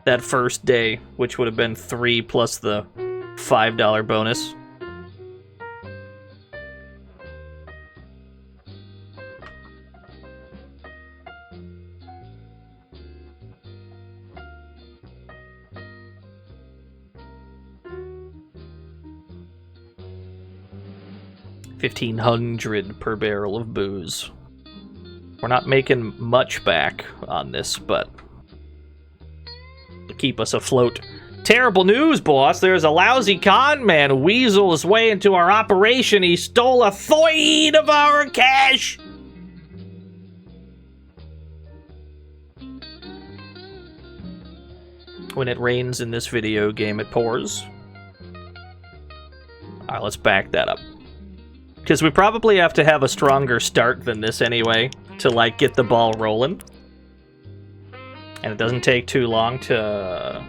that first day, which would have been 3 plus the $5 bonus. $1,500 per barrel of booze. We're not making much back on this, but to keep us afloat. Terrible news, boss. There's a lousy con man who weaseled his way into our operation. He stole a third of our cash. When it rains in this video game, it pours. Alright, let's back that up. Because we probably have to have a stronger start than this anyway, to, like, get the ball rolling. And it doesn't take too long to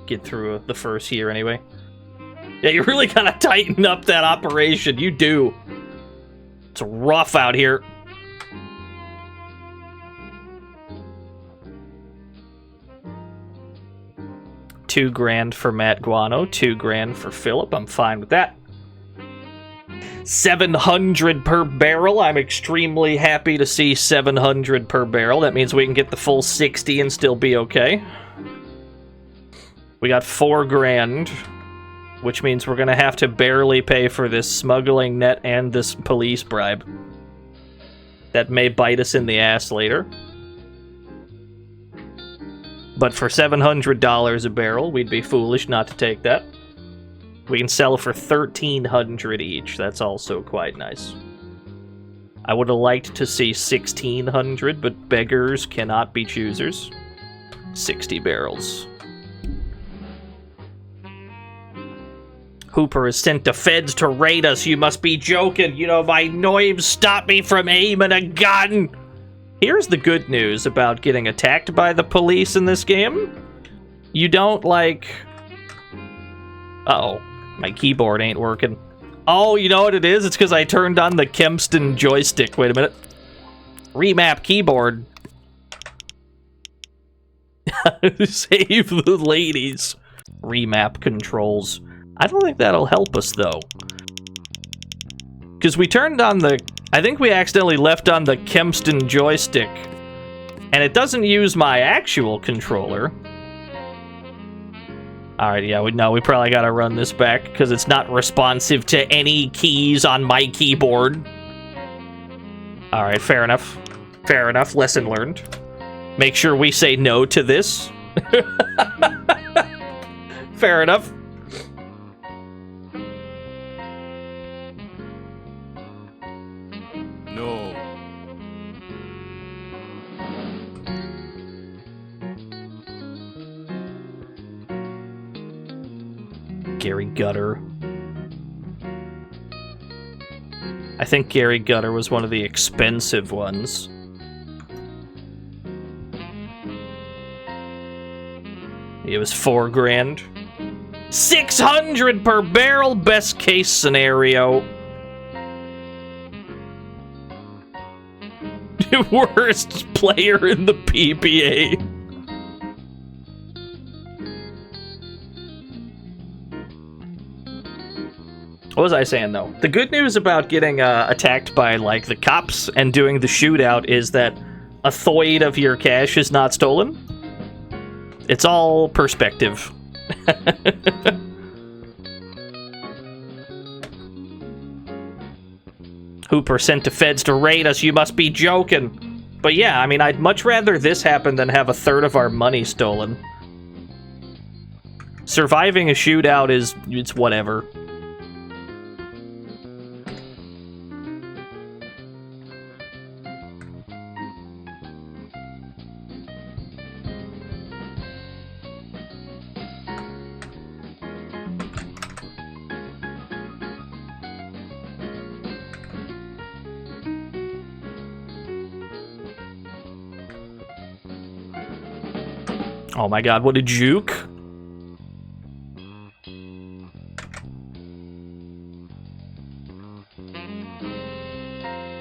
get through the first year anyway. Yeah, you really gotta tighten up that operation, you do. It's rough out here. $2,000 for Matt Guano, $2,000 for Philip. I'm fine with that. $700 per barrel. I'm extremely happy to see $700 per barrel. That means we can get the full 60 and still be okay. We got $4,000, which means we're gonna have to barely pay for this smuggling net and this police bribe. That may bite us in the ass later. But for $700 a barrel, we'd be foolish not to take that. We can sell for $1,300 each. That's also quite nice. I would have liked to see $1,600, but beggars cannot be choosers. 60 barrels. Hooper has sent the feds to raid us. You must be joking. You know, my knives stop me from aiming a gun. Here's the good news about getting attacked by the police in this game. You don't, like... Uh-oh. My keyboard ain't working. Oh, you know what it is? It's because I turned on the Kempston joystick. Wait a minute. Remap keyboard. Save the ladies. Remap controls. I don't think that'll help us, though. Because we turned on the... I think we accidentally left on the Kempston joystick. And it doesn't use my actual controller. Alright, yeah, we probably gotta run this back, because it's not responsive to any keys on my keyboard. Alright, fair enough. Fair enough, lesson learned. Make sure we say no to this. Fair enough. No. Gary Gutter. I think Gary Gutter was one of the expensive ones. It was $4,000. $600 per barrel, best case scenario. Worst player in the PBA. What was I saying, though? The good news about getting attacked by, like, the cops and doing the shootout is that a third of your cash is not stolen. It's all perspective. Hooper sent the feds to raid us. You must be joking. But yeah, I mean, I'd much rather this happen than have a third of our money stolen. Surviving a shootout it's whatever. Oh my god, what a juke.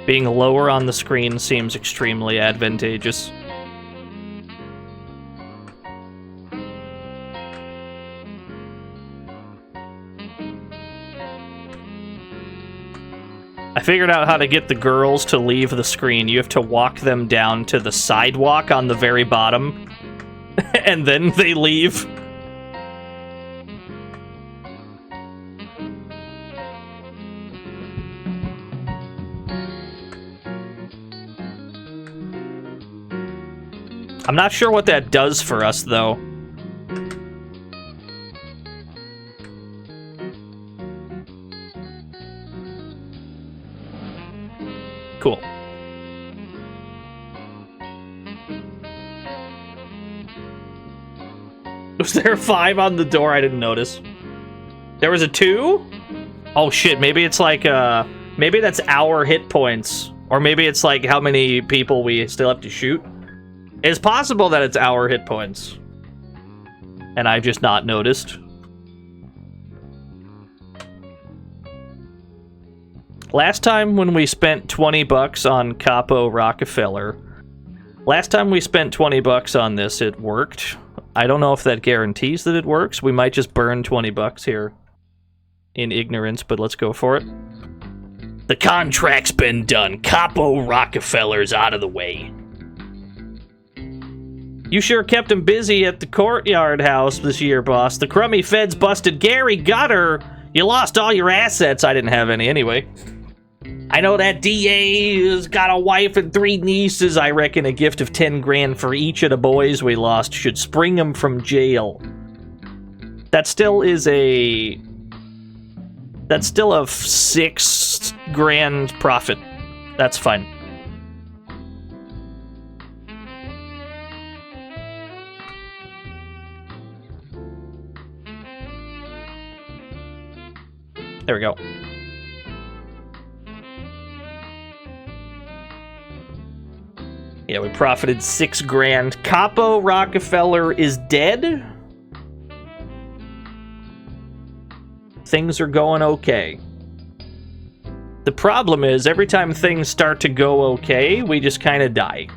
Being lower on the screen seems extremely advantageous. I figured out how to get the girls to leave the screen. You have to walk them down to the sidewalk on the very bottom. And then they leave. I'm not sure what that does for us, though. Cool. Was there a 5 on the door? I didn't notice. There was a 2? Oh shit, maybe it's like, maybe that's our hit points. Or maybe it's like how many people we still have to shoot. It's possible that it's our hit points. And I've just not noticed. Last time when we spent 20 bucks on Capo Rockefeller, last time we spent 20 bucks on this, it worked. I don't know if that guarantees that it works. We might just burn 20 bucks here in ignorance, but let's go for it. The contract's been done. Capo Rockefeller's out of the way. You sure kept him busy at the courtyard house this year, boss. The crummy feds busted Gary Gutter. You lost all your assets. I didn't have any anyway. I know that DA has got a wife and 3 nieces. I reckon a gift of 10 grand for each of the boys we lost should spring them from jail. That still is a... That's still a 6 grand profit. That's fine. There we go. Yeah, we profited 6 grand. Capo Rockefeller is dead. Things are going okay. The problem is, every time things start to go okay, we just kind of die.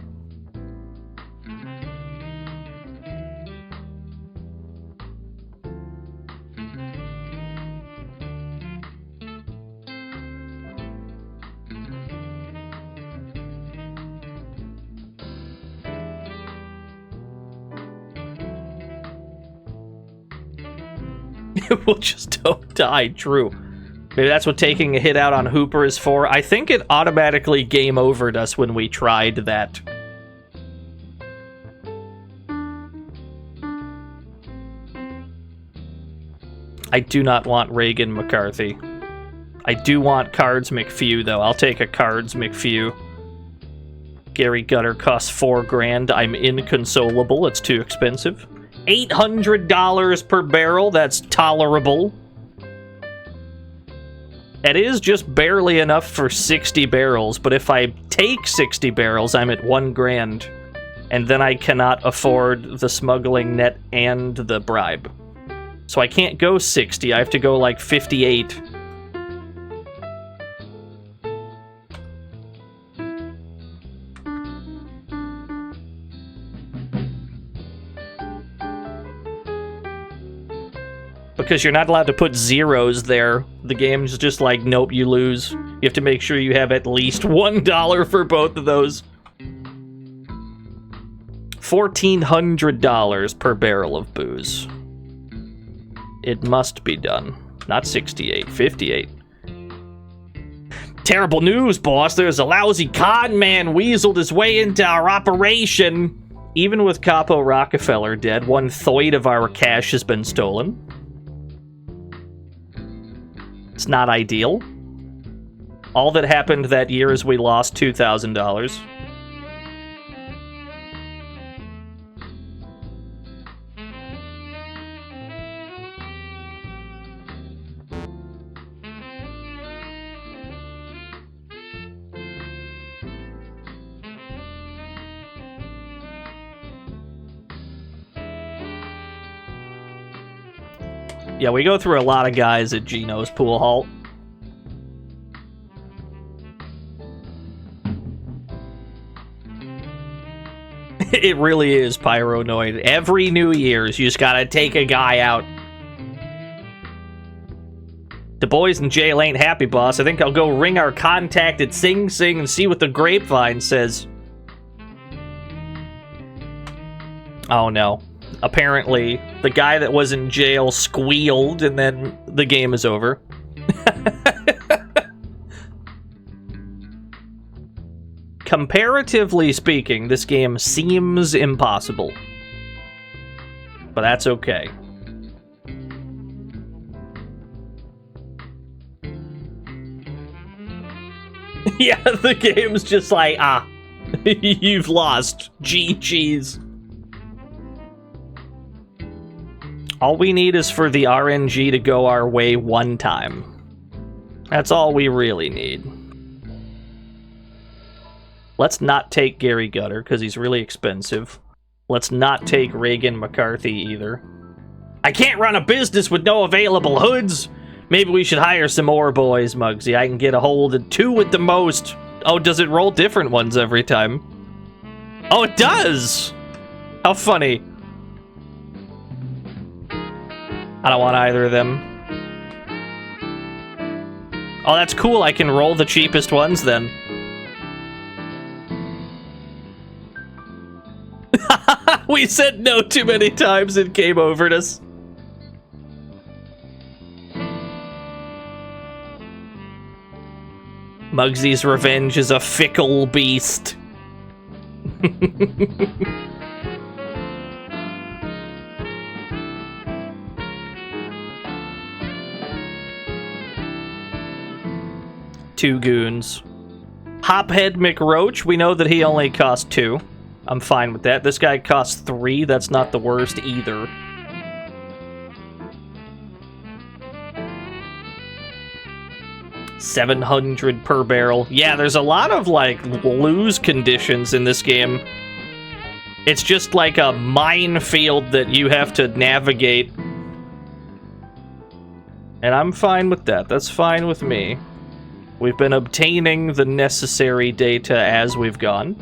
We'll just don't die, true. Maybe that's what taking a hit out on Hooper is for. I think it automatically game overed us when we tried that. I do not want Reagan McCarthy. I do want Cards McFew, though. I'll take a Cards McFew. Gary Gutter costs 4 grand. I'm inconsolable. It's too expensive. $800 per barrel. That's tolerable. It is just barely enough for 60 barrels, but if I take 60 barrels, I'm at 1 grand. And then I cannot afford the smuggling net and the bribe. So I can't go 60, I have to go like 58. Because you're not allowed to put zeros there. The game's just like, nope, you lose. You have to make sure you have at least $1 for both of those. $1,400 per barrel of booze. It must be done. Not 68, 58. Terrible news, boss. There's a lousy con man weaseled his way into our operation. Even with Capo Rockefeller dead, 1/3 of our cash has been stolen. It's not ideal. All that happened that year is we lost $2,000. Yeah, we go through a lot of guys at Gino's Pool Halt. It really is Pyronoid. Every New Year's, you just gotta take a guy out. The boys in jail ain't happy, boss. I think I'll go ring our contact at Sing Sing and see what the grapevine says. Oh no. Apparently, the guy that was in jail squealed, and then the game is over. comparatively speaking, this game seems impossible. But that's okay. Yeah, the game's just like, you've lost. GG's. All we need is for the RNG to go our way one time. That's all we really need. Let's not take Gary Gutter, because he's really expensive. Let's not take Reagan McCarthy either. I can't run a business with no available hoods! Maybe we should hire some more boys, Mugsy. I can get a hold of 2 at the most. Oh, does it roll different ones every time? Oh, it does! How funny. I don't want either of them. Oh, that's cool. I can roll the cheapest ones then. We said no too many times and came over to us. Mugsy's revenge is a fickle beast. Two goons. Hophead McRoach, we know that he only costs 2. I'm fine with that. This guy costs 3. That's not the worst either. $700 per barrel. Yeah, there's a lot of, like, lose conditions in this game. It's just like a minefield that you have to navigate. And I'm fine with that. That's fine with me. We've been obtaining the necessary data as we've gone.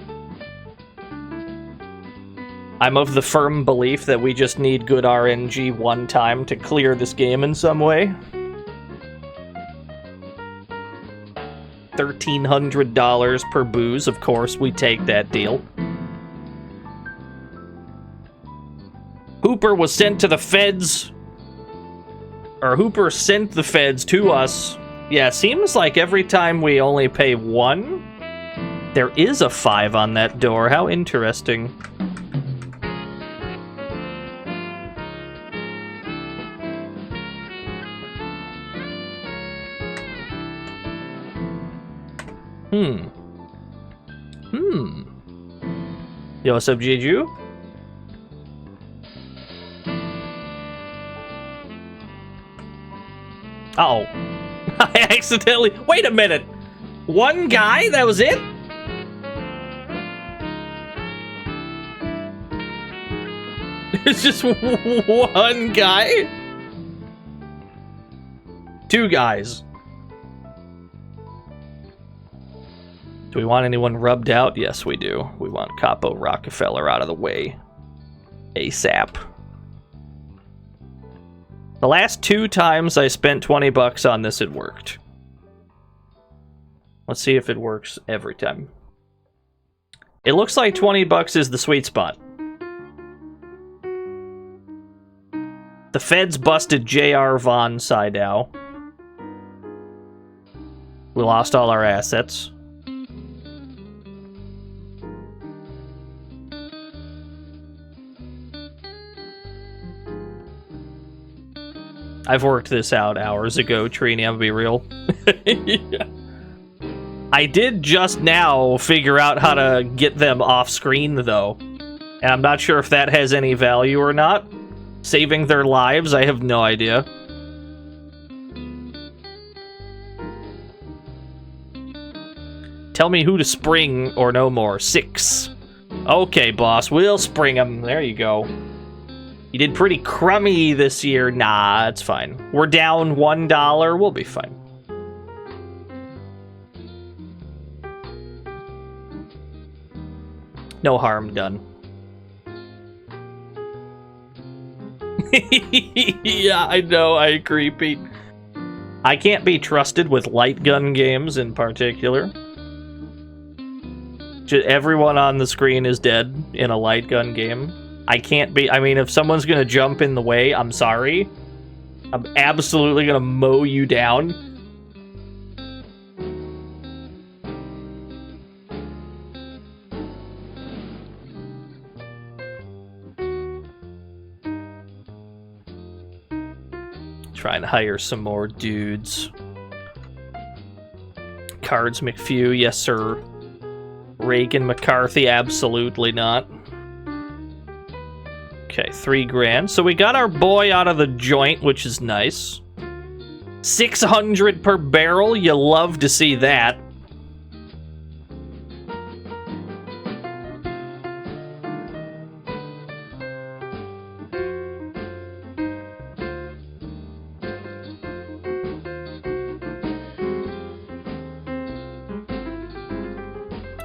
I'm of the firm belief that we just need good RNG one time to clear this game in some way. $1,300 per booze, of course, we take that deal. Hooper was sent to the feds. Or Hooper sent the feds to us. Yeah, seems like every time we only pay 1, there is a 5 on that door. How interesting. Yo, what's up, Jeju? Uh-oh. I accidentally... Wait a minute! One guy? That was it? It's just one guy? 2 guys. Do we want anyone rubbed out? Yes, we do. We want Capo Rockefeller out of the way. ASAP. The last 2 times I spent 20 bucks on this, it worked. Let's see if it works every time. It looks like 20 bucks is the sweet spot. The feds busted J.R. Von Sydow. We lost all our assets. I've worked this out hours ago, Trini, I'm gonna be real. Yeah. I did just now figure out how to get them off screen, though. And I'm not sure if that has any value or not. Saving their lives, I have no idea. Tell me who to spring or no more. 6. Okay, boss, we'll spring them. There you go. You did pretty crummy this year. Nah, it's fine. We're down $1. We'll be fine. No harm done. Yeah, I know. I agree, Pete. I can't be trusted with light gun games in particular. Everyone on the screen is dead in a light gun game. I can't be... I mean, if someone's gonna jump in the way, I'm sorry. I'm absolutely gonna mow you down. Try and hire some more dudes. Cards McPhew, yes sir. Reagan McCarthy, absolutely not. Okay, $3,000. So we got our boy out of the joint, which is nice. 600 per barrel, you love to see that.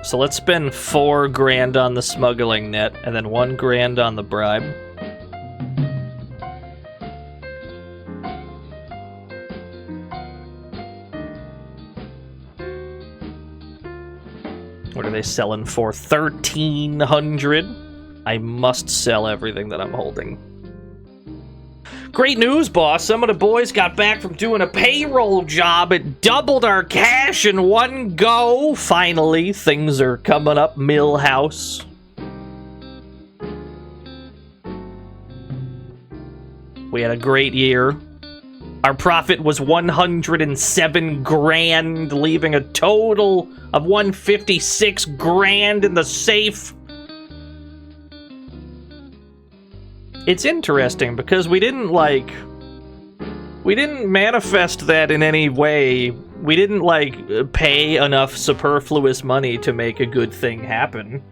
So let's spend $4,000 on the smuggling net, and then $1,000 on the bribe. What are they selling for? $1,300. I must sell everything that I'm holding. Great news, boss. Some of the boys got back from doing a payroll job. It doubled our cash in one go. Finally, things are coming up, Millhouse. We had a great year. Our profit was 107 grand, leaving a total of 156 grand in the safe. It's interesting because we didn't manifest that in any way. We didn't pay enough superfluous money to make a good thing happen.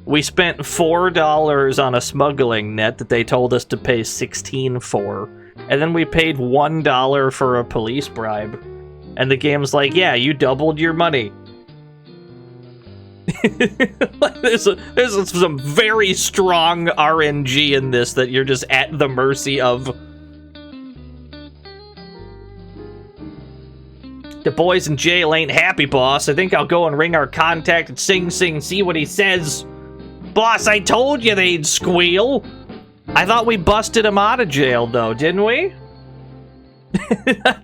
We spent $4 on a smuggling net that they told us to pay $16 for. And then we paid $1 for a police bribe. And the game's like, yeah, you doubled your money. There's some very strong RNG in this that you're just at the mercy of. The boys in jail ain't happy, boss. I think I'll go and ring our contact at Sing Sing, see what he says. Boss, I told you they'd squeal. I thought we busted him out of jail, though, didn't we?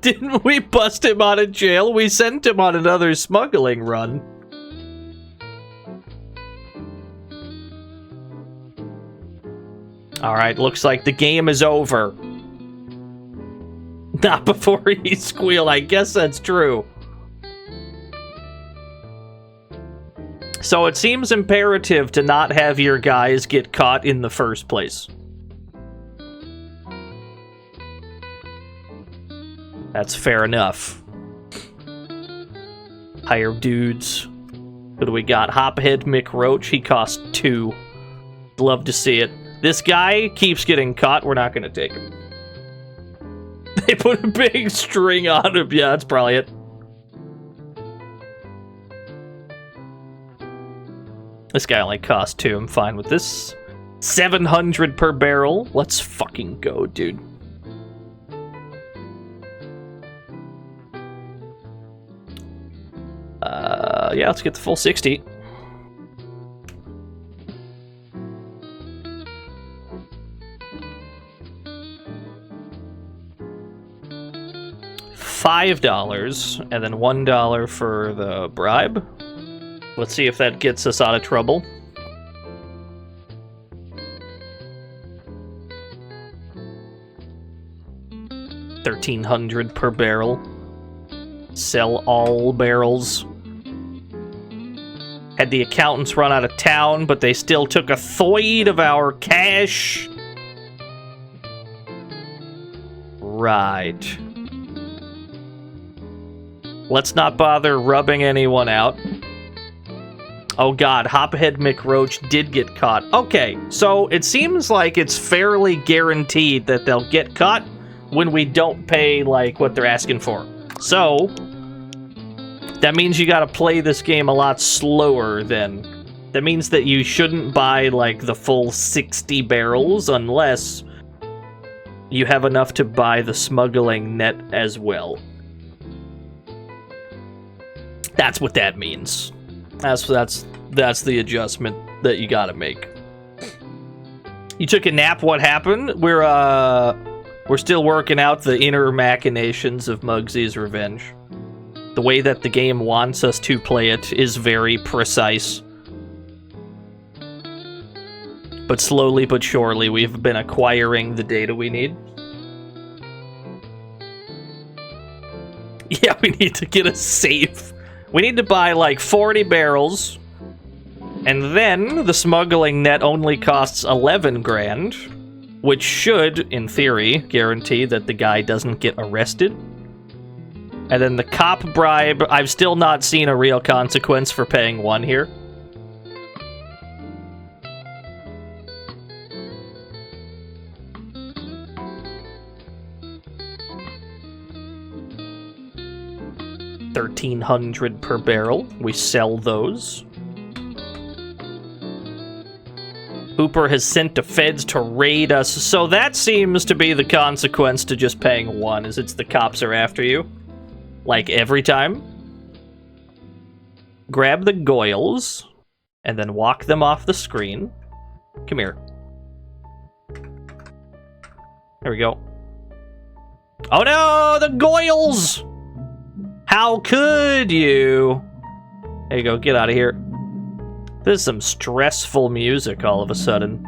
Didn't we bust him out of jail? We sent him on another smuggling run. Alright, looks like the game is over. Not before he squealed, I guess that's true. So it seems imperative to not have your guys get caught in the first place. That's fair enough. Hire dudes. Who do we got? Hophead McRoach, he costs 2. Love to see it. This guy keeps getting caught. We're not going to take him. They put a big string on him. Yeah, that's probably it. This guy only costs 2. I'm fine with this. 700 per barrel. Let's fucking go, dude. Yeah, let's get the full 60. $5 and then $1 for the bribe. Let's see if that gets us out of trouble. $1,300 per barrel. Sell all barrels. Had the accountants run out of town, but they still took a thoid of our cash. Right. Let's not bother rubbing anyone out. Oh god, Hophead McRoach did get caught. Okay, so it seems like it's fairly guaranteed that they'll get caught when we don't pay, what they're asking for. So, that means you gotta play this game a lot slower then. That means that you shouldn't buy, the full 60 barrels unless you have enough to buy the smuggling net as well. That's what that means. That's the adjustment that you gotta make. You took a nap, what happened? We're still working out the inner machinations of Mugsy's Revenge. The way that the game wants us to play it is very precise. But slowly but surely, we've been acquiring the data we need. Yeah, we need to get a safe. We need to buy like 40 barrels. And then the smuggling net only costs 11 grand, which should, in theory, guarantee that the guy doesn't get arrested. And then the cop bribe, I've still not seen a real consequence for paying 1 here. $1,300 per barrel. We sell those. Hooper has sent the feds to raid us, so that seems to be the consequence to just paying 1, is it's the cops are after you. Like every time. Grab the goils, and then walk them off the screen. Come here. There we go. Oh no, the goils! How could you? There you go, get out of here. This is some stressful music all of a sudden.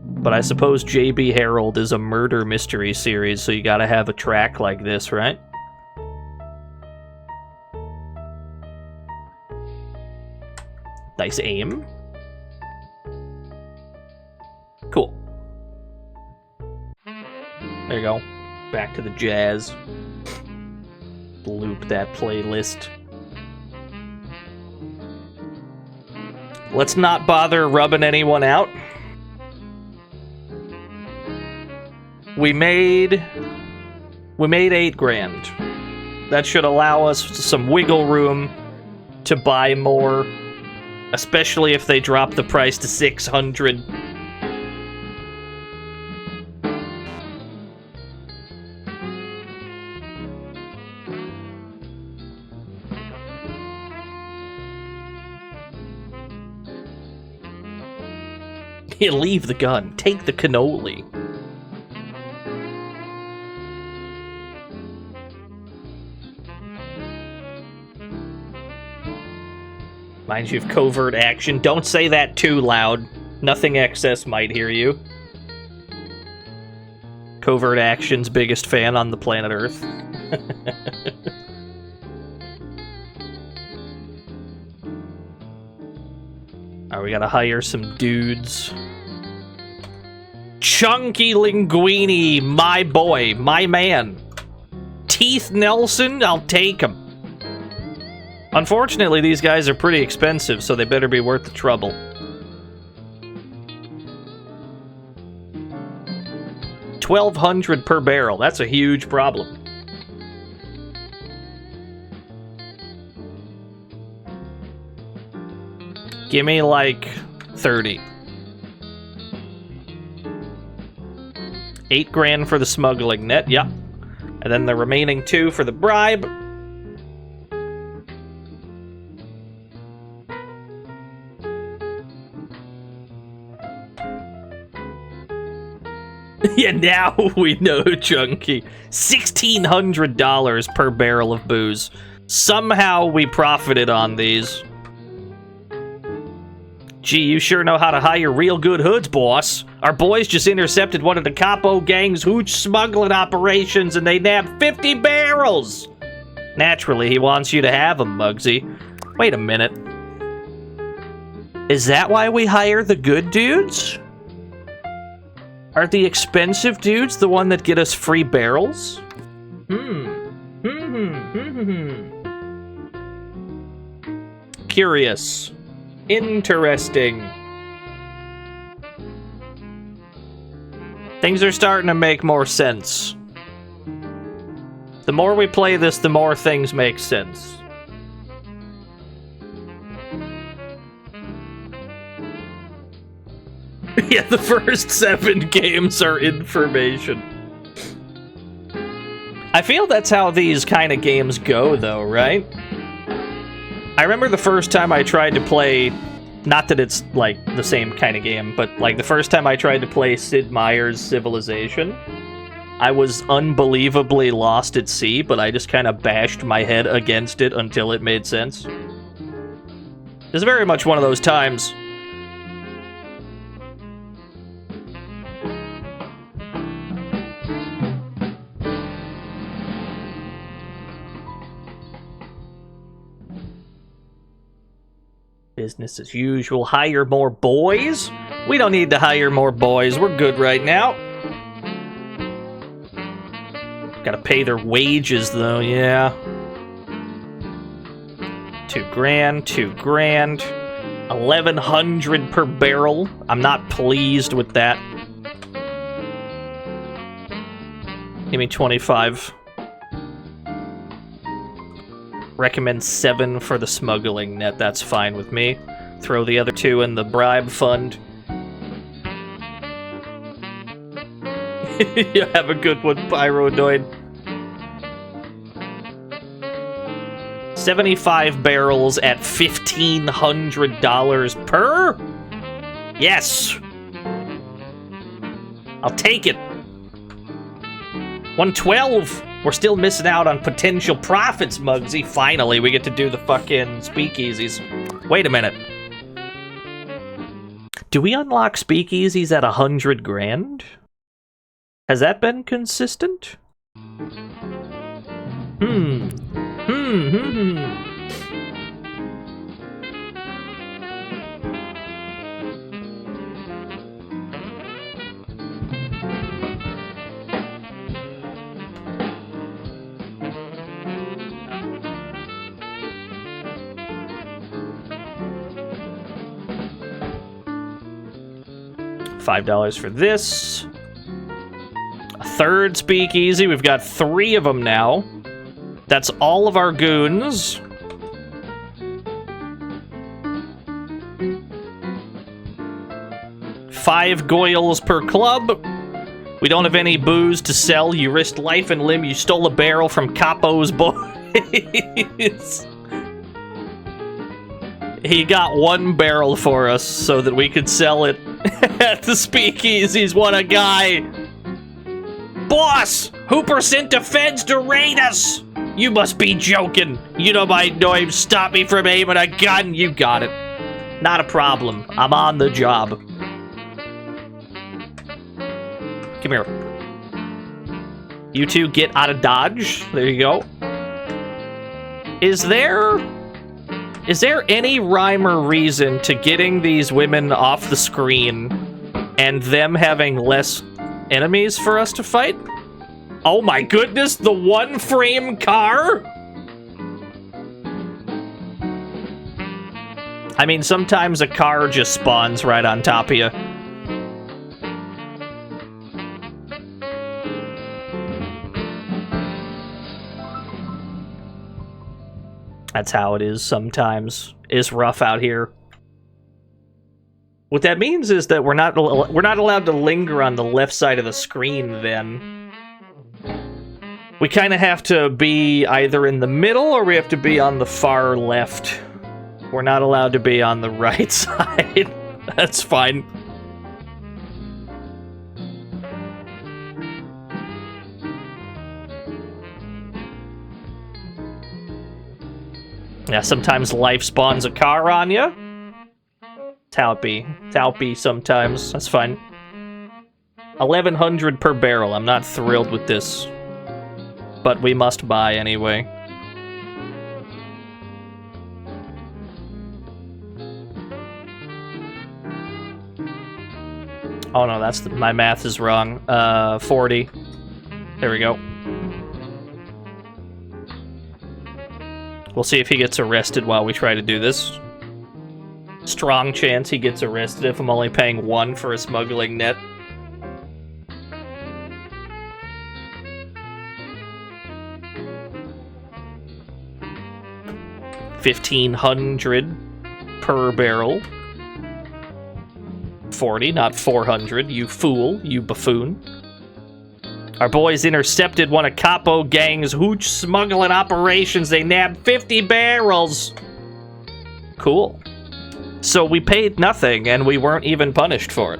But I suppose J.B. Harold is a murder mystery series, so you gotta have a track like this, right? Nice aim. Cool. There you go. Back to the jazz. Loop that playlist. Let's not bother rubbing anyone out. We made 8 grand. That should allow us some wiggle room to buy more, especially if they drop the price to 600. Leave the gun. Take the cannoli. Reminds you of covert action. Don't say that too loud. Nothing excess might hear you. Covert action's biggest fan on the planet Earth. Alright, we gotta hire some dudes. Chunky Linguini, my boy, my man. Teeth Nelson, I'll take him. Unfortunately, these guys are pretty expensive, so they better be worth the trouble. $1,200 per barrel, that's a huge problem. Give me like 30. 8 grand for the smuggling net, yep. And then the remaining 2 for the bribe. Yeah, now we know, Chunky. $1,600 per barrel of booze. Somehow we profited on these. Gee, you sure know how to hire real good hoods, boss. Our boys just intercepted one of the Capo gang's hooch smuggling operations and they nabbed 50 barrels! Naturally, he wants you to have them, Mugsy. Wait a minute. Is that why we hire the good dudes? Are the expensive dudes the one that get us free barrels? Curious. Interesting. Things are starting to make more sense. The more we play this, the more things make sense. Yeah, the first 7 games are information. I feel that's how these kind of games go, though, right? I remember the first time I tried to play, not that it's like the same kind of game, but like the first time I tried to play Sid Meier's Civilization, I was unbelievably lost at sea, but I just kind of bashed my head against it until it made sense. It's very much one of those times. Business as usual. Hire more boys? We don't need to hire more boys. We're good right now. Gotta pay their wages, though, yeah. $2,000, $2,000. 1,100 per barrel. I'm not pleased with that. Give me 25. Recommend 7 for the smuggling net. That's fine with me. Throw the other 2 in the bribe fund. You have a good one, Pyronoid. 75 barrels at $1,500 per? Yes! I'll take it. 112! We're still missing out on potential profits, Mugsy. Finally, we get to do the fucking speakeasies. Wait a minute. Do we unlock speakeasies at 100 grand? Has that been consistent? $5 for this. A third speakeasy. We've got 3 of them now. That's all of our goons. $5 goyles per club. We don't have any booze to sell. You risked life and limb. You stole a barrel from Capo's boys. He got 1 barrel for us so that we could sell it at the speakeasies. What a guy. Boss, Hooper sent the feds to raid us. You must be joking. You know my name. Stop me from aiming a gun. You got it. Not a problem. I'm on the job. Come here. You two get out of Dodge. There you go. Is there any rhyme or reason to getting these women off the screen and them having less enemies for us to fight? Oh my goodness, the 1-frame car? I mean, sometimes a car just spawns right on top of you. That's how it is sometimes. It's rough out here. What that means is that we're not allowed to linger on the left side of the screen then. We kind of have to be either in the middle or we have to be on the far left. We're not allowed to be on the right side. That's fine. Yeah, sometimes life spawns a car on you. It's how it be. It's how it be sometimes. That's fine. 1,100 per barrel. I'm not thrilled with this. But we must buy anyway. Oh no, my math is wrong. 40. There we go. We'll see if he gets arrested while we try to do this. Strong chance he gets arrested if I'm only paying 1 for a smuggling net. $1,500 per barrel. 40, not 400. You fool, you buffoon. Our boys intercepted one of Capo Gang's hooch smuggling operations. They nabbed 50 barrels. Cool. So we paid nothing, and we weren't even punished for it.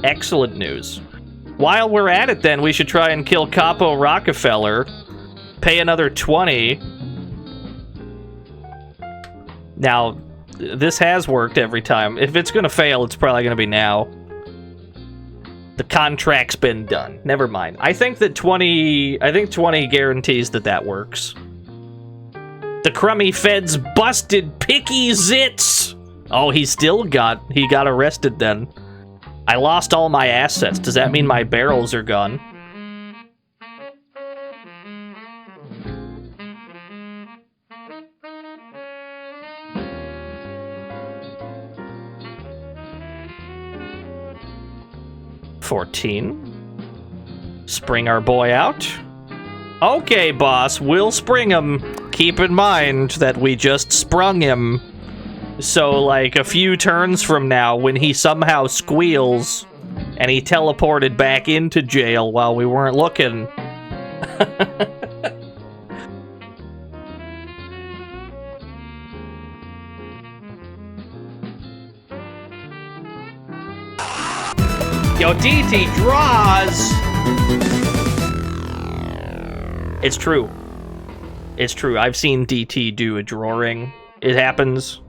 Excellent news. While we're at it, then, we should try and kill Capo Rockefeller. Pay another 20. Now, this has worked every time. If it's gonna fail, it's probably gonna be now. The contract's been done. Never mind. I think 20 guarantees that works. The crummy feds busted Picky Zitz. Oh, he got arrested then. I lost all my assets. Does that mean my barrels are gone? $14. Spring our boy out. Okay, boss, we'll spring him. Keep in mind that we just sprung him. So, like, a few turns from now, when he somehow squeals and he teleported back into jail while we weren't looking. Yo, DT draws! It's true. It's true. I've seen DT do a drawing. It happens.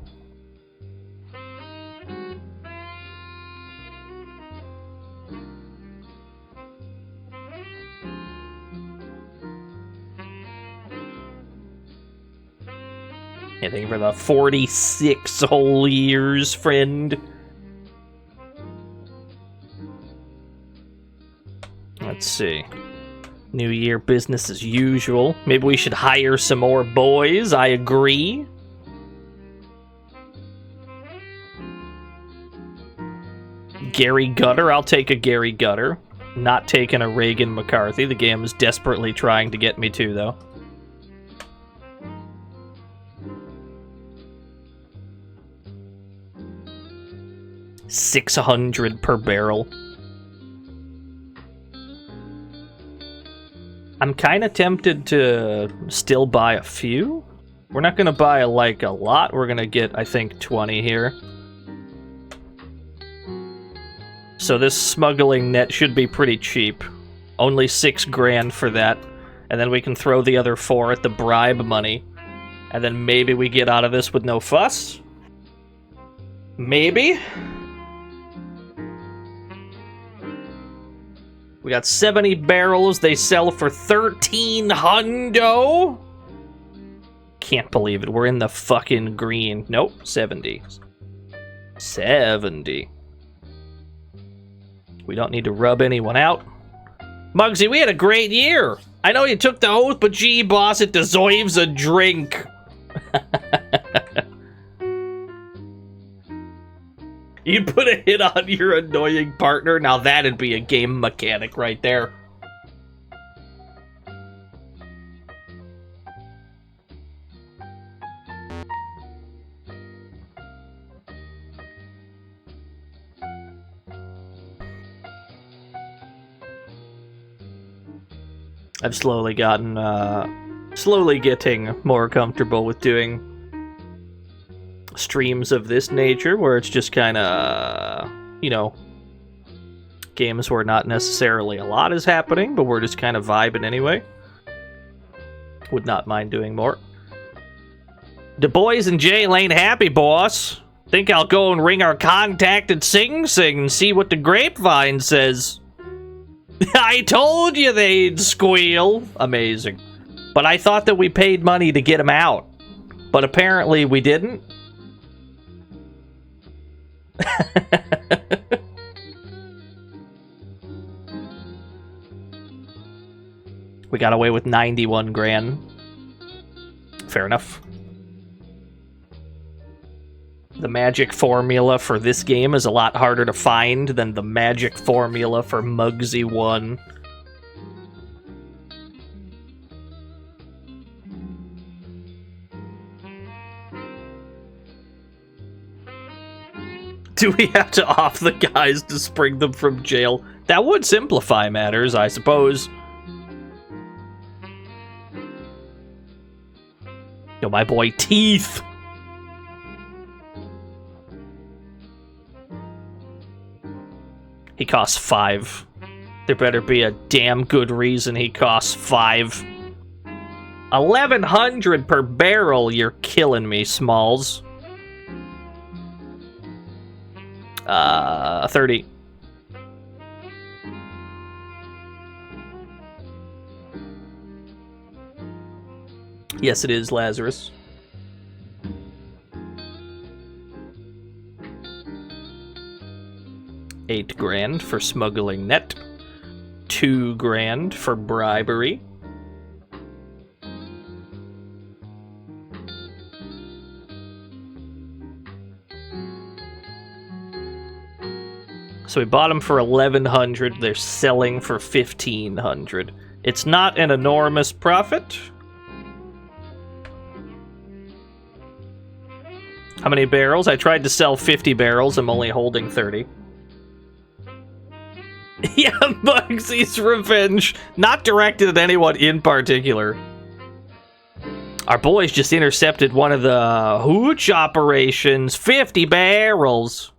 Yeah, thank you for the 46 whole years, friend. Let's see. New year business as usual. Maybe we should hire some more boys. I agree. Gary Gutter. I'll take a Gary Gutter. Not taking a Reagan McCarthy. The game is desperately trying to get me to, though. $600 per barrel. I'm kind of tempted to still buy a few. We're not going to buy, like, a lot. We're going to get, I think, 20 here. So this smuggling net should be pretty cheap. Only $6,000 for that. And then we can throw the other 4 at the bribe money. And then maybe we get out of this with no fuss. Maybe. We got 70 barrels. They sell for 1,300. Can't believe it. We're in the fucking green. Nope, 70. 70. We don't need to rub anyone out. Mugsy, we had a great year. I know you took the oath, but gee, boss, it deserves a drink. You'd put a hit on your annoying partner? Now that'd be a game mechanic right there. I've slowly getting more comfortable with doing streams of this nature, where it's just kind of, you know, games where not necessarily a lot is happening, but we're just kind of vibing anyway. Would not mind doing more. The boys in jail ain't happy, boss. Think I'll go and ring our contact at Sing Sing and see what the grapevine says. I told you they'd squeal. Amazing. But I thought that we paid money to get him out. But apparently we didn't. We got away with 91 grand. Fair enough. The magic formula for this game is a lot harder to find than the magic formula for Mugsy 1. Do we have to off the guys to spring them from jail? That would simplify matters, I suppose. Yo, my boy Teeth. He costs 5. There better be a damn good reason he costs 5. 1,100 per barrel. You're killing me, Smalls. 30. Yes, it is, Lazarus. 8 grand for smuggling net. 2 grand for bribery. So we bought them for 1,100. They're selling for 1,500. It's not an enormous profit. How many barrels? I tried to sell 50 barrels. I'm only holding 30. Yeah, Mugsy's revenge. Not directed at anyone in particular. Our boys just intercepted one of the hooch operations. 50 barrels.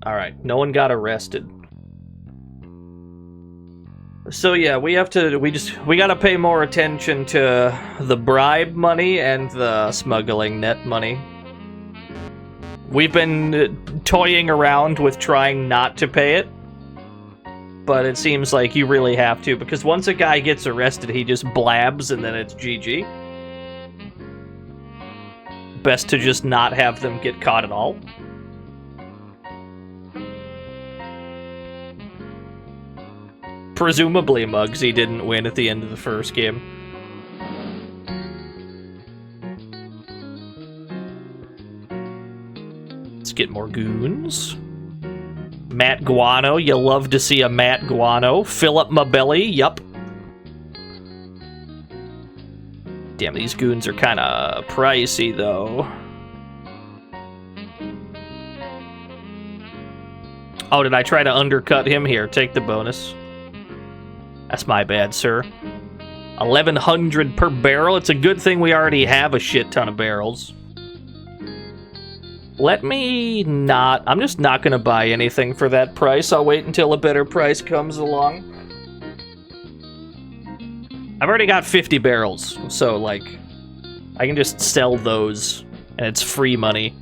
Alright, no one got arrested. So yeah, we gotta pay more attention to the bribe money and the smuggling net money. We've been toying around with trying not to pay it, but it seems like you really have to, because once a guy gets arrested, he just blabs and then it's GG. Best to just not have them get caught at all. Presumably, Mugsy didn't win at the end of the first game. Let's get more goons. Matt Guano, you love to see a Matt Guano. Philip Mabelli, yup. Damn, these goons are kind of pricey, though. Oh, did I try to undercut him? Here, take the bonus. That's my bad, sir. 1,100 per barrel. It's a good thing we already have a shit ton of barrels. Let me not... I'm just not going to buy anything for that price. I'll wait until a better price comes along. I've already got 50 barrels, so, like, I can just sell those, and it's free money.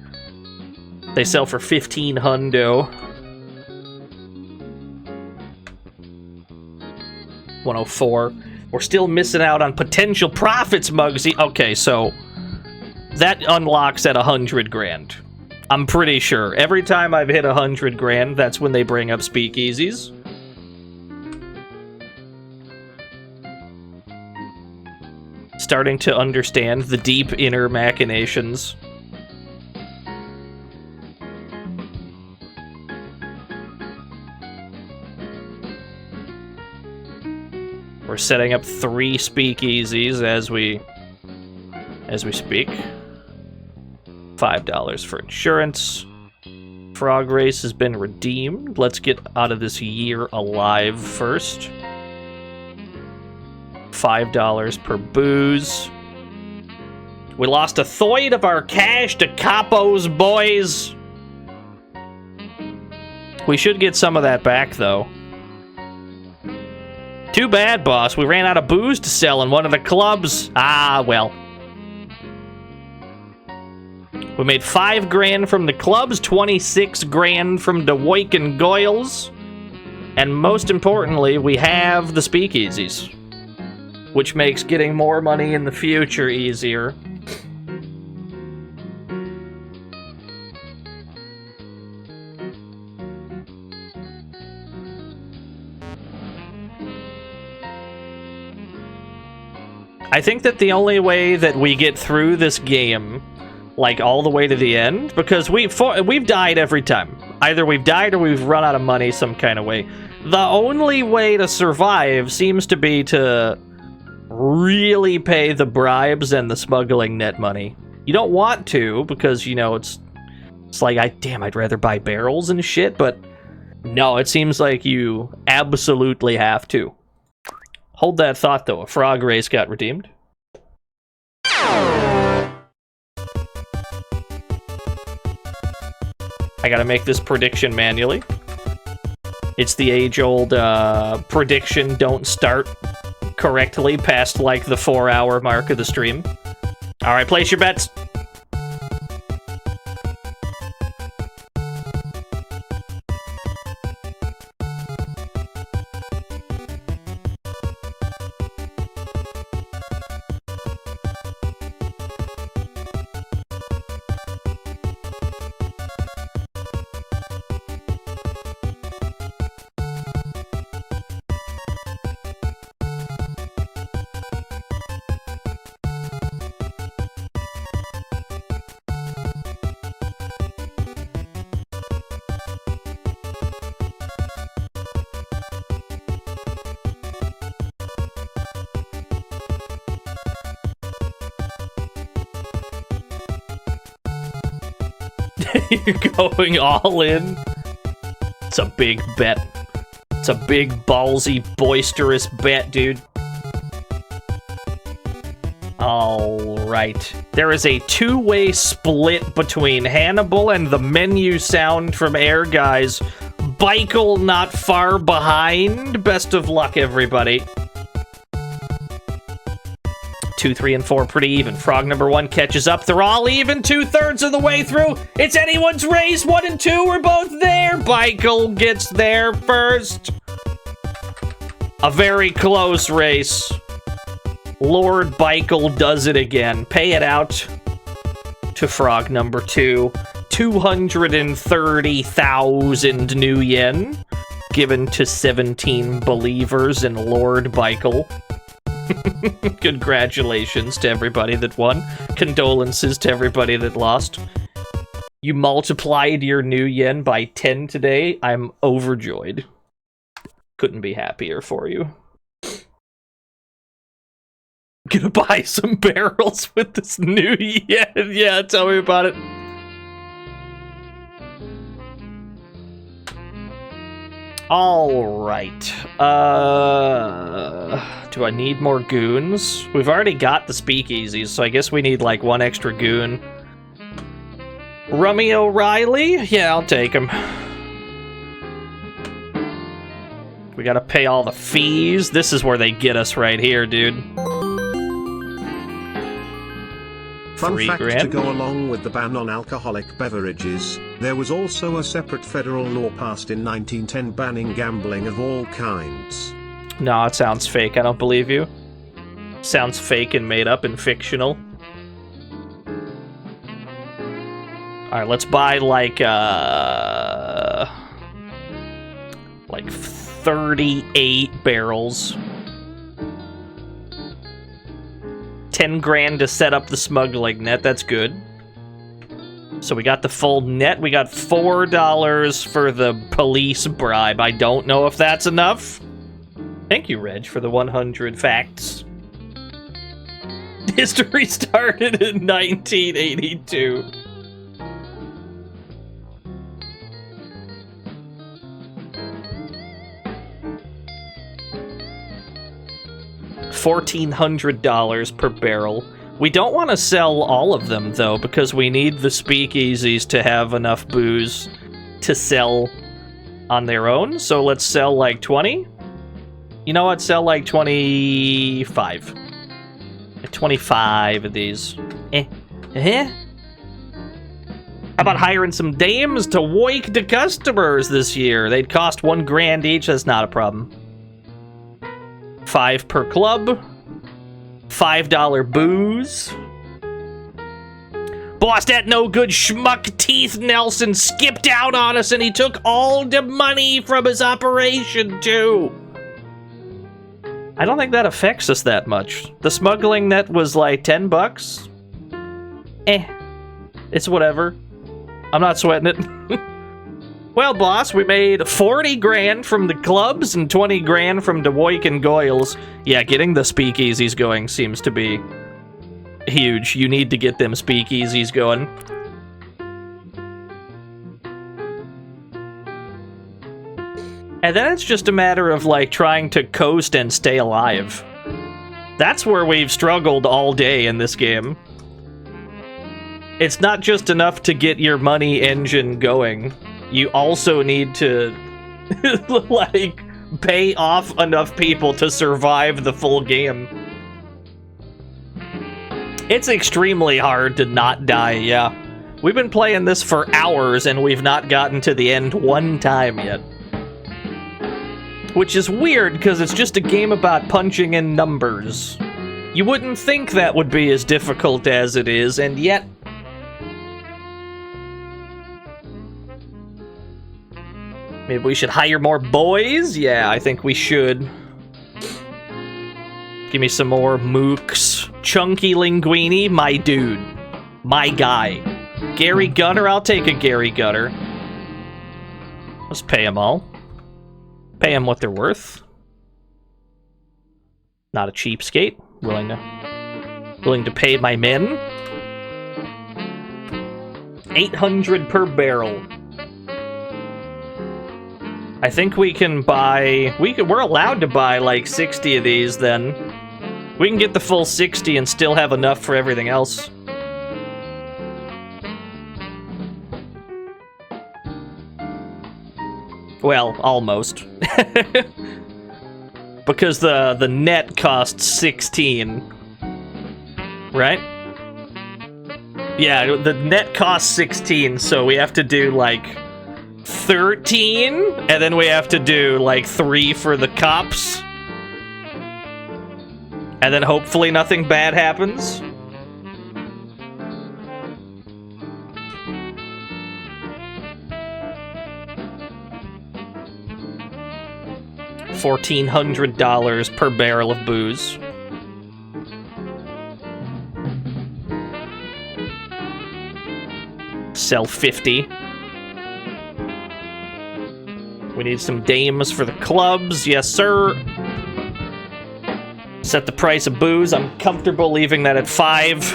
They sell for 15 hundo. 104. We're still missing out on potential profits, Mugsy. Okay, so that unlocks at 100 grand. I'm pretty sure. Every time I've hit 100 grand, that's when they bring up speakeasies. Starting to understand the deep inner machinations. We're setting up 3 speakeasies as we speak. $5 for insurance. Frog race has been redeemed. Let's get out of this year alive first. $5 per booze. We lost a third of our cash to capos, boys. We should get some of that back, though. Too bad, boss. We ran out of booze to sell in one of the clubs. Ah, well. We made 5 grand from the clubs, 26 grand from the Wake and Goyles. And most importantly, we have the speakeasies, which makes getting more money in the future easier. I think that the only way that we get through this game, like all the way to the end, because we've died every time. Either we've died or we've run out of money some kind of way. The only way to survive seems to be to really pay the bribes and the smuggling net money. You don't want to, because, you know, it's like, I'd rather buy barrels and shit, but no, it seems like you absolutely have to. Hold that thought, though. A frog race got redeemed. I gotta make this prediction manually. It's the age-old prediction, don't start correctly past, like, the 4-hour mark of the stream. Alright, place your bets. You're going all in? It's a big bet. It's a big, ballsy, boisterous bet, dude. Alright. There is a two-way split between Hannibal and the menu sound from Air Guys. Beichel not far behind. Best of luck, everybody. 2, 3, and 4 pretty even. Frog number 1 catches up. They're all even 2/3 of the way through. It's anyone's race. 1 and 2 are both there. Beichel gets there first. A very close race. Lord Beichel does it again. Pay it out to Frog number 2. 230,000 new yen given to 17 believers in Lord Beichel. Congratulations to everybody that won. Condolences to everybody that lost. You multiplied your new yen by 10 today. I'm overjoyed. Couldn't be happier for you. Gonna buy some barrels with this new yen. Yeah, tell me about it. Alright. Do I need more goons? We've already got the speakeasies, so I guess we need like one extra goon. Rummy O'Reilly? Yeah, I'll take him. We gotta pay all the fees. This is where they get us right here, dude. Fun $3 fact grand. to go along with the ban on alcoholic beverages, there was also a separate federal law passed in 1910 banning gambling of all kinds. No, it sounds fake. I don't believe you. Sounds fake and made up and fictional. Alright, let's buy like 38 barrels. 10 grand to set up the smuggling net. That's good. So we got the full net. We got $4 for the police bribe. I don't know if that's enough. Thank you, Reg, for the 100 facts. History started in 1982. $1,400 per barrel. We don't want to sell all of them, though, because we need the speakeasies to have enough booze to sell on their own. So let's sell like 20. You know what? Sell like 25. 25 of these. How about hiring some dames to woik the customers this year? They'd cost $1 grand each. That's not a problem. 5 per club. $5 booze. Boss, that no good schmuck Teeth Nelson skipped out on us and he took all the money from his operation, too. I don't think that affects us that much. The smuggling net was like $10. It's whatever. I'm not sweating it. Well, boss, we made 40 grand from the clubs and 20 grand from DeWoik and Goyles. Yeah, getting the speakeasies going seems to be huge. You need to get them speakeasies going. And then it's just a matter of, like, trying to coast and stay alive. That's where we've struggled all day in this game. It's not just enough to get your money engine going. You also need to, like, pay off enough people to survive the full game. It's extremely hard to not die, yeah. We've been playing this for hours and we've not gotten to the end one time yet. Which is weird, because it's just a game about punching in numbers. You wouldn't think that would be as difficult as it is, and yet... Maybe we should hire more boys? Yeah, I think we should. Give me some more mooks. Chunky Linguini, my dude. My guy. Gary Gunner, I'll take a Gary Gunner. Let's pay them all. Pay them what they're worth. Not a cheapskate. Willing to pay my men. 800 per barrel. I think we can buy... We're allowed to buy like 60 of these then. We can get the full 60 and still have enough for everything else. Well, almost. Because the net costs 16. Right? Yeah, the net costs 16, so we have to do like 13, and then we have to do like 3 for the cops. And then hopefully nothing bad happens. $1,400 per barrel of booze. Sell 50. We need some dames for the clubs. Yes, sir. Set the price of booze. I'm comfortable leaving that at 5.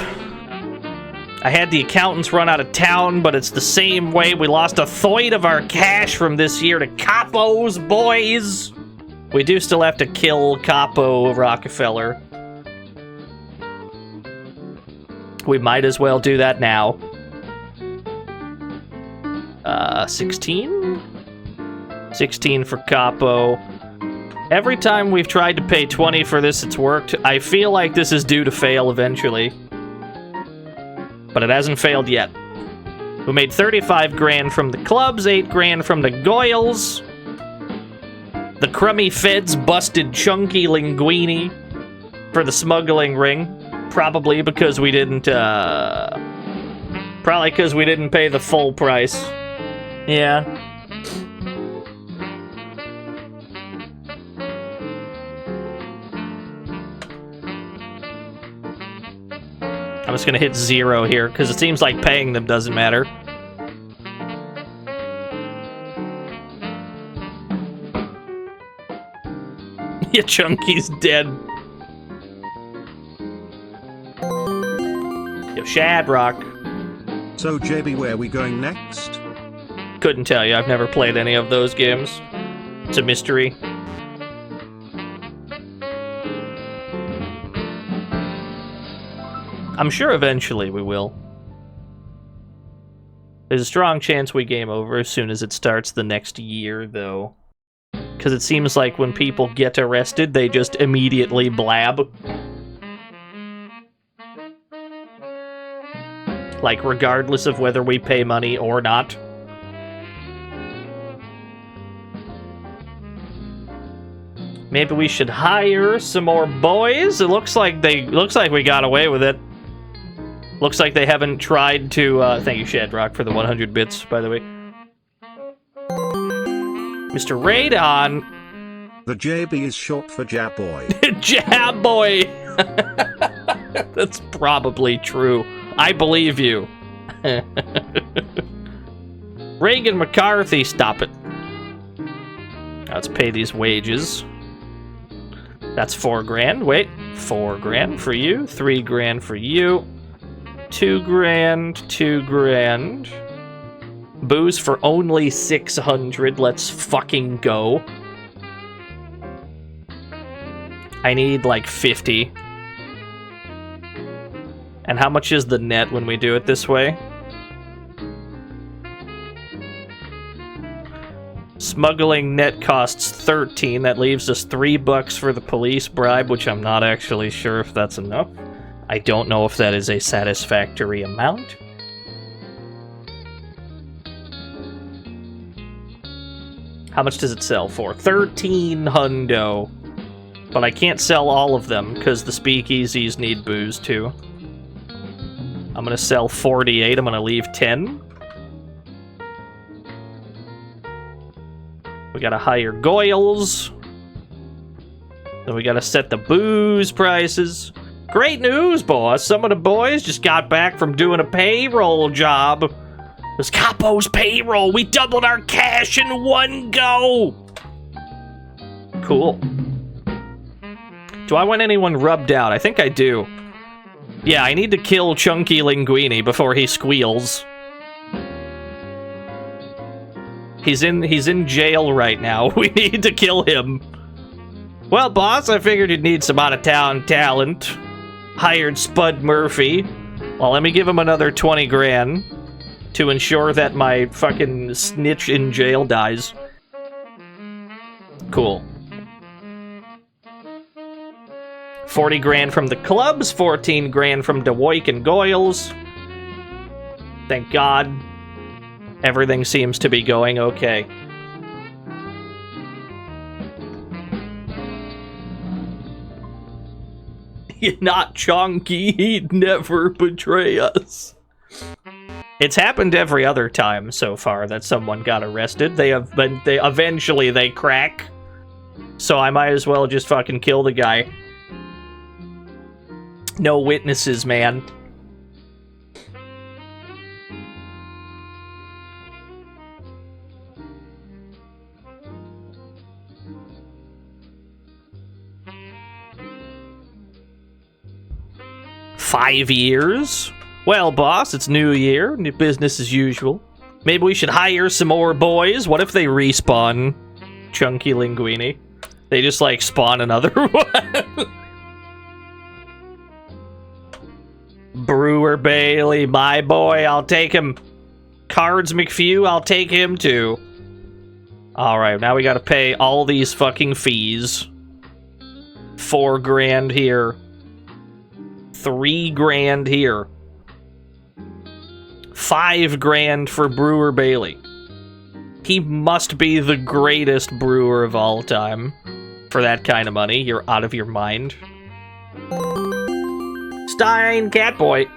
I had the accountants run out of town, but it's the same way. We lost a third of our cash from this year to capos, boys. We do still have to kill Capo Rockefeller. We might as well do that now. 16? 16 for Capo. Every time we've tried to pay 20 for this, it's worked. I feel like this is due to fail eventually. But it hasn't failed yet. We made 35 grand from the clubs, 8 grand from the Goyles. The crummy feds busted Chunky Linguini for the smuggling ring. Probably because we didn't, probably because we didn't pay the full price. Yeah. I'm just gonna hit 0 here, because it seems like paying them doesn't matter. Yeah, Chunky's dead. Yo, Shadrock. So, JB, where are we going next? Couldn't tell you. I've never played any of those games. It's a mystery. I'm sure eventually we will. There's a strong chance we game over as soon as it starts the next year, though. Because it seems like when people get arrested, they just immediately blab. Like, regardless of whether we pay money or not. Maybe we should hire some more boys. It looks like we got away with it. Looks like they haven't tried to, thank you, Shadrock, for the 100 bits, by the way. Mr. Radon. The JB is short for Jabboy. Jabboy! That's probably true. I believe you. Reagan McCarthy, stop it. Now let's pay these wages. That's 4 grand. Wait, 4 grand for you, 3 grand for you, 2 grand, 2 grand. Booze for only 600. Let's fucking go. I need like 50. And how much is the net when we do it this way? Smuggling net costs 13. That leaves us $3 for the police bribe, which I'm not actually sure if that's enough. I don't know if that is a satisfactory amount. How much does it sell for? 13 hundo. But I can't sell all of them, because the speakeasies need booze, too. I'm gonna sell 48, I'm gonna leave 10. We gotta hire Goyles. Then we gotta set the booze prices. Great news, boss! Some of the boys just got back from doing a payroll job. It was Capo's payroll! We doubled our cash in one go! Cool. Do I want anyone rubbed out? I think I do. Yeah, I need to kill Chunky Linguini before he squeals. He's in jail right now. We need to kill him. Well, boss, I figured you'd need some out-of-town talent. Hired Spud Murphy. Well, let me give him another 20 grand to ensure that my fucking snitch in jail dies. Cool. 40 grand from the clubs, 14 grand from DeWoik and Goyles. Thank God. Everything seems to be going okay. You're not Chonky, he'd never betray us. It's happened every other time so far that someone got arrested. They eventually crack. So I might as well just fucking kill the guy. No witnesses, man. $5 years? Well, boss, it's New Year, new business as usual. Maybe we should hire some more boys. What if they respawn Chunky Linguini? They just, like, spawn another one. Brewer Bailey, my boy, I'll take him. Cards McPhew, I'll take him too. Alright, now we gotta pay all these fucking fees. 4 grand here. 3 grand here. 5 grand for Brewer Bailey. He must be the greatest brewer of all time. For that kind of money, you're out of your mind. Stein, Catboy.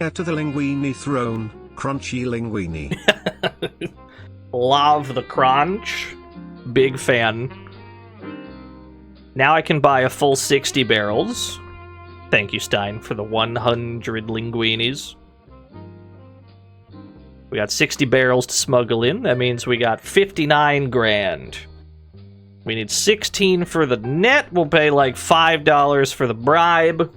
Heir to the linguini throne, crunchy linguini. Love the crunch. Big fan. Now I can buy a full 60 barrels. Thank you, Stein, for the 100 linguinis. We got 60 barrels to smuggle in. That means we got 59 grand. We need 16 for the net. We'll pay like $5 for the bribe.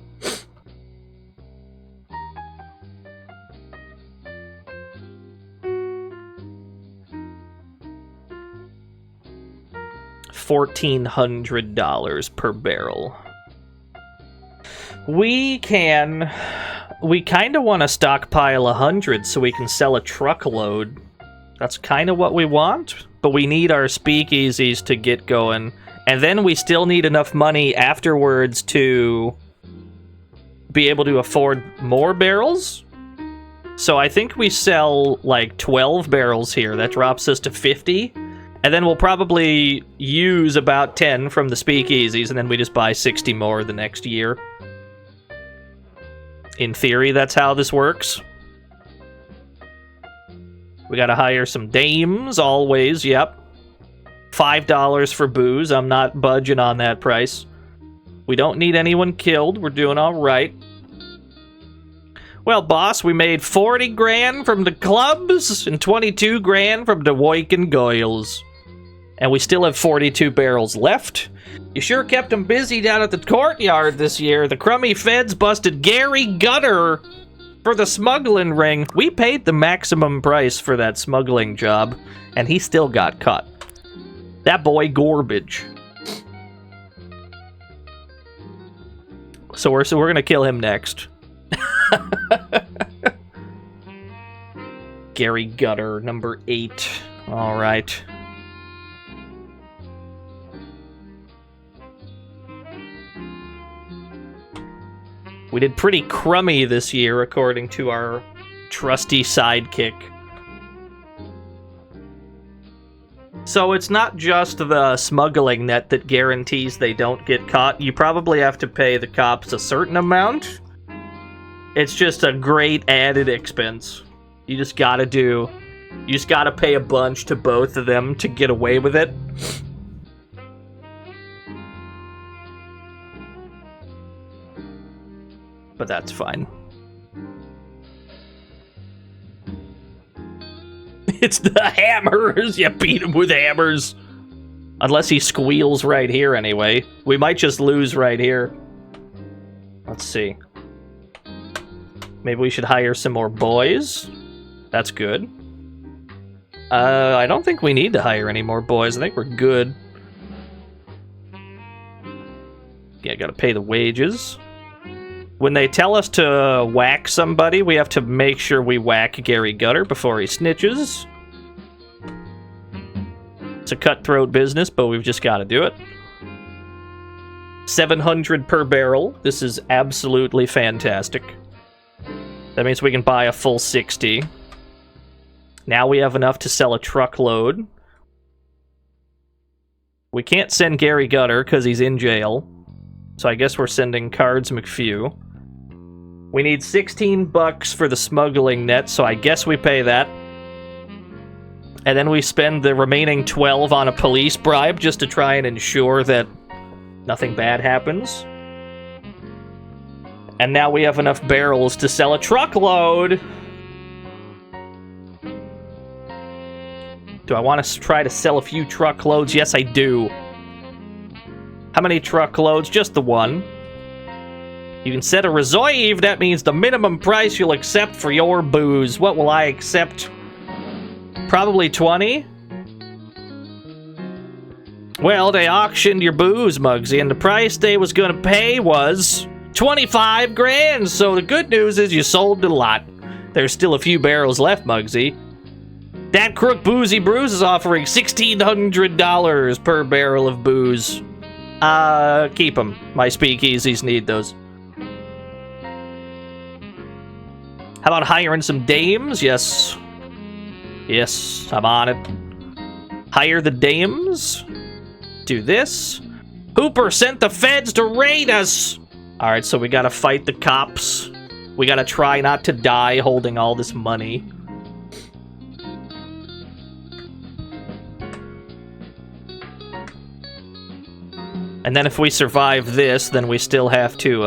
$1,400 per barrel. We kind of want to stockpile 100 so we can sell a truckload. That's kind of what we want, but we need our speakeasies to get going. And then we still need enough money afterwards to be able to afford more barrels. So I think we sell like 12 barrels here. That drops us to 50. And then we'll probably use about 10 from the speakeasies, and then we just buy 60 more the next year. In theory, that's how this works. We gotta hire some dames, always, yep. $5 for booze, I'm not budging on that price. We don't need anyone killed, we're doing alright. Well, boss, we made 40 grand from the clubs and 22 grand from DeWoik and Goyles. And we still have 42 barrels left. You sure kept them busy down at the courtyard this year. The crummy feds busted Gary Gutter for the smuggling ring. We paid the maximum price for that smuggling job, and he still got caught. That boy garbage. So we're gonna kill him next. Gary Gutter, number 8. All right. We did pretty crummy this year, according to our trusty sidekick. So it's not just the smuggling net that guarantees they don't get caught. You probably have to pay the cops a certain amount. It's just a great added expense. You just gotta pay a bunch to both of them to get away with it. But that's fine. It's the hammers! You beat him with hammers! Unless he squeals right here anyway. We might just lose right here. Let's see. Maybe we should hire some more boys. That's good. I don't think we need to hire any more boys. I think we're good. Yeah, gotta pay the wages. When they tell us to whack somebody, we have to make sure we whack Gary Gutter before he snitches. It's a cutthroat business, but we've just got to do it. 700 per barrel. This is absolutely fantastic. That means we can buy a full 60. Now we have enough to sell a truckload. We can't send Gary Gutter because he's in jail. So I guess we're sending Cards McPhew. We need 16 bucks for the smuggling net, so I guess we pay that. And then we spend the remaining 12 on a police bribe just to try and ensure that nothing bad happens. And now we have enough barrels to sell a truckload. Do I want to try to sell a few truckloads? Yes, I do. How many truckloads? Just the one. You can set a reserve. That means the minimum price you'll accept for your booze. What will I accept? Probably 20? Well, they auctioned your booze, Mugsy, and the price they was gonna pay was 25 grand, so the good news is you sold the lot. There's still a few barrels left, Mugsy. That crook Boozy Brews is offering $1,600 per barrel of booze. Keep them. My speakeasies need those. How about hiring some dames? Yes. Yes, I'm on it. Hire the dames. Do this. Hooper sent the feds to raid us. Alright, so we gotta fight the cops. We gotta try not to die holding all this money. And then if we survive this, then we still have to,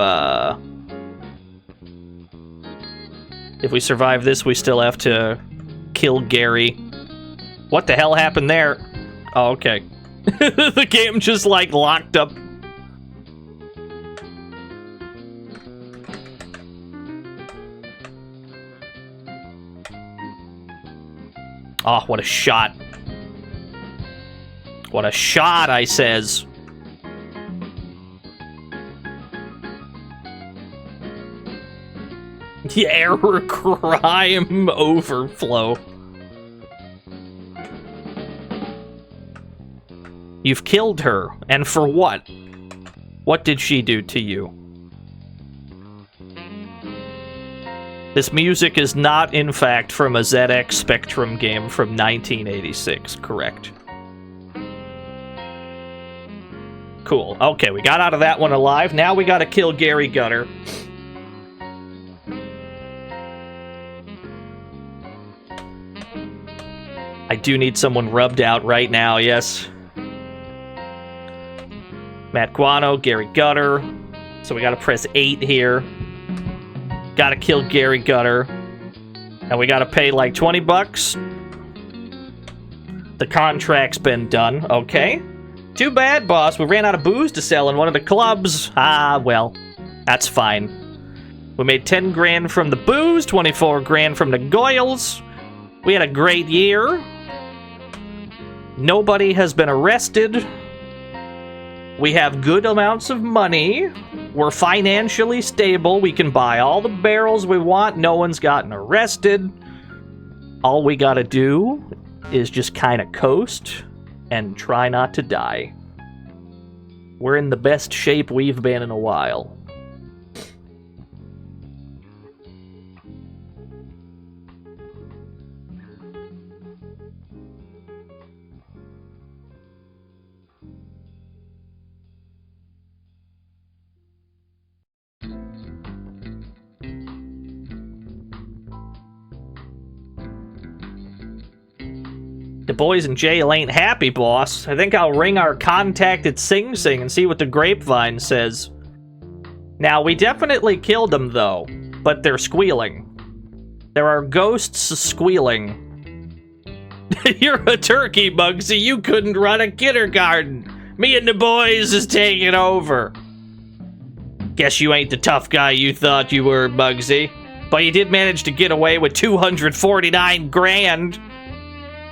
if we survive this, we still have to kill Gary. What the hell happened there? Oh, okay. The game just, like, locked up. Oh, what a shot. What a shot, I says. The error crime overflow. You've killed her, and for what? What did she do to you? This music is not, in fact, from a ZX Spectrum game from 1986, correct? Cool. Okay, we got out of that one alive. Now we gotta kill Gary Gutter. I do need someone rubbed out right now, yes. Matt Guano, Gary Gutter. So we gotta press 8 here. Gotta kill Gary Gutter. And we gotta pay like 20 bucks. The contract's been done, okay. Too bad, boss. We ran out of booze to sell in one of the clubs. Ah, well, that's fine. We made 10 grand from the booze, 24 grand from the goyles. We had a great year. Nobody has been arrested. We have good amounts of money. We're financially stable. We can buy all the barrels we want. No one's gotten arrested. All we gotta do is just kind of coast and try not to die. We're in the best shape we've been in a while. The boys in jail ain't happy, boss. I think I'll ring our contact at Sing Sing and see what the grapevine says. Now, we definitely killed them, though, but they're squealing. There are ghosts squealing. You're a turkey, Mugsy. You couldn't run a kindergarten. Me and the boys is taking over. Guess you ain't the tough guy you thought you were, Mugsy. But you did manage to get away with 249 grand.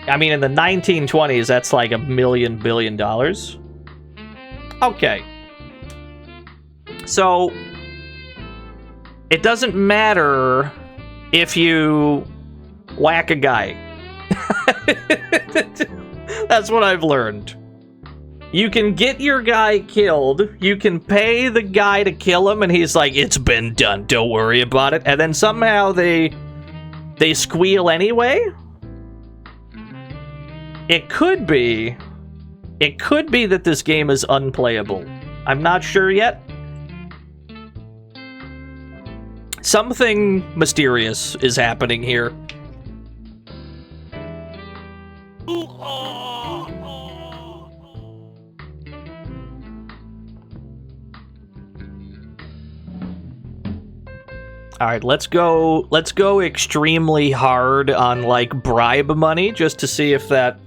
I mean, in the 1920s, that's like $1 billion. Okay. So, it doesn't matter if you whack a guy. That's what I've learned. You can get your guy killed, you can pay the guy to kill him, and he's like, it's been done, don't worry about it. And then somehow they squeal anyway? It could be that this game is unplayable. I'm not sure yet. Something mysterious is happening here. All right, let's go extremely hard on like bribe money just to see if that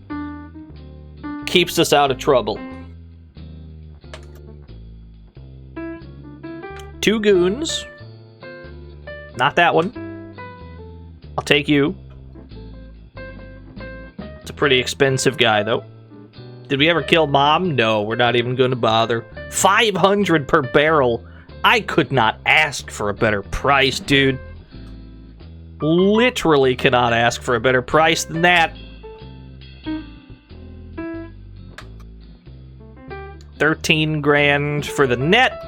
keeps us out of trouble. 2 goons. Not that one. I'll take you. It's a pretty expensive guy though. Did we ever kill Mom? No, we're not even going to bother. 500 per barrel. I could not ask for a better price, dude. Literally cannot ask for a better price than that. 13 grand for the net,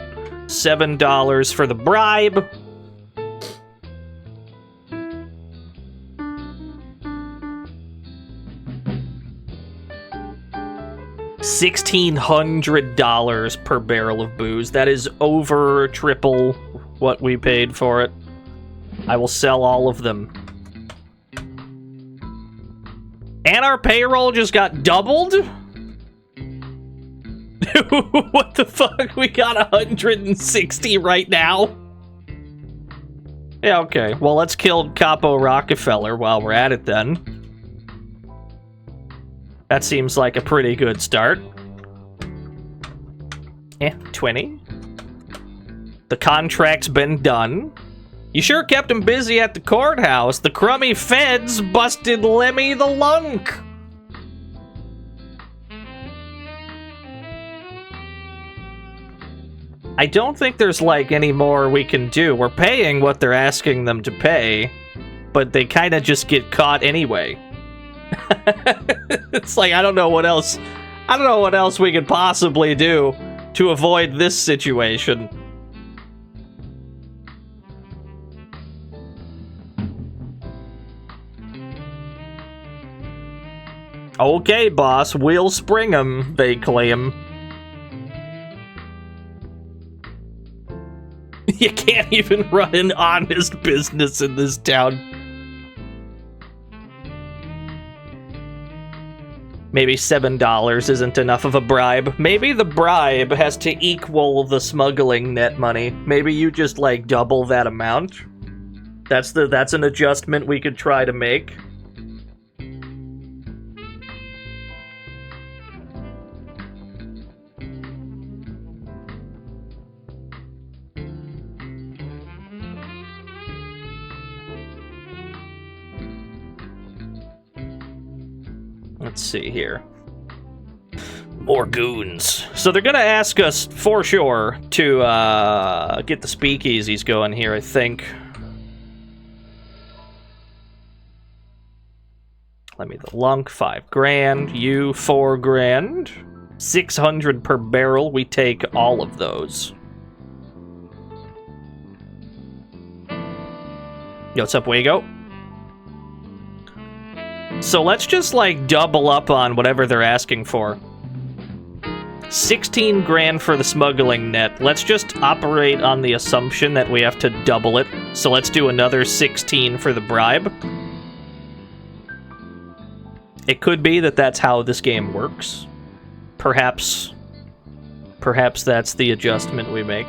$7 for the bribe. $1,600 per barrel of booze. That is over triple what we paid for it. I will sell all of them. And our payroll just got doubled? What the fuck? We got 160 right now? Yeah, okay. Well, let's kill Capo Rockefeller while we're at it then. That seems like a pretty good start. 20. The contract's been done. You sure kept him busy at the courthouse. The crummy feds busted Lemmy the Lunk. I don't think there's like any more we can do. We're paying what they're asking them to pay, but they kind of just get caught anyway. It's like I don't know what else we could possibly do to avoid this situation. Okay, boss, we'll spring 'em, they claim. You can't even run an honest business in this town. Maybe $7 isn't enough of a bribe. Maybe the bribe has to equal the smuggling net money. Maybe you just like double that amount. That's an adjustment we could try to make. Let's see here. More goons. So they're gonna ask us, for sure, to get the speakeasies going here, I think. Let me the lunk, 5 grand. You, 4 grand. 600 per barrel. We take all of those. Yo, what's up, Wago? So let's just, like, double up on whatever they're asking for. 16 grand for the smuggling net. Let's just operate on the assumption that we have to double it. So let's do another 16 for the bribe. It could be that that's how this game works. Perhaps that's the adjustment we make.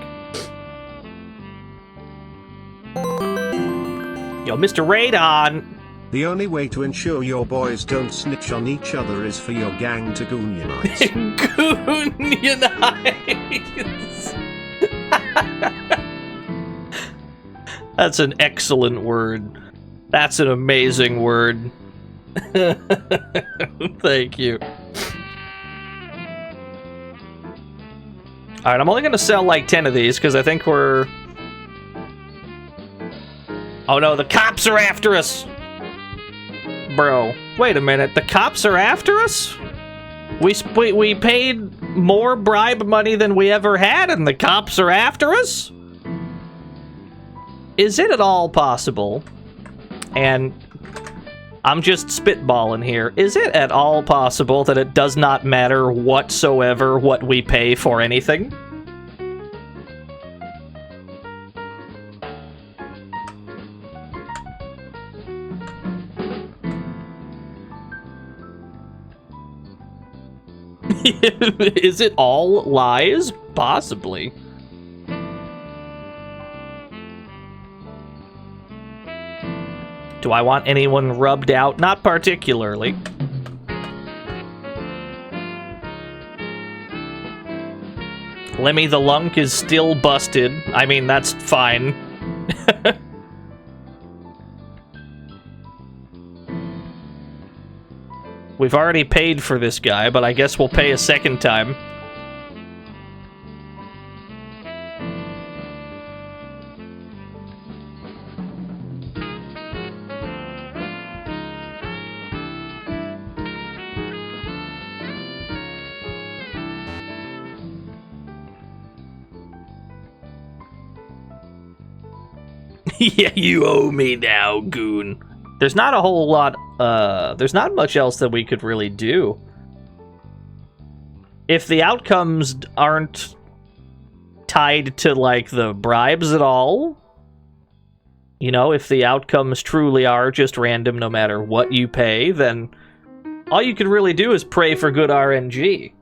Yo, Mr. Radon! The only way to ensure your boys don't snitch on each other is for your gang to goonionize. That's an excellent word. That's an amazing word. Thank you. Alright, I'm only gonna sell like 10 of these because I think we're... Oh no, the cops are after us! Bro, wait a minute, the cops are after us? We paid more bribe money than we ever had and the cops are after us? Is it at all possible, and I'm just spitballing here, is it at all possible that it does not matter whatsoever what we pay for anything? Is it all lies? Possibly. Do I want anyone rubbed out? Not particularly. Lemmy the Lunk is still busted. I mean, that's fine. We've already paid for this guy, but I guess we'll pay a second time. Yeah, you owe me now, goon. There's not a whole lot, there's not much else that we could really do. If the outcomes aren't tied to, like, the bribes at all, you know, if the outcomes truly are just random no matter what you pay, then all you can really do is pray for good RNG.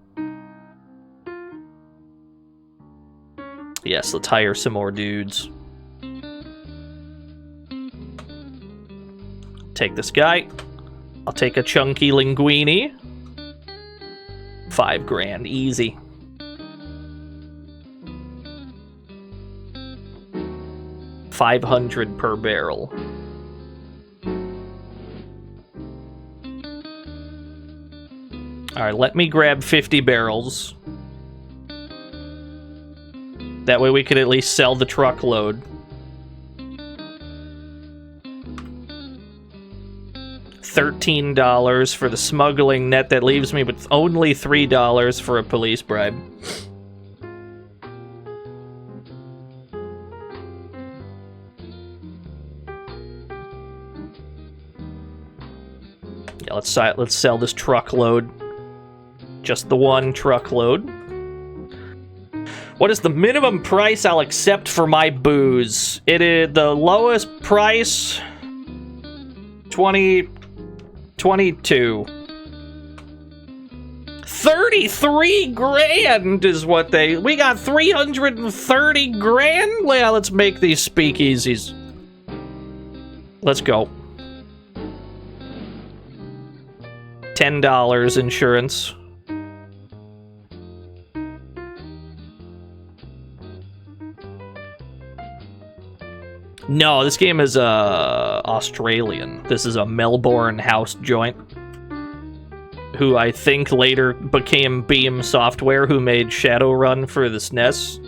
Yes, let's hire some more dudes. Take this guy. I'll take a chunky linguine. 5 grand, easy. $500 per barrel. Alright, let me grab 50 barrels. That way we could at least sell the truckload. $13 for the smuggling net. That leaves me with only $3 for a police bribe. Yeah, let's sell this truckload. Just the one truckload. What is the minimum price I'll accept for my booze? It is the lowest price. 22. 33 grand is what they... We got 330 grand? Yeah, let's make these speakeasies. Let's go. $10 insurance. No, this game is Australian. This is a Melbourne house joint. Who I think later became Beam Software, who made Shadowrun for the SNES.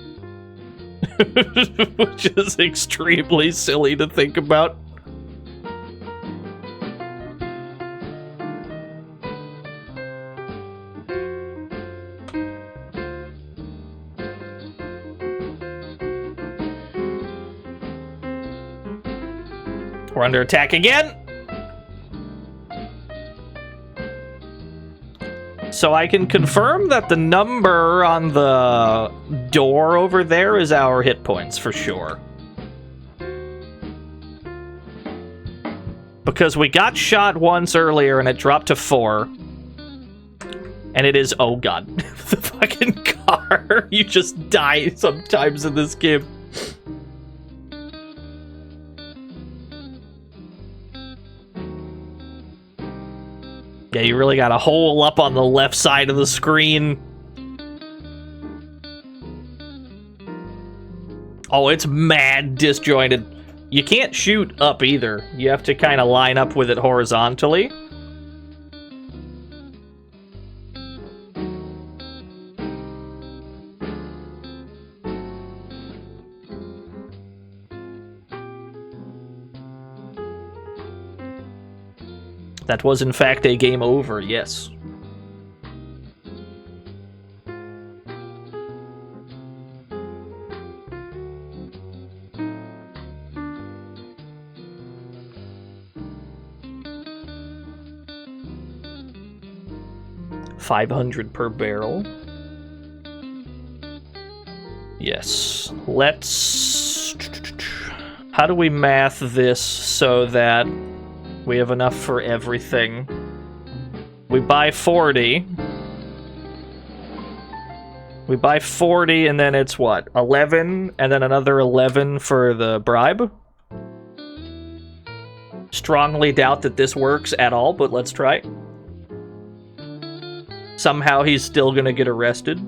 Which is extremely silly to think about. We're under attack again. So I can confirm that the number on the door over there is our hit points for sure. Because we got shot once earlier and it dropped to 4. And it is, oh god, the fucking car. You just die sometimes in this game. Yeah, you really got a hole up on the left side of the screen. Oh, it's mad disjointed. You can't shoot up either. You have to kind of line up with it horizontally. That was, in fact, a game over, yes. $500 per barrel. Yes. Let's... How do we math this so that we have enough for everything? We buy 40. We buy 40 and then it's what? 11 and then another 11 for the bribe? Strongly doubt that this works at all, but let's try. Somehow he's still gonna get arrested.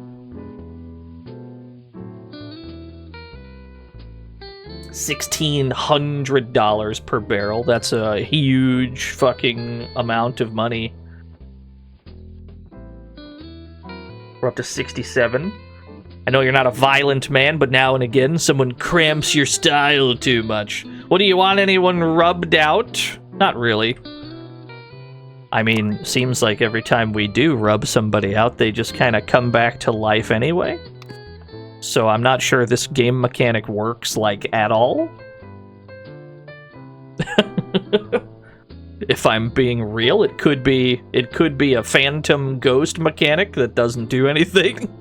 $1,600 per barrel. That's a huge fucking amount of money. We're up to 67. I know you're not a violent man, but now and again, someone cramps your style too much. What, do you want anyone rubbed out? Not really. I mean, seems like every time we do rub somebody out, they just kind of come back to life anyway. So I'm not sure this game mechanic works, like, at all. If I'm being real, it could be a phantom ghost mechanic that doesn't do anything.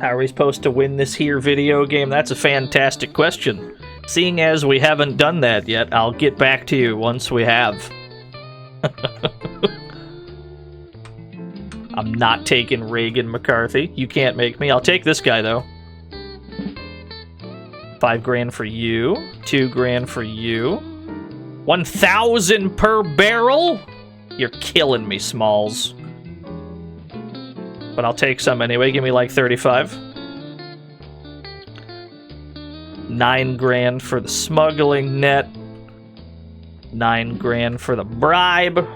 How are we supposed to win this here video game? That's a fantastic question. Seeing as we haven't done that yet, I'll get back to you once we have. I'm not taking Reagan McCarthy. You can't make me. I'll take this guy, though. $5,000 for you. $2,000 for you. 1,000 per barrel? You're killing me, Smalls. But I'll take some anyway. Give me like 35. $9,000 for the smuggling net. $9,000 for the bribe.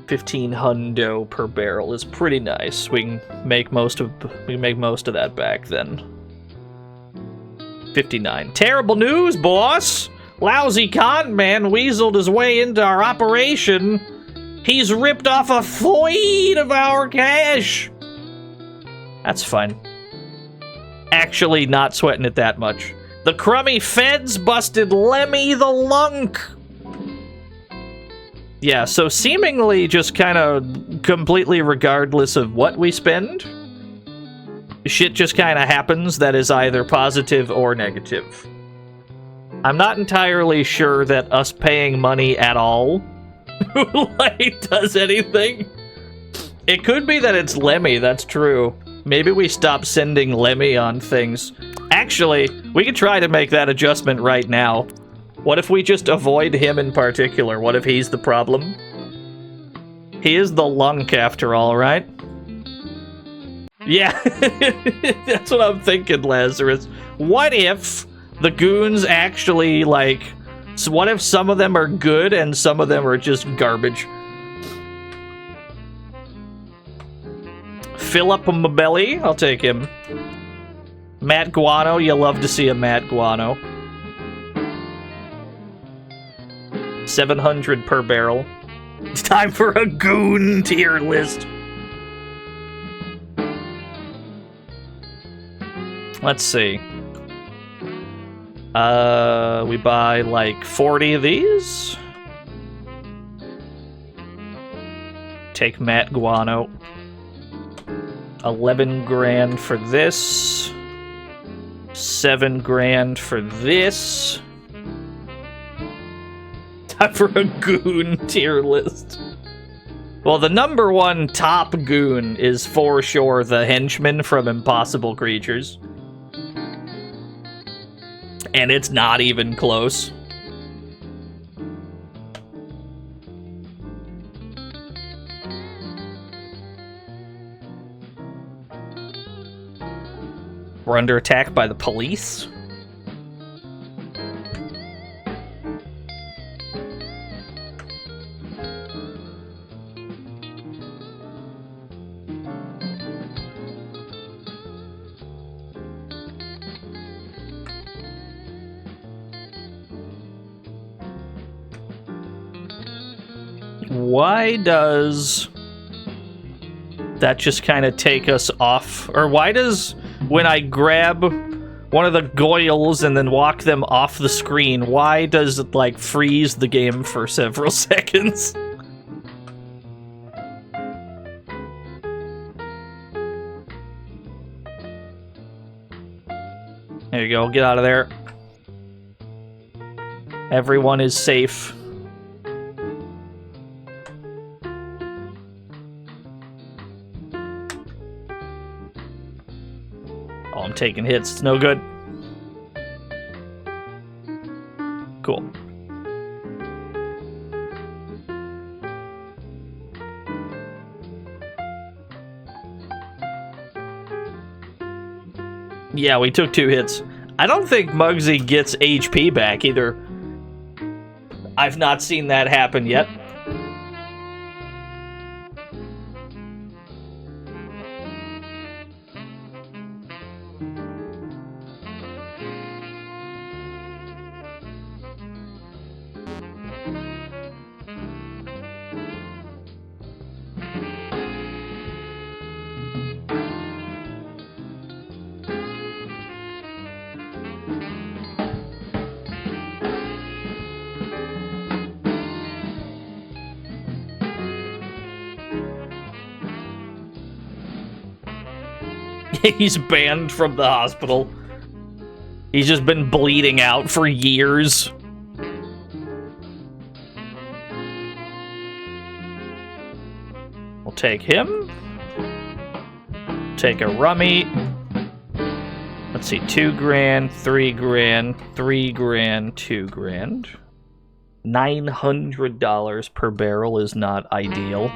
$1,500 per barrel is pretty nice. We can make most of that back then. 59. Terrible news, boss! Lousy con man weaseled his way into our operation. He's ripped off a foid of our cash. That's fine. Actually, not sweating it that much. The crummy feds busted Lemmy the Lunk. Yeah, so seemingly just kind of completely regardless of what we spend, shit just kind of happens that is either positive or negative. I'm not entirely sure that us paying money at all like does anything. It could be that it's Lemmy, that's true. Maybe we stop sending Lemmy on things. Actually, we could try to make that adjustment right now. What if we just avoid him in particular? What if he's the problem? He is the lunk after all, right? Yeah, that's what I'm thinking, Lazarus. What if the goons actually, like... So what if some of them are good and some of them are just garbage? Philip Mabelli, I'll take him. Matt Guano, you love to see a Matt Guano. 700 per barrel. It's time for a goon tier list. Let's see. We buy like 40 of these. Take Matt Guano. 11 grand for this. 7 grand for this. for a goon tier list. Well, the number one top goon is for sure the henchman from Impossible Creatures. And it's not even close. We're under attack by the police. Why does that just kind of take us off? Or why does, when I grab one of the goyles and then walk them off the screen, why does it, like, freeze the game for several seconds? There you go, get out of there. Everyone is safe. Oh, I'm taking hits. It's no good. Cool. Yeah, we took 2 hits. I don't think Mugsy gets HP back either. I've not seen that happen yet. He's banned from the hospital. He's just been bleeding out for years. We'll take him. Take a rummy. Let's see, 2 grand, 3 grand, 3 grand, 2 grand. $900 per barrel is not ideal.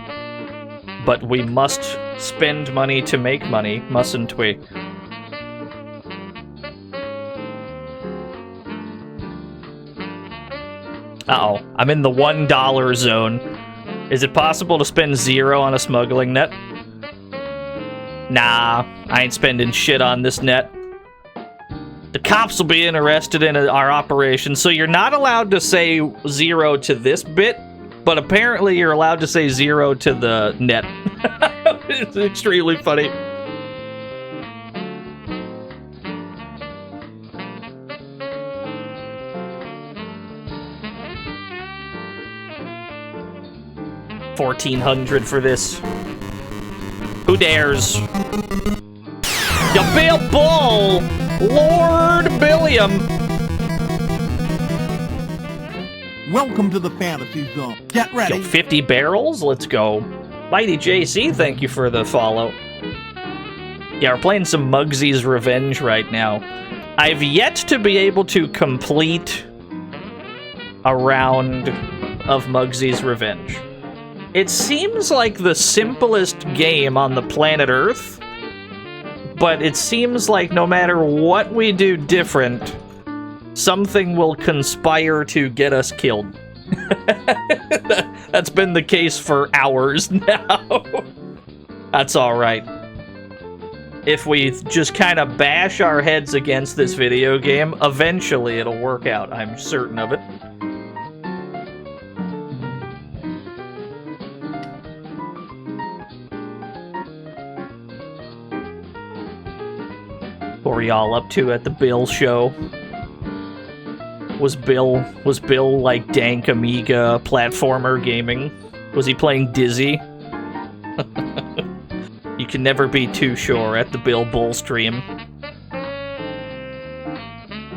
But we must spend money to make money, mustn't we? Uh-oh, I'm in the $1 zone. Is it possible to spend 0 on a smuggling net? Nah, I ain't spending shit on this net. The cops will be interested in our operation, so you're not allowed to say 0 to this bit, but apparently you're allowed to say 0 to the net. It's extremely funny. $1,400 for this. Who dares? You Bill Bull! Lord Billiam! Welcome to the fantasy zone. Get ready. Yo, 50 barrels? Let's go. Mighty JC, thank you for the follow. Yeah, we're playing some Mugsy's Revenge right now. I've yet to be able to complete a round of Mugsy's Revenge. It seems like the simplest game on the planet Earth, but it seems like no matter what we do different, something will conspire to get us killed. That's been the case for hours now. That's alright. If we just kind of bash our heads against this video game, eventually it'll work out. I'm certain of it. What were y'all up to at the Bill show? Was Bill like dank Amiga platformer gaming? Was he playing Dizzy? You can never be too sure at the Bill Bull stream.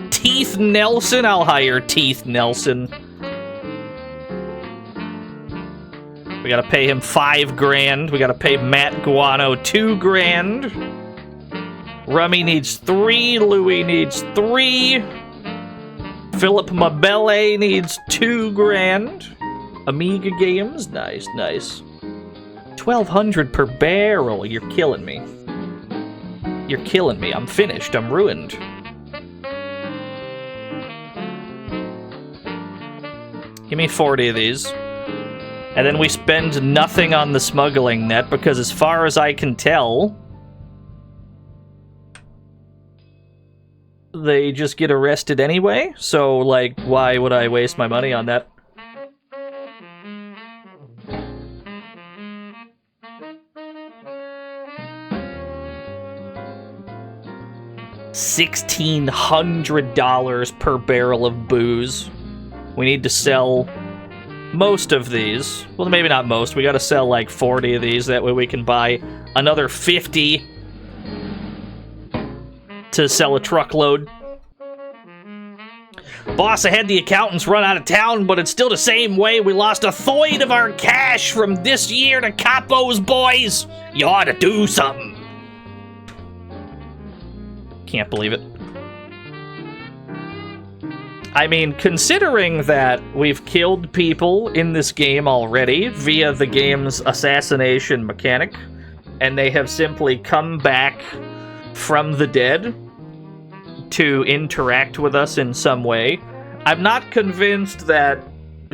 Teeth Nelson? I'll hire Teeth Nelson. We gotta pay him 5 grand. We gotta pay Matt Guano 2 grand. Rummy needs 3. Louis needs 3. Philip Mabelle needs 2 grand. Amiga Games, nice, nice. 1,200 per barrel. You're killing me. You're killing me. I'm finished. I'm ruined. Give me 40 of these. And then we spend nothing on the smuggling net, because as far as I can tell, they just get arrested anyway. So, like, why would I waste my money on that? $1,600 per barrel of booze. We need to sell most of these. Well, maybe not most. We gotta sell like 40 of these. That way we can buy another 50 to sell a truckload. Boss, I had the accountants run out of town, but it's still the same way. We lost 1/3 of our cash from this year to Capos, boys. You ought to do something. Can't believe it. I mean, considering that we've killed people in this game already via the game's assassination mechanic, and they have simply come back from the dead to interact with us in some way, I'm not convinced that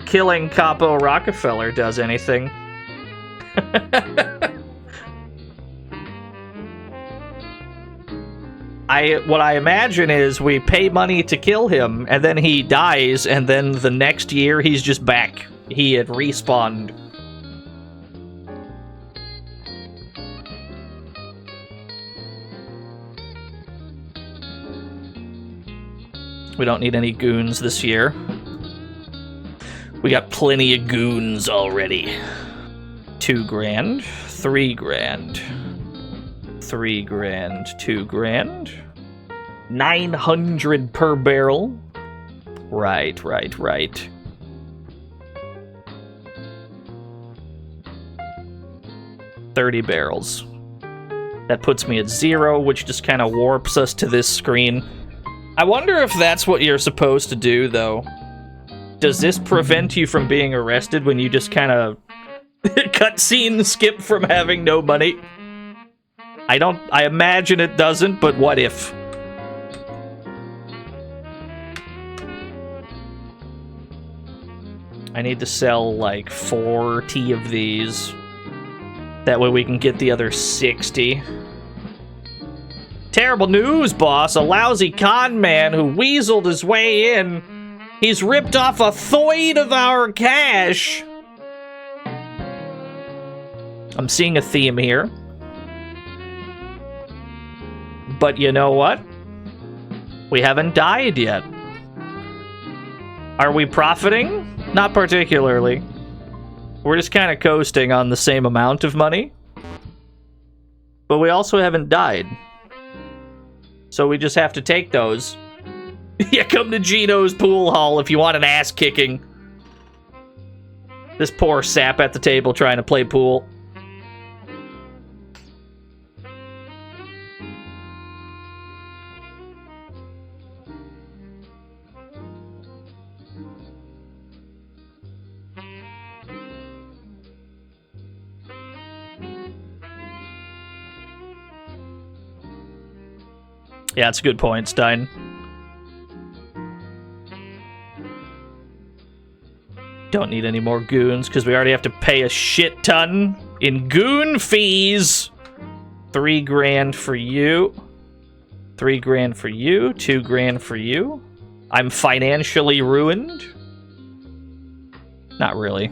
killing Capo Rockefeller does anything. What I imagine is we pay money to kill him, and then he dies, and then the next year he's just back. He had respawned. We don't need any goons this year. We got plenty of goons already. 2 grand, 3 grand. 3 grand, 2 grand. 900 per barrel. Right. 30 barrels. That puts me at 0, which just kind of warps us to this screen. I wonder if that's what you're supposed to do, though. Does this prevent you from being arrested when you just kind of cutscene skip from having no money? I imagine it doesn't, but what if? I need to sell like 40 of these. That way we can get the other 60. Terrible news, boss. A lousy con man who weaseled his way in. He's ripped off 1/3 of our cash. I'm seeing a theme here. But you know what? We haven't died yet. Are we profiting? Not particularly. We're just kind of coasting on the same amount of money. But we also haven't died. So we just have to take those. Yeah, come to Gino's pool hall if you want an ass kicking. This poor sap at the table trying to play pool. Yeah, that's a good point, Stein. Don't need any more goons, because we already have to pay a shit ton in goon fees. 3 grand for you. 3 grand for you. 2 grand for you. I'm financially ruined. Not really.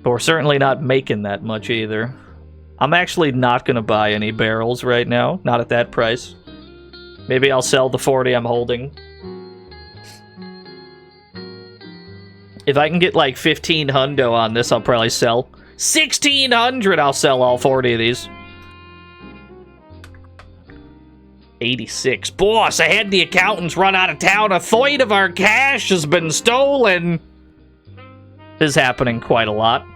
But we're certainly not making that much either. I'm actually not going to buy any barrels right now. Not at that price. Maybe I'll sell the 40 I'm holding. If I can get like 15 hundo on this, I'll probably sell. 1,600! I'll sell all 40 of these. 86. Boss, I had the accountants run out of town. 1/3 of our cash has been stolen. This is happening quite a lot.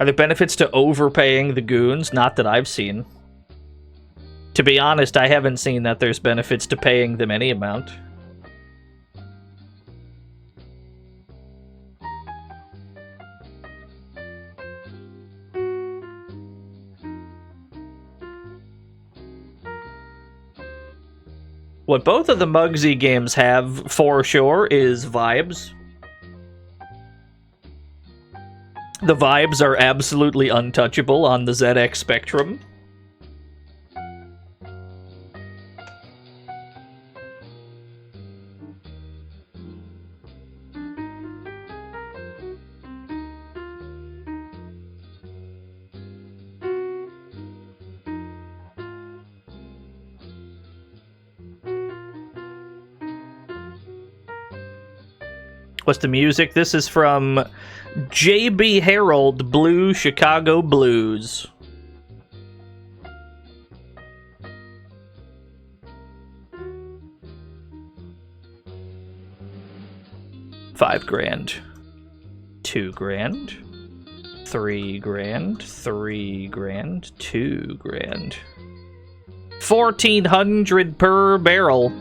Are there benefits to overpaying the goons? Not that I've seen. To be honest, I haven't seen that there's benefits to paying them any amount. What both of the Mugsy games have, for sure, is vibes. The vibes are absolutely untouchable on the ZX Spectrum. What's the music? This is from J.B. Harold, Blue Chicago Blues. $5,000. $2,000. $3,000. $3,000. $2,000. 1,400 per barrel.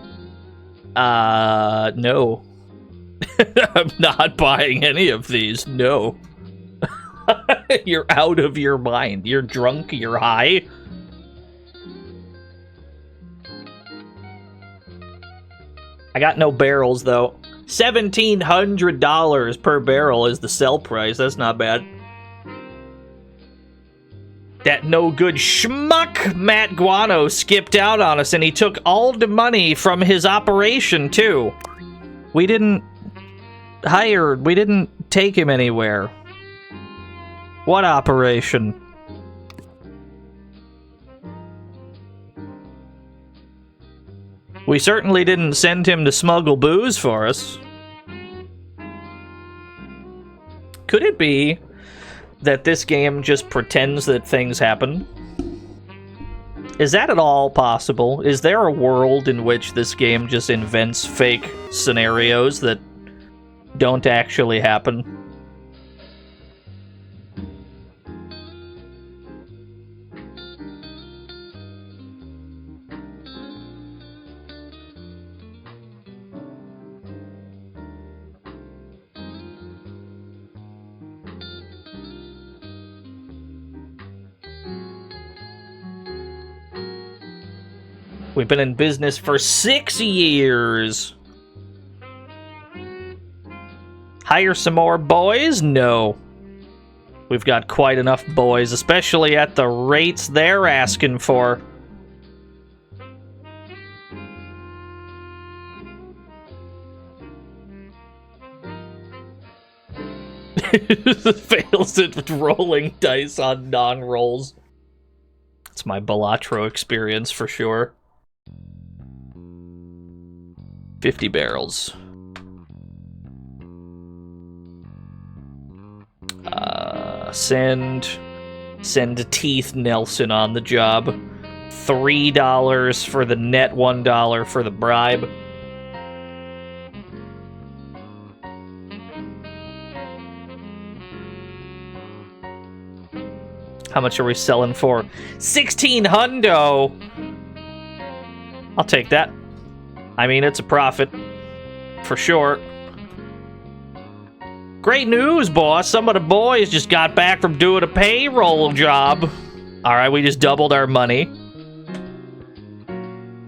No. I'm not buying any of these, no. You're out of your mind. You're drunk, you're high. I got no barrels, though. $1,700 per barrel is the sell price. That's not bad. That no good shmuck Matt Guano skipped out on us, and he took all the money from his operation, too. We didn't take him anywhere. What operation? We certainly didn't send him to smuggle booze for us. Could it be that this game just pretends that things happen? Is that at all possible? Is there a world in which this game just invents fake scenarios that don't actually happen? We've been in business for 6 years. Hire some more boys? No. We've got quite enough boys, especially at the rates they're asking for. Fails at rolling dice on non-rolls. It's my Balatro experience for sure. 50 barrels. Send Teeth Nelson on the job. $3 for the net, $1 for the bribe. How much are we selling for? 1,600. I'll take that. I mean, it's a profit for sure. Great news, boss. Some of the boys just got back from doing a payroll job. All right, we just doubled our money.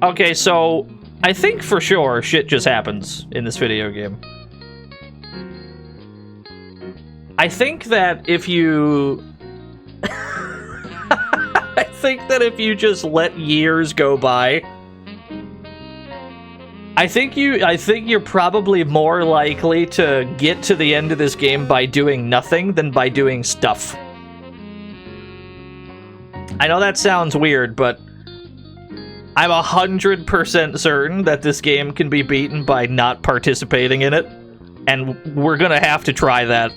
Okay, so I think for sure shit just happens in this video game. I think that if you... I think that if you just let years go by... I think you're probably more likely to get to the end of this game by doing nothing than by doing stuff. I know that sounds weird, but I'm 100% certain that this game can be beaten by not participating in it, and we're gonna have to try that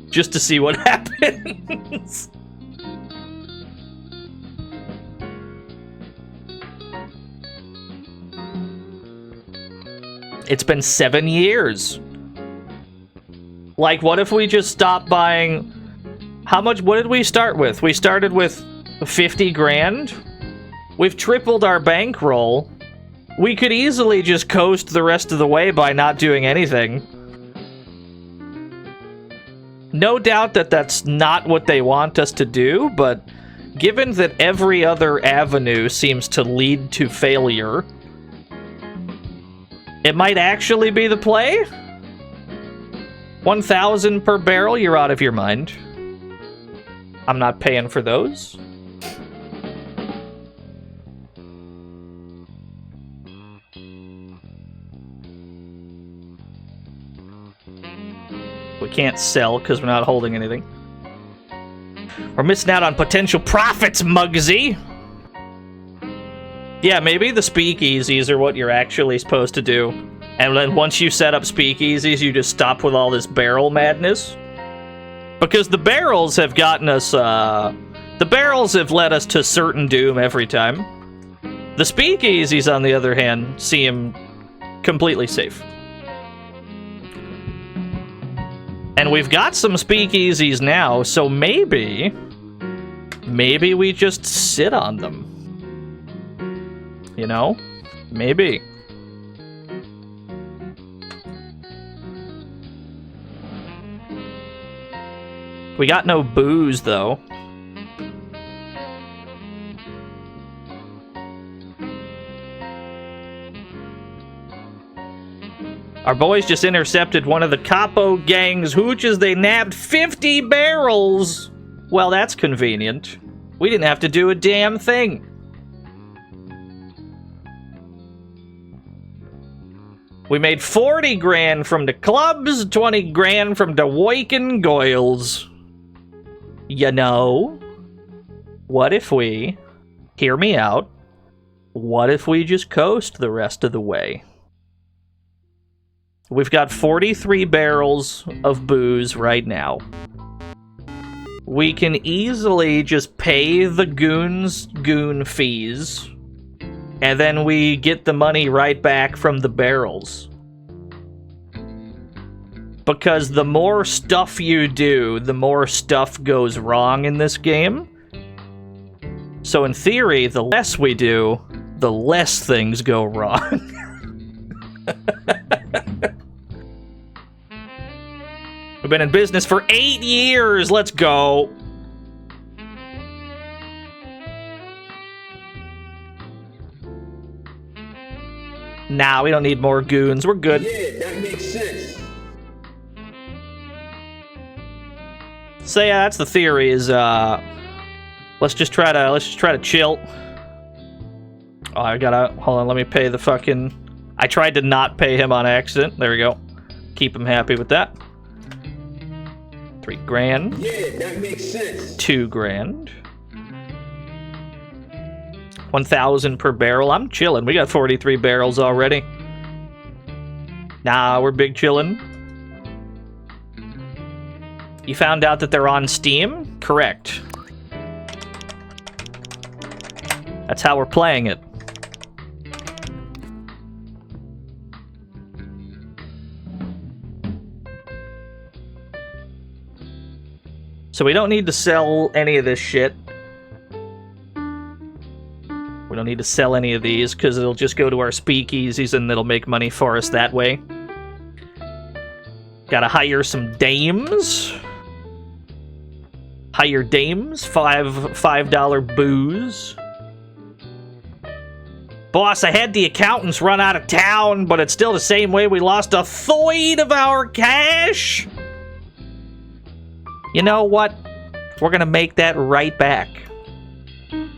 just to see what happens. It's been 7 years. Like, what if we just stopped buying... How much? What did we start with? We started with 50 grand. We've tripled our bankroll. We could easily just coast the rest of the way by not doing anything. No doubt that that's not what they want us to do, but given that every other avenue seems to lead to failure, it might actually be the play. 1,000 per barrel, you're out of your mind. I'm not paying for those. We can't sell because we're not holding anything. We're missing out on potential profits, Mugsy! Yeah, maybe the speakeasies are what you're actually supposed to do. And then once you set up speakeasies, you just stop with all this barrel madness. Because the barrels have gotten us, the barrels have led us to certain doom every time. The speakeasies, on the other hand, seem completely safe. And we've got some speakeasies now, so maybe we just sit on them. You know? Maybe. We got no booze, though. Our boys just intercepted one of the Capo gang's hooches. They nabbed 50 barrels! Well, that's convenient. We didn't have to do a damn thing. We made 40 grand from the clubs, 20 grand from the Woiken Goyles. You know, what if we, hear me out, what if we just coast the rest of the way? We've got 43 barrels of booze right now. We can easily just pay the goons goon fees, and then we get the money right back from the barrels. Because the more stuff you do, the more stuff goes wrong in this game. So in theory, the less we do, the less things go wrong. We've been in business for 8 years. Let's go. Nah, we don't need more goons. We're good. Yeah, that makes sense. So yeah, that's the theory. Is let's just try to chill. Oh, I gotta hold on. Let me pay the fucking. I tried to not pay him on accident. There we go. Keep him happy with that. 3 grand. Yeah, that makes sense. 2 grand. 1,000 per barrel. I'm chilling. We got 43 barrels already. Nah, we're big chillin'. You found out that they're on Steam? Correct. That's how we're playing it. So we don't need to sell any of this shit. We don't need to sell any of these because it'll just go to our speakeasies and it'll make money for us that way. Gotta hire some dames. Hire dames. $5 booze. Boss, I had the accountants run out of town, but it's still the same way we lost a third of our cash. You know what? We're gonna make that right back.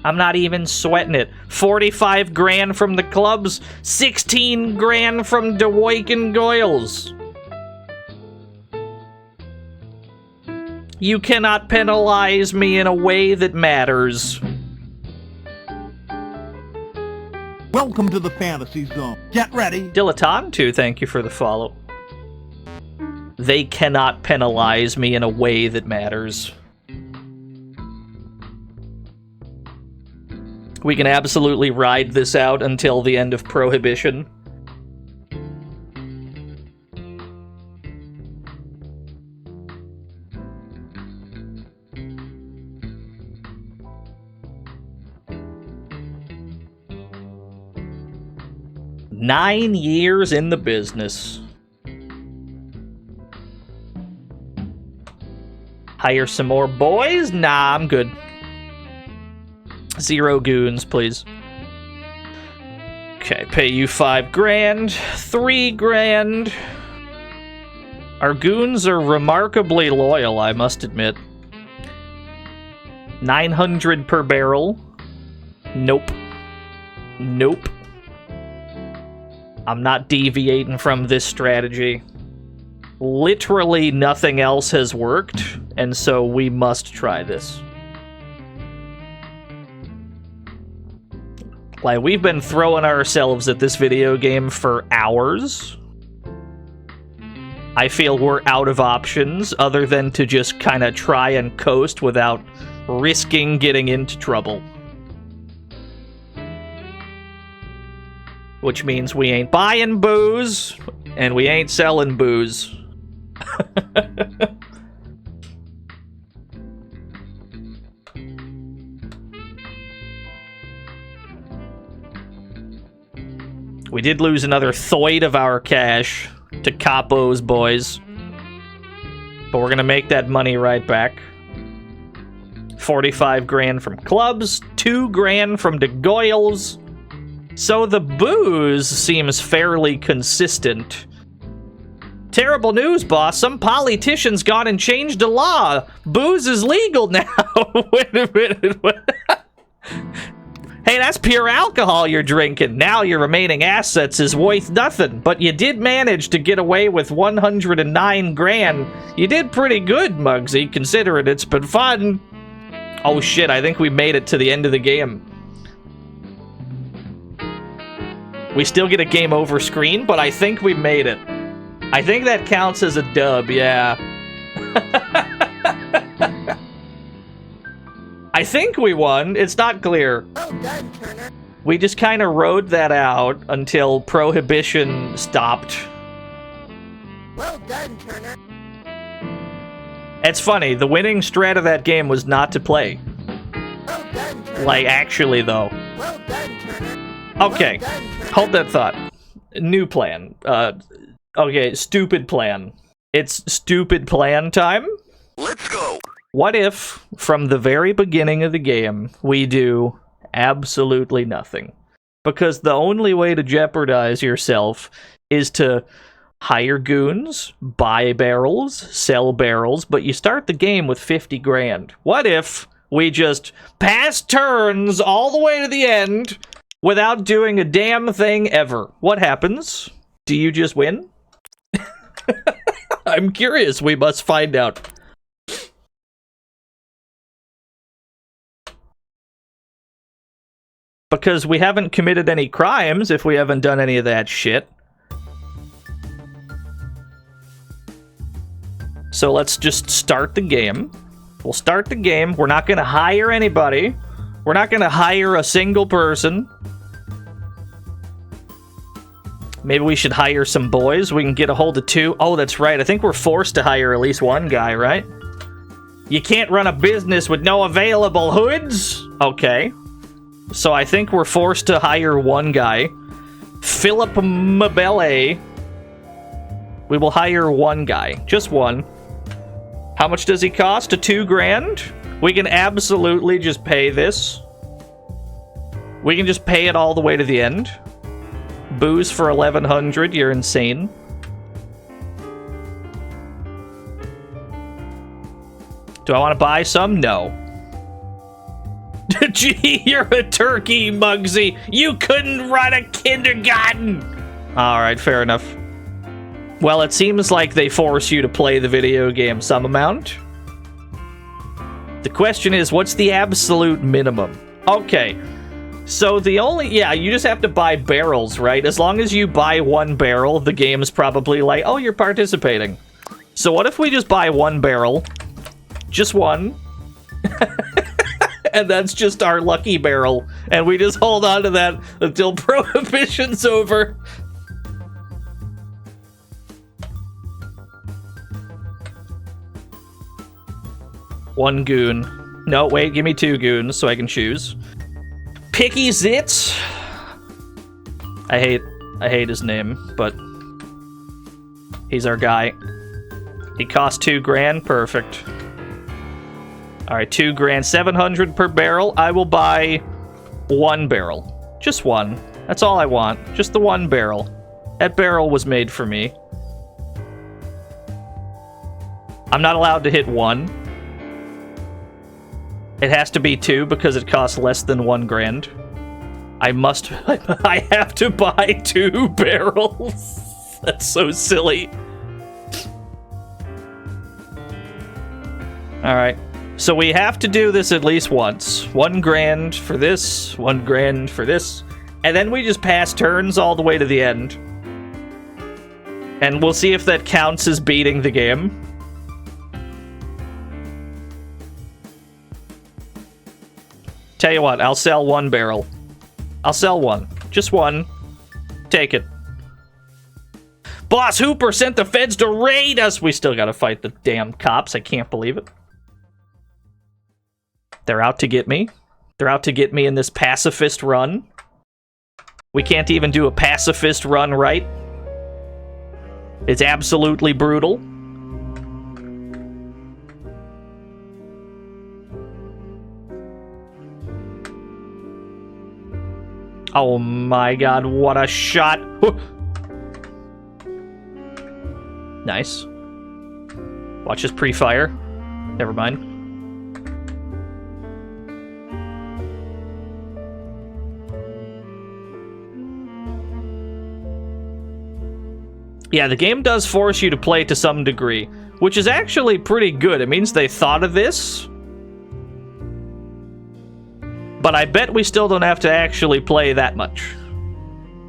I'm not even sweating it. 45 grand from the clubs, 16 grand from the Woiken Goyles. You cannot penalize me in a way that matters. Welcome to the fantasy zone. Get ready. Dilettante, thank you for the follow. They cannot penalize me in a way that matters. We can absolutely ride this out until the end of Prohibition. 9 years in the business. Hire some more boys? Nah, I'm good. 0 goons, please. Okay, pay you 5 grand, 3 grand. Our goons are remarkably loyal, I must admit. 900 per barrel. Nope. Nope. I'm not deviating from this strategy. Literally nothing else has worked, and so we must try this. Like, we've been throwing ourselves at this video game for hours. I feel we're out of options other than to just kind of try and coast without risking getting into trouble. Which means we ain't buying booze, and we ain't selling booze. We did lose another thoid of our cash to Capo's boys. But we're gonna make that money right back. 45 grand from clubs, 2 grand from the Goyles. So the booze seems fairly consistent. Terrible news, boss. Some politician's gone and changed the law. Booze is legal now. Wait a minute. Hey, that's pure alcohol you're drinking. Now your remaining assets is worth nothing. But you did manage to get away with 109 grand. You did pretty good, Mugsy, considering it's been fun. Oh shit, I think we made it to the end of the game. We still get a game over screen, but I think we made it. I think that counts as a dub, yeah. I think we won. It's not clear. Well done, Turner. We just kind of rode that out until Prohibition stopped. Well done, Turner. It's funny, the winning strat of that game was not to play. Well done, Turner. Like, actually, though. Well done, Turner. Okay, Well done, Turner. hold that thought. New plan. Okay, stupid plan. It's stupid plan time? Let's go. What if, from the very beginning of the game, we do absolutely nothing? Because the only way to jeopardize yourself is to hire goons, buy barrels, sell barrels, but you start the game with 50 grand. What if we just pass turns all the way to the end without doing a damn thing ever? What happens? Do you just win? I'm curious. We must find out. Because we haven't committed any crimes if we haven't done any of that shit. So let's just start the game. We'll start the game. We're not going to hire anybody. We're not going to hire a single person. Maybe we should hire some boys. We can get a hold of 2. Oh, that's right. I think we're forced to hire at least 1 guy, right? You can't run a business with no available hoods. Okay. So I think we're forced to hire 1 guy. Philip Mabelle. We will hire 1 guy. Just 1. How much does he cost? A 2 grand? We can absolutely just pay this. We can just pay it all the way to the end. Booze for 1,100. You're insane. Do I want to buy some? No. Gee, you're a turkey, Mugsy. You couldn't run a kindergarten. All right, fair enough. Well, it seems like they force you to play the video game some amount. The question is, what's the absolute minimum? Okay, so the only... Yeah, you just have to buy barrels, right? As long as you buy 1 barrel, the game's probably like, oh, you're participating. So what if we just buy 1 barrel? Just 1. And that's just our lucky barrel. And we just hold on to that until Prohibition's over. One goon. No, wait, give me 2 goons so I can choose. Picky zits. I I hate his name, but he's our guy. He costs 2 grand. Perfect. All right, 2 grand, 700 per barrel. I will buy 1 barrel. Just 1. That's all I want. Just the 1 barrel. That barrel was made for me. I'm not allowed to hit 1. It has to be 2 because it costs less than 1 grand. I have to buy 2 barrels. That's so silly. Alright. So we have to do this at least once. 1 grand for this, 1 grand for this. And then we just pass turns all the way to the end. And we'll see if that counts as beating the game. Tell you what, I'll sell 1 barrel. I'll sell 1. Just 1. Take it. Boss Hooper sent the feds to raid us! We still gotta fight the damn cops. I can't believe it. They're out to get me. They're out to get me in this pacifist run. We can't even do a pacifist run right. It's absolutely brutal. Oh my god, what a shot. Nice. Watch his pre-fire. Never mind. Yeah, the game does force you to play to some degree, which is actually pretty good. It means they thought of this. But I bet we still don't have to actually play that much.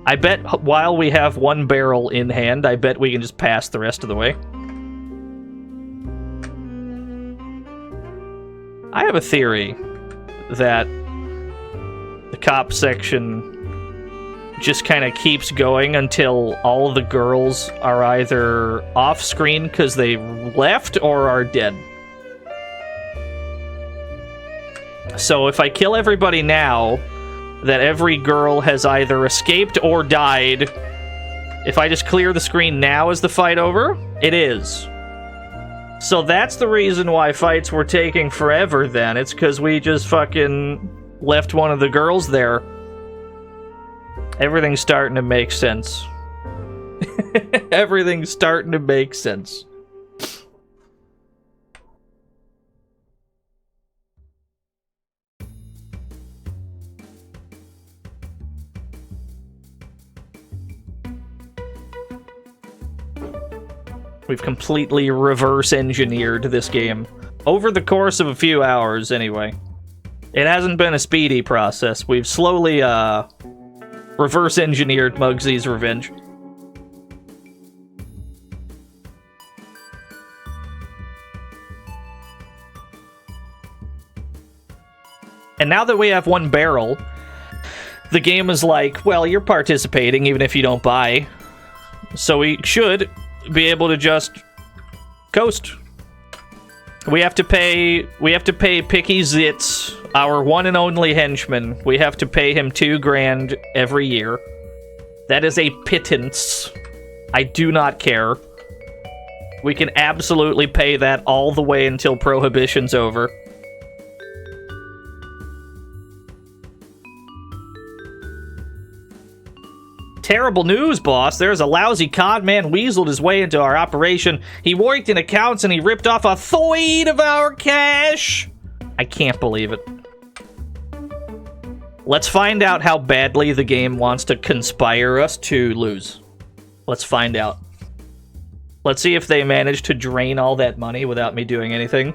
I bet while we have 1 barrel in hand, I bet we can just pass the rest of the way. I have a theory that the cop section just kind of keeps going until all the girls are either off screen because they left or are dead. So if I kill everybody now, that every girl has either escaped or died. If I just clear the screen now, is the fight over? It is. So that's the reason why fights were taking forever then. It's because we just fucking left one of the girls there. Everything's starting to make sense. Everything's starting to make sense. We've completely reverse-engineered this game. Over the course of a few hours, anyway. It hasn't been a speedy process. We've slowly, reverse-engineered Mugsy's Revenge. And now that we have 1 barrel, the game is like, well, you're participating even if you don't buy. So we should be able to just coast. We have to pay Picky Zitz, our one and only henchman. We have to pay him 2 grand every year. That is a pittance. I do not care. We can absolutely pay that all the way until Prohibition's over. Terrible news, boss. There's a lousy con man weaseled his way into our operation. He worked in accounts and he ripped off a third of our cash. I can't believe it. Let's find out how badly the game wants to conspire us to lose. Let's find out. Let's see if they manage to drain all that money without me doing anything.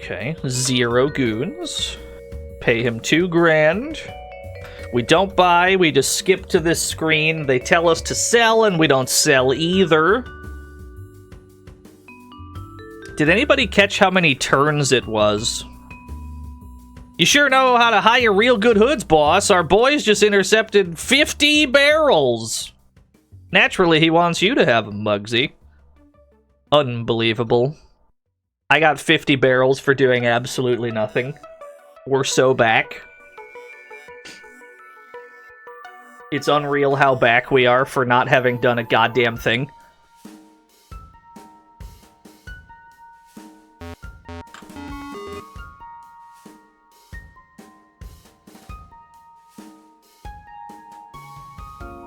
Okay, 0 goons. Pay him 2 grand. We don't buy, we just skip to this screen. They tell us to sell, and we don't sell either. Did anybody catch how many turns it was? You sure know how to hire real good hoods, boss. Our boys just intercepted 50 barrels. Naturally, he wants you to have them, Mugsy. Unbelievable. I got 50 barrels for doing absolutely nothing. We're so back. It's unreal how back we are for not having done a goddamn thing.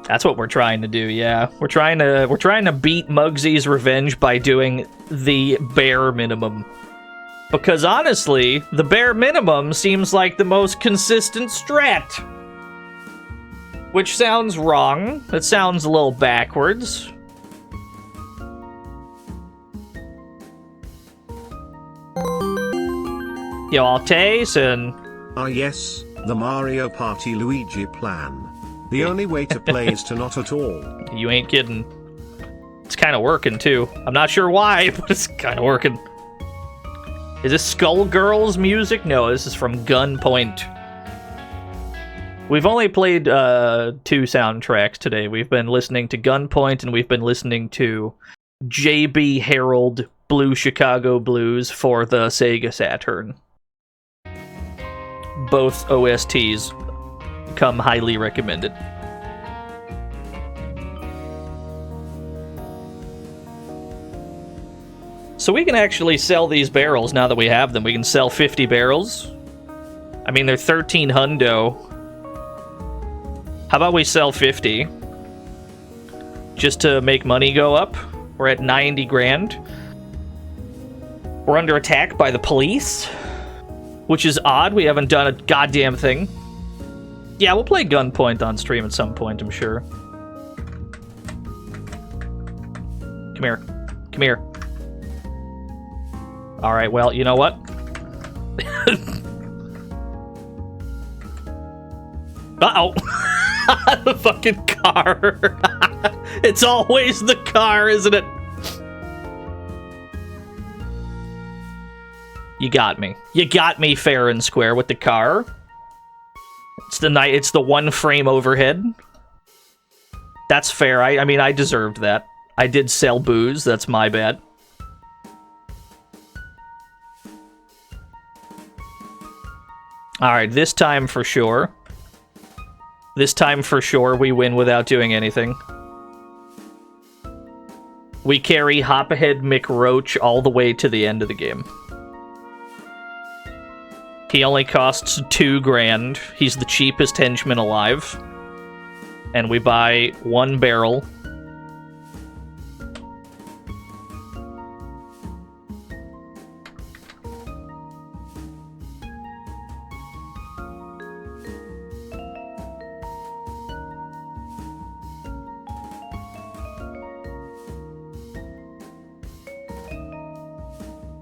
That's what we're trying to do, yeah. We're trying to beat Mugsy's revenge by doing the bare minimum. Because honestly, the bare minimum seems like the most consistent strat. Which sounds wrong. It sounds a little backwards. Yo, Altes and... Ah yes, the Mario Party Luigi plan. The only way to play is to not at all. You ain't kidding. It's kind of working, too. I'm not sure why, but it's kind of working. Is this Skullgirls music? No, this is from Gunpoint. We've only played 2 soundtracks today. We've been listening to Gunpoint, and we've been listening to J.B. Harold Blue Chicago Blues for the Sega Saturn. Both OSTs come highly recommended. So we can actually sell these barrels now that we have them. We can sell 50 barrels. I mean, they're 13 hundo. How about we sell 50? Just to make money go up. We're at 90 grand. We're under attack by the police, which is odd. We haven't done a goddamn thing. Yeah, we'll play Gunpoint on stream at some point, I'm sure. Come here. Come here. Alright, well, you know what? Uh-oh. The fucking car. It's always the car, isn't it? You got me. You got me fair and square with the car. It's the one frame overhead. That's fair. I mean, I deserved that. I did sell booze. That's my bad. Alright, this time for sure. This time for sure we win without doing anything. We carry Hop Ahead McRoach all the way to the end of the game. He only costs 2 grand. He's the cheapest henchman alive. And we buy 1 barrel.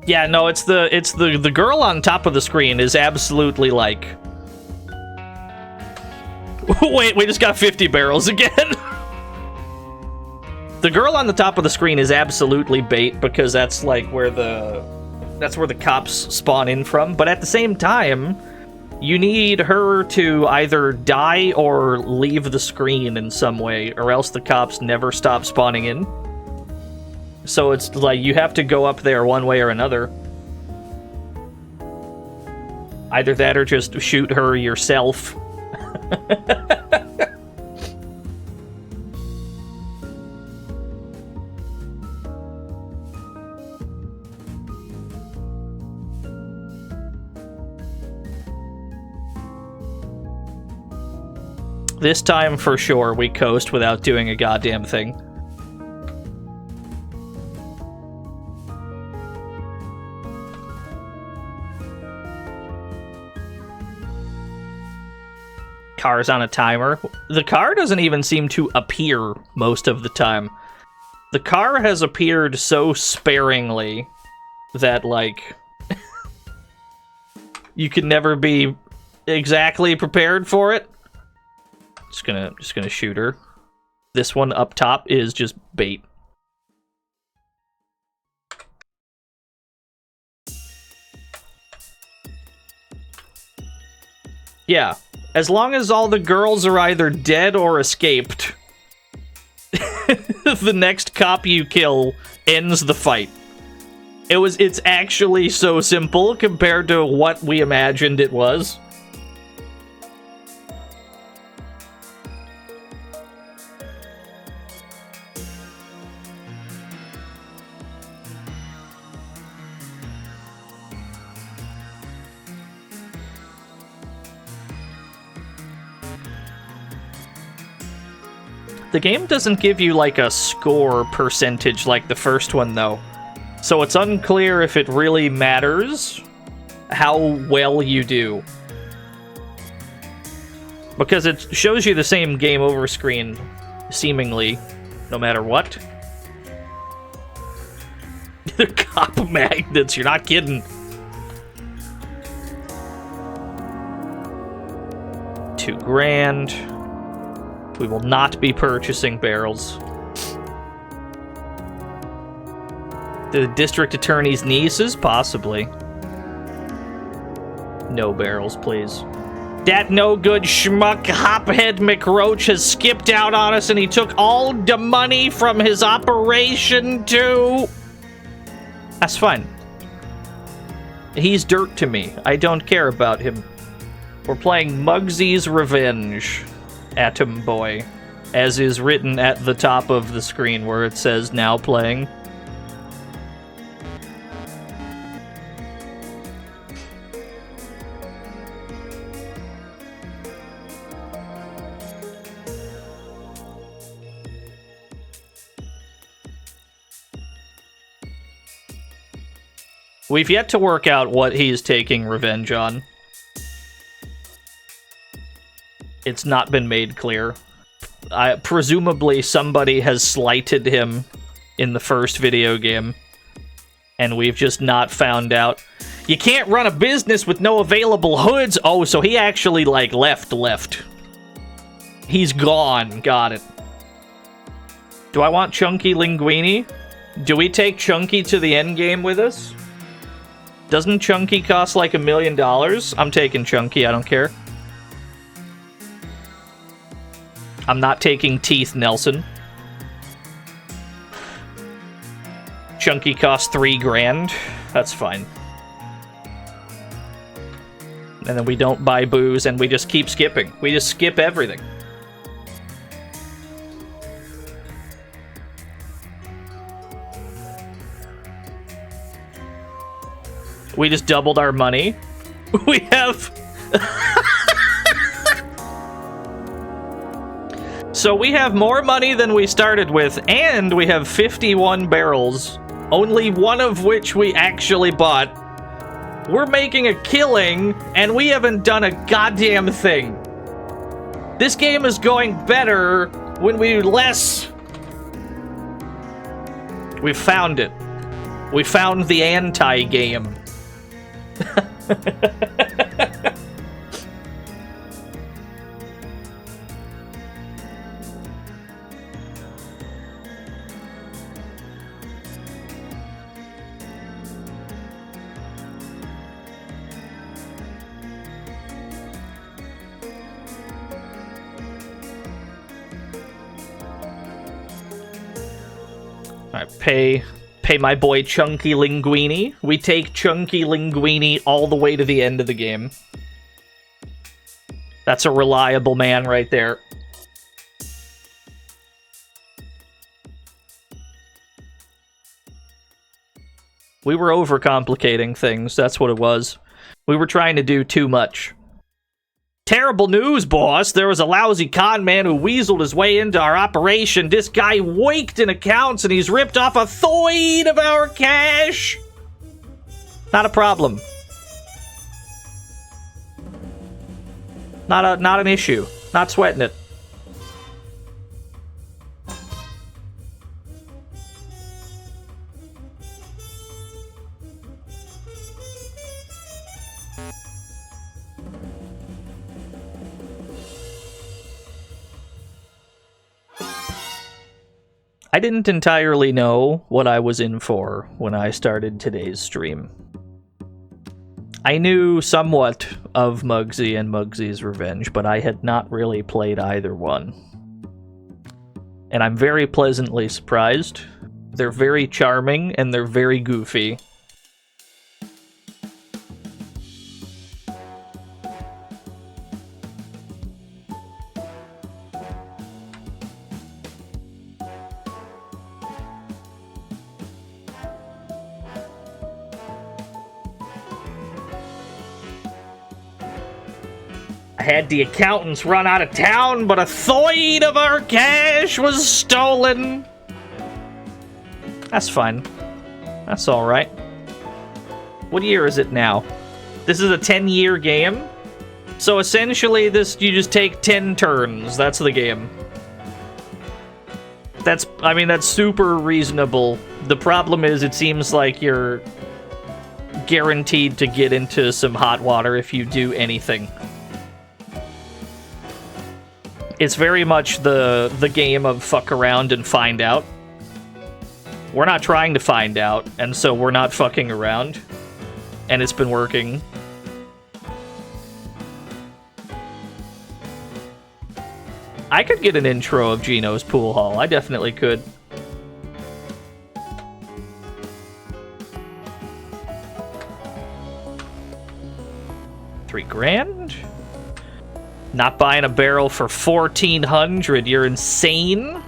Yeah, no, it's the girl on top of the screen is absolutely like... Wait, we just got 50 barrels again. The girl on the top of the screen is absolutely bait because that's like where the cops spawn in from. But at the same time, you need her to either die or leave the screen in some way, or else the cops never stop spawning in. So it's like you have to go up there one way or another. Either that or just shoot her yourself. This time for sure we coast without doing a goddamn thing. Car's on a timer. The car doesn't even seem to appear most of the time. The car has appeared so sparingly that, like, you can never be exactly prepared for it. Just gonna shoot her. This one up top is just bait. Yeah, as long as all the girls are either dead or escaped, the next cop you kill ends the fight. It's actually so simple compared to what we imagined it was. The game doesn't give you, like, a score percentage like the first one, though. So it's unclear if it really matters how well you do. Because it shows you the same game over screen, seemingly, no matter what. The cop magnets, you're not kidding. $2,000. We will not be purchasing barrels. The district attorney's nieces? Possibly. No barrels, please. That no good schmuck hophead McRoach has skipped out on us and he took all the money from his operation too. That's fine. He's dirt to me. I don't care about him. We're playing Mugsy's Revenge. Atom Boy, as is written at the top of the screen where it says now playing. We've yet to work out what he's taking revenge on. It's not been made clear. Presumably somebody has slighted him in the first video game, and we've just not found out. You can't run a business with no available hoods! Oh, so he actually, like, left. He's gone. Got it. Do I want Chunky Linguini? Do we take Chunky to the end game with us? Doesn't Chunky cost like $1 million? I'm taking Chunky, I don't care. I'm not taking Teeth, Nelson. Chunky costs $3,000. That's fine. And then we don't buy booze and we just keep skipping. We just skip everything. We just doubled our money. We have... So we have more money than we started with, and we have 51 barrels, only one of which we actually bought. We're making a killing, and we haven't done a goddamn thing. This game is going better when we do less. We found it. We found the anti-game. Alright, pay my boy Chunky Linguini. We take Chunky Linguini all the way to the end of the game. That's a reliable man right there. We were overcomplicating things, that's what it was. We were trying to do too much. Terrible news, boss. There was a lousy con man who weaseled his way into our operation. This guy waked in accounts and he's ripped off a third of our cash. Not a problem. Not an issue. Not sweating it. I didn't entirely know what I was in for when I started today's stream. I knew somewhat of Mugsy and Mugsy's Revenge, but I had not really played either one. And I'm very pleasantly surprised. They're very charming, and they're very goofy. I had the accountants run out of town, but a third of our cash was stolen. That's fine. That's alright. What year is it now? This is a 10-year game? So essentially, you just take 10 turns. That's the game. That's super reasonable. The problem is, it seems like you're guaranteed to get into some hot water if you do anything. It's very much the game of fuck around and find out. We're not trying to find out, and so we're not fucking around. And it's been working. I could get an intro of Gino's pool hall. I definitely could. $3,000? Not buying a barrel for $1,400. You're insane.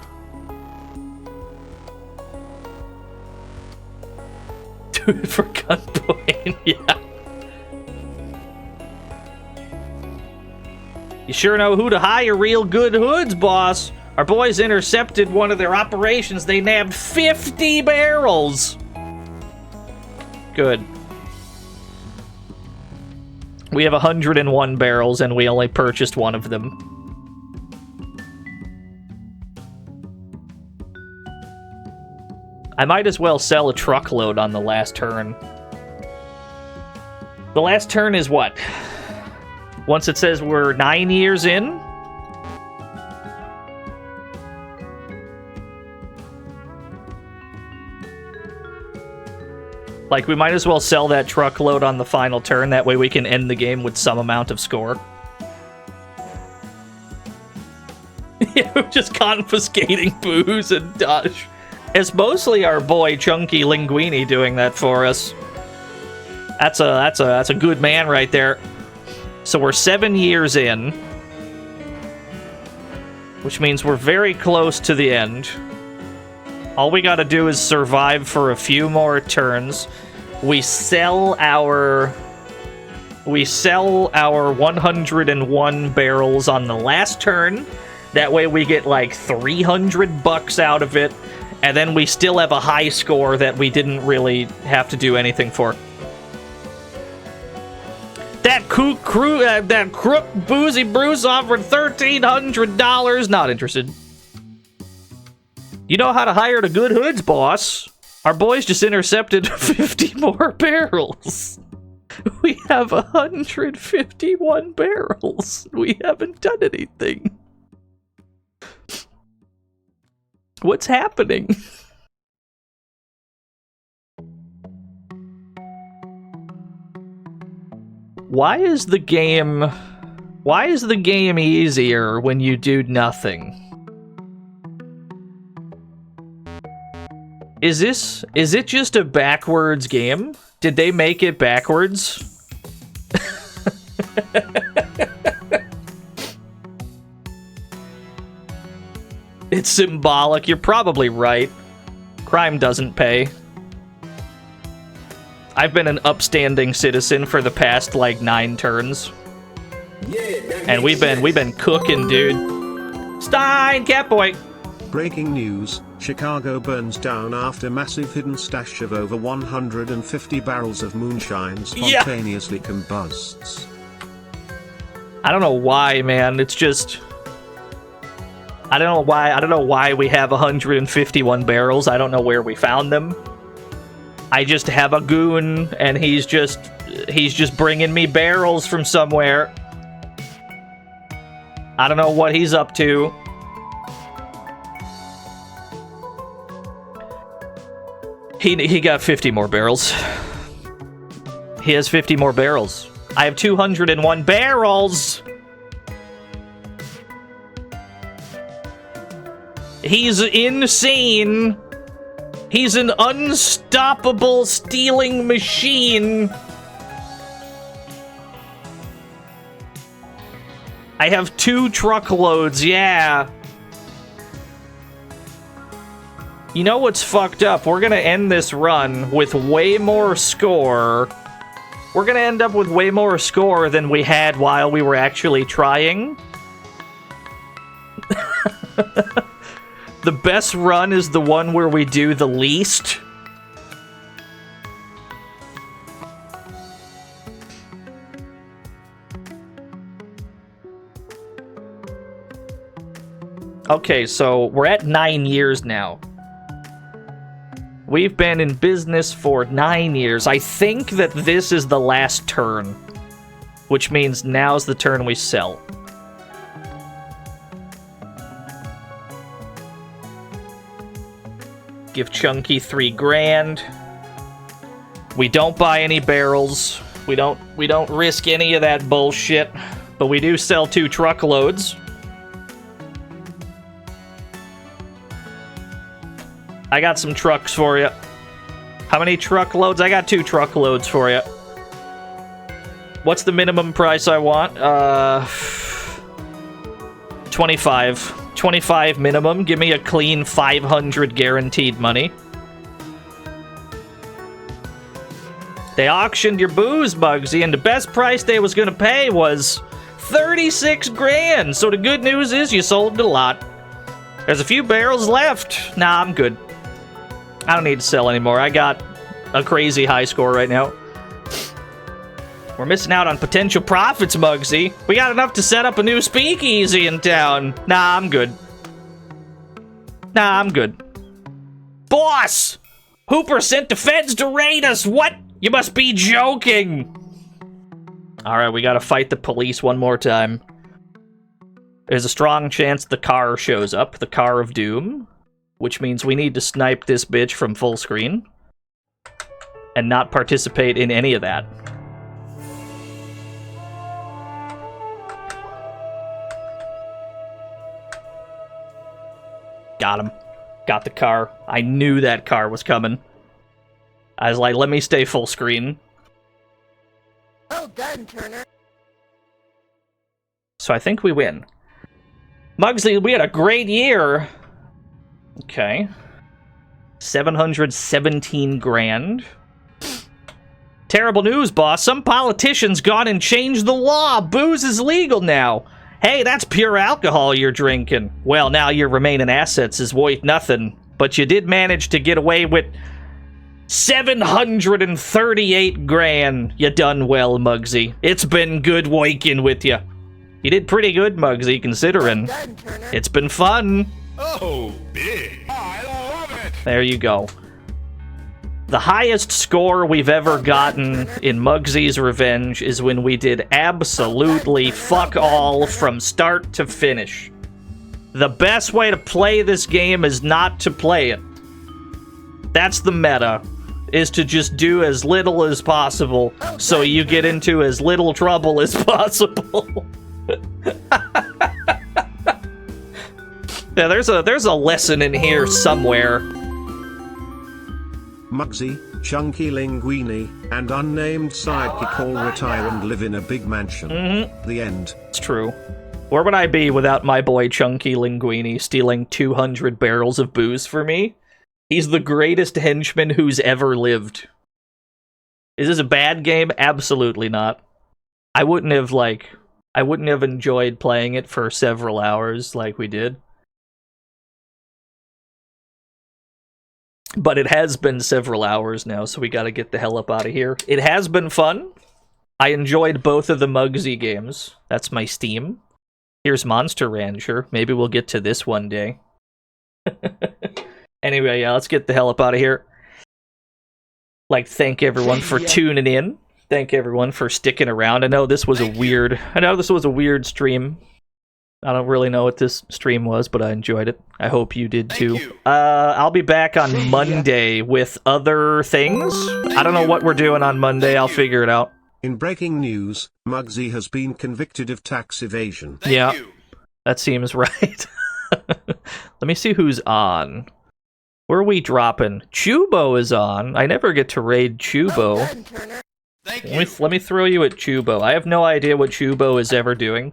Do it for gunpoint. Yeah. You sure know who to hire real good hoods, boss. Our boys intercepted one of their operations. They nabbed 50 barrels. Good. We have 101 barrels, and we only purchased one of them. I might as well sell a truckload on the last turn. The last turn is what? Once it says we're 9 years in? Like, we might as well sell that truckload on the final turn. That way we can end the game with some amount of score. Yeah, we're just confiscating booze and Dodge. It's mostly our boy Chunky Linguini doing that for us. That's a good man right there. So we're 7 years in, which means we're very close to the end. All we gotta do is survive for a few more turns. We sell our 101 barrels on the last turn. That way we get like $300 out of it, and then we still have a high score that we didn't really have to do anything for. That crook Boozy Bruce offered $1,300. Not interested. You know how to hire the good hoods, boss. Our boys just intercepted 50 more barrels. We have 151 barrels. We haven't done anything. What's happening? Why is the game easier when you do nothing? Is it just a backwards game? Did they make it backwards? It's symbolic. You're probably right. Crime doesn't pay. I've been an upstanding citizen for the past like 9 turns. And we've been cooking, dude. Stein, Catboy. Breaking news, Chicago burns down after massive hidden stash of over 150 barrels of moonshine spontaneously combusts. I don't know why, man. It's just... I don't know why we have 151 barrels. I don't know where we found them. I just have a goon, and he's just bringing me barrels from somewhere. I don't know what he's up to. He got 50 more barrels. He has 50 more barrels. I have 201 barrels! He's insane! He's an unstoppable stealing machine! I have 2 truckloads, yeah! You know what's fucked up? We're gonna end this run with way more score. We're gonna end up with way more score than we had while we were actually trying. The best run is the one where we do the least. Okay, so we're at 9 years now. We've been in business for 9 years. I think that this is the last turn, which means now's the turn we sell. Give Chunky 3 grand. We don't buy any barrels. We don't risk any of that bullshit, but we do sell 2 truckloads. I got some trucks for you. How many truckloads? I got 2 truckloads for you. What's the minimum price I want? 25. 25 minimum. Give me a clean 500 guaranteed money. They auctioned your booze, Mugsy, and the best price they was gonna pay was 36 grand. So the good news is you sold a lot. There's a few barrels left. Nah, I'm good. I don't need to sell anymore. I got a crazy high score right now. We're missing out on potential profits, Mugsy. We got enough to set up a new speakeasy in town. Nah, I'm good. Nah, I'm good. Boss! Hooper sent the feds to raid us. What? You must be joking. Alright, we gotta fight the police one more time. There's a strong chance the car shows up. The car of doom. Which means we need to snipe this bitch from full screen. And not participate in any of that. Got him. Got the car. I knew that car was coming. I was like, let me stay full screen. Well done, Turner. So I think we win. Mugsy, we had a great year. Okay. 717 grand. Terrible news, boss. Some politician's gone and changed the law. Booze is legal now. Hey, that's pure alcohol you're drinking. Well, now your remaining assets is worth nothing. But you did manage to get away with 738 grand. You done well, Mugsy. It's been good working with you. You did pretty good, Mugsy, considering. Well done, Turner. It's been fun. Oh, big. I love it. There you go. The highest score we've ever gotten in Mugsy's Revenge is when we did absolutely fuck all from start to finish. The best way to play this game is not to play it. That's the meta, is to just do as little as possible so you get into as little trouble as possible. Yeah, there's a lesson in here somewhere. Mugsy, Chunky Linguini, and unnamed sidekick all retire and live in a big mansion. The end. It's true. Where would I be without my boy Chunky Linguini stealing 200 barrels of booze for me? He's the greatest henchman who's ever lived. Is this a bad game? Absolutely not. I wouldn't have enjoyed playing it for several hours like we did. But it has been several hours now, so we gotta get the hell up out of here. It has been fun. I enjoyed both of the Mugsy games. That's my Steam. Here's Monster Rancher. Maybe we'll get to this one day. Anyway, yeah, let's get the hell up out of here. Thank everyone for tuning in. Thank everyone for sticking around. I know this was a weird stream. I don't really know what this stream was, but I enjoyed it. I hope you did too. I'll be back on Monday with other things. I don't know what we're doing on Monday. I'll figure it out. In breaking news, Mugsy has been convicted of tax evasion. Yeah, that seems right. Let me see who's on. Where are we dropping? Chubo is on. I never get to raid Chubo. Let me throw you at Chubo. I have no idea what Chubo is ever doing.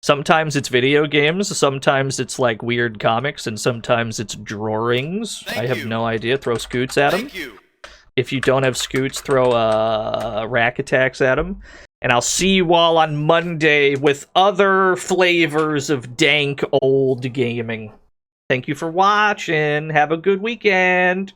Sometimes it's video games, sometimes it's like weird comics, and sometimes it's drawings. I have no idea. Throw scoots at him. If you don't have scoots, throw rack attacks at him. And I'll see you all on Monday with other flavors of dank old gaming. Thank you for watching. Have a good weekend.